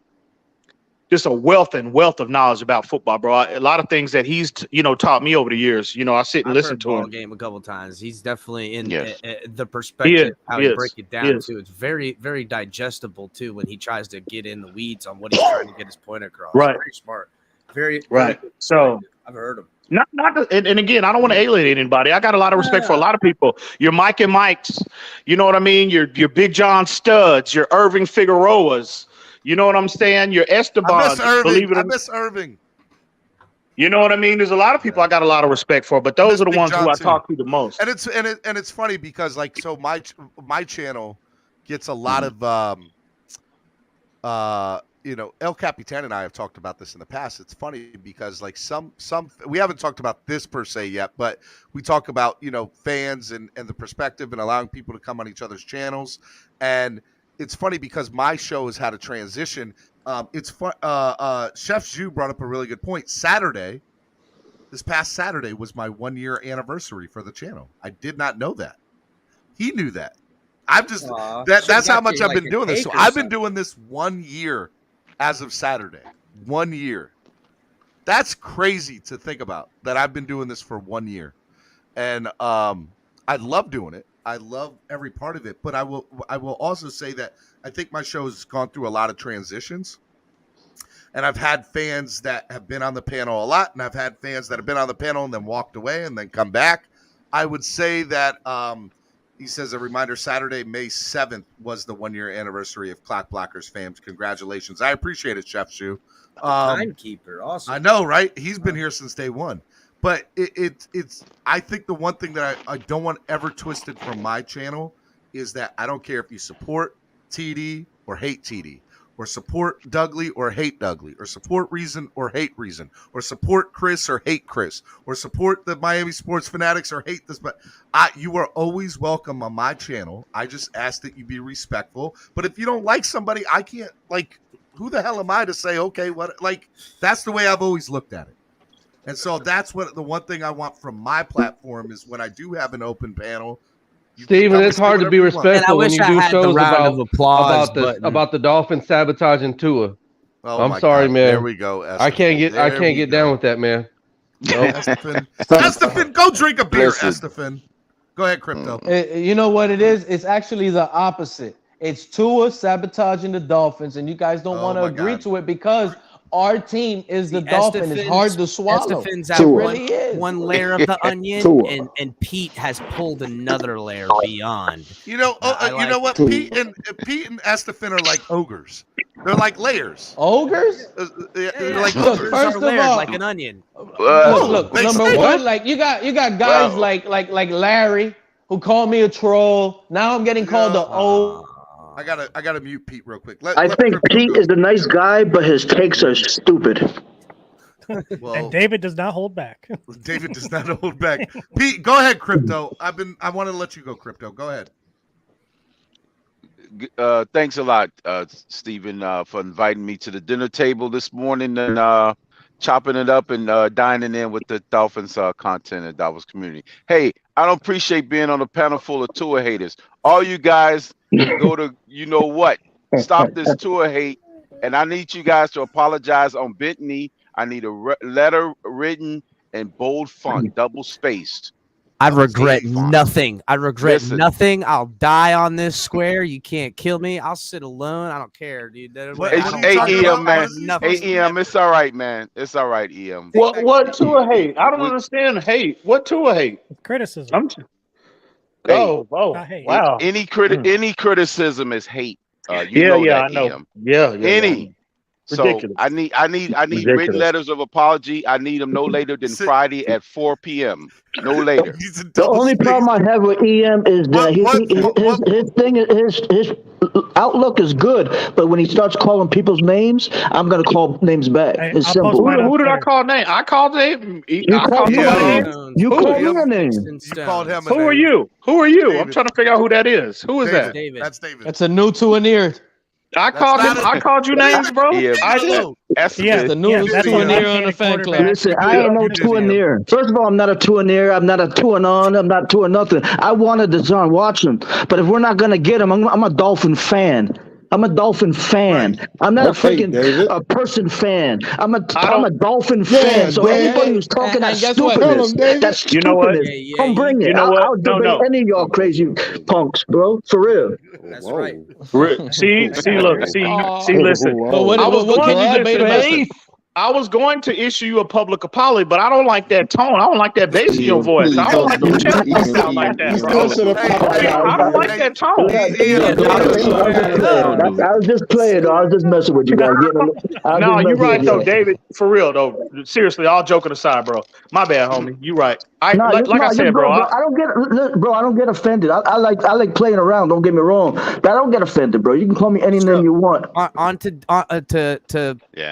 Speaker 16: just a wealth of knowledge about football, bro. A lot of things that he's, you know, taught me over the years. You know, I sit and listen to him.
Speaker 19: Game a couple times. He's definitely in the perspective how to break it down too. It's very, very digestible too when he tries to get in the weeds on what he's trying to get his point across.
Speaker 16: Right.
Speaker 19: Very smart. Very
Speaker 16: right. So
Speaker 19: I've heard him.
Speaker 16: And again, I don't want to alienate anybody. I got a lot of respect for a lot of people. Your Mike and Mikes, you know what I mean? Your Big John Studs, your Irving Figueroas. You know what I'm saying? Your Esteban.
Speaker 6: I miss Irving.
Speaker 16: You know what I mean? There's a lot of people I got a lot of respect for, but those are the ones who I talk to the most.
Speaker 6: And it's funny because like so my channel gets a lot of you know, El Capitan and I have talked about this in the past. It's funny because like some we haven't talked about this per se yet, but we talk about, you know, fans and the perspective and allowing people to come on each other's channels. And it's funny because my show has had a transition. It's fun. Chef Zhu brought up a really good point. This past Saturday was my 1-year anniversary for the channel. I did not know that. He knew that. That's how much I've been doing this. So I've been doing this 1 year as of Saturday. 1 year. That's crazy to think about that I've been doing this for 1 year. And I love doing it. I love every part of it, but I will also say that I think my show has gone through a lot of transitions, and I've had fans that have been on the panel a lot, and I've had fans that have been on the panel and then walked away and then come back. I would say that he says a reminder, Saturday, May 7th was the 1-year anniversary of Clock Blockers fans. Congratulations. I appreciate it, Chef Shu.
Speaker 19: Timekeeper, awesome.
Speaker 6: I know, right? He's been here since day one. But it's I think the one thing that I don't want ever twisted from my channel is that I don't care if you support TD or hate TD or support Dougley or hate Dougley, or support Reason or hate Reason, or support Chris or hate Chris, or support the Miami Sports Fanatics or hate this. But you are always welcome on my channel. I just ask that you be respectful. But if you don't like somebody, I can't, like, who the hell am I to say, okay, what, like, that's the way I've always looked at it. And so that's what the one thing I want from my platform is when I do have an open panel.
Speaker 2: Steven, it's hard to be respectful when you do shows about
Speaker 19: the
Speaker 2: Dolphins sabotaging Tua.
Speaker 6: Oh,
Speaker 2: I'm sorry,
Speaker 6: God.
Speaker 2: man.
Speaker 6: There we go. Estefan.
Speaker 2: I can't get down with that, man. Nope.
Speaker 6: Estefan, go drink a beer, Estefan. Go ahead, Crypto.
Speaker 15: You know what it is? It's actually the opposite. It's Tua sabotaging the Dolphins, and you guys don't want to agree to it because our team is the Dolphins. It's hard to swallow.
Speaker 19: Estefan's
Speaker 15: It
Speaker 19: out
Speaker 15: really is.
Speaker 19: one layer of the onion, and Pete has pulled another layer beyond.
Speaker 6: You know, you know what? Pete and Estefan are like ogres. They're like layers.
Speaker 15: Ogres?
Speaker 6: They're like
Speaker 15: Look,
Speaker 6: ogres.
Speaker 15: first of all,
Speaker 19: like an onion.
Speaker 15: Look, number one, like you got guys like Larry who called me a troll. Now I'm getting called the O.
Speaker 6: I gotta mute Pete real quick.
Speaker 13: I think Pete is a nice guy, but his takes are stupid.
Speaker 11: And David does not hold back.
Speaker 6: David does not hold back. Pete, go ahead, Crypto. I want to let you go, Crypto. Go ahead.
Speaker 3: Thanks a lot, Stephen, for inviting me to the dinner table this morning and chopping it up and dining in with the Dolphins content and Dolphins community. Hey, I don't appreciate being on a panel full of Tua haters. All you guys go to, you know what? Stop this Tua hate, and I need you guys to apologize on bent knee. I need a letter written in bold font, double spaced.
Speaker 19: I regret nothing. I regret nothing. I'll die on this square. You can't kill me. I'll sit alone. I don't care, dude.
Speaker 3: Hey, EM, man. Hey, EM, it's all right, man. It's all right, EM.
Speaker 16: What Tua hate? I don't understand hate. What Tua hate?
Speaker 11: Criticism.
Speaker 16: Wow.
Speaker 3: Any criticism is hate.
Speaker 16: I know.
Speaker 3: EM.
Speaker 16: Yeah.
Speaker 3: Any.
Speaker 16: Ridiculous.
Speaker 3: So I need written letters of apology. I need them no later than Friday at 4 p.m. No later.
Speaker 13: The only problem I have with EM is that his outlook is good, but when he starts calling people's names, I'm gonna call names back. It's simple.
Speaker 16: Who did I call name? I called him.
Speaker 13: You called me a name.
Speaker 6: You called him.
Speaker 16: Who are you? Who are you? I'm trying to figure out who that is. Who is that?
Speaker 19: David.
Speaker 6: That's David.
Speaker 15: It's a new Tuaneer.
Speaker 16: I called him. I called you names, bro.
Speaker 3: I did.
Speaker 15: Yeah, the new Tuaneer on the fan club.
Speaker 13: Listen, I ain't no Tuaneer. First of all, I'm not a Tuaneer. I'm not a Tuanon. I'm not Tua nothing. I wanted Deshaun Watson, but if we're not gonna get him, I'm a Dolphin fan. I'm a Dolphin fan. Right. I'm not a freaking a person fan. I'm a Dolphin fan. So anybody who's talking that stupidness, that's stupidness.
Speaker 16: You know what?
Speaker 13: Don't bring it.
Speaker 16: You know what?
Speaker 13: I'll debate any of y'all crazy punks, bro. For real.
Speaker 19: That's right.
Speaker 16: See, listen.
Speaker 15: But what can you debate about?
Speaker 16: I was going to issue you a public apology, but I don't like that tone. I don't like that bass in your voice. I don't like your chest sound like that, bro. I don't like that tone.
Speaker 13: I was just playing, though. I was just messing with you guys.
Speaker 16: No, you're right, though, David. For real, though. Seriously, all joking aside, bro. My bad, homie. You right. Like I said, bro.
Speaker 13: I don't get offended. I like playing around. Don't get me wrong, but I don't get offended, bro. You can call me any name you want.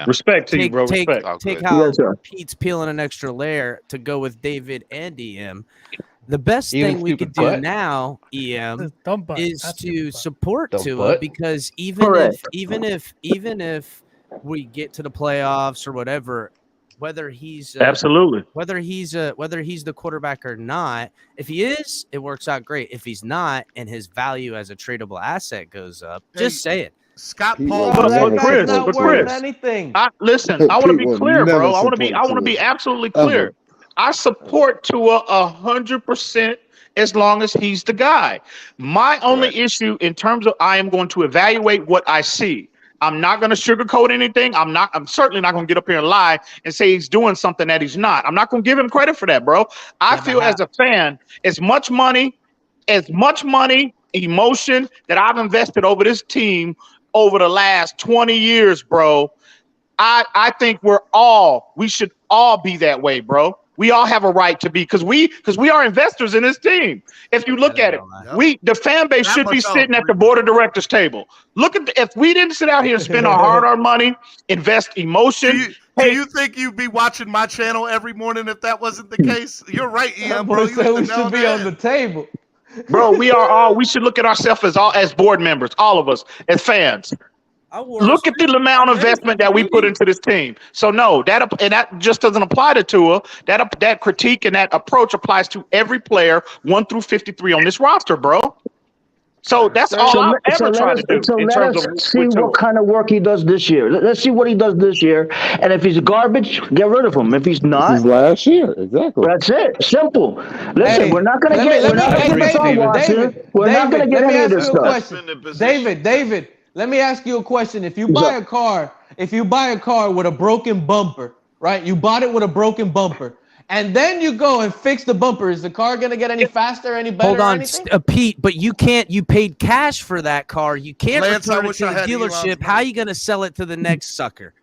Speaker 16: Respect to you, bro.
Speaker 19: Take how Pete's peeling an extra layer to go with David and EM. The best thing we could do now, EM, is to support Tua because even if we get to the playoffs or whatever, whether he's whether he's the quarterback or not, if he is, it works out great. If he's not, and his value as a tradable asset goes up, just say it.
Speaker 6: Scott Paul,
Speaker 16: Chris,
Speaker 15: anything.
Speaker 16: Listen, I want to be clear, bro. I want to be absolutely clear. I support Tua 100% as long as he's the guy. My only issue in terms of I am going to evaluate what I see. I'm not going to sugarcoat anything. I'm certainly not going to get up here and lie and say he's doing something that he's not. I'm not going to give him credit for that, bro. I feel as a fan, as much money, emotion that I've invested over this team over the last 20 years, bro. I think we should all be that way, bro. We all have a right to be because we are investors in this team. If you look at it, the fan base should be sitting at the board of directors table. Look at if we didn't sit out here and spend our hard-earned money, invest emotion.
Speaker 6: Do you think you'd be watching my channel every morning if that wasn't the case? You're right, Ian.
Speaker 15: Bro, we should be on the table.
Speaker 16: Bro, we should look at ourselves as board members, all of us, as fans. Look at the amount of investment that we put into this team. So no, that just doesn't apply to Tua. That critique and that approach applies to every player 1 through 53 on this roster, bro. So that's all I'm ever trying to do.
Speaker 13: So let us see what kind of work he does this year. Let's see what he does this year. And if he's garbage, get rid of him. If he's not,
Speaker 4: this is last year, exactly.
Speaker 13: That's it. Simple. Listen, we're not going to get. We're not going to get Deshaun Watson. We're not going to get any of this stuff.
Speaker 15: David. Let me ask you a question. If you buy a car with a broken bumper, right? You bought it with a broken bumper, and then you go and fix the bumper. Is the car going to get any faster, any better?
Speaker 19: Hold on, Pete, but you can't. You paid cash for that car. You can't return it to the dealership. How are you going to sell it to the next sucker?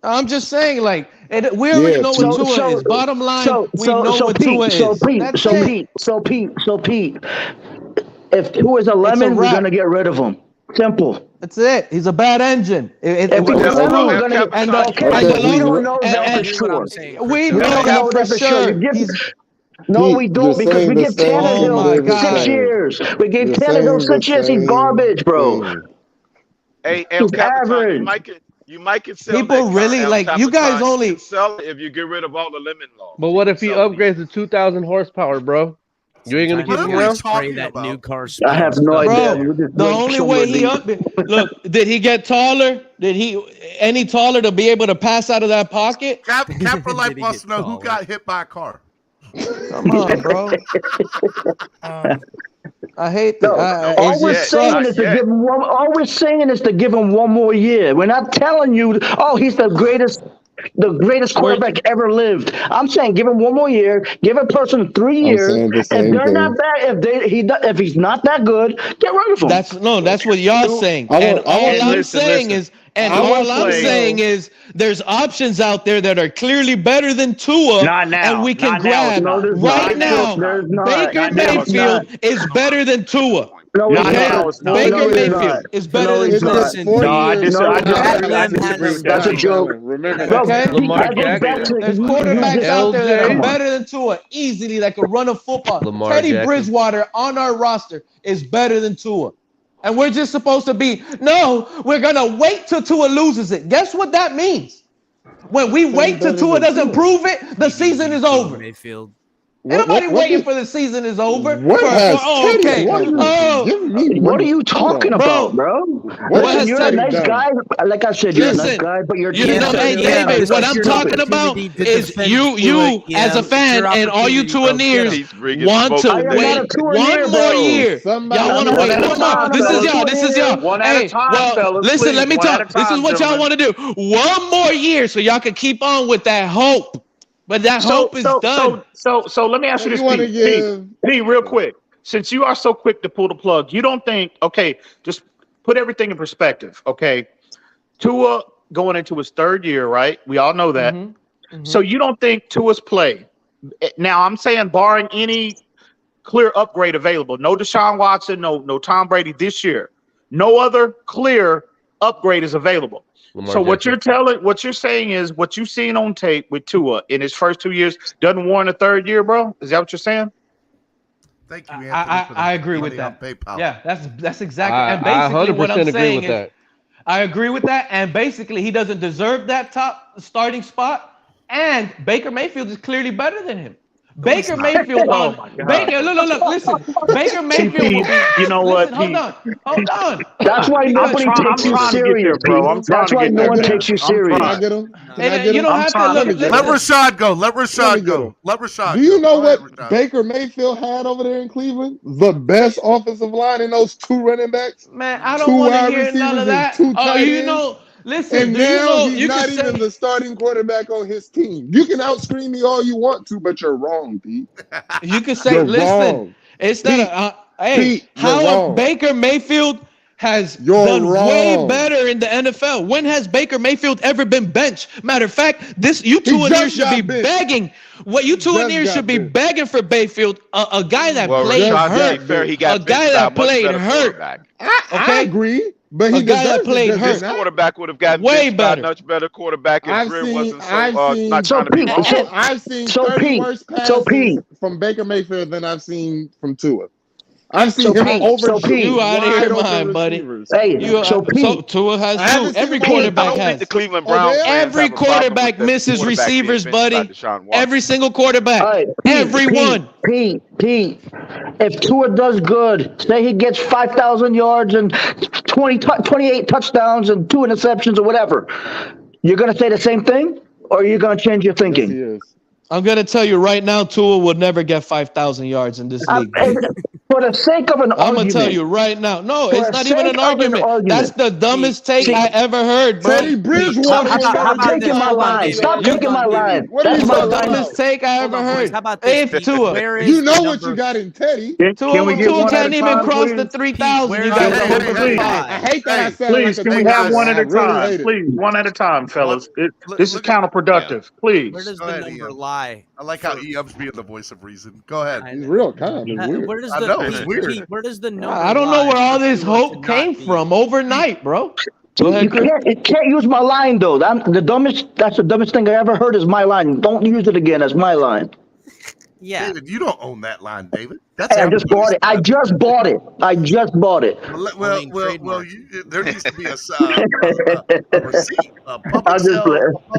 Speaker 15: I'm just saying, like, we already know what Tua is. Bottom line, we know what Tua is.
Speaker 13: So Pete, if Tua is a lemon, we're going to get rid of him. Simple.
Speaker 15: That's it. He's a bad engine.
Speaker 13: We don't know that for sure.
Speaker 15: We know that for sure.
Speaker 13: No, we don't, because we give Tannehill 6 years. We gave Tannehill 6 years. He's garbage, bro.
Speaker 3: Hey, El Capitan, you might can sell
Speaker 15: people really like you guys only
Speaker 3: sell it if you get rid of all the lemon law.
Speaker 2: But what if he upgrades to 2,000 horsepower, bro? You ain't gonna keep him around?
Speaker 13: I have no idea.
Speaker 15: The only way look, did he get taller? Did he any taller to be able to pass out of that pocket?
Speaker 6: Cap for Life wants to know who got hit by a car.
Speaker 15: Come on, bro. I hate that.
Speaker 13: All we're saying is to give him one more year. We're not telling you, oh, he's the greatest quarterback ever lived. I'm saying give him one more year. Give a person 3 years. If they're not bad, if he's not that good, get rid of him.
Speaker 15: That's what y'all saying. And all I'm saying is there's options out there that are clearly better than Tua, and we can grab right now. Baker Mayfield is better than Tua. Baker Mayfield is better than Tua.
Speaker 13: That's a joke.
Speaker 2: Remember,
Speaker 15: there's quarterbacks out there that are better than Tua, easily, that can run a football. Teddy Bridgewater on our roster is better than Tua. And we're just supposed to be, no, we're going to wait till Tua loses it. Guess what that means? When we wait till Tua doesn't prove it, the season is over.
Speaker 19: Mayfield.
Speaker 15: Nobody waiting for the season is over.
Speaker 4: What
Speaker 13: are you talking about, bro? You're a nice guy. Like I said, you're a nice guy, but you're
Speaker 15: David, what I'm talking about is you as a fan and all you Tuaneers want to wait one more year. Y'all want to wait one more. This is y'all.
Speaker 16: One at a time, fellas.
Speaker 15: Listen, let me talk. This is what y'all want to do. One more year so y'all can keep on with that hope. But that hope is done.
Speaker 16: So let me ask you this, Pete, real quick. Since you are so quick to pull the plug, you don't think, okay, just put everything in perspective, okay? Tua going into his 3rd year, right? We all know that. So you don't think Tua's play, now I'm saying barring any clear upgrade available, no Deshaun Watson, no Tom Brady this year, no other clear upgrade is available. So what you're saying is what you've seen on tape with Tua in his first 2 years doesn't warrant a 3rd year, bro? Is that what you're saying?
Speaker 6: Thank you,
Speaker 15: Anthony. I agree with that. Yeah, that's exactly.
Speaker 2: And basically, what I'm saying is,
Speaker 15: I agree with that. And basically, he doesn't deserve that top starting spot. And Baker Mayfield is clearly better than him. Baker Mayfield. Look, listen. Baker Mayfield.
Speaker 16: You know what?
Speaker 15: Hold on.
Speaker 13: That's why nobody takes you serious, bro. That's why no one takes you serious.
Speaker 15: You don't have to look.
Speaker 6: Let Rashad go. Let Rashad go.
Speaker 4: Do you know what Baker Mayfield had over there in Cleveland? The best offensive line in those 2 running backs.
Speaker 15: Man, I don't want to hear none of that. Listen,
Speaker 4: and now he's not even the starting quarterback on his team. You can outscream me all you want to, but you're wrong, Pete.
Speaker 15: You can say, listen, it's not how Baker Mayfield
Speaker 20: has
Speaker 4: You're
Speaker 20: done way
Speaker 4: wrong.
Speaker 20: better in the NFL. When has Baker Mayfield ever been benched? Matter of fact, you two in here should be begging. What you two in here should be begging for Bayfield, a guy that played hurt,
Speaker 3: to be fair, he got
Speaker 20: a guy
Speaker 3: benched by a
Speaker 20: that
Speaker 3: much
Speaker 20: played
Speaker 3: better
Speaker 20: hurt.
Speaker 3: quarterback.
Speaker 4: I agree, but he
Speaker 20: a guy that played
Speaker 3: This
Speaker 20: hurt.
Speaker 3: quarterback would have gotten
Speaker 20: Way
Speaker 3: benched by
Speaker 20: better.
Speaker 3: a much better quarterback if
Speaker 4: I've
Speaker 3: Greer
Speaker 4: seen,
Speaker 3: wasn't so
Speaker 4: I've seen,
Speaker 3: not trying to be wrong.
Speaker 4: I've seen 30 worse passes from Baker Mayfield than I've seen from Tua. I've seen him overshoot
Speaker 20: You out of your
Speaker 4: wide open
Speaker 20: mind, buddy.
Speaker 4: receivers.
Speaker 20: So Tua has too. Every quarterback
Speaker 3: I don't think
Speaker 20: has.
Speaker 3: the Cleveland Browns fans
Speaker 20: Every
Speaker 3: have a problem
Speaker 20: quarterback
Speaker 3: with the
Speaker 20: misses
Speaker 3: quarterback being
Speaker 20: receivers,
Speaker 3: benched by
Speaker 20: buddy.
Speaker 3: Deshaun Watson.
Speaker 20: Every single quarterback.
Speaker 13: All right,
Speaker 20: Everyone.
Speaker 13: Pete, if Tua does good, say he gets 5,000 yards and 28 touchdowns and 2 interceptions or whatever, you're going to say the same thing, or are you going to change your thinking?
Speaker 4: Yes, he is.
Speaker 20: I'm going to tell you right now, Tua will never get 5,000 yards in this league.
Speaker 13: For the sake of an argument.
Speaker 20: I'm going to tell you right now. No,
Speaker 13: For
Speaker 20: it's
Speaker 13: the
Speaker 20: not even
Speaker 13: sake
Speaker 20: an
Speaker 13: of
Speaker 20: argument. That's the dumbest take I ever heard, bro.
Speaker 4: Teddy Bridgewater.
Speaker 13: Stop taking my line. Stop taking my line.
Speaker 20: That's
Speaker 13: my
Speaker 20: the
Speaker 13: line.
Speaker 20: dumbest take I ever heard.
Speaker 19: How about this?
Speaker 20: If Tua.
Speaker 4: You know what you got in Teddy.
Speaker 20: Tua can't even cross the 3,000. You got
Speaker 4: I hate that I said
Speaker 16: Please,
Speaker 4: like
Speaker 16: can we
Speaker 4: a
Speaker 16: have one at a
Speaker 4: I really
Speaker 16: time?
Speaker 4: hate it.
Speaker 16: Please, one at a time, fellas. This is counterproductive. Please.
Speaker 19: Where does
Speaker 6: Go
Speaker 19: the
Speaker 6: ahead,
Speaker 19: number
Speaker 6: Ian.
Speaker 19: lie?
Speaker 6: I like how Eub's being the voice of reason. Go ahead.
Speaker 4: He's real calm. It's weird.
Speaker 19: Where does
Speaker 6: I
Speaker 19: the
Speaker 6: know, it's weird.
Speaker 19: Pete, where does the number
Speaker 20: I don't know
Speaker 19: lie
Speaker 20: where all
Speaker 19: for
Speaker 20: this
Speaker 19: Tua
Speaker 20: hope
Speaker 19: to not
Speaker 20: came
Speaker 19: be-
Speaker 20: from overnight, bro. Go
Speaker 13: You
Speaker 20: ahead, Chris.
Speaker 13: can't use my line though. That's the dumbest thing I ever heard is my line. Don't use it again as my line.
Speaker 19: Yeah.
Speaker 6: David, you don't own that line, David. That's
Speaker 13: Hey, I just bought it. I just bought it.
Speaker 6: There needs to be a receipt, a public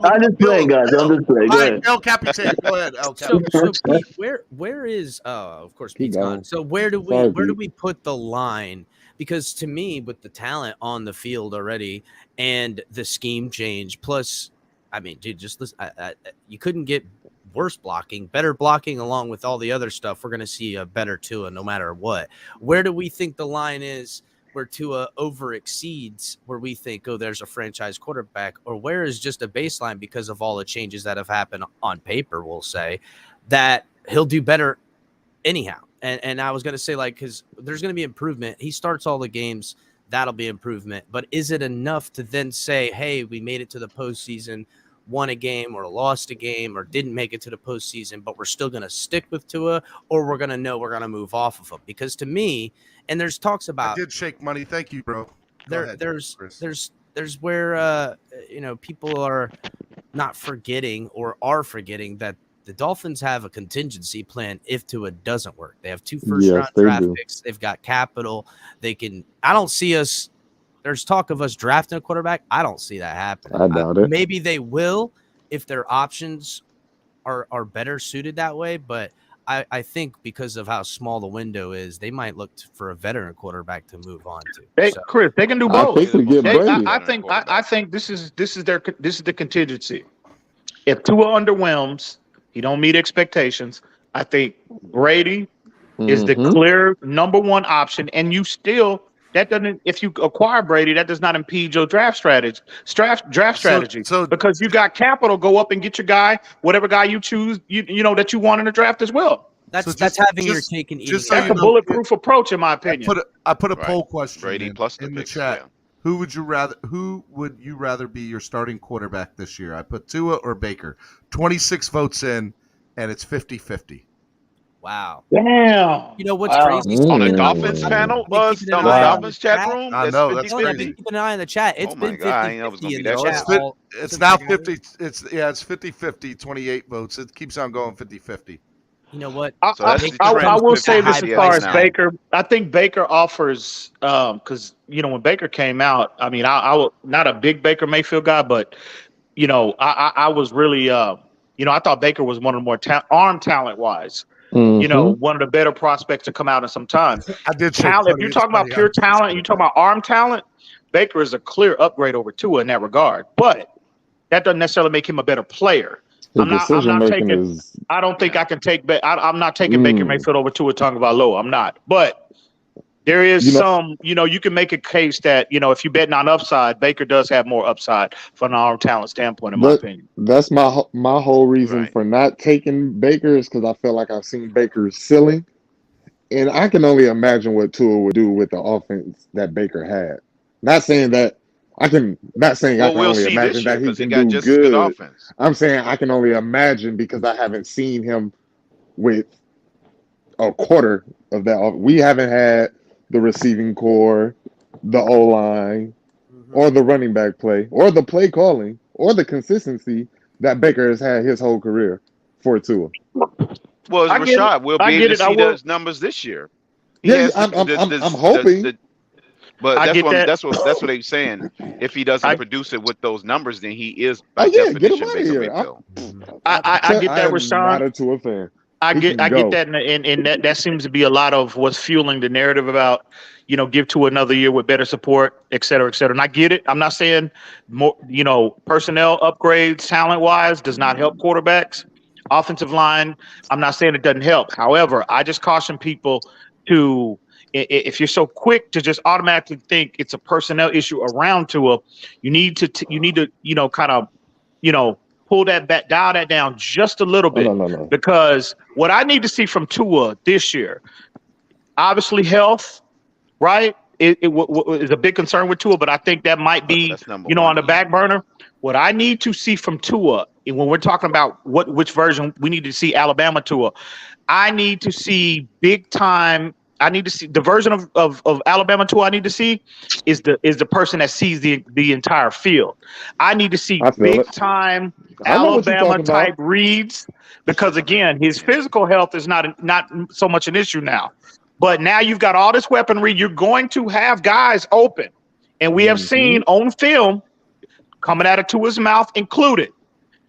Speaker 13: I'm just playing, guys. I'm just playing. Go
Speaker 6: All right,
Speaker 13: ahead.
Speaker 6: El Capitan, go ahead, El
Speaker 19: So
Speaker 6: Capitan.
Speaker 19: Pete, where is of course
Speaker 4: Keep
Speaker 19: Pete's
Speaker 4: going.
Speaker 19: gone. So where do we put the line? Because to me, with the talent on the field already and the scheme change, plus, I mean, dude, just listen. You couldn't get worse blocking, better blocking, along with all the other stuff. We're going to see a better Tua no matter what. Where do we think the line is where Tua over exceeds, where we think, oh, there's a franchise quarterback, or where is just a baseline because of all the changes that have happened on paper, we'll say, that he'll do better anyhow. And I was going to say, like, because there's going to be improvement. He starts all the games. That'll be improvement. But is it enough to then say, hey, we made it to the postseason, won a game or lost a game or didn't make it to the postseason, but we're still going to stick with Tua, or we're going to know we're going to move off of him? Because to me, and there's talks about,
Speaker 6: I did shake money. Thank you, bro.
Speaker 19: There's where people are not forgetting or are forgetting that the Dolphins have a contingency plan if Tua doesn't work. They have 2 first-round draft picks. They've got capital. They can. I don't see us. There's talk of us drafting a quarterback. I don't see that happening.
Speaker 4: I doubt it.
Speaker 19: Maybe they will if their options are better suited that way. But I think because of how small the window is, they might look for a veteran quarterback to move on to.
Speaker 16: Chris, they can do both.
Speaker 4: I think we get Brady.
Speaker 16: I think this is the contingency. If Tua underwhelms, he don't meet expectations, I think Brady is the clear number one option, and you still. That doesn't. If you acquire Brady, that does not impede your draft strategy. So because you got capital, go up and get your guy, whatever guy you choose. You know that you want in the draft as well.
Speaker 19: That's having your cake and eating.
Speaker 16: That's a bulletproof approach, in my opinion.
Speaker 6: I put a poll question
Speaker 3: Brady plus
Speaker 6: in the chat. Who would you rather be your starting quarterback this year? I put Tua or Baker. 26 votes in, and it's 50-50.
Speaker 19: Wow.
Speaker 16: Damn.
Speaker 19: You know what's crazy?
Speaker 3: On the Dolphins panel, on the Dolphins chat room?
Speaker 6: I know, that's
Speaker 19: crazy. Keep an eye on the chat. It's been 50-50 in the chat.
Speaker 6: It's now 50. It's 50-50, 28 votes. It keeps on going 50-50.
Speaker 19: You know what?
Speaker 16: I will say this as far as Baker. I think Baker offers because when Baker came out, I mean, I was not a big Baker Mayfield guy, but I was really I thought Baker was one of the more arm talent wise. One of the better prospects to come out in some time.
Speaker 6: I did
Speaker 16: talent. If you're talking about pure talent, you're talking about arm talent. Baker is a clear upgrade over Tua in that regard, but that doesn't necessarily make him a better player. I'm not taking. I don't think I can take. I'm not taking Baker Mayfield over Tua Tagovailoa. I'm not. But there is some. You can make a case that if you're betting on upside, Baker does have more upside from an arm talent standpoint, in my opinion.
Speaker 4: That's my whole reason for not taking Baker is because I feel like I've seen Baker's ceiling, And I can only imagine what Tua would do with the offense that Baker had. Not saying that not saying I
Speaker 3: Well,
Speaker 4: can
Speaker 3: we'll
Speaker 4: only
Speaker 3: see this
Speaker 4: imagine
Speaker 3: year
Speaker 4: that he
Speaker 3: because he
Speaker 4: can
Speaker 3: got
Speaker 4: do
Speaker 3: just as good
Speaker 4: good.
Speaker 3: offense.
Speaker 4: I'm saying I can only imagine because I haven't seen him with a quarter of that. We haven't had the receiving core, the O line, or the running back play, or the play calling, or the consistency that Baker has had his whole career for Tua.
Speaker 3: Well,
Speaker 16: I get it.
Speaker 3: Rashad, we'll
Speaker 16: I
Speaker 3: be able
Speaker 16: get
Speaker 3: to
Speaker 16: it. I
Speaker 3: see
Speaker 16: will.
Speaker 3: those numbers this year. He
Speaker 4: Yeah,
Speaker 3: has
Speaker 4: I'm hoping.
Speaker 3: but
Speaker 16: I get that.
Speaker 3: that's what they're saying. If he doesn't produce it with those numbers, then he is
Speaker 4: Oh
Speaker 3: by
Speaker 4: yeah, get him
Speaker 3: definition
Speaker 4: out of
Speaker 3: Baker
Speaker 4: here.
Speaker 3: Mayfield.
Speaker 16: I get
Speaker 4: I
Speaker 16: that,
Speaker 4: am not
Speaker 16: Rashawn.
Speaker 4: a Tua fan.
Speaker 16: I
Speaker 4: He can
Speaker 16: get
Speaker 4: go.
Speaker 16: that, and that seems to be a lot of what's fueling the narrative about, give to another year with better support, et cetera, et cetera. And I get it. I'm not saying more, personnel upgrades, talent wise, does not help quarterbacks. Offensive line, I'm not saying it doesn't help. However, I just caution people to, if you're so quick to just automatically think it's a personnel issue around Tua, you need to kind of, pull that back, dial that down just a little bit.
Speaker 4: No.
Speaker 16: Because what I need to see from Tua this year, obviously health, right? It is a big concern with Tua, but I think that might be, on the back burner. What I need to see from Tua, and when we're talking about which version we need to see Alabama Tua, I need to see big time. I need to see the version of Alabama Tua I need to see is the person that sees the entire field. I need to see big time Alabama type reads, because again, his physical health is not so much an issue now. But now you've got all this weaponry. You're going to have guys open. And we have seen on film coming out of Tua's mouth included,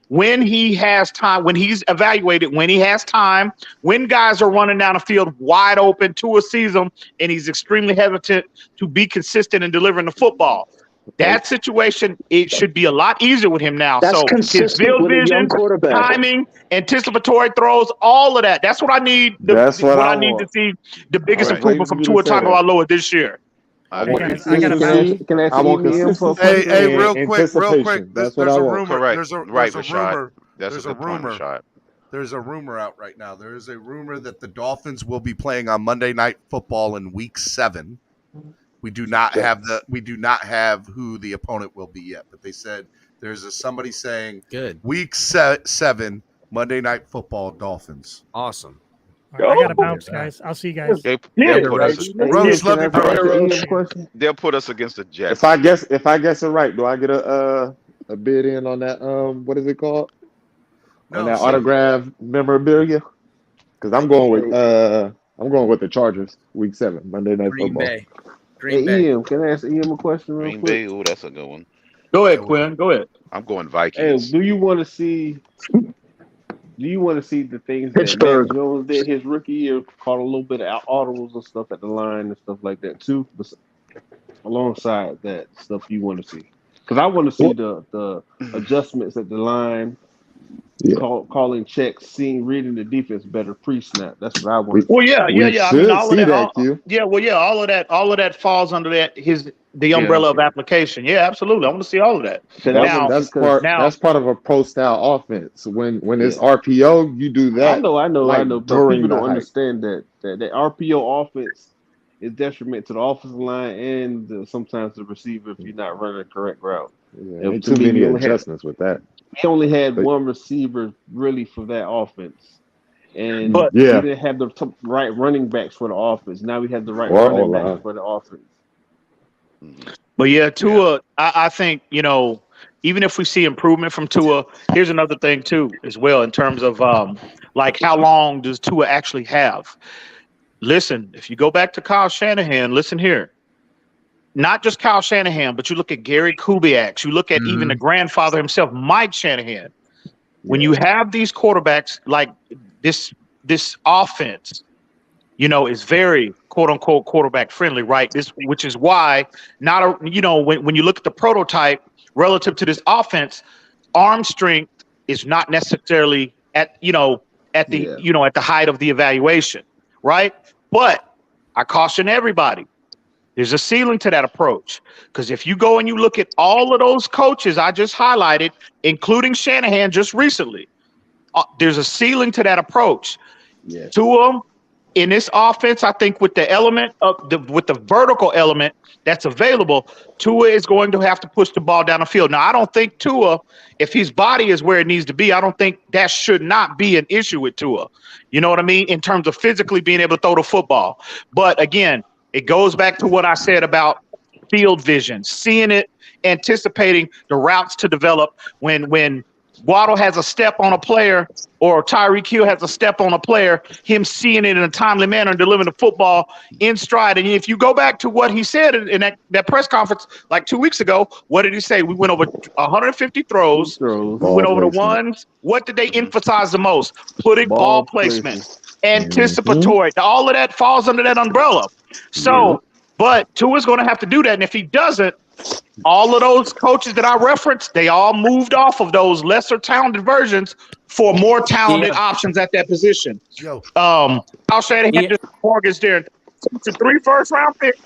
Speaker 16: when he has time, when he's evaluated, when he has time, when guys are running down the field wide open, Tua sees them, and he's extremely hesitant to be consistent in delivering the football. That situation, it should be a lot easier with him now.
Speaker 13: That's
Speaker 16: So his
Speaker 13: consistent
Speaker 16: field
Speaker 13: with a young
Speaker 16: vision,
Speaker 13: quarterback.
Speaker 16: timing, anticipatory throws, all of that. That's what I need.
Speaker 4: That's what I
Speaker 16: need
Speaker 4: want.
Speaker 16: to see the biggest
Speaker 4: All right.
Speaker 16: improvement from
Speaker 4: Waiting for
Speaker 16: Tua
Speaker 4: you to say that.
Speaker 16: Tagovailoa this year.
Speaker 4: I
Speaker 11: Hey
Speaker 4: want
Speaker 11: guys, I got a
Speaker 4: consistency.
Speaker 22: Can I ask
Speaker 4: I want
Speaker 22: EM for a
Speaker 4: consistency.
Speaker 22: question?
Speaker 6: Hey,
Speaker 4: and
Speaker 6: real quick.
Speaker 4: anticipation.
Speaker 6: There's
Speaker 4: That's what I
Speaker 6: a
Speaker 4: want.
Speaker 6: rumor.
Speaker 3: Correct.
Speaker 6: There's a
Speaker 3: Right,
Speaker 6: rumor.
Speaker 3: Rashad. That's
Speaker 6: There's
Speaker 3: a
Speaker 6: a
Speaker 3: good point,
Speaker 6: rumor.
Speaker 3: Rashad.
Speaker 6: There's a rumor out right now. There is a rumor that the Dolphins will be playing on Monday Night Football in Week 7. We do not have who the opponent will be yet, but they said there's somebody saying Week 7 Monday Night Football Dolphins.
Speaker 19: Awesome.
Speaker 11: All right, I got to bounce, guys. I'll see you guys.
Speaker 3: They'll put us.
Speaker 6: Roach, love you, bro.
Speaker 3: They'll put us against the Jets.
Speaker 4: If I guess it right, do I get a bid in on that? What is it called? On that autograph memorabilia? Because I'm going with the Chargers, Week 7, Monday Night Football.
Speaker 22: Green Bay. Ian, can I ask Ian a question real
Speaker 3: Green
Speaker 22: quick?
Speaker 3: Bay, oh, that's a good one.
Speaker 16: Go ahead, Quinn. Go ahead.
Speaker 3: I'm going
Speaker 22: Hey,
Speaker 3: Vikings.
Speaker 22: do you want to see the things that
Speaker 13: Pittsburgh.
Speaker 22: Mac Jones did his rookie year? Caught a little bit of audibles and stuff at the line and stuff like that too. Alongside that stuff, you want to see? Because I want to see the adjustments at the line, calling checks, reading the defense better pre-snap. That's what I want.
Speaker 16: Well, yeah. I mean, all of that.
Speaker 4: Q.
Speaker 16: All of that falls under the umbrella of application. Yeah, absolutely. I want to see all of that.
Speaker 4: That's part of a pro style offense. When it's RPO, you do that.
Speaker 22: I know. But
Speaker 4: during
Speaker 22: people
Speaker 4: the
Speaker 22: don't
Speaker 4: hype.
Speaker 22: understand that RPO offense is detriment to the offensive line and sometimes the receiver if you're not running the correct route.
Speaker 4: Yeah, too many adjustments with that.
Speaker 22: We only had one receiver really for that offense. And we didn't have the right running backs for the offense. Now we have the right running backs for the offense.
Speaker 16: But yeah, Tua, I think, even if we see improvement from Tua, here's another thing too, as well, in terms of how long does Tua actually have? Listen, if you go back to Kyle Shanahan, listen here. Not just Kyle Shanahan, but you look at Gary Kubiak, you look at even the grandfather himself, Mike Shanahan. When you have these quarterbacks like this offense, is very quote unquote quarterback friendly, right? Which is why when you look at the prototype relative to this offense, arm strength is not necessarily at the height of the evaluation, right? But I caution everybody. There's a ceiling to that approach, because if you go and you look at all of those coaches I just highlighted, including Shanahan just recently, there's a ceiling to that approach.
Speaker 22: Yes.
Speaker 16: Tua in this offense, I think with the element of with the vertical element that's available, Tua is going to have to push the ball down the field. Now, I don't think Tua, if his body is where it needs to be, I don't think that should not be an issue with Tua. You know what I mean? In terms of physically being able to throw the football. But again, it goes back to what I said about field vision, seeing it, anticipating the routes to develop when Waddle has a step on a player or Tyreek Hill has a step on a player, him seeing it in a timely manner and delivering the football in stride. And if you go back to what he said in that press conference like 2 weeks ago, what did he say? We went over 150 throws. We went over the ones. What did they emphasize the most? Putting ball placement, anticipatory. All of that falls under that umbrella. So, but Tua's going to have to do that. And if he doesn't, all of those coaches that I referenced, they all moved off of those lesser talented versions for more talented options at that position. I'll say they had this mortgage there. To 3 first-round picks,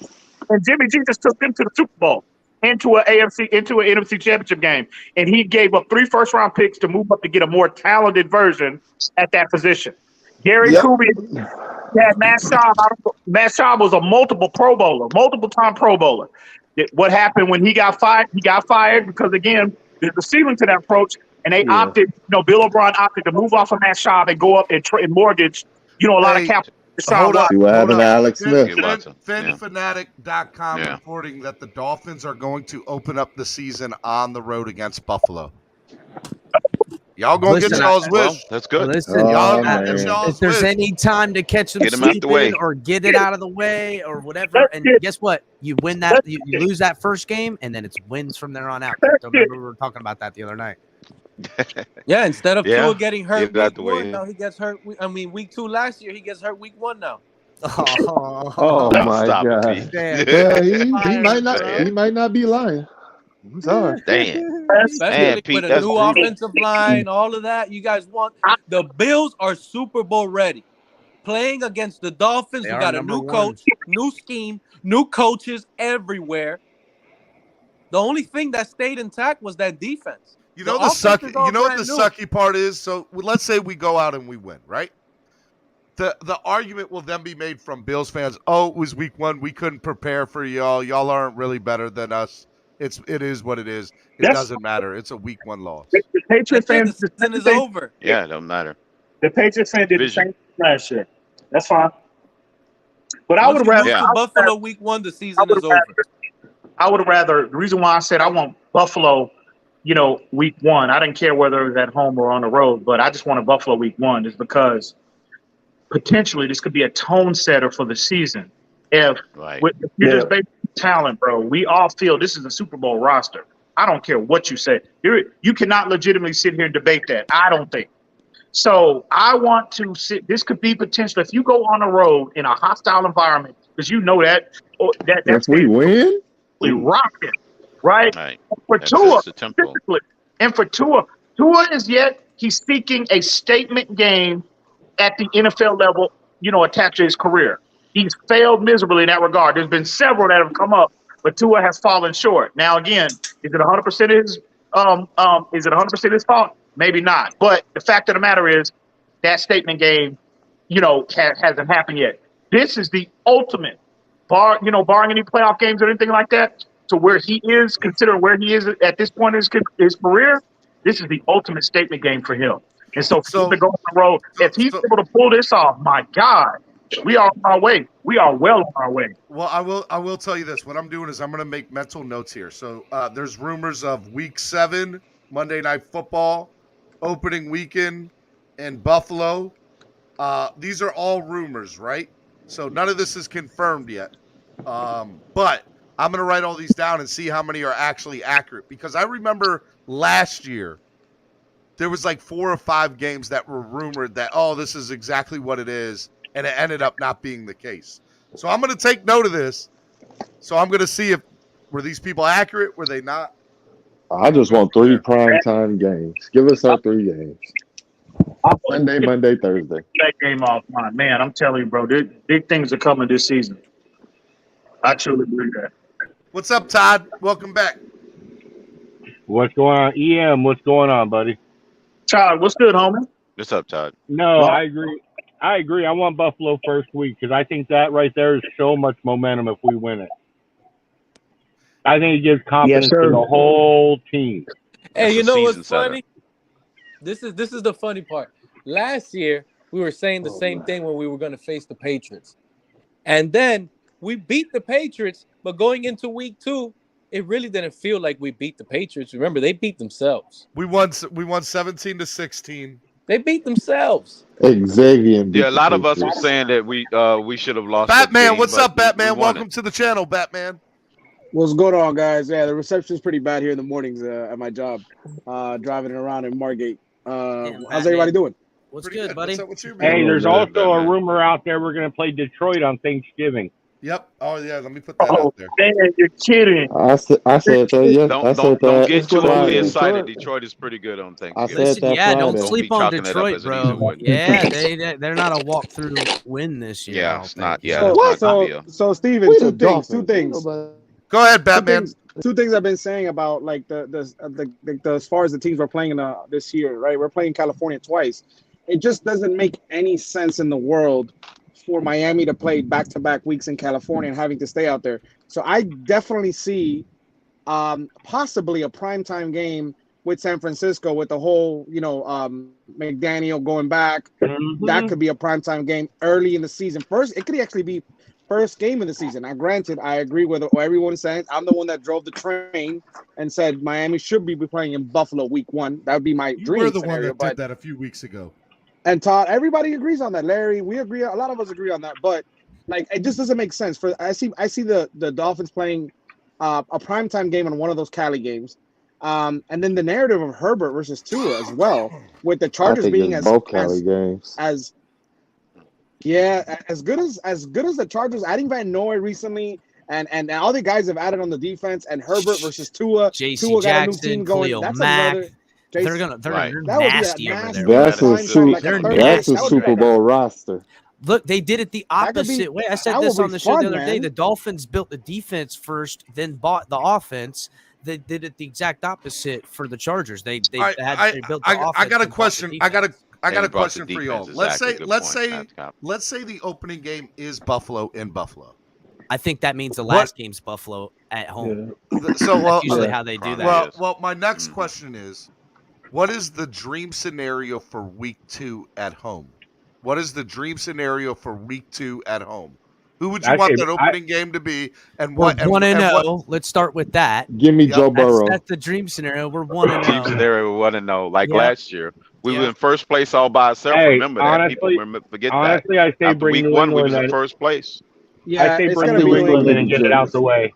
Speaker 16: and Jimmy G just took them to the Super Bowl, into an NFC championship game. And he gave up 3 first-round picks to move up to get a more talented version at that position. Gary Kubiak had Matt Schaub. Matt Schaub was a multiple time Pro Bowler. What happened when he got fired? He got fired because, again, there's a ceiling to that approach, and they opted, Bill O'Brien opted to move off of Matt Schaub and go up and mortgage, a lot of capital.
Speaker 6: Hold up.
Speaker 4: See what happened to Alex Smith.
Speaker 6: FanFanatic.com reporting that the Dolphins are going to open up the season on the road against Buffalo. Y'all gonna get y'all's wish.
Speaker 3: Well, that's good.
Speaker 19: Listen, if there's any time to catch them sleeping or get it out of the way or whatever, and guess what? You win that, you lose that first game, and then it's wins from there on out. Remember we were talking about that the other night.
Speaker 5: Yeah, instead of Tua getting hurt week 1, now he gets hurt. Week 2 last year, he gets hurt week 1 now.
Speaker 4: Oh my God! Yeah, he might not be lying. I'm sorry.
Speaker 3: Damn.
Speaker 5: Especially with a new offensive line, all of that. You guys want the Bills are Super Bowl ready. Playing against the Dolphins, we got a new coach, new scheme, new coaches everywhere. The only thing that stayed intact was that defense.
Speaker 6: You know what the sucky part is? So let's say we go out and we win, right? The argument will then be made from Bills fans. Oh, it was week 1. We couldn't prepare for y'all. Y'all aren't really better than us. It is what it is. It doesn't matter. It's a week 1 loss.
Speaker 16: The Patriots fans,
Speaker 5: the season is over.
Speaker 3: Yeah, it don't matter.
Speaker 16: The Patriots fan did the same thing last year. That's fine. But I would rather
Speaker 5: Buffalo week 1. The season is over.
Speaker 16: I would rather. The reason why I said I want Buffalo, week 1. I didn't care whether it was at home or on the road, but I just wanted Buffalo week 1 is because potentially this could be a tone setter for the season. If you're just based on talent, bro, we all feel this is a Super Bowl roster. I don't care what you say. You cannot legitimately sit here and debate that. I don't think. So I want to sit. This could be potential if you go on the road in a hostile environment, because that's
Speaker 4: we win.
Speaker 16: We rock it, right? For Tua, specifically, and for Tua is he's seeking a statement game at the NFL level, attached to his career. He's failed miserably in that regard. There's been several that have come up, but Tua has fallen short. Now, again, is it 100% his? Is it 100% his fault? Maybe not. But the fact of the matter is, that statement game, hasn't happened yet. This is the ultimate, barring any playoff games or anything like that, to where he is, considering where he is at this point in his career. This is the ultimate statement game for him. And so to go on the road, if he's able to pull this off, my God. We are on our way. We are well on our way.
Speaker 6: Well, I will tell you this. What I'm doing is I'm going to make mental notes here. So there's rumors of week 7, Monday Night Football, opening weekend in Buffalo. These are all rumors, right? So none of this is confirmed yet. But I'm going to write all these down and see how many are actually accurate. Because I remember last year, there was like 4 or 5 games that were rumored that, this is exactly what it is. And it ended up not being the case. So I'm going to take note of this. So I'm going to see were these people accurate? Were they not?
Speaker 4: I just want 3 primetime games. Give us our 3 games. Monday, Thursday.
Speaker 16: That game off, man. I'm telling you, bro. Big things are coming this season. I truly believe that.
Speaker 6: What's up, Todd? Welcome back.
Speaker 12: What's going on? EM, what's going on, buddy?
Speaker 16: Todd, what's good, homie?
Speaker 3: What's up, Todd?
Speaker 12: No, I agree. I agree. I want Buffalo first week because I think that right there is so much momentum if we win it. I think it gives confidence to the whole team.
Speaker 5: Hey, you know what's funny? This is the funny part. Last year, we were saying the same thing when we were going to face the Patriots. And then we beat the Patriots, but going into week 2, it really didn't feel like we beat the Patriots. Remember, they beat themselves.
Speaker 6: We won 17-16.
Speaker 5: They beat themselves.
Speaker 4: Xavier.
Speaker 3: Yeah, a lot of us were saying that we should have lost.
Speaker 6: Batman,
Speaker 3: game,
Speaker 6: what's up, Batman? Welcome
Speaker 3: it.
Speaker 6: to the channel, Batman.
Speaker 7: What's going on, guys? Yeah, the reception's pretty bad here in the mornings at my job, driving around in Margate. How's everybody doing?
Speaker 19: What's good, buddy?
Speaker 12: Hey, there's also a rumor out there we're going to play Detroit on Thanksgiving.
Speaker 6: Yep. Oh, yeah. Let me put that out there.
Speaker 16: Man, you're kidding.
Speaker 4: I said that. Yeah,
Speaker 3: don't get too overly excited. Detroit is pretty good on Thanksgiving.
Speaker 19: Listen, don't sleep on Detroit, bro. Yeah, they're not a walkthrough win this year.
Speaker 3: Yeah, it's not. Yeah.
Speaker 7: So Steven, two things.
Speaker 6: Go ahead, Batman.
Speaker 7: Two things I've been saying about like the as far as the teams we're playing this year, right? We're playing California twice. It just doesn't make any sense in the world for Miami to play back-to-back weeks in California and having to stay out there. So I definitely see possibly a primetime game with San Francisco with the whole, McDaniel going back.
Speaker 12: Mm-hmm.
Speaker 7: That could be a primetime game early in the season. It could actually be first game of the season. Now, granted, I agree with what everyone's saying. I'm the one that drove the train and said Miami should be playing in Buffalo week 1. That would be my dream
Speaker 6: You were the
Speaker 7: scenario,
Speaker 6: one that did that a few weeks ago.
Speaker 7: And Todd, everybody agrees on that. Larry, we agree. A lot of us agree on that. But like, it just doesn't make sense. I see the Dolphins playing a primetime game on one of those Cali games, and then the narrative of Herbert versus Tua as well, with the Chargers being as
Speaker 4: both Cali games.
Speaker 7: as good as the Chargers adding Van Noy recently. And all the guys have added on the defense, and Herbert versus Tua.
Speaker 19: J.C.
Speaker 7: Tua got a new
Speaker 19: Jackson,
Speaker 7: team going.
Speaker 19: Khalil
Speaker 7: That's
Speaker 19: Mack.
Speaker 7: another.
Speaker 19: They're nasty over there.
Speaker 4: That's a Super Bowl roster.
Speaker 19: Look, they did it the opposite way. I said this on the show the other day. The Dolphins built the defense first, then bought the offense. They did it the exact opposite for the Chargers. They built the offense.
Speaker 6: I got a question. I got a
Speaker 3: brought
Speaker 6: question
Speaker 3: the
Speaker 6: for y'all.
Speaker 3: defense.
Speaker 6: Let's say the opening game is Buffalo in Buffalo.
Speaker 19: I think that means the last game's Buffalo at home.
Speaker 6: So
Speaker 19: that's usually how they do that.
Speaker 6: Well, my next question is, what is the dream scenario for week 2 at home? What is the dream scenario for week 2 at home? Who would you want that opening game to be? And what?
Speaker 19: 1-0. Let's start with that.
Speaker 4: Give me Joe Burrow.
Speaker 19: That's the dream scenario. We're 1-0.
Speaker 3: Dream scenario, we 1-0. Like last year, we were in first place all by ourselves. Remember that? People forget
Speaker 12: honestly,
Speaker 3: that.
Speaker 12: I say
Speaker 3: After week 1, we was in first place.
Speaker 12: I say bring New England in and get it out the way.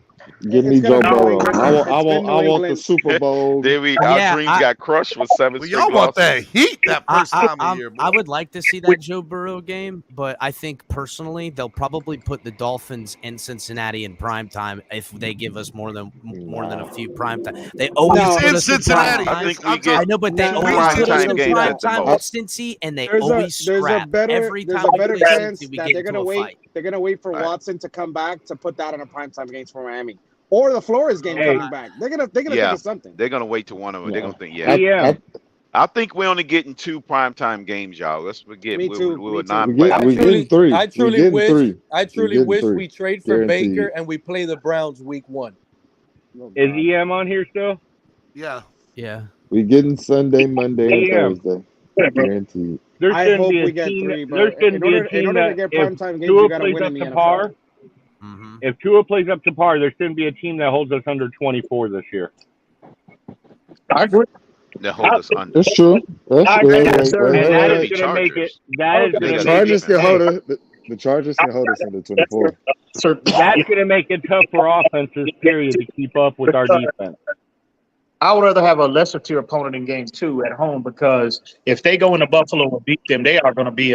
Speaker 4: Give me Joe Burrow. I want the Super Bowl.
Speaker 3: Our dreams got crushed with 7 straight
Speaker 6: y'all want that
Speaker 3: losses.
Speaker 6: heat that first time of year.
Speaker 19: I would like to see that Joe Burrow game, but I think personally they'll probably put the Dolphins in Cincinnati in prime time if they give us more than a few prime time. They always put us in Cincinnati. I know, but they always put us in prime time with Cincy, and they always scrap. Every time we play Cincy, we get into a fight.
Speaker 7: They're gonna wait for Watson to come back to put that in a primetime game for Miami, or the Flores game coming back. They're gonna think of something.
Speaker 3: They're gonna wait till one of them. They're gonna think, I think we're only getting 2 primetime games, y'all. Let's forget. We were 9
Speaker 4: 3.
Speaker 5: I truly wish we trade for Baker and we play the Browns week 1.
Speaker 12: Is EM on here still?
Speaker 6: Yeah.
Speaker 4: We getting Sunday, Monday, and Thursday. Guaranteed.
Speaker 12: I hope we get 3, but in order to get primetime games, you got to win in the NFL. If Tua plays up to par, there shouldn't be a team that holds us under 24 this year.
Speaker 16: I agree.
Speaker 3: That hold us under.
Speaker 4: That's true.
Speaker 12: That is going to make it.
Speaker 4: The Chargers can hold us. The Chargers can hold us under 24.
Speaker 12: That's going to make it tough for offenses, period, to keep up with our defense.
Speaker 16: I would rather have a lesser tier opponent in game 2 at home, because if they go into Buffalo and beat them, they are going to be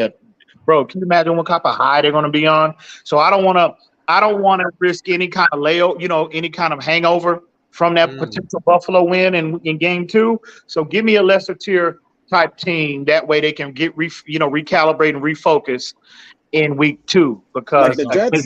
Speaker 16: bro. Can you imagine what type of high they're going to be on? So I don't want to risk any kind of any kind of hangover from that potential Buffalo win in game 2. So give me a lesser tier type team. That way they can get recalibrate and refocus in week 2, because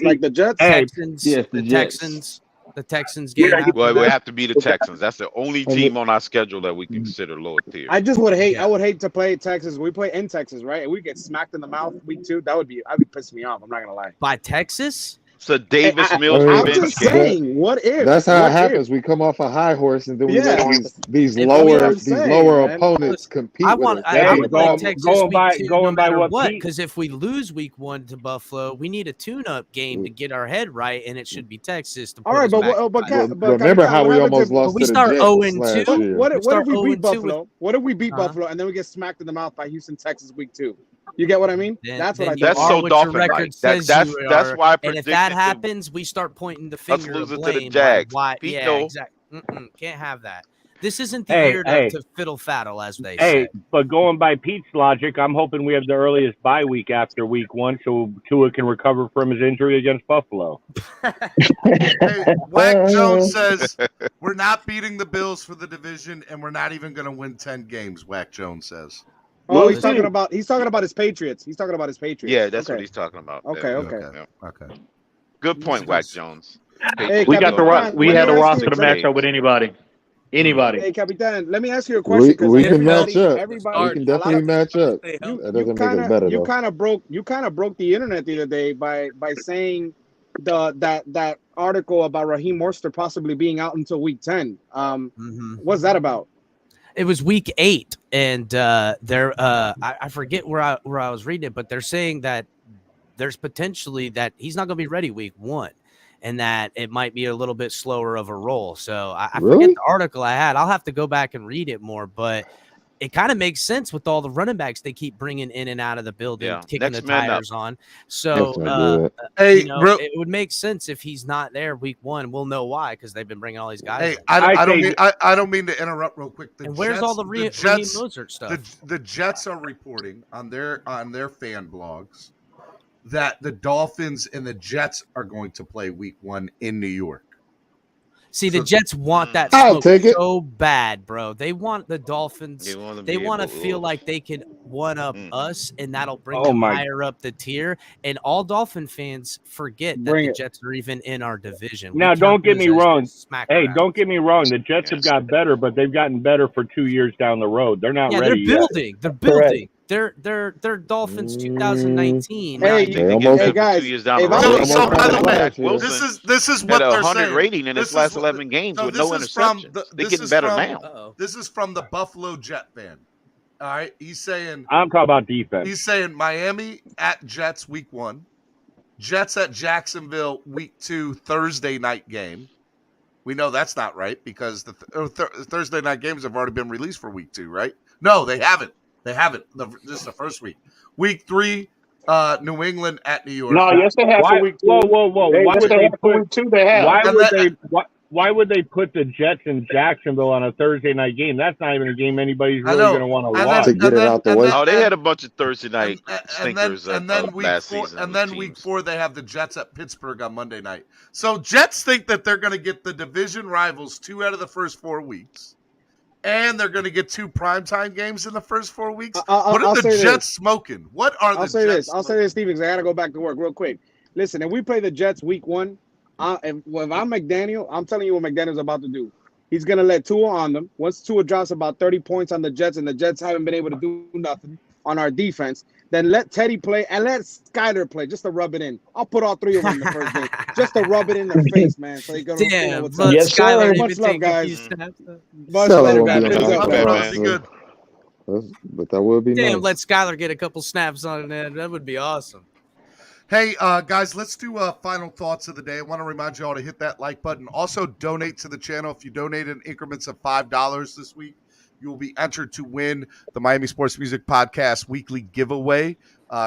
Speaker 7: like the Jets,
Speaker 19: Texans, the Texans. The Texans game.
Speaker 3: Well, we have to be the Texans. That's the only team on our schedule that we consider lower tier.
Speaker 7: I just would hate. I would hate to play Texas. We play in Texas, right? And we get smacked in the mouth week 2. I'd be pissing me off. I'm not gonna lie.
Speaker 19: By Texas?
Speaker 3: It's a Davis Mills
Speaker 7: I'm
Speaker 3: revenge
Speaker 7: just
Speaker 3: game.
Speaker 7: saying. What if?
Speaker 4: That's how
Speaker 7: What
Speaker 4: it happens.
Speaker 7: if?
Speaker 4: We come off a high horse, and then we let these
Speaker 7: If
Speaker 4: lower
Speaker 7: we are saying, man.
Speaker 4: opponents compete.
Speaker 19: I
Speaker 4: with us.
Speaker 19: would like Texas
Speaker 22: going
Speaker 19: week
Speaker 22: by-
Speaker 19: 2
Speaker 22: going
Speaker 19: no
Speaker 22: by
Speaker 19: matter
Speaker 22: what
Speaker 19: what,
Speaker 22: Pete-
Speaker 19: because if we lose week 1 to Buffalo, we need a tune-up game to get our head right, and it should be Texas. To
Speaker 7: All
Speaker 19: put
Speaker 7: right,
Speaker 19: us
Speaker 7: but
Speaker 19: back.
Speaker 4: Remember how we almost lost
Speaker 19: we
Speaker 4: to the
Speaker 19: start
Speaker 4: Jets
Speaker 19: 0-2.
Speaker 4: last year.
Speaker 7: What if we beat
Speaker 19: 0-2
Speaker 7: Buffalo? What if we beat Buffalo and then we get smacked in the mouth by Houston, Texas week 2? You get what I mean? That's what I.
Speaker 3: That's
Speaker 19: are
Speaker 3: so
Speaker 19: what
Speaker 3: Dolphin
Speaker 19: your record
Speaker 3: right.
Speaker 19: says
Speaker 3: That's
Speaker 19: you
Speaker 3: that's
Speaker 19: are,
Speaker 3: why I
Speaker 19: and
Speaker 3: predicted
Speaker 19: if that happens, we start pointing the
Speaker 3: us
Speaker 19: finger of
Speaker 3: losing to
Speaker 19: blame.
Speaker 3: the Jags.
Speaker 19: Why?
Speaker 3: Pete,
Speaker 19: Yeah,
Speaker 3: no.
Speaker 19: exactly. Can't have that. This isn't the
Speaker 12: Hey,
Speaker 19: year
Speaker 12: hey.
Speaker 19: to fiddle faddle, as they
Speaker 12: Hey,
Speaker 19: say.
Speaker 12: but going by Pete's logic, I'm hoping we have the earliest bye week after week 1 so Tua can recover from his injury against Buffalo.
Speaker 6: Hey, Wack Jones says we're not beating the Bills for the division, and we're not even going to win 10 games. Wack Jones says.
Speaker 7: Oh, he's talking about his Patriots. He's talking about his Patriots.
Speaker 3: Yeah, that's
Speaker 7: okay.
Speaker 3: what he's talking about.
Speaker 7: Okay, okay.
Speaker 6: Okay.
Speaker 3: Good point, Wack Jones.
Speaker 7: Hey,
Speaker 8: We got the
Speaker 7: Capitan,
Speaker 8: we
Speaker 7: let
Speaker 8: had
Speaker 7: me
Speaker 8: a
Speaker 7: ask
Speaker 8: roster
Speaker 7: you-
Speaker 8: to match up with anybody. Anybody.
Speaker 7: Hey, Capitan, let me ask you a question.
Speaker 4: We can match up.
Speaker 7: Everybody,
Speaker 4: We can definitely match up.
Speaker 7: You
Speaker 4: That doesn't make us better
Speaker 7: you
Speaker 4: though.
Speaker 7: kind of broke the internet the other day by saying that article about Raheem Mostert possibly being out until week 10. What's that about?
Speaker 19: It was week 8, and I forget where I was reading it, but they're saying that there's potentially that he's not going to be ready week 1, and that it might be a little bit slower of a roll. So I forget the article I had. I'll have to go back and read it more, but it kind of makes sense with all the running backs they keep bringing in and out of the building, kicking
Speaker 3: Next
Speaker 19: the
Speaker 3: man
Speaker 19: tires
Speaker 3: up.
Speaker 19: on. So
Speaker 6: Hey,
Speaker 19: it would make sense if he's not there week 1. We'll know why, because they've been bringing all these guys.
Speaker 6: Hey,
Speaker 19: in.
Speaker 6: I don't mean to interrupt real quick.
Speaker 19: And where's all the Raheem Mostert stuff?
Speaker 6: The Jets are reporting on their fan blogs that the Dolphins and the Jets are going to play week 1 in New York.
Speaker 19: See, the Jets want that
Speaker 4: I'll
Speaker 19: smoke
Speaker 4: take it.
Speaker 19: so bad, bro. They want the Dolphins. They want to feel like they can one up us, and that'll bring them higher up the tier. And all Dolphin fans forget that the Jets are even in our division.
Speaker 12: Now, don't get me wrong. Hey,
Speaker 19: around.
Speaker 12: don't get me wrong. The Jets have got better, but they've gotten better for 2 years down the road. They're not ready
Speaker 19: they're
Speaker 12: yet.
Speaker 19: building. They're building. They're Dolphins 2019.
Speaker 7: Hey,
Speaker 3: guys. 2 years down the road.
Speaker 6: So by the way,
Speaker 3: Wilson
Speaker 6: this is what
Speaker 3: had
Speaker 6: they're
Speaker 3: 100
Speaker 6: saying.
Speaker 3: rating in his last 11 games with no interceptions. They're getting better now.
Speaker 6: This is from the Buffalo Jet fan. All right, he's saying
Speaker 12: I'm talking about defense.
Speaker 6: He's saying Miami at Jets week 1, Jets at Jacksonville week 2 Thursday night game. We know that's not right because the Thursday night games have already been released for week 2, right? No, they haven't. They haven't. This is the first week. Week 3, New England at New York.
Speaker 16: No, yes, they have for week 2.
Speaker 12: Whoa! Why would they put
Speaker 16: week 2? They have.
Speaker 12: Why would they put the Jets in Jacksonville on a Thursday night game? That's not even a game anybody's really going to want to watch.
Speaker 4: To get it out the way.
Speaker 3: Oh, they had a bunch of Thursday night stinkers last season.
Speaker 6: And then week 4, they have the Jets at Pittsburgh on Monday night. So Jets think that they're going to get the division rivals 2 out of the first 4 weeks. And they're going to get 2 primetime games in the first 4 weeks. What are the Jets smoking? What are the Jets
Speaker 7: I'll say this, Steve, because I got to go back to work real quick. Listen, if we play the Jets week 1, if I'm McDaniel, I'm telling you what McDaniel's about to do. He's going to let Tua on them. Once Tua drops about 30 points on the Jets and the Jets haven't been able to do nothing on our defense, then let Teddy play and let Skyler play just to rub it in. I'll put all 3 of them in the first game just to rub it in their face, man. So you go.
Speaker 19: Damn,
Speaker 7: what's
Speaker 19: look,
Speaker 7: up.
Speaker 4: Yes,
Speaker 19: Skyler
Speaker 4: sir.
Speaker 7: Much love, guys. Much
Speaker 4: Skyler
Speaker 7: love,
Speaker 4: won't be
Speaker 7: guys.
Speaker 4: on
Speaker 7: Good
Speaker 4: the
Speaker 7: job,
Speaker 4: roster.
Speaker 7: guys.
Speaker 4: But that would be
Speaker 19: Damn,
Speaker 4: nice.
Speaker 19: let Skyler get a couple snaps on it. That would be awesome.
Speaker 6: Hey, guys, let's do final thoughts of the day. I want to remind you all to hit that like button. Also, donate to the channel. If you donate in increments of $5 this week, you will be entered to win the Miami Sports Music Podcast weekly giveaway,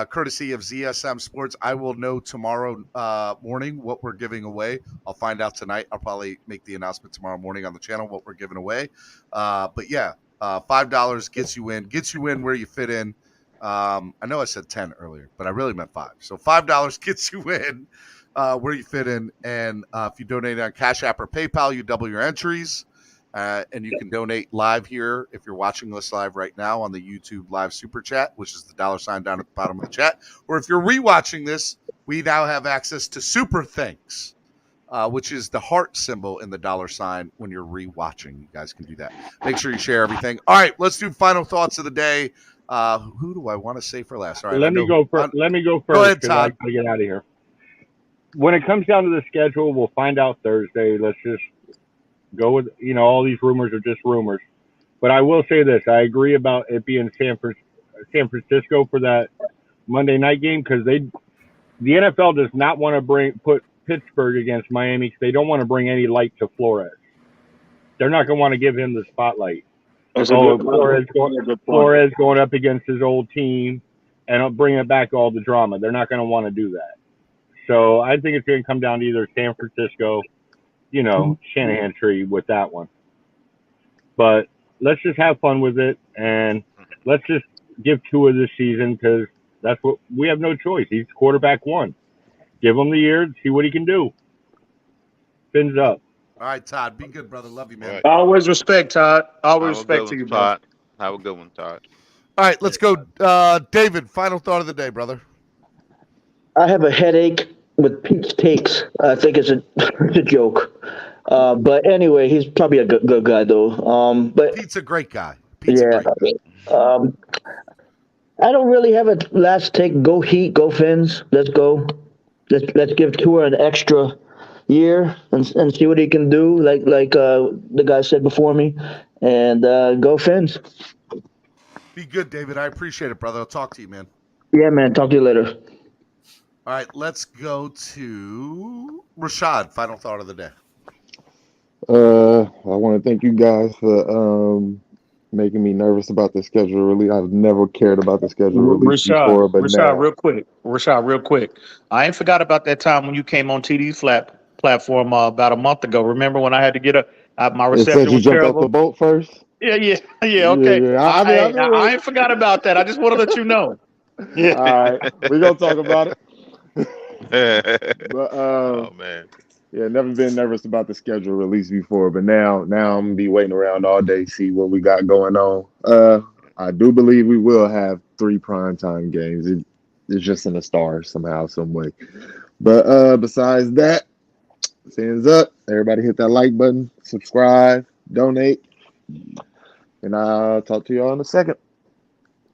Speaker 6: courtesy of ZSM Sports. I will know tomorrow morning what we're giving away. I'll find out tonight. I'll probably make the announcement tomorrow morning on the channel what we're giving away. But yeah, $5 gets you in where you fit in. I know I said 10 earlier, but I really meant 5. So $5 gets you in where you fit in. And if you donate on Cash App or PayPal, you double your entries. And you can donate live here if you're watching this live right now on the YouTube live super chat, which is the $sign down at the bottom of the chat. Or if you're rewatching this, we now have access to super thanks. which is the heart symbol in the $sign when you're rewatching. You guys can do that. Make sure you share everything. All right, let's do final thoughts of the day. Who do I want to say for last? All right,
Speaker 12: Let me go first.
Speaker 6: Go ahead,
Speaker 12: because I
Speaker 6: Todd.
Speaker 12: gotta get out of here. When it comes down to the schedule, we'll find out Thursday. Let's just go with, all these rumors are just rumors. But I will say this: I agree about it being San Francisco for that Monday night game, because the NFL does not want to put Pittsburgh against Miami, because they don't want to bring any light to Flores. They're not going to want to give him the spotlight. Flores going up against his old team and bringing back all the drama. They're not going to want to do that. So I think it's going to come down to either San Francisco, Shanahan tree with that one. But let's just have fun with it, and let's just give Tua this season, because that's what we have. No choice. He's quarterback one. Give him the year, see what he can do. Fins up.
Speaker 6: All right, Todd. Be good, brother. Love you, man.
Speaker 16: Right. Always respect, Todd. Always respect to you,
Speaker 3: Todd. Have a good one, Todd.
Speaker 6: All right, let's go. David, final thought of the day, brother.
Speaker 13: I have a headache with Pete's takes. I think it's a joke. But anyway, he's probably a good guy, though. But
Speaker 6: Pete's a great guy.
Speaker 13: I don't really have a last take. Go Heat, go Fins. Let's go. Let's give Tua an extra year and see what he can do. Like the guy said before me, and go Fins.
Speaker 6: Be good, David. I appreciate it, brother. I'll talk to you, man.
Speaker 13: Yeah, man. Talk to you later.
Speaker 6: All right, let's go to Rashad. Final thought of the day.
Speaker 4: I want to thank you guys for making me nervous about the schedule release. I've never cared about the schedule release before, but now.
Speaker 16: Rashad, real quick. I ain't forgot about that time when you came on TD's platform about a month ago. Remember when I had to get my reception was
Speaker 4: you jumped
Speaker 16: terrible?
Speaker 4: off the boat first?
Speaker 16: Yeah, okay.
Speaker 4: Yeah.
Speaker 16: I ain't forgot about that. I just want to let you know. Yeah.
Speaker 4: All right, we're gonna talk about it. But
Speaker 3: oh man.
Speaker 4: Yeah, never been nervous about the schedule release before, but now I'm gonna be waiting around all day, see what we got going on. I do believe we will have 3 primetime games. It's just in the stars somehow, some way. But besides that, hands up. Everybody hit that like button, subscribe, donate, and I'll talk to y'all in a second.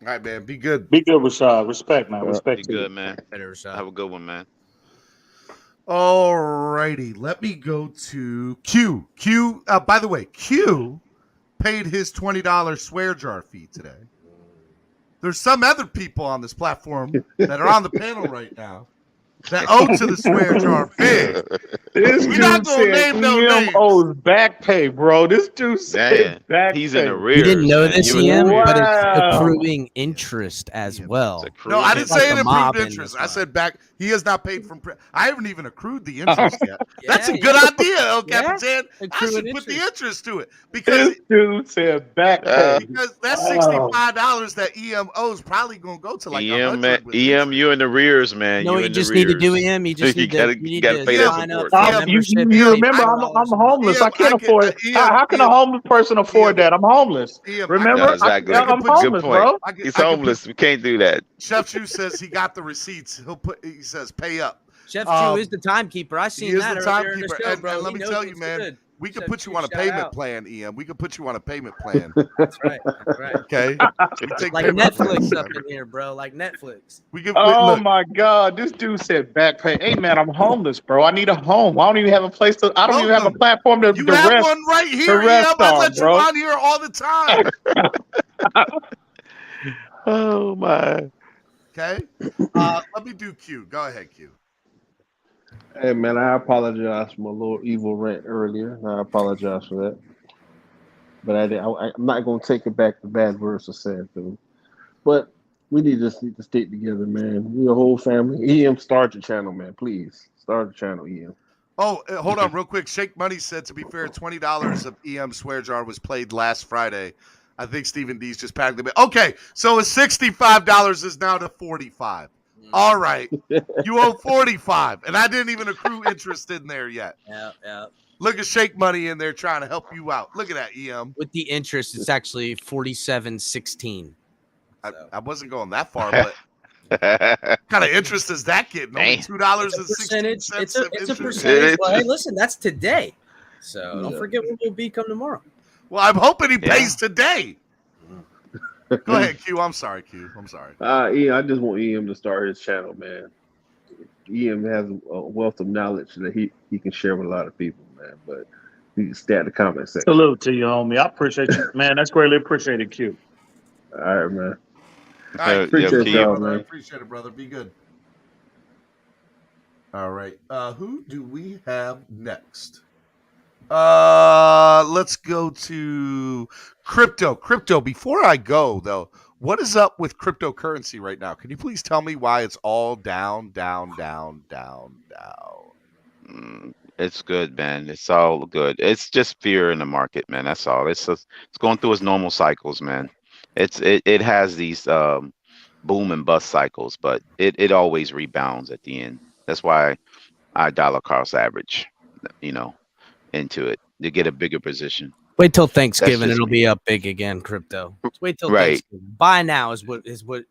Speaker 6: All right, man. Be good.
Speaker 16: Be good, Rashad. Respect, man. Respect.
Speaker 3: Be good, man. Have a good one, man.
Speaker 6: All righty. Let me go to Q. Q, by the way, Q paid his $20 swear jar fee today. There's some other people on this platform that are on the panel right now that owe to the swear jar fee. We're not going to name no names.
Speaker 16: owes back pay, bro. This dude said back
Speaker 3: he's
Speaker 16: pay.
Speaker 3: in arrears.
Speaker 19: You didn't know this, EM, but it's
Speaker 16: Wow.
Speaker 19: accruing interest as well.
Speaker 6: No, I didn't
Speaker 19: Like
Speaker 6: say it
Speaker 19: the mob
Speaker 6: improved
Speaker 19: in
Speaker 6: interest.
Speaker 19: this
Speaker 6: I said back. He has not paid from. I haven't even accrued the
Speaker 16: Oh.
Speaker 6: interest yet. That's a good idea, El Capitan. I should put the interest to it because
Speaker 16: This dude said back pay.
Speaker 6: because that $65 that EM owes probably gonna go to like
Speaker 3: EM,
Speaker 6: 100.
Speaker 3: EM, you in arrears, man.
Speaker 19: No,
Speaker 3: you
Speaker 19: you
Speaker 3: in
Speaker 19: just
Speaker 3: arrears.
Speaker 19: need to do EM. You just need to,
Speaker 3: you gotta pay that
Speaker 19: sign up
Speaker 3: support.
Speaker 19: for a membership.
Speaker 16: You remember, I'm homeless. I can't afford it. How can a homeless person afford that? I'm homeless. Remember?
Speaker 3: No, exactly.
Speaker 16: I'm
Speaker 3: Good
Speaker 16: homeless,
Speaker 3: point.
Speaker 16: bro.
Speaker 3: He's homeless. We can't do that.
Speaker 6: Chef Chu says he got the receipts. He says pay up.
Speaker 19: Chef Chu is the timekeeper. I seen
Speaker 6: He is
Speaker 19: that
Speaker 6: the
Speaker 19: earlier in the
Speaker 6: timekeeper.
Speaker 19: show,
Speaker 6: And
Speaker 19: bro.
Speaker 6: let
Speaker 19: He
Speaker 6: me
Speaker 19: knows
Speaker 6: tell you,
Speaker 19: what's
Speaker 6: man,
Speaker 19: good.
Speaker 6: we can
Speaker 19: Chef
Speaker 6: put you
Speaker 19: Chu,
Speaker 6: on a
Speaker 19: shout
Speaker 6: payment
Speaker 19: out.
Speaker 6: plan, EM. We can put you on a payment plan.
Speaker 19: That's right. That's right.
Speaker 6: Okay. We take
Speaker 19: Like
Speaker 6: payment
Speaker 19: Netflix
Speaker 6: plans.
Speaker 19: up in here, bro. Like Netflix.
Speaker 6: We can.
Speaker 16: Oh
Speaker 6: Look,
Speaker 16: my God! This dude said back pay. Hey man, I'm homeless, bro. I need a home. I don't even have a place to. I don't even have a platform to.
Speaker 6: you
Speaker 16: to
Speaker 6: have
Speaker 16: rest,
Speaker 6: one right
Speaker 16: to
Speaker 6: here, EM.
Speaker 16: rest
Speaker 6: I
Speaker 16: on,
Speaker 6: let you
Speaker 16: bro.
Speaker 6: on here all the time.
Speaker 3: Oh my.
Speaker 6: Okay. Let me do Q. Go ahead, Q.
Speaker 22: Hey man, I apologize for my little evil rant earlier. I apologize for that, but I'm not gonna take it back. The bad words are said to me, but we need to stick together, man. We a whole family. EM, start your channel, man. Please start the channel, EM.
Speaker 6: Oh, hold on real quick. Shake Money said, to be fair, $20 of EM swear jar was played last Friday. I think Stephen D's just packed them in. Okay, so it's $65 is now to $45. All right. You owe $45, and I didn't even accrue interest in there yet.
Speaker 19: Yeah.
Speaker 6: Look at Shake Money in there trying to help you out. Look at that, EM.
Speaker 19: With the interest, it's actually 47.16.
Speaker 6: I wasn't going that far, but What kind of interest is that getting? Only $2.16.
Speaker 19: It's a percentage. Well, hey, listen, that's today. So don't forget what will be come tomorrow.
Speaker 6: Well, I'm hoping he pays today. Go ahead, Q. I'm sorry, Q. I'm sorry.
Speaker 22: Ian, I just want Ian to start his channel, man. Ian has a wealth of knowledge that he can share with a lot of people, man. But you can stay in the comment section.
Speaker 16: Salute to you, homie. I appreciate you, man. That's greatly appreciated, Q.
Speaker 22: All right, man.
Speaker 6: All right,
Speaker 22: appreciate y'all, man.
Speaker 6: I appreciate it, brother. Be good. All right. Who do we have next? Let's go to crypto. Crypto. Before I go, though, what is up with cryptocurrency right now? Can you please tell me why it's all down?
Speaker 3: It's good, man. It's all good. It's just fear in the market, man. That's all. It's going through its normal cycles, man. It has these boom and bust cycles, but it always rebounds at the end. That's why I dollar cost average, into it to get a bigger position.
Speaker 19: Wait till Thanksgiving; it'll be up big again. Crypto. Just wait till Thanksgiving. Buy now is what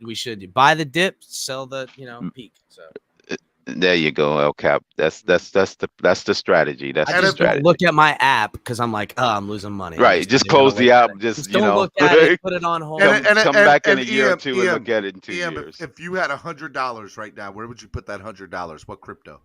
Speaker 19: we should do. Buy the dip, sell the peak. So
Speaker 3: there you go, El Cap. That's the strategy. That's the strategy.
Speaker 19: Look at my app because I'm like, I'm losing money.
Speaker 3: Right. Just close the app. Just
Speaker 19: don't look at it. Put it on hold.
Speaker 3: Come back in a year or two and look at it in 2 years.
Speaker 6: If you had $100 right now, where would you put that $100? What crypto?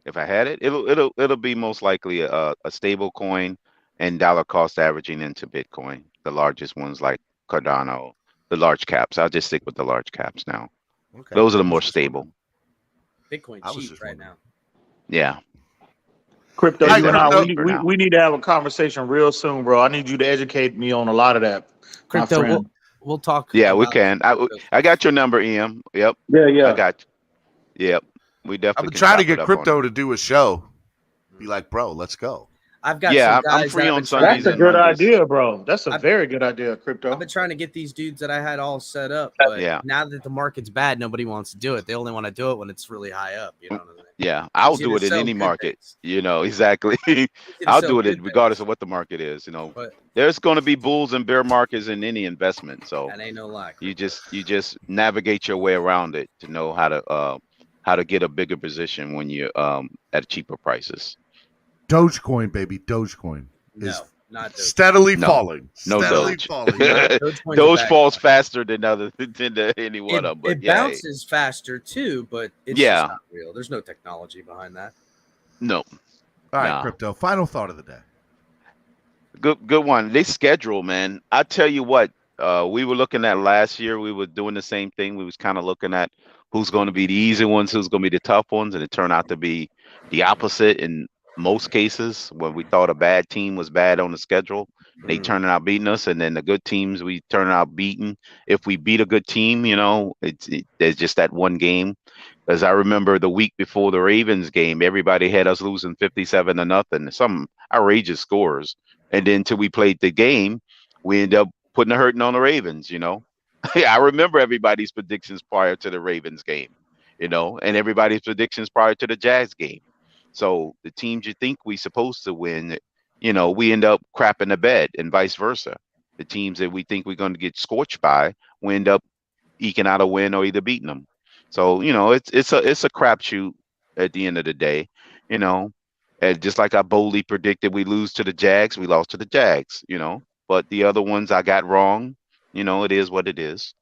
Speaker 3: If I had it, it'll be most likely a stable coin and dollar cost averaging into Bitcoin. The largest ones like Cardano, the large caps. I'll just stick with the large caps now. Okay. Those are the more stable.
Speaker 19: Bitcoin cheap right now.
Speaker 3: Yeah.
Speaker 16: Crypto, you and I, we need to have a conversation real soon, bro. I need you to educate me on a lot of that.
Speaker 19: Crypto, we'll talk.
Speaker 3: Yeah, we can. I got your number, Em. Yep.
Speaker 22: Yeah.
Speaker 3: I got you. Yep. We definitely.
Speaker 6: I've been trying to get crypto to do a show. Be like, bro, let's go.
Speaker 19: I've got
Speaker 3: I'm free on Sundays.
Speaker 16: That's a good idea, bro. That's a very good idea, Crypto.
Speaker 19: I've been trying to get these dudes that I had all set up, but now that the market's bad, nobody wants to do it. They only want to do it when it's really high up. You know what I mean?
Speaker 3: Yeah, I'll do it in any market. Exactly. I'll do it regardless of what the market is. There's going to be bulls and bear markets in any investment. So
Speaker 19: that ain't no lie.
Speaker 3: You just navigate your way around it to know how to get a bigger position when you're at cheaper prices.
Speaker 6: Dogecoin, baby. Dogecoin
Speaker 19: is not Dogecoin.
Speaker 6: Steadily falling.
Speaker 3: No
Speaker 6: steadily
Speaker 3: Doge.
Speaker 6: Falling.
Speaker 3: Doge falls faster than any one of them. But
Speaker 19: it bounces faster too, but it's just not real. There's no technology behind that.
Speaker 3: No.
Speaker 6: All right, Crypto. Final thought of the day.
Speaker 3: Good one. They schedule, man. I tell you what, we were looking at last year. We were doing the same thing. We was kind of looking at who's going to be the easy ones, who's going to be the tough ones, and it turned out to be the opposite in most cases. When we thought a bad team was bad on the schedule, they turned out beating us, and then the good teams we turned out beating. If we beat a good team, there's just that one game. As I remember the week before the Ravens game, everybody had us losing 57-0, some outrageous scores. And then till we played the game, we ended up putting a hurting on the Ravens, I remember everybody's predictions prior to the Ravens game, and everybody's predictions prior to the Jags game. So the teams you think we supposed to win, we end up crapping the bed, and vice versa. The teams that we think we're going to get scorched by, we end up eking out a win or either beating them. So, it's a crapshoot at the end of the day, and just like I boldly predicted we lose to the Jags, we lost to the Jags, but the other ones I got wrong. It is what it is.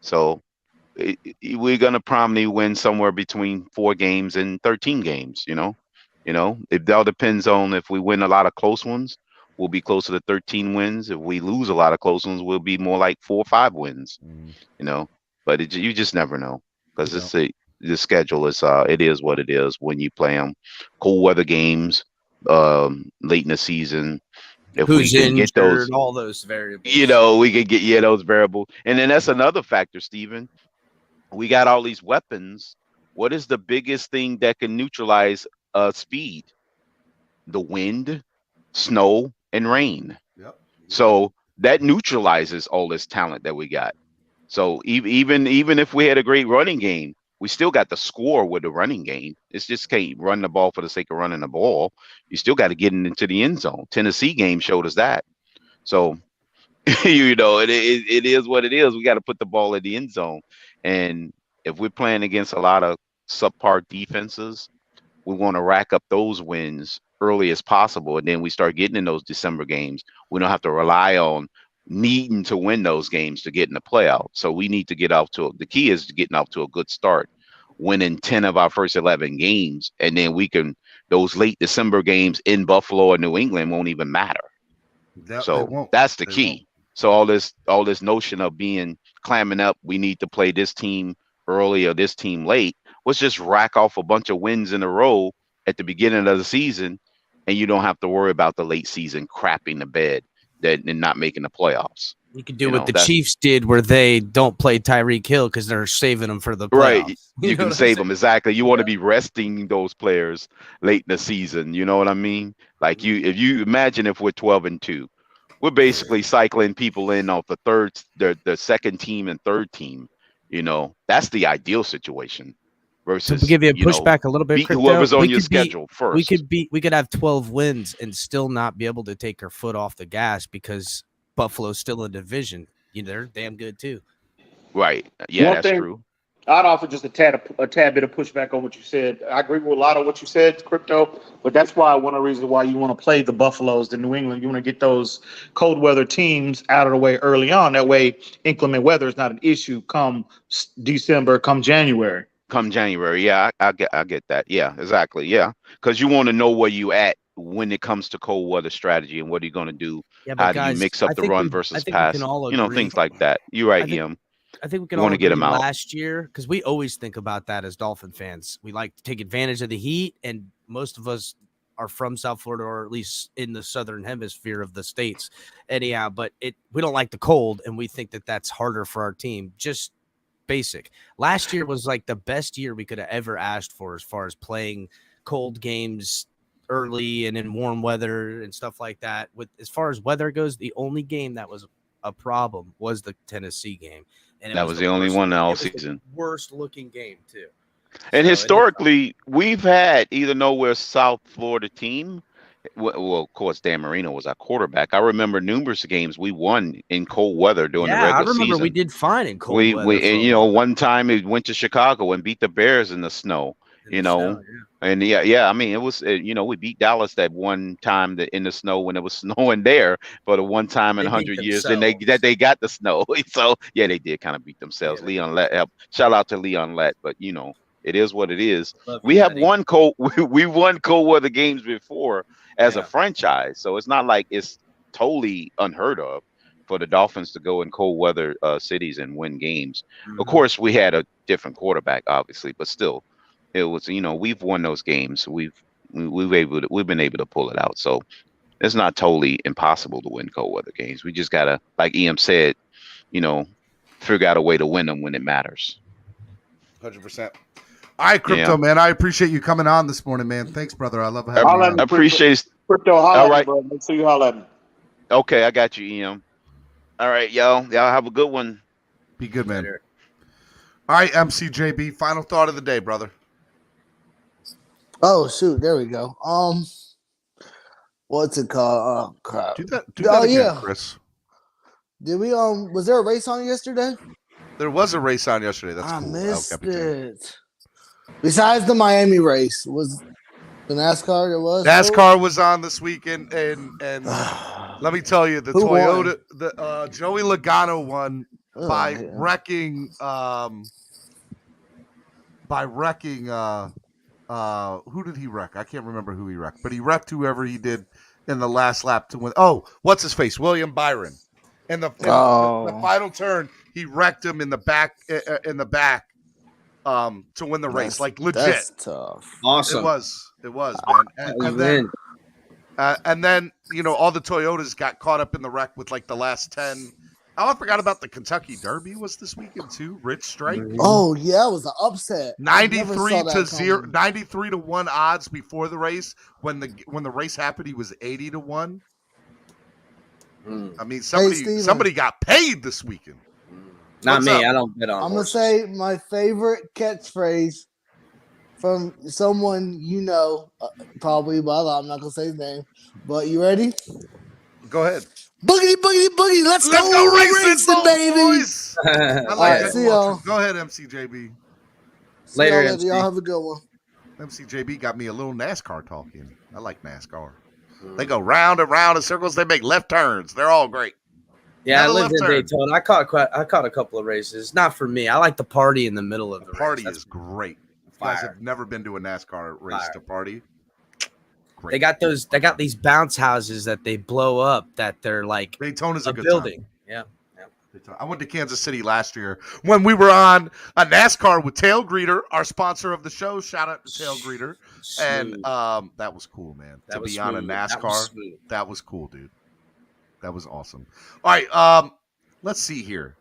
Speaker 3: So we're going to probably win somewhere between 4 games and 13 games, it all depends on if we win a lot of close ones, we'll be closer to 13 wins. If we lose a lot of close ones, we'll be more like 4 or 5 wins, but you just never know because the schedule is, it is what it is when you play them. Cold weather games, late in the season. If
Speaker 19: who's
Speaker 3: we can
Speaker 19: injured,
Speaker 3: get those,
Speaker 19: all those variables.
Speaker 3: We could get those variables. And then that's another factor, Steven. We got all these weapons. What is the biggest thing that can neutralize speed? The wind, snow, and rain.
Speaker 6: Yep.
Speaker 3: So that neutralizes all this talent that we got. So even if we had a great running game, we still got to score with the running game. It's just can't run the ball for the sake of running the ball. You still got to get into the end zone. Tennessee game showed us that. So, it is what it is. We got to put the ball in the end zone. And if we're playing against a lot of subpar defenses, we want to rack up those wins early as possible. And then we start getting in those December games. We don't have to rely on needing to win those games to get in the playoffs. So we need to get off to the key is getting off to a good start, winning 10 of our first 11 games. And then we can, those late December games in Buffalo or New England won't even matter. So that's the key. So all this notion of clamming up, we need to play this team early or this team late. Let's just rack off a bunch of wins in a row at the beginning of the season, and you don't have to worry about the late season crapping the bed and not making the playoffs.
Speaker 19: You could do what the Chiefs did, where they don't play Tyreek Hill because they're saving them for the playoffs.
Speaker 3: Right. You can save them. Exactly. You want to be resting those players late in the season. You know what I mean? Like if you imagine if we're 12-2, we're basically cycling people in off the second team and third team. You know, that's the ideal situation. Versus,
Speaker 19: to give you a pushback a little bit,
Speaker 3: Crypto, whoever's on your schedule first.
Speaker 19: We could have 12 wins and still not be able to take our foot off the gas because Buffalo's still in division. They're damn good too.
Speaker 3: Right. Yeah, that's true.
Speaker 16: I'd offer just a tad bit of pushback on what you said. I agree with a lot of what you said, Crypto, but that's why one of the reasons why you want to play the Buffaloes, the New England. You want to get those cold weather teams out of the way early on. That way, inclement weather is not an issue come December, come January.
Speaker 3: Yeah, I get that. Yeah, exactly. Yeah, because you want to know where you at when it comes to cold weather strategy and what are you going to do? How do you mix up the run versus pass? Things like that. You're right, Ian.
Speaker 19: I think we can all agree last year, because we always think about that as Dolphin fans. We like to take advantage of the heat, and most of us are from South Florida, or at least in the southern hemisphere of the states. Anyhow, but we don't like the cold, and we think that that's harder for our team. Just basic. Last year was like the best year we could have ever asked for as far as playing cold games early and in warm weather and stuff like that. As far as weather goes, the only game that was a problem was the Tennessee game. And
Speaker 3: that was the only one all season.
Speaker 19: Worst looking game too.
Speaker 3: And historically, we've had, even though we're a South Florida team, well, of course, Dan Marino was our quarterback. I remember numerous games we won in cold weather during the regular season.
Speaker 19: I remember we did fine in cold weather.
Speaker 3: And one time we went to Chicago and beat the Bears in the snow. And I mean, it was we beat Dallas that one time in the snow when it was snowing there for the one time in 100 years. Then they got the snow. So yeah, they did kind of beat themselves. Leon Lett, shout out to Leon Lett, but it is what it is. We won cold weather games before as a franchise, so it's not like it's totally unheard of for the Dolphins to go in cold weather cities and win games. Mm-hmm. Of course, we had a different quarterback, obviously, but still. It was, we've won those games. We've been able to pull it out. So it's not totally impossible to win cold weather games. We just gotta, like Ian said, figure out a way to win them when it matters.
Speaker 6: 100%. All right, Crypto, man. I appreciate you coming on this morning, man. Thanks, brother. I love having you on.
Speaker 3: I appreciate
Speaker 16: Crypto. All right, bro. Make sure you holler at me.
Speaker 3: Okay, I got you, Ian. All right, y'all. Y'all have a good one.
Speaker 6: Be good, man. Later. All right, MCJB. Final thought of the day, brother.
Speaker 9: Oh shoot, there we go. What's it called? Crap.
Speaker 6: Do that again, Chris.
Speaker 9: Did we was there a race on yesterday?
Speaker 6: There was a race on yesterday. That's
Speaker 9: I
Speaker 6: cool.
Speaker 9: Missed it. Besides the Miami race, was the NASCAR there was?
Speaker 6: NASCAR was on this weekend, and let me tell you, the Toyota won? Joey Logano won by wrecking who did he wreck? I can't remember who he wrecked, but he wrecked whoever he did in the last lap to win. Oh, what's his face? William Byron. And the final turn, he wrecked him in the back to win the race. Like legit. That's
Speaker 9: tough.
Speaker 6: Awesome. It was, man. And then all the Toyotas got caught up in the wreck with like the last 10. Oh, I forgot about the Kentucky Derby was this weekend too. Rich Strike.
Speaker 9: Oh yeah, it was an upset.
Speaker 6: 93 to 1 odds before the race. When the race happened, he was 80 to 1. I mean, somebody got paid this weekend.
Speaker 19: Not me. I don't bet on.
Speaker 9: I'm gonna say my favorite catchphrase from someone probably, but I'm not gonna say his name. But you ready?
Speaker 6: Go ahead.
Speaker 9: Boogity, boogity, boogie. Let's go racing, baby.
Speaker 6: Boys. I
Speaker 9: All
Speaker 6: like
Speaker 9: right,
Speaker 6: it.
Speaker 9: see y'all.
Speaker 6: Go ahead, MCJB.
Speaker 9: See y'all later. Y'all have a good one.
Speaker 6: MCJB got me a little NASCAR talking. I like NASCAR. They go round and round in circles. They make left turns. They're all great.
Speaker 19: Yeah, I
Speaker 6: Another
Speaker 19: lived
Speaker 6: left
Speaker 19: in
Speaker 6: turn.
Speaker 19: Daytona. I caught a couple of races. Not for me. I like the party in the middle of the
Speaker 6: Party
Speaker 19: race.
Speaker 6: is great. If you guys have never been to a NASCAR race to party. Great.
Speaker 19: They got these bounce houses that they blow up that they're like
Speaker 6: Daytona's a good
Speaker 19: building.
Speaker 6: time.
Speaker 19: Yeah.
Speaker 6: I went to Kansas City last year when we were on a NASCAR with Tail Greeter, our sponsor of the show. Shout out to Tail Greeter. And that was cool, man. To be on a NASCAR, that was cool, dude. That was awesome. All right, let's see here.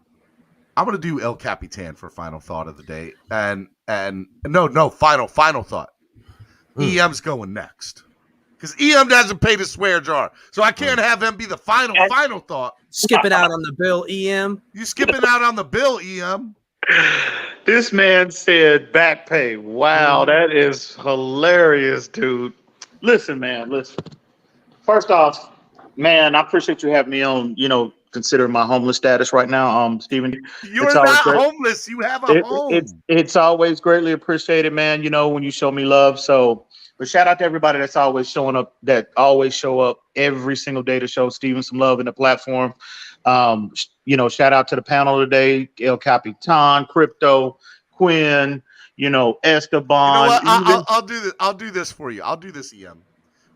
Speaker 6: I'm gonna do El Capitan for final thought of the day, and final thought. EM's going next because EM doesn't pay the swear jar, so I can't have him be the final thought.
Speaker 19: Skipping out on the bill, EM.
Speaker 6: You skipping out on the bill, EM.
Speaker 16: This man said back pay. Wow, that is hilarious, dude. Listen, man, listen. First off, man, I appreciate you having me on, considering my homeless status right now. Stephen.
Speaker 6: You're not homeless. You have a home.
Speaker 16: It's always greatly appreciated, man, when you show me love. So, but shout out to everybody that's always showing up, that always show up every single day to show Stephen some love in the platform. Shout out to the panel today, El Capitan, Crypto, Quinn, Esteban.
Speaker 6: I'll do this. I'll do this for you. I'll do this, EM.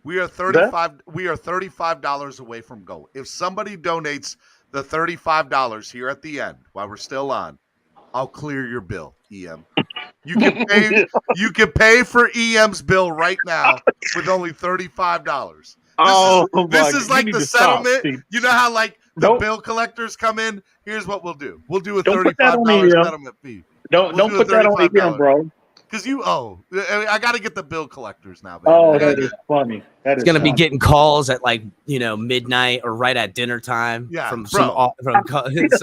Speaker 6: We are $35 away from goal. If somebody donates the $35 here at the end while we're still on, I'll clear your bill, EM. You can pay for EM's bill right now with only $35. This is like the settlement. You know how like the bill collectors come in? Here's what we'll do. We'll do a $35 settlement fee.
Speaker 16: Don't put that on EM, bro.
Speaker 6: Because I got to get the bill collectors now.
Speaker 16: Baby. Oh, that is funny.
Speaker 19: It's gonna be getting calls at midnight or right at dinner time from some call service.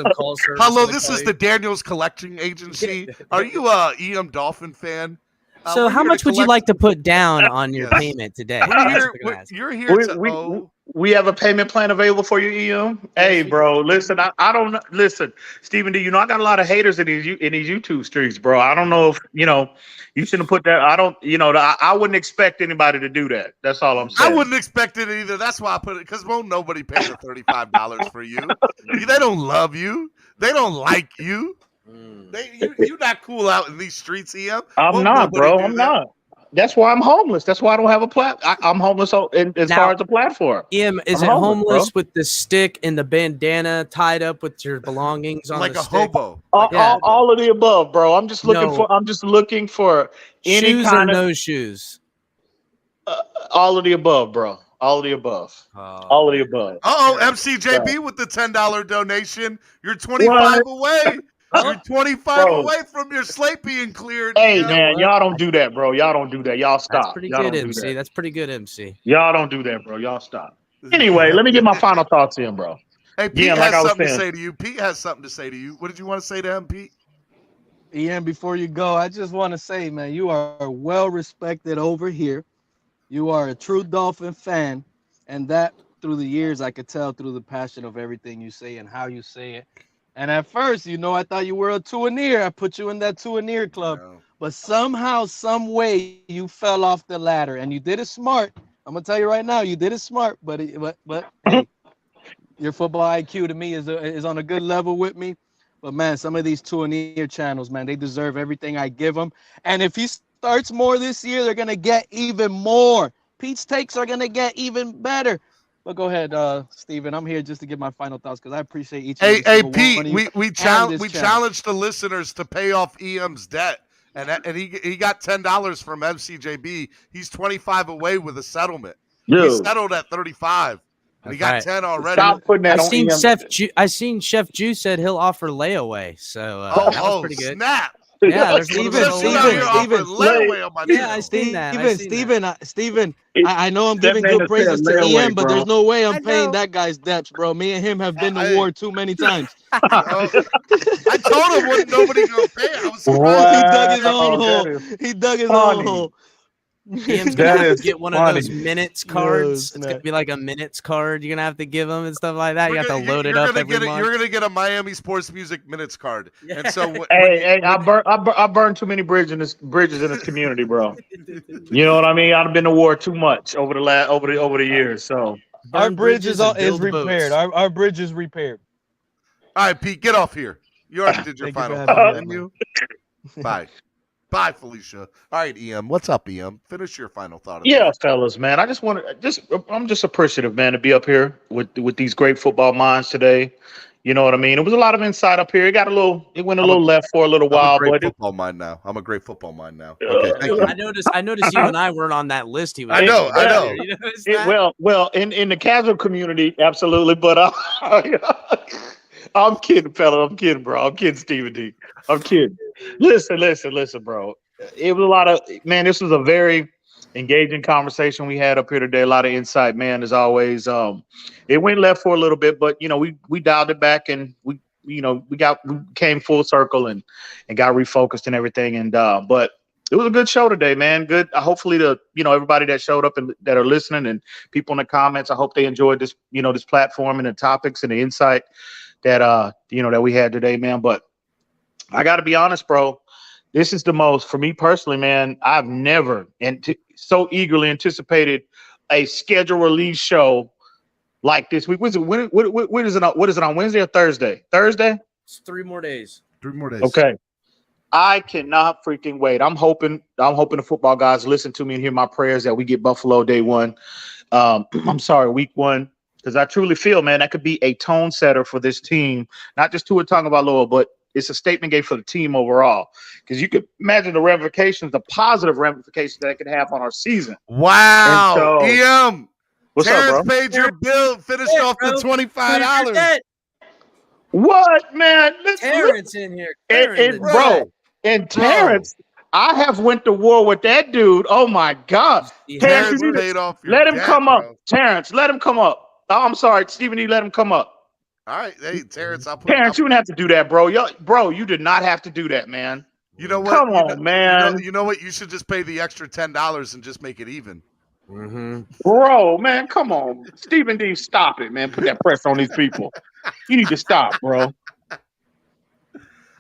Speaker 6: Hello, this is the Daniels Collection Agency. Are you a EM Dolphin fan?
Speaker 19: So how much would you like to put down on your payment today?
Speaker 6: You're here
Speaker 16: we have a payment plan available for you, EM. Hey, bro, listen, I don't listen, Stephen D. I got a lot of haters in these YouTube streams, bro. I don't know if you shouldn't put that. I don't, I wouldn't expect anybody to do that. That's all I'm saying.
Speaker 6: I wouldn't expect it either. That's why I put it, because won't nobody pay the $35 for you. They don't love you. They don't like you. You're not cool out in these streets, EM.
Speaker 16: I'm not, bro. I'm not. That's why I'm homeless. That's why I don't have a I'm homeless far as a platform.
Speaker 19: EM, is it homeless with the stick and the bandana tied up with your belongings on
Speaker 6: like
Speaker 19: the
Speaker 6: a
Speaker 19: stick?
Speaker 6: hobo?
Speaker 16: All of the above, bro. I'm just looking for any
Speaker 19: shoes
Speaker 16: kind
Speaker 19: or
Speaker 16: of
Speaker 19: no shoes.
Speaker 16: All of the above, bro. All of the above. All of the above.
Speaker 6: MCJB with the $10 donation. You're 25 away. You're 25 away from your slate being cleared.
Speaker 16: Hey, man, y'all don't do that, bro. Y'all don't do that. Y'all stop.
Speaker 19: That's pretty good, MC. That's pretty good, MC.
Speaker 16: Y'all don't do that, bro. Y'all stop. Anyway, let me get my final thoughts in, bro.
Speaker 6: Hey, Pete has something to say to you. Pete has something to say to you. What did you want to say to him, Pete?
Speaker 15: Ian, before you go, I just want to say, man, you are well respected over here. You are a true Dolphin fan, and that through the years, I could tell through the passion of everything you say and how you say it. And at first, I thought you were a two-a-near. I put you in that two-a-near club. No. But somehow, some way, you fell off the ladder. And you did it smart. I'm going to tell you right now, you did it smart. But hey, your football IQ to me is on a good level with me. But, man, some of these two-a-near channels, man, they deserve everything I give them. And if he starts more this year, they're going to get even more. Pete's takes are going to get even better. But go ahead, Steven. I'm here just to give my final thoughts because I appreciate each and every single
Speaker 6: Pete,
Speaker 15: one of you.
Speaker 6: we challenged the listeners to pay off EM's debt, and he got $10 from MCJB. He's 25 away with a settlement. Dude. He settled at 35. And he got 10 already.
Speaker 16: Stop putting that on EM.
Speaker 19: I seen Chef Ju said he'll offer layaway. So that was pretty good.
Speaker 6: Snap.
Speaker 19: Yeah, there's
Speaker 15: Steven. I know I'm giving good praises to EM, but there's no way I'm paying that guy's debts, bro. Me and him have been to war too many times.
Speaker 6: I told him wasn't nobody gonna pay. I was surprised.
Speaker 15: He dug his own hole. He dug his own hole.
Speaker 19: Ian's gonna
Speaker 23: That
Speaker 19: have
Speaker 23: is
Speaker 19: to get one
Speaker 23: funny.
Speaker 19: of those minutes cards. It's gonna be like a minutes card. You're gonna have to give him and stuff like that. You have to load it up every month.
Speaker 6: You're gonna get a Miami Sports Music minutes card, and so
Speaker 16: I burned too many bridges in this community, bro. You know what I mean? I've been to war too much over the years. So
Speaker 20: Our bridge is repaired. Our bridge is repaired.
Speaker 6: All right, Pete, get off here. You already did your
Speaker 20: Thank you
Speaker 6: final
Speaker 20: for
Speaker 6: thought,
Speaker 20: having
Speaker 6: didn't
Speaker 20: me,
Speaker 6: you? Bye. Bye, Felicia. All right, EM. What's up, EM? Finish your final thought.
Speaker 16: yeah, fellas, man. I'm just appreciative, man, to be up here with these great football minds today. You know what I mean? It was a lot of insight up here. It went a little left for a little while,
Speaker 6: I'm a great
Speaker 16: but
Speaker 6: football mind now. Okay, thank you.
Speaker 19: I noticed you and I weren't on that list. He was.
Speaker 6: I know.
Speaker 19: You noticed that?
Speaker 16: Well, in the casual community, absolutely. But I'm kidding, fella. I'm kidding, bro. I'm kidding, Stephen D. I'm kidding. Listen, bro. It was a lot of this was a very engaging conversation we had up here today. A lot of insight, man, as always. It went left for a little bit, but we dialed it back and we came full circle and got refocused and everything. And but it was a good show today, man. Good. Hopefully everybody that showed up and that are listening and people in the comments, I hope they enjoyed this, this platform and the topics and the insight that that we had today, man. But I got to be honest, bro. This is the most, for me personally, man, I've never so eagerly anticipated a schedule release show like this week. What is it on Wednesday or Thursday? Thursday?
Speaker 19: It's 3 more days.
Speaker 6: 3 more days.
Speaker 16: Okay. I cannot freaking wait. I'm hoping the football guys listen to me and hear my prayers that we get Buffalo day one. Week one. Because I truly feel, man, that could be a tone setter for this team. Not just Tua Tagovailoa, but it's a statement game for the team overall. Because you could imagine the ramifications, the positive ramifications that it could have on our season.
Speaker 6: Wow. EM.
Speaker 16: What's
Speaker 6: Terrence
Speaker 16: up, bro?
Speaker 6: paid your bill. Finished off the $25.
Speaker 16: What, man?
Speaker 19: Terrence in here.
Speaker 16: And Terrence, I have went to war with that dude. Oh my God. Terrence, let him come up. Terrence, let him come up. Oh, I'm sorry, Stephen E. Let him come up.
Speaker 6: All right, hey Terrence,
Speaker 16: Terrence, you didn't have to do that, bro. Bro, you did not have to do that, man.
Speaker 6: You know what?
Speaker 16: Come on, man.
Speaker 6: You know what? You should just pay the extra $10 and just make it even.
Speaker 16: Bro, man, come on. Stephen D, stop it, man. Put that pressure on these people. You need to stop, bro.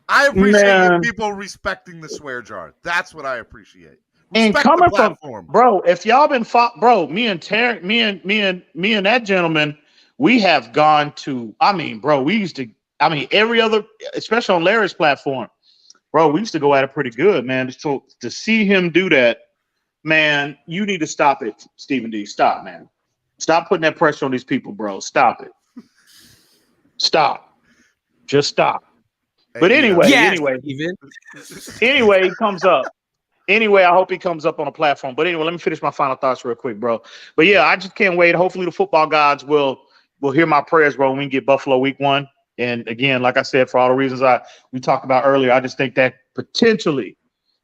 Speaker 6: I appreciate people respecting the swear jar. That's what I appreciate.
Speaker 16: And
Speaker 6: Respect
Speaker 16: coming
Speaker 6: the platform.
Speaker 16: from, bro, if y'all been bro, me and Terrence, me and that gentleman, we have gone to, bro, we used to, every other, especially on Larry's platform, bro, we used to go at it pretty good, man. So to see him do that, man, you need to stop it, Stephen D. Stop, man. Stop putting that pressure on these people, bro. Stop it. Stop. Just stop. But anyway, he comes up. Anyway, I hope he comes up on a platform. But anyway, let me finish my final thoughts real quick, bro. But yeah, I just can't wait. Hopefully the football gods will hear my prayers, bro, when we get Buffalo week one. And again, like I said, for all the reasons we talked about earlier, I just think that potentially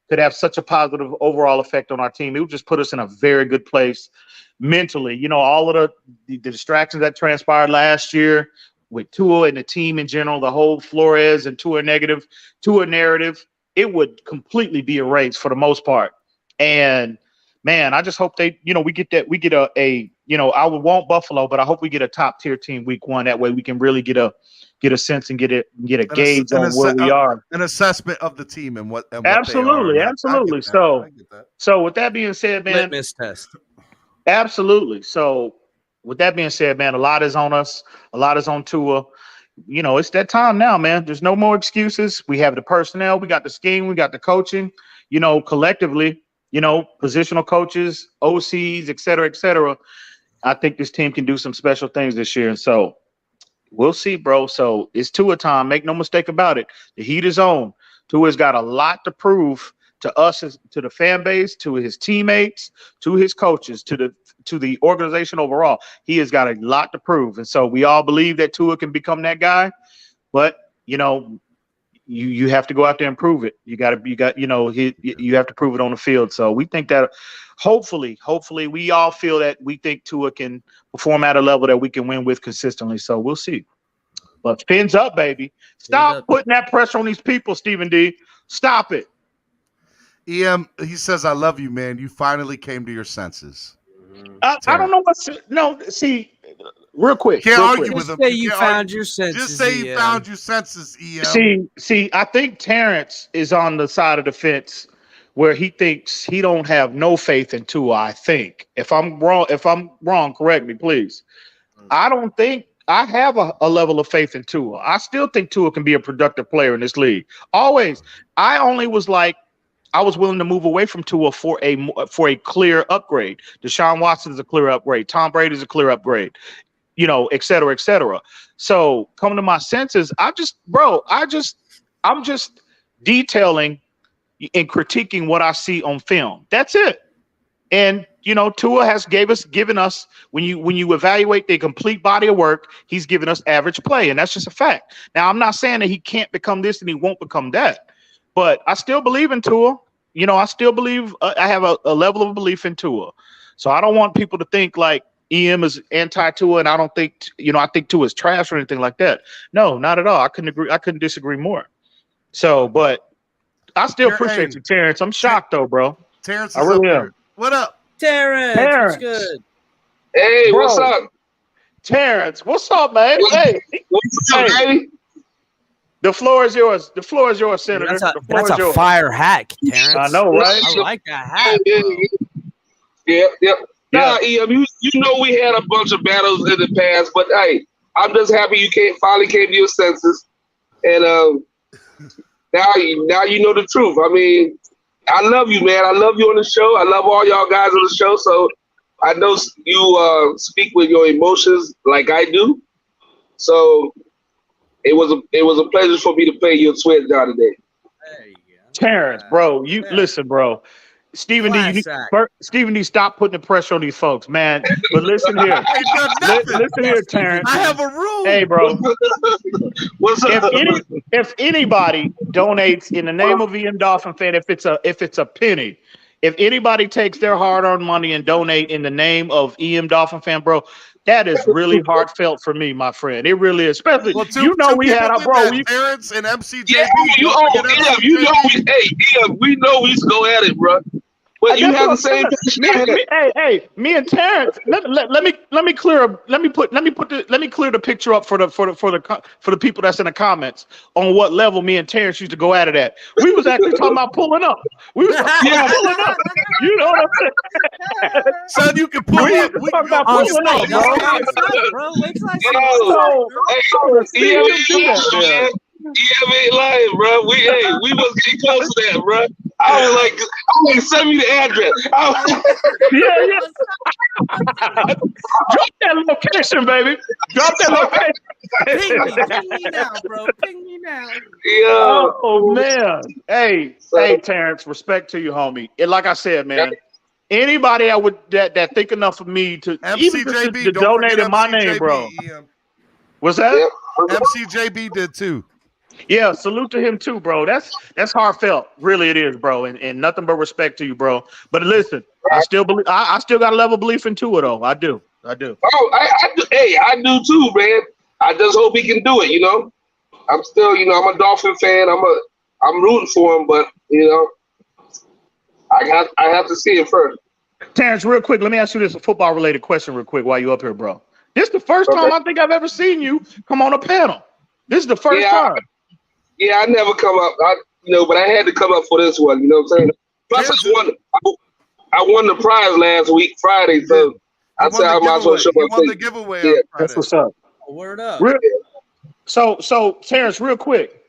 Speaker 16: could have such a positive overall effect on our team. It would just put us in a very good place mentally. All of the distractions that transpired last year with Tua and the team in general, the whole Flores and Tua narrative, it would completely be erased for the most part. And man, I just hope we get a I would want Buffalo, but I hope we get a top tier team week one. That way we can really get a sense and get a gauge on where we are.
Speaker 6: An assessment of the team and what
Speaker 16: absolutely.
Speaker 6: They are.
Speaker 16: Absolutely. So with that being said, man,
Speaker 19: litmus test.
Speaker 16: Absolutely. So with that being said, man, a lot is on us. A lot is on Tua. It's that time now, man. There's no more excuses. We have the personnel. We got the scheme. We got the coaching, collectively, positional coaches, OCs, et cetera, et cetera. I think this team can do some special things this year. And so we'll see, bro. So it's Tua time. Make no mistake about it. The heat is on. Tua's got a lot to prove to us, to the fan base, to his teammates, to his coaches, to the organization overall. He has got a lot to prove. And so we all believe that Tua can become that guy, but you have to go out there and prove it. You have to prove it on the field. So we think that hopefully we all feel that we think Tua can perform at a level that we can win with consistently. So we'll see. But fins up, baby. Stop putting that pressure on these people, Stephen D. Stop it.
Speaker 6: EM, he says, "I love you, man. You finally came to your senses."
Speaker 16: I don't know what's no. See, real quick.
Speaker 6: Can't
Speaker 16: real
Speaker 6: argue
Speaker 16: quick.
Speaker 6: with him.
Speaker 19: Say you
Speaker 6: can't
Speaker 19: found
Speaker 6: argue.
Speaker 19: your senses.
Speaker 6: Just say you found your senses, EM.
Speaker 16: See, I think Terrence is on the side of the fence where he thinks he don't have no faith in Tua. I think if I'm wrong, correct me, please. I don't think I have a level of faith in Tua. I still think Tua can be a productive player in this league. Always. I only was like, I was willing to move away from Tua for a clear upgrade. Deshaun Watson is a clear upgrade. Tom Brady is a clear upgrade. You know, et cetera, et cetera. So coming to my senses, I'm just detailing and critiquing what I see on film. That's it. And you know, Tua has given us when you evaluate the complete body of work, he's given us average play, and that's just a fact. Now, I'm not saying that he can't become this and he won't become that, but I still believe in Tua. You know, I still believe I have a level of belief in Tua. So I don't want people to think like EM is anti-Tua, and I don't think I think Tua is trash or anything like that. No, not at all. I couldn't disagree more. So, but I still appreciate you, Terrence. I'm shocked though, bro.
Speaker 6: Terrence,
Speaker 16: I really am.
Speaker 6: What up,
Speaker 19: Terrence?
Speaker 16: Terrence.
Speaker 19: What's good?
Speaker 10: Hey,
Speaker 16: Bro.
Speaker 10: what's up?
Speaker 16: Terrence, what's up, man?
Speaker 10: What's up, baby?
Speaker 16: The floor is yours. The floor is yours, Senator.
Speaker 19: That's a fire hack, Terrence.
Speaker 16: I know, right?
Speaker 19: I like that hat.
Speaker 10: Yeah. Nah, EM, you know we had a bunch of battles in the past, but hey, I'm just happy you finally came to your senses, and now you know the truth. I mean, I love you, man. I love you on the show. I love all y'all guys on the show. So I know you speak with your emotions like I do. So it was a pleasure for me to play your Twitch down today.
Speaker 16: Terrence, bro, listen, bro. Stephen D, stop putting the pressure on these folks, man. But listen here. Listen here, Terrence.
Speaker 6: I have a rule.
Speaker 16: Hey, bro.
Speaker 10: What's up?
Speaker 16: If anybody donates in the name of EM Dolphin fan, if it's a penny, if anybody takes their hard-earned money and donate in the name of EM Dolphin fan, bro, that is really heartfelt for me, my friend. It really is. Especially, we had our bro.
Speaker 6: Terrence and MCJB.
Speaker 10: Yeah, we know we used to go at it, bro. But you have the same.
Speaker 16: Me and Terrence. Let me clear the picture up for the people that's in the comments on what level me and Terrence used to go at it at. We was actually talking about pulling up. We was talking about pulling up. You know what I'm saying?
Speaker 6: Son, you can pull up.
Speaker 16: We talking about pulling up, bro.
Speaker 10: EM ain't lying, bro. We was getting close to that, bro. I was like, send me the address.
Speaker 16: Drop that location, baby. Drop that location.
Speaker 19: Ping me now, bro. Ping me now.
Speaker 16: Oh man. Hey, Terrence. Respect to you, homie. And like I said, man. Anybody that think enough of me to even to donate in my name, bro. What's that?
Speaker 6: MCJB did too.
Speaker 16: Yeah, salute to him too, bro. That's heartfelt. Really, it is, bro. And nothing but respect to you, bro. But listen, I still believe. I still got a level of belief in Tua, though. I do.
Speaker 10: Oh, I do too, man. I just hope he can do it. You know, I'm still, I'm a Dolphin fan. I'm rooting for him, but I have to see it first.
Speaker 16: Terrence, real quick, let me ask you this: a football-related question, real quick, while you up here, bro. This is the first time I think I've ever seen you come on a panel. This is the first time.
Speaker 10: Yeah, I never come up. But I had to come up for this one. You know what I'm saying? Plus, I won the prize last week, Friday. So I said I might as well show my face.
Speaker 6: You won the giveaway.
Speaker 10: Yeah,
Speaker 16: that's what's up.
Speaker 19: Word up.
Speaker 16: So Terrence, real quick.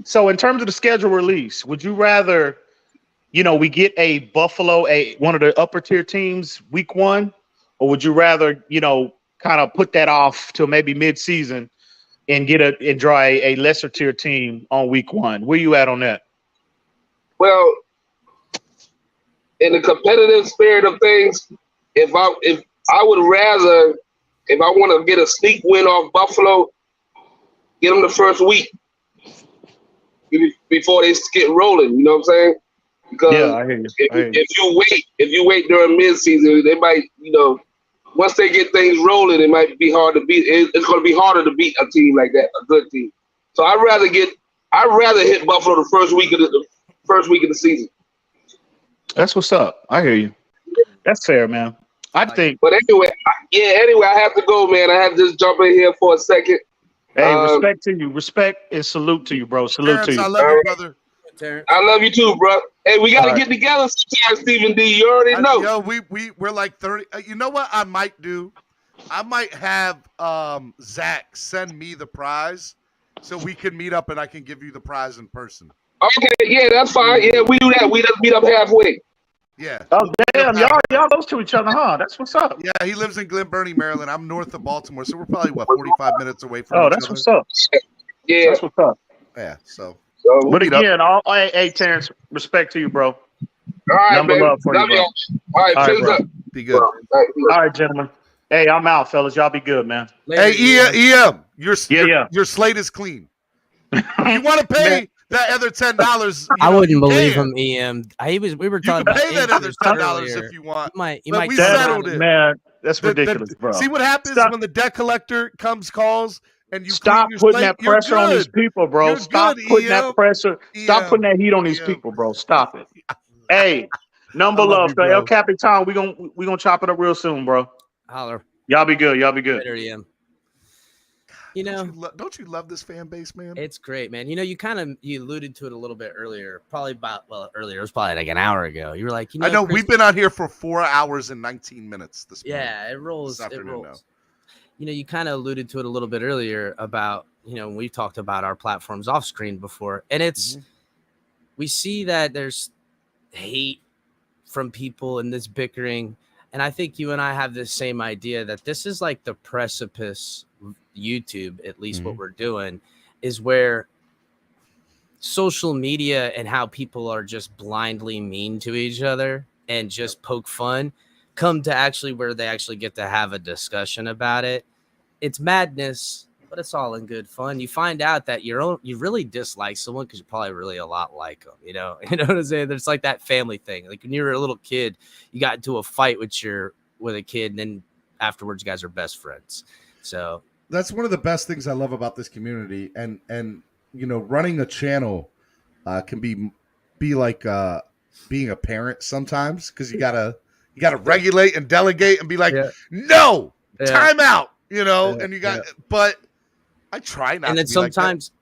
Speaker 16: So in terms of the schedule release, would you rather, we get a Buffalo, one of the upper tier teams week 1, or would you rather, kind of put that off till maybe mid-season and draw a lesser tier team on week 1? Where you at on that?
Speaker 10: Well, in the competitive spirit of things, if I would rather, if I want to get a sneak win off Buffalo, get them the first week before they get rolling. You know what I'm saying? Because
Speaker 16: I hear you.
Speaker 10: If you wait during midseason, they might, once they get things rolling, it might be hard to beat. It's going to be harder to beat a team like that, a good team. So I'd rather hit Buffalo the first week of the season.
Speaker 16: That's what's up. I hear you. That's fair, man. I think.
Speaker 10: But anyway, I have to go, man. I have to just jump in here for a second.
Speaker 16: Hey, respect to you. Respect and salute to you, bro. Salute to you.
Speaker 6: I love you, brother.
Speaker 10: I love you too, bro. Hey, we gotta get together sometime, Stephen D. You already know.
Speaker 6: Yo, we're like 30. You know what I might do? I might have Zach send me the prize so we can meet up and I can give you the prize in person.
Speaker 10: Okay, yeah, that's fine. Yeah, we do that. We just meet up halfway.
Speaker 6: Yeah.
Speaker 16: Oh damn, y'all close to each other, huh? That's what's up.
Speaker 6: Yeah, he lives in Glen Burnie, Maryland. I'm north of Baltimore, so we're probably 45 minutes away from each
Speaker 16: that's
Speaker 6: other.
Speaker 16: what's up.
Speaker 10: Yeah,
Speaker 16: that's what's up.
Speaker 6: Yeah, so.
Speaker 16: But again, hey, Terrence, respect to you, bro.
Speaker 10: All right,
Speaker 16: Number
Speaker 10: baby.
Speaker 16: love for
Speaker 10: Love
Speaker 16: you, bro.
Speaker 10: All right, peace
Speaker 16: bro.
Speaker 10: up.
Speaker 6: Be good.
Speaker 16: All right, gentlemen. Hey, I'm out, fellas. Y'all be good, man.
Speaker 6: Hey, EM, your slate is clean. If you want to pay that other $10,
Speaker 19: I wouldn't believe him, EM. We were talking about
Speaker 6: pay that other $10 if you want. But we settled it,
Speaker 16: man. That's ridiculous, bro.
Speaker 6: See what happens when the debt collector calls and you
Speaker 16: stop putting that pressure on these people, bro.
Speaker 6: You're
Speaker 16: stop
Speaker 6: good,
Speaker 16: putting
Speaker 6: EM.
Speaker 16: that pressure. Stop putting that heat on these people, bro. Stop it. Hey, number love,
Speaker 6: you,
Speaker 16: El Capitan. We gonna chop it up real soon, bro.
Speaker 19: Holler.
Speaker 16: Y'all be good. Y'all be good.
Speaker 19: Later, EM. You know,
Speaker 6: don't you love this fan base, man?
Speaker 19: It's great, man. You know, you alluded to it a little bit earlier, earlier. It was probably like an hour ago. You were like,
Speaker 6: I know we've been out here for 4 hours and 19 minutes this morning.
Speaker 19: Yeah, it rolls.
Speaker 6: It rolls.
Speaker 19: You know, you kind of alluded to it a little bit earlier about, you know, we talked about our platforms off screen before, and it's we see that there's hate from people and this bickering, and I think you and I have this same idea that this is like the precipice. YouTube, at least what we're doing, is where social media and how people are just blindly mean to each other and just poke fun come to actually where they actually get to have a discussion about it. It's madness, but it's all in good fun. You find out that you really dislike someone because you're probably really a lot like them. You know what I'm saying? There's like that family thing. Like when you were a little kid, you got into a fight with a kid, and then afterwards, you guys are best friends. So.
Speaker 6: That's one of the best things I love about this community, and you know, running a channel can be like being a parent sometimes, because you gotta regulate and delegate and be like, no, time out, you know, and you got, but I try not.
Speaker 19: And then
Speaker 6: to be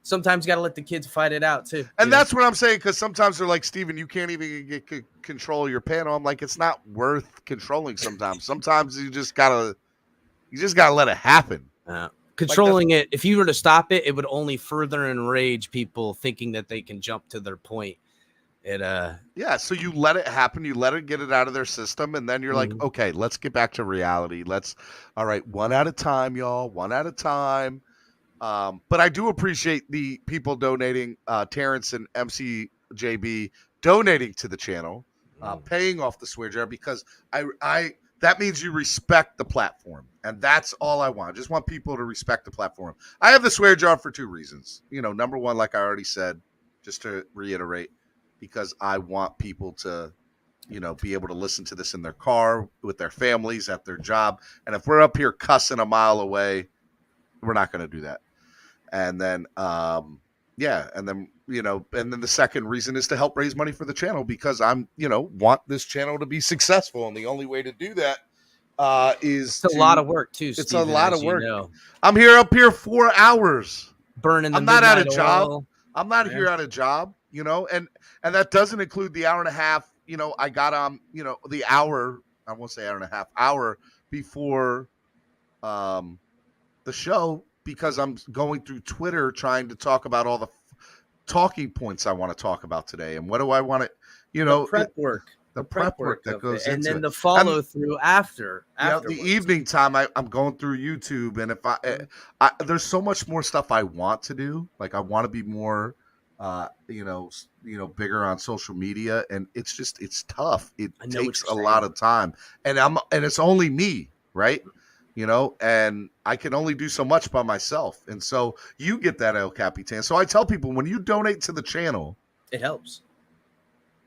Speaker 19: sometimes you gotta let the kids fight it out too.
Speaker 6: And that's what I'm saying, because sometimes they're like, Steven, you can't even get control of your panel. I'm like, it's not worth controlling. Sometimes you just gotta let it happen.
Speaker 19: Controlling it, if you were to stop it, it would only further enrage people thinking that they can jump to their point.
Speaker 6: So you let it happen, you let it get it out of their system, and then you're like, okay, let's get back to reality. All right, one at a time, y'all, one at a time. But I do appreciate the people donating, Terrence and MCJB donating to the channel, paying off the swear jar, because I that means you respect the platform. And that's all I want. I just want people to respect the platform. I have the swear jar for 2 reasons. You know, number one, like I already said, just to reiterate, because I want people to, you know, be able to listen to this in their car, with their families, at their job. And if we're up here cussing a mile away, we're not going to do that. And then, you know, and then the second reason is to help raise money for the channel, because I'm, you know, want this channel to be successful. And the only way to do that is
Speaker 19: it's a lot of work too.
Speaker 6: It's
Speaker 19: Steven,
Speaker 6: a lot of work.
Speaker 19: You know.
Speaker 6: I'm up here 4 hours
Speaker 19: burning.
Speaker 6: I'm not at a job. I'm not here at a job, you know, and that doesn't include the hour and a half. You know, I got on, you know, the hour. I won't say hour and a half, hour before the show, because I'm going through Twitter trying to talk about all the talking points I want to talk about today, and what do I want to, you know,
Speaker 19: the prep work.
Speaker 6: The prep work that goes into it.
Speaker 19: And then the follow through after.
Speaker 6: The evening time, I'm going through YouTube, and if I there's so much more stuff I want to do. Like I want to be more, you know, bigger on social media, and it's tough. It takes a lot of time, and it's only me, right? You know, and I can only do so much by myself, and so you get that, El Capitan. So I tell people, when you donate to the channel,
Speaker 19: it helps.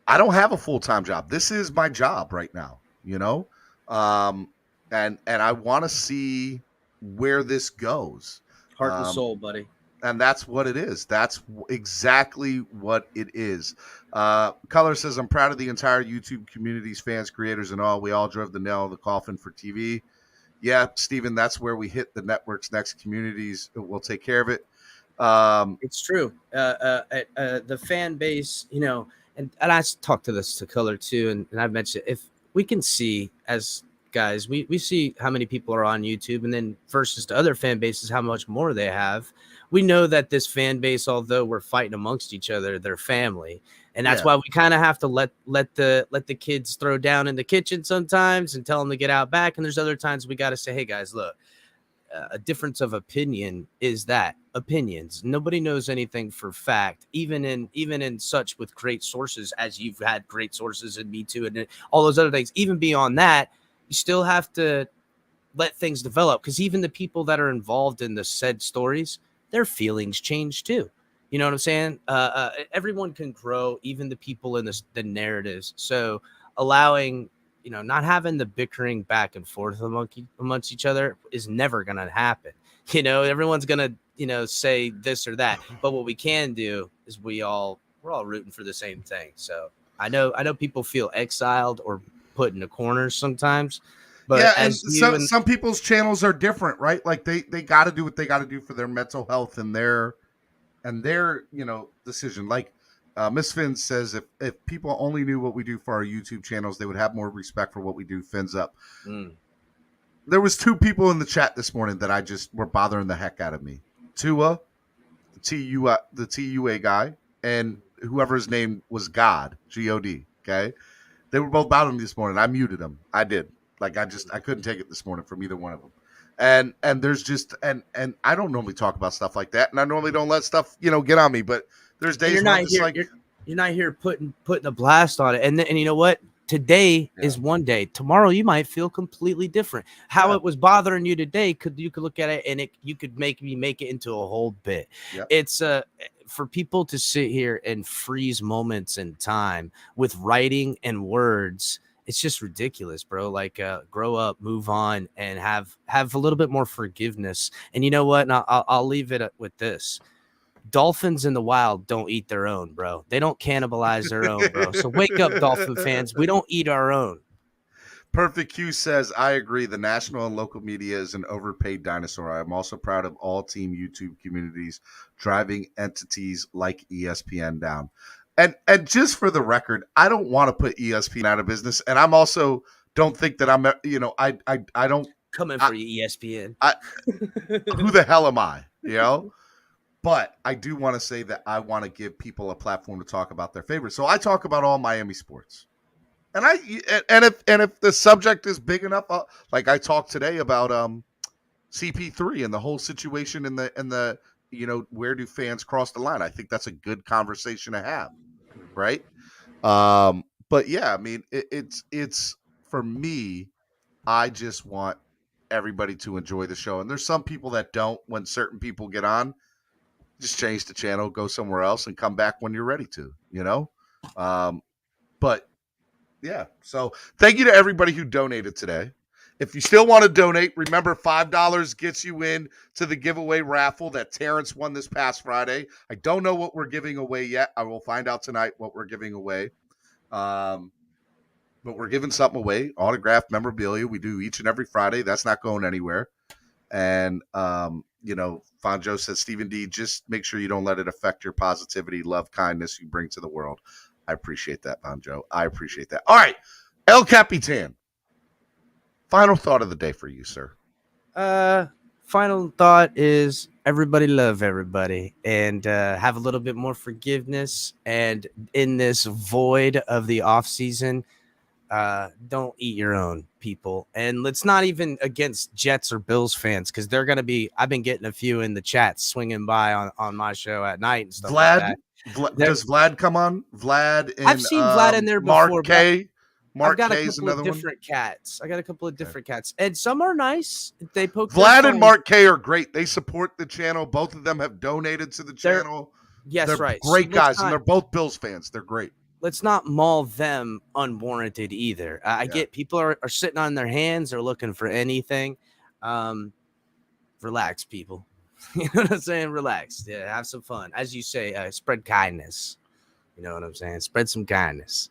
Speaker 6: I don't have a full-time job. This is my job right now, you know? And I want to see where this goes.
Speaker 19: Heart and soul, buddy.
Speaker 6: And that's what it is. That's exactly what it is. Color says, I'm proud of the entire YouTube community's fans, creators, and all. We all drove the nail in the coffin for TV. Yeah, Steven, that's where we hit the network's next communities. We'll take care of it.
Speaker 19: It's true. The fan base, and I talked to this to Color too, and I've mentioned, if we can see as guys, we see how many people are on YouTube, and then versus to other fan bases, how much more they have. We know that this fan base, although we're fighting amongst each other, they're family, and that's why we kind of have to let the kids throw down in the kitchen sometimes and tell them to get out back. And there's other times we got to say, hey guys, look, a difference of opinion is that opinions. Nobody knows anything for fact, even in such with great sources as you've had great sources in Me Too and all those other things. Even beyond that, you still have to let things develop, because even the people that are involved in the said stories, their feelings change too. You know what I'm saying? Everyone can grow, even the people in the narratives. So allowing, not having the bickering back and forth amongst each other is never going to happen. Everyone's going to, say this or that. But what we can do is we're all rooting for the same thing. So I know people feel exiled or put into corners sometimes. But
Speaker 6: and some people's channels are different, right? Like they got to do what they got to do for their mental health and their decision. Like Miss Finn says, if people only knew what we do for our YouTube channels, they would have more respect for what we do. Fins up. There was 2 people in the chat this morning that I just were bothering the heck out of me. Tua, the TUA guy, and whoever his name was, God, G-O-D. Okay, they were both bothering me this morning. I muted them. I did. Like I couldn't take it this morning from either one of them. And there's just and I don't normally talk about stuff like that, and I normally don't let stuff get on me. But there's days
Speaker 19: you're not here. You're not here putting a blast on it. And you know what? Today is one day. Tomorrow you might feel completely different. How it was bothering you today, you could look at it and you could make it into a whole bit. Yep. It's for people to sit here and freeze moments in time with writing and words. It's just ridiculous, bro. Like, grow up, move on, and have a little bit more forgiveness. And you know what? And I'll leave it with this. Dolphins in the wild don't eat their own, bro. They don't cannibalize their own, bro. So wake up, Dolphin fans. We don't eat our own.
Speaker 6: Perfect Q says, I agree. The national and local media is an overpaid dinosaur. I am also proud of all team YouTube communities driving entities like ESPN down. And just for the record, I don't want to put ESPN out of business. And I'm also don't think that I'm, I don't
Speaker 19: come in for ESPN.
Speaker 6: Who the hell am I? But I do want to say that I want to give people a platform to talk about their favorites. So I talk about all Miami sports. And if the subject is big enough, like I talked today about CP3 and the whole situation in the where do fans cross the line? I think that's a good conversation to have, right? But yeah, I mean, it's for me. I just want everybody to enjoy the show, and there's some people that don't. When certain people get on, just change the channel, go somewhere else, and come back when you're ready to. But yeah. So thank you to everybody who donated today. If you still want to donate, remember $5 gets you in to the giveaway raffle that Terrence won this past Friday. I don't know what we're giving away yet. I will find out tonight what we're giving away. But we're giving something away, autographed memorabilia. We do each and every Friday. That's not going anywhere. And, Fonjo says, Stephen D, just make sure you don't let it affect your positivity, love, kindness you bring to the world. I appreciate that, Fonjo. I appreciate that. All right. El Capitan. Final thought of the day for you, sir.
Speaker 19: Final thought is everybody love everybody and have a little bit more forgiveness. And in this void of the off season, don't eat your own, people. And it's not even against Jets or Bills fans, because they're going to be, I've been getting a few in the chat swinging by on my show at night and stuff like that.
Speaker 6: Does Vlad come on? Vlad and
Speaker 19: I've seen Vlad in there before.
Speaker 6: Mark K.
Speaker 19: I've got a couple of different cats. I got a couple of different cats, and some are nice. They poke.
Speaker 6: Vlad and Mark K are great. They support the channel. Both of them have donated to the channel.
Speaker 19: They're
Speaker 6: right. Great guys, and they're both Bills fans. They're great.
Speaker 19: Let's not maul them unwarranted either. I get people are sitting on their hands. They're looking for anything. Relax, people. You know what I'm saying? Relax. Yeah, have some fun. As you say, spread kindness. You know what I'm saying? Spread some kindness.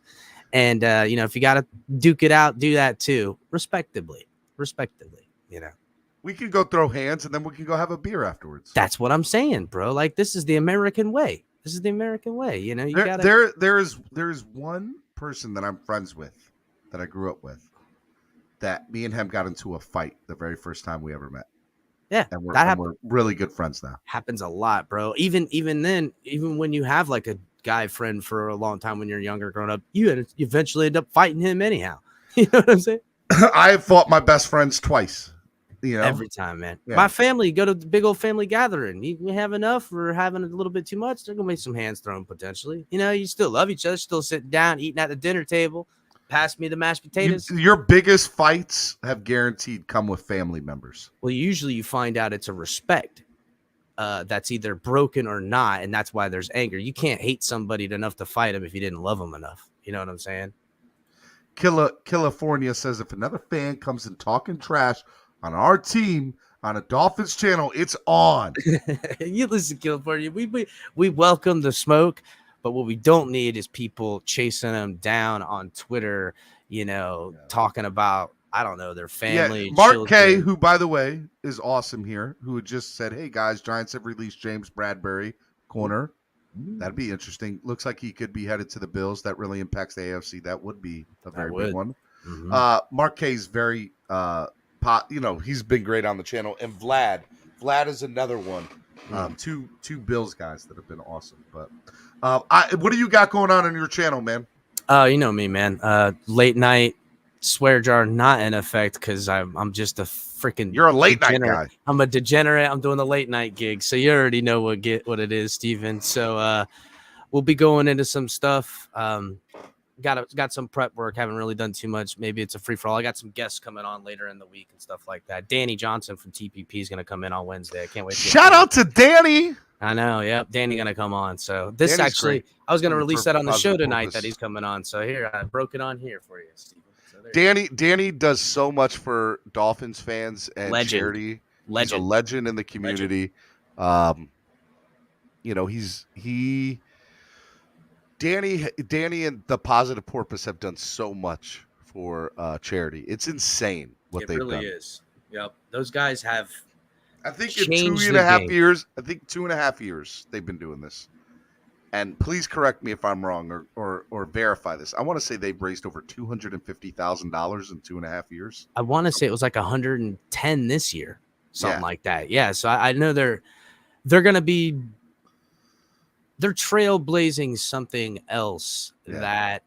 Speaker 19: And, if you got to duke it out, do that too. Respectively,
Speaker 6: We can go throw hands and then we can go have a beer afterwards.
Speaker 19: That's what I'm saying, bro. Like, this is the American way. You gotta.
Speaker 6: There is one person that I'm friends with that I grew up with that me and him got into a fight the very first time we ever met.
Speaker 19: Yeah,
Speaker 6: and we're really good friends now.
Speaker 19: Happens a lot, bro. Even then, even when you have like a guy friend for a long time when you're younger, growing up, you eventually end up fighting him anyhow. You know what I'm saying?
Speaker 6: I have fought my best friends twice.
Speaker 19: Every time, man.
Speaker 6: Yeah.
Speaker 19: My family go to the big old family gathering. We have enough or having a little bit too much. They're gonna make some hands thrown potentially. You still love each other, still sitting down, eating at the dinner table. Pass me the mashed potatoes.
Speaker 6: Your biggest fights have guaranteed come with family members.
Speaker 19: Well, usually you find out it's a respect that's either broken or not, and that's why there's anger. You can't hate somebody enough to fight them if you didn't love them enough. You know what I'm saying?
Speaker 6: California says if another fan comes in talking trash on our team on a Dolphins channel, it's on.
Speaker 19: You listen, California. We welcome the smoke. But what we don't need is people chasing them down on Twitter, talking about, I don't know, their family.
Speaker 6: Yeah, Mark
Speaker 19: children.
Speaker 6: K, who, by the way, is awesome here, who had just said, hey, guys, Giants have released James Bradbury, corner. That'd be interesting. Looks like he could be headed to the Bills. That really impacts the AFC. That would be a very big one.
Speaker 19: Mm-hmm.
Speaker 6: Mark K is very, he's been great on the channel. And Vlad is another one. Two Bills guys that have been awesome. But what do you got going on your channel, man?
Speaker 19: You know me, man. Late night swear jar not in effect because I'm just a freaking.
Speaker 6: You're a late night guy.
Speaker 19: I'm a degenerate. I'm doing the late night gig, so you already know what it is, Steven. So we'll be going into some stuff. Got some prep work. Haven't really done too much. Maybe it's a free for all. I got some guests coming on later in the week and stuff like that. Danny Johnson from TPP is going to come in on Wednesday. I can't wait.
Speaker 6: Shout out to Danny.
Speaker 19: I know. Yep. Danny going to come on. So this
Speaker 6: Danny's
Speaker 19: actually,
Speaker 6: great.
Speaker 19: I was going to release that on the show tonight
Speaker 6: purpose.
Speaker 19: that he's coming on. So here, I broke it on here for you, Steven. So
Speaker 6: Danny does so much for Dolphins fans and charity. He's a legend in the community. Danny and the Positive Porpoise have done so much for charity. It's insane what they've done.
Speaker 19: It really is. Yep. Those guys have.
Speaker 6: I think in 2.5 years they've been doing this. And please correct me if I'm wrong or verify this. I want to say they've raised over $250,000 in 2.5 years.
Speaker 19: I want to say it was like 110 this year, something like that. Yeah. So I know they're going to be. They're trailblazing something else that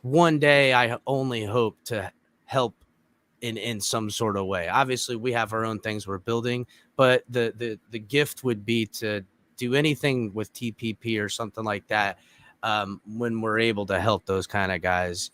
Speaker 19: one day I only hope to help in some sort of way. Obviously, we have our own things we're building, but the gift would be to do anything with TPP or something like that when we're able to help those kind of guys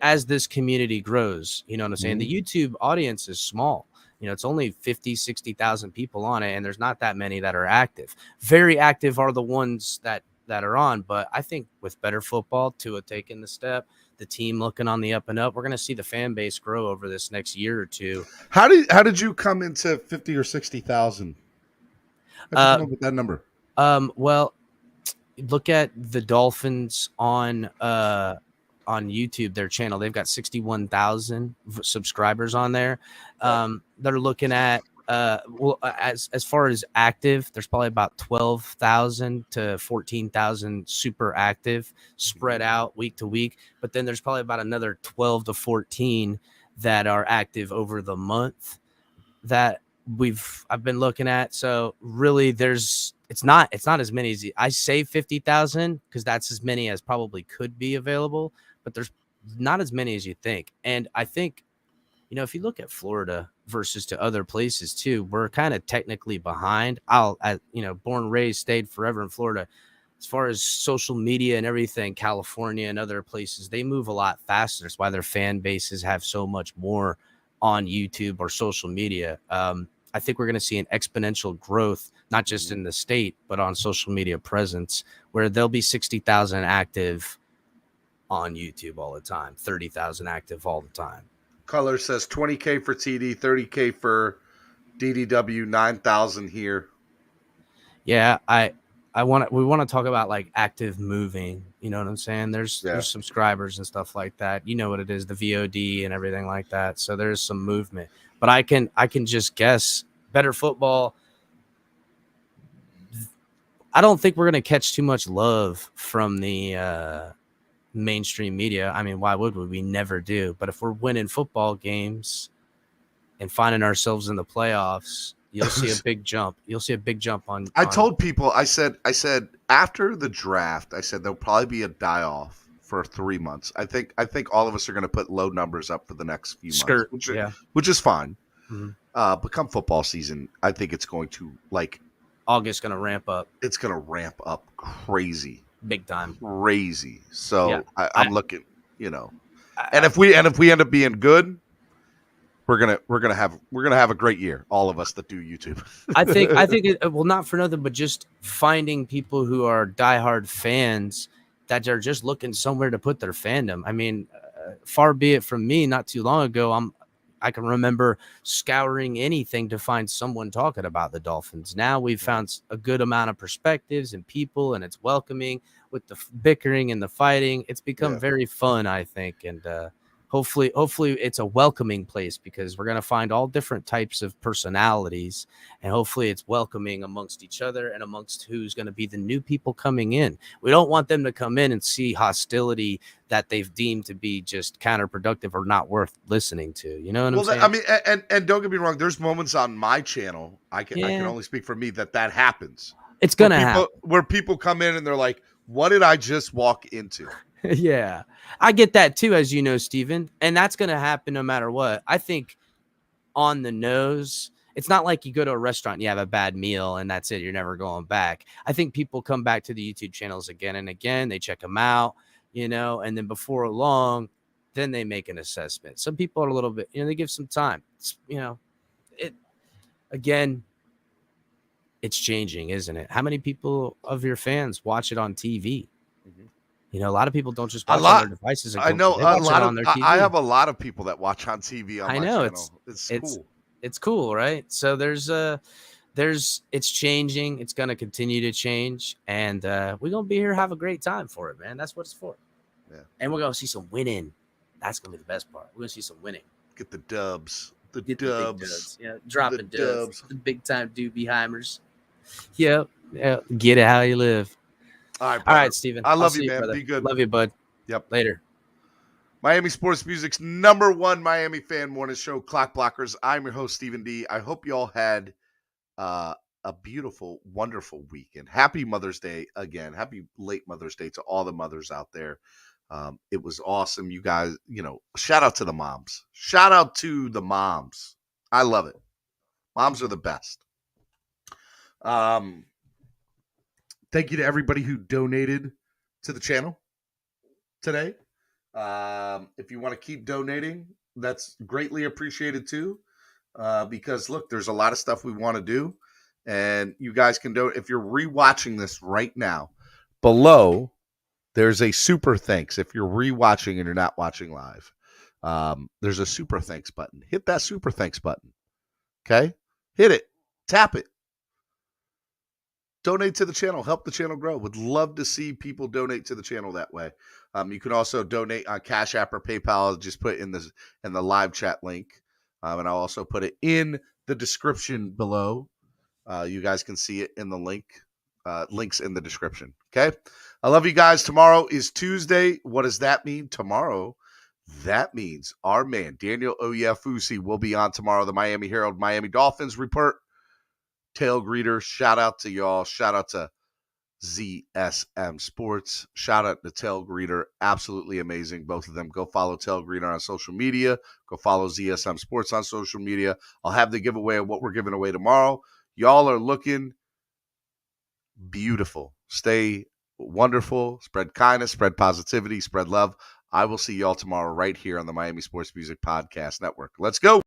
Speaker 19: as this community grows. You know what I'm saying? The YouTube audience is small. It's only 50, 60,000 people on it, and there's not that many that are active. Very active are the ones that are on, but I think with better football, Tua taking the step, the team looking on the up and up, we're going to see the fan base grow over this next year or two.
Speaker 6: How did you come into 50 or 60,000? How'd you come up with that number?
Speaker 19: Well, look at the Dolphins on YouTube, their channel. They've got 61,000 subscribers on there. They're looking at as far as active, there's probably about 12,000 to 14,000 super active spread out week to week. But then there's probably about another 12 to 14 that are active over the month that I've been looking at. So really it's not as many as I say 50,000 because that's as many as probably could be available, but there's not as many as you think. And I think, if you look at Florida versus to other places too, we're kind of technically behind. Born, raised, stayed forever in Florida. As far as social media and everything, California and other places, they move a lot faster. That's why their fan bases have so much more on YouTube or social media. I think we're going to see an exponential growth, not just in the state, but on social media presence, where there'll be 60,000 active on YouTube all the time, 30,000 active all the time.
Speaker 6: Color says 20K for TD, 30K for DDW 9000 here.
Speaker 19: Yeah, we want to talk about like active moving. You know what I'm saying? There's subscribers and stuff like that. You know what it is, the VOD and everything like that. So there's some movement. But I can just guess better football. I don't think we're gonna catch too much love from the mainstream media. I mean, why would we? We never do. But if we're winning football games and finding ourselves in the playoffs, you'll see a big jump. You'll see a big jump on.
Speaker 6: I told people, I said after the draft, I said there'll probably be a die-off for 3 months. I think all of us are going to put low numbers up for the next few months, which is fine.
Speaker 19: Mm-hmm.
Speaker 6: But come football season, I think it's going to
Speaker 19: August going to ramp up.
Speaker 6: It's going to ramp up crazy,
Speaker 19: big time,
Speaker 6: crazy. So I'm looking, and if we end up being good, we're gonna have a great year. All of us that do YouTube.
Speaker 19: I think not for nothing, but just finding people who are diehard fans that are just looking somewhere to put their fandom. I mean, far be it from me. Not too long ago, I can remember scouring anything to find someone talking about the Dolphins. Now we've found a good amount of perspectives and people, and it's welcoming with the bickering and the fighting. It's become very fun, I think, and hopefully it's a welcoming place because we're going to find all different types of personalities, and hopefully it's welcoming amongst each other and amongst who's going to be the new people coming in. We don't want them to come in and see hostility that they've deemed to be just counterproductive or not worth listening to. You know what I'm saying?
Speaker 6: I mean, and don't get me wrong. There's moments on my channel. I can only speak for me that happens.
Speaker 19: It's going to happen.
Speaker 6: Where people come in and they're like, what did I just walk into?
Speaker 19: Yeah, I get that too, as you know, Steven. And that's going to happen no matter what. I think on the nose, it's not like you go to a restaurant and you have a bad meal and that's it. You're never going back. I think people come back to the YouTube channels again and again. They check them out, and then before long, then they make an assessment. Some people are a little bit, they give some time. It's changing, isn't it? How many people of your fans watch it on TV? A lot of people don't just watch on their devices.
Speaker 6: I know a lot of. I have a lot of people that watch on TV on my channel. It's cool.
Speaker 19: It's cool, right? So it's changing. It's going to continue to change, and we're gonna be here, have a great time for it, man. That's what it's for.
Speaker 6: Yeah.
Speaker 19: And we're gonna see some winning. That's gonna be the best part. We're gonna see some winning.
Speaker 6: Get the dubs. The
Speaker 19: big
Speaker 6: dubs.
Speaker 19: Yeah, dropping dubs. The big time Doobieheimers. Yep. Yeah. Get it how you live.
Speaker 6: All
Speaker 19: right, Steven.
Speaker 6: I love you, man.
Speaker 19: Brother.
Speaker 6: Be good.
Speaker 19: Love you, bud.
Speaker 6: Yep.
Speaker 19: Later.
Speaker 6: Miami Sports Music's #1 Miami fan morning show, Clock Blockers. I'm your host, Stephen D. I hope you all had a beautiful, wonderful weekend. Happy Mother's Day again. Happy late Mother's Day to all the mothers out there. It was awesome. You guys, shout out to the moms. Shout out to the moms. I love it. Moms are the best. Thank you to everybody who donated to the channel today. If you want to keep donating, that's greatly appreciated too. Because look, there's a lot of stuff we want to do, and you guys can do it. If you're rewatching this right now, below there's a super thanks. If you're rewatching and you're not watching live, there's a super thanks button. Hit that super thanks button. Okay, hit it, tap it. Donate to the channel. Help the channel grow. Would love to see people donate to the channel that way. You can also donate on Cash App or PayPal. Just put it in the live chat link. And I'll also put it in the description below. You guys can see it in the links in the description. Okay? I love you guys. Tomorrow is Tuesday. What does that mean? Tomorrow, that means our man, Daniel Oyefusi, will be on tomorrow. The Miami Herald, Miami Dolphins report. Tail Greeter, shout out to y'all. Shout out to ZSM Sports. Shout out to Tail Greeter. Absolutely amazing. Both of them. Go follow Tail Greeter on social media. Go follow ZSM Sports on social media. I'll have the giveaway of what we're giving away tomorrow. Y'all are looking beautiful. Stay wonderful. Spread kindness, spread positivity, spread love. I will see y'all tomorrow right here on the Miami Sports Music Podcast Network. Let's go.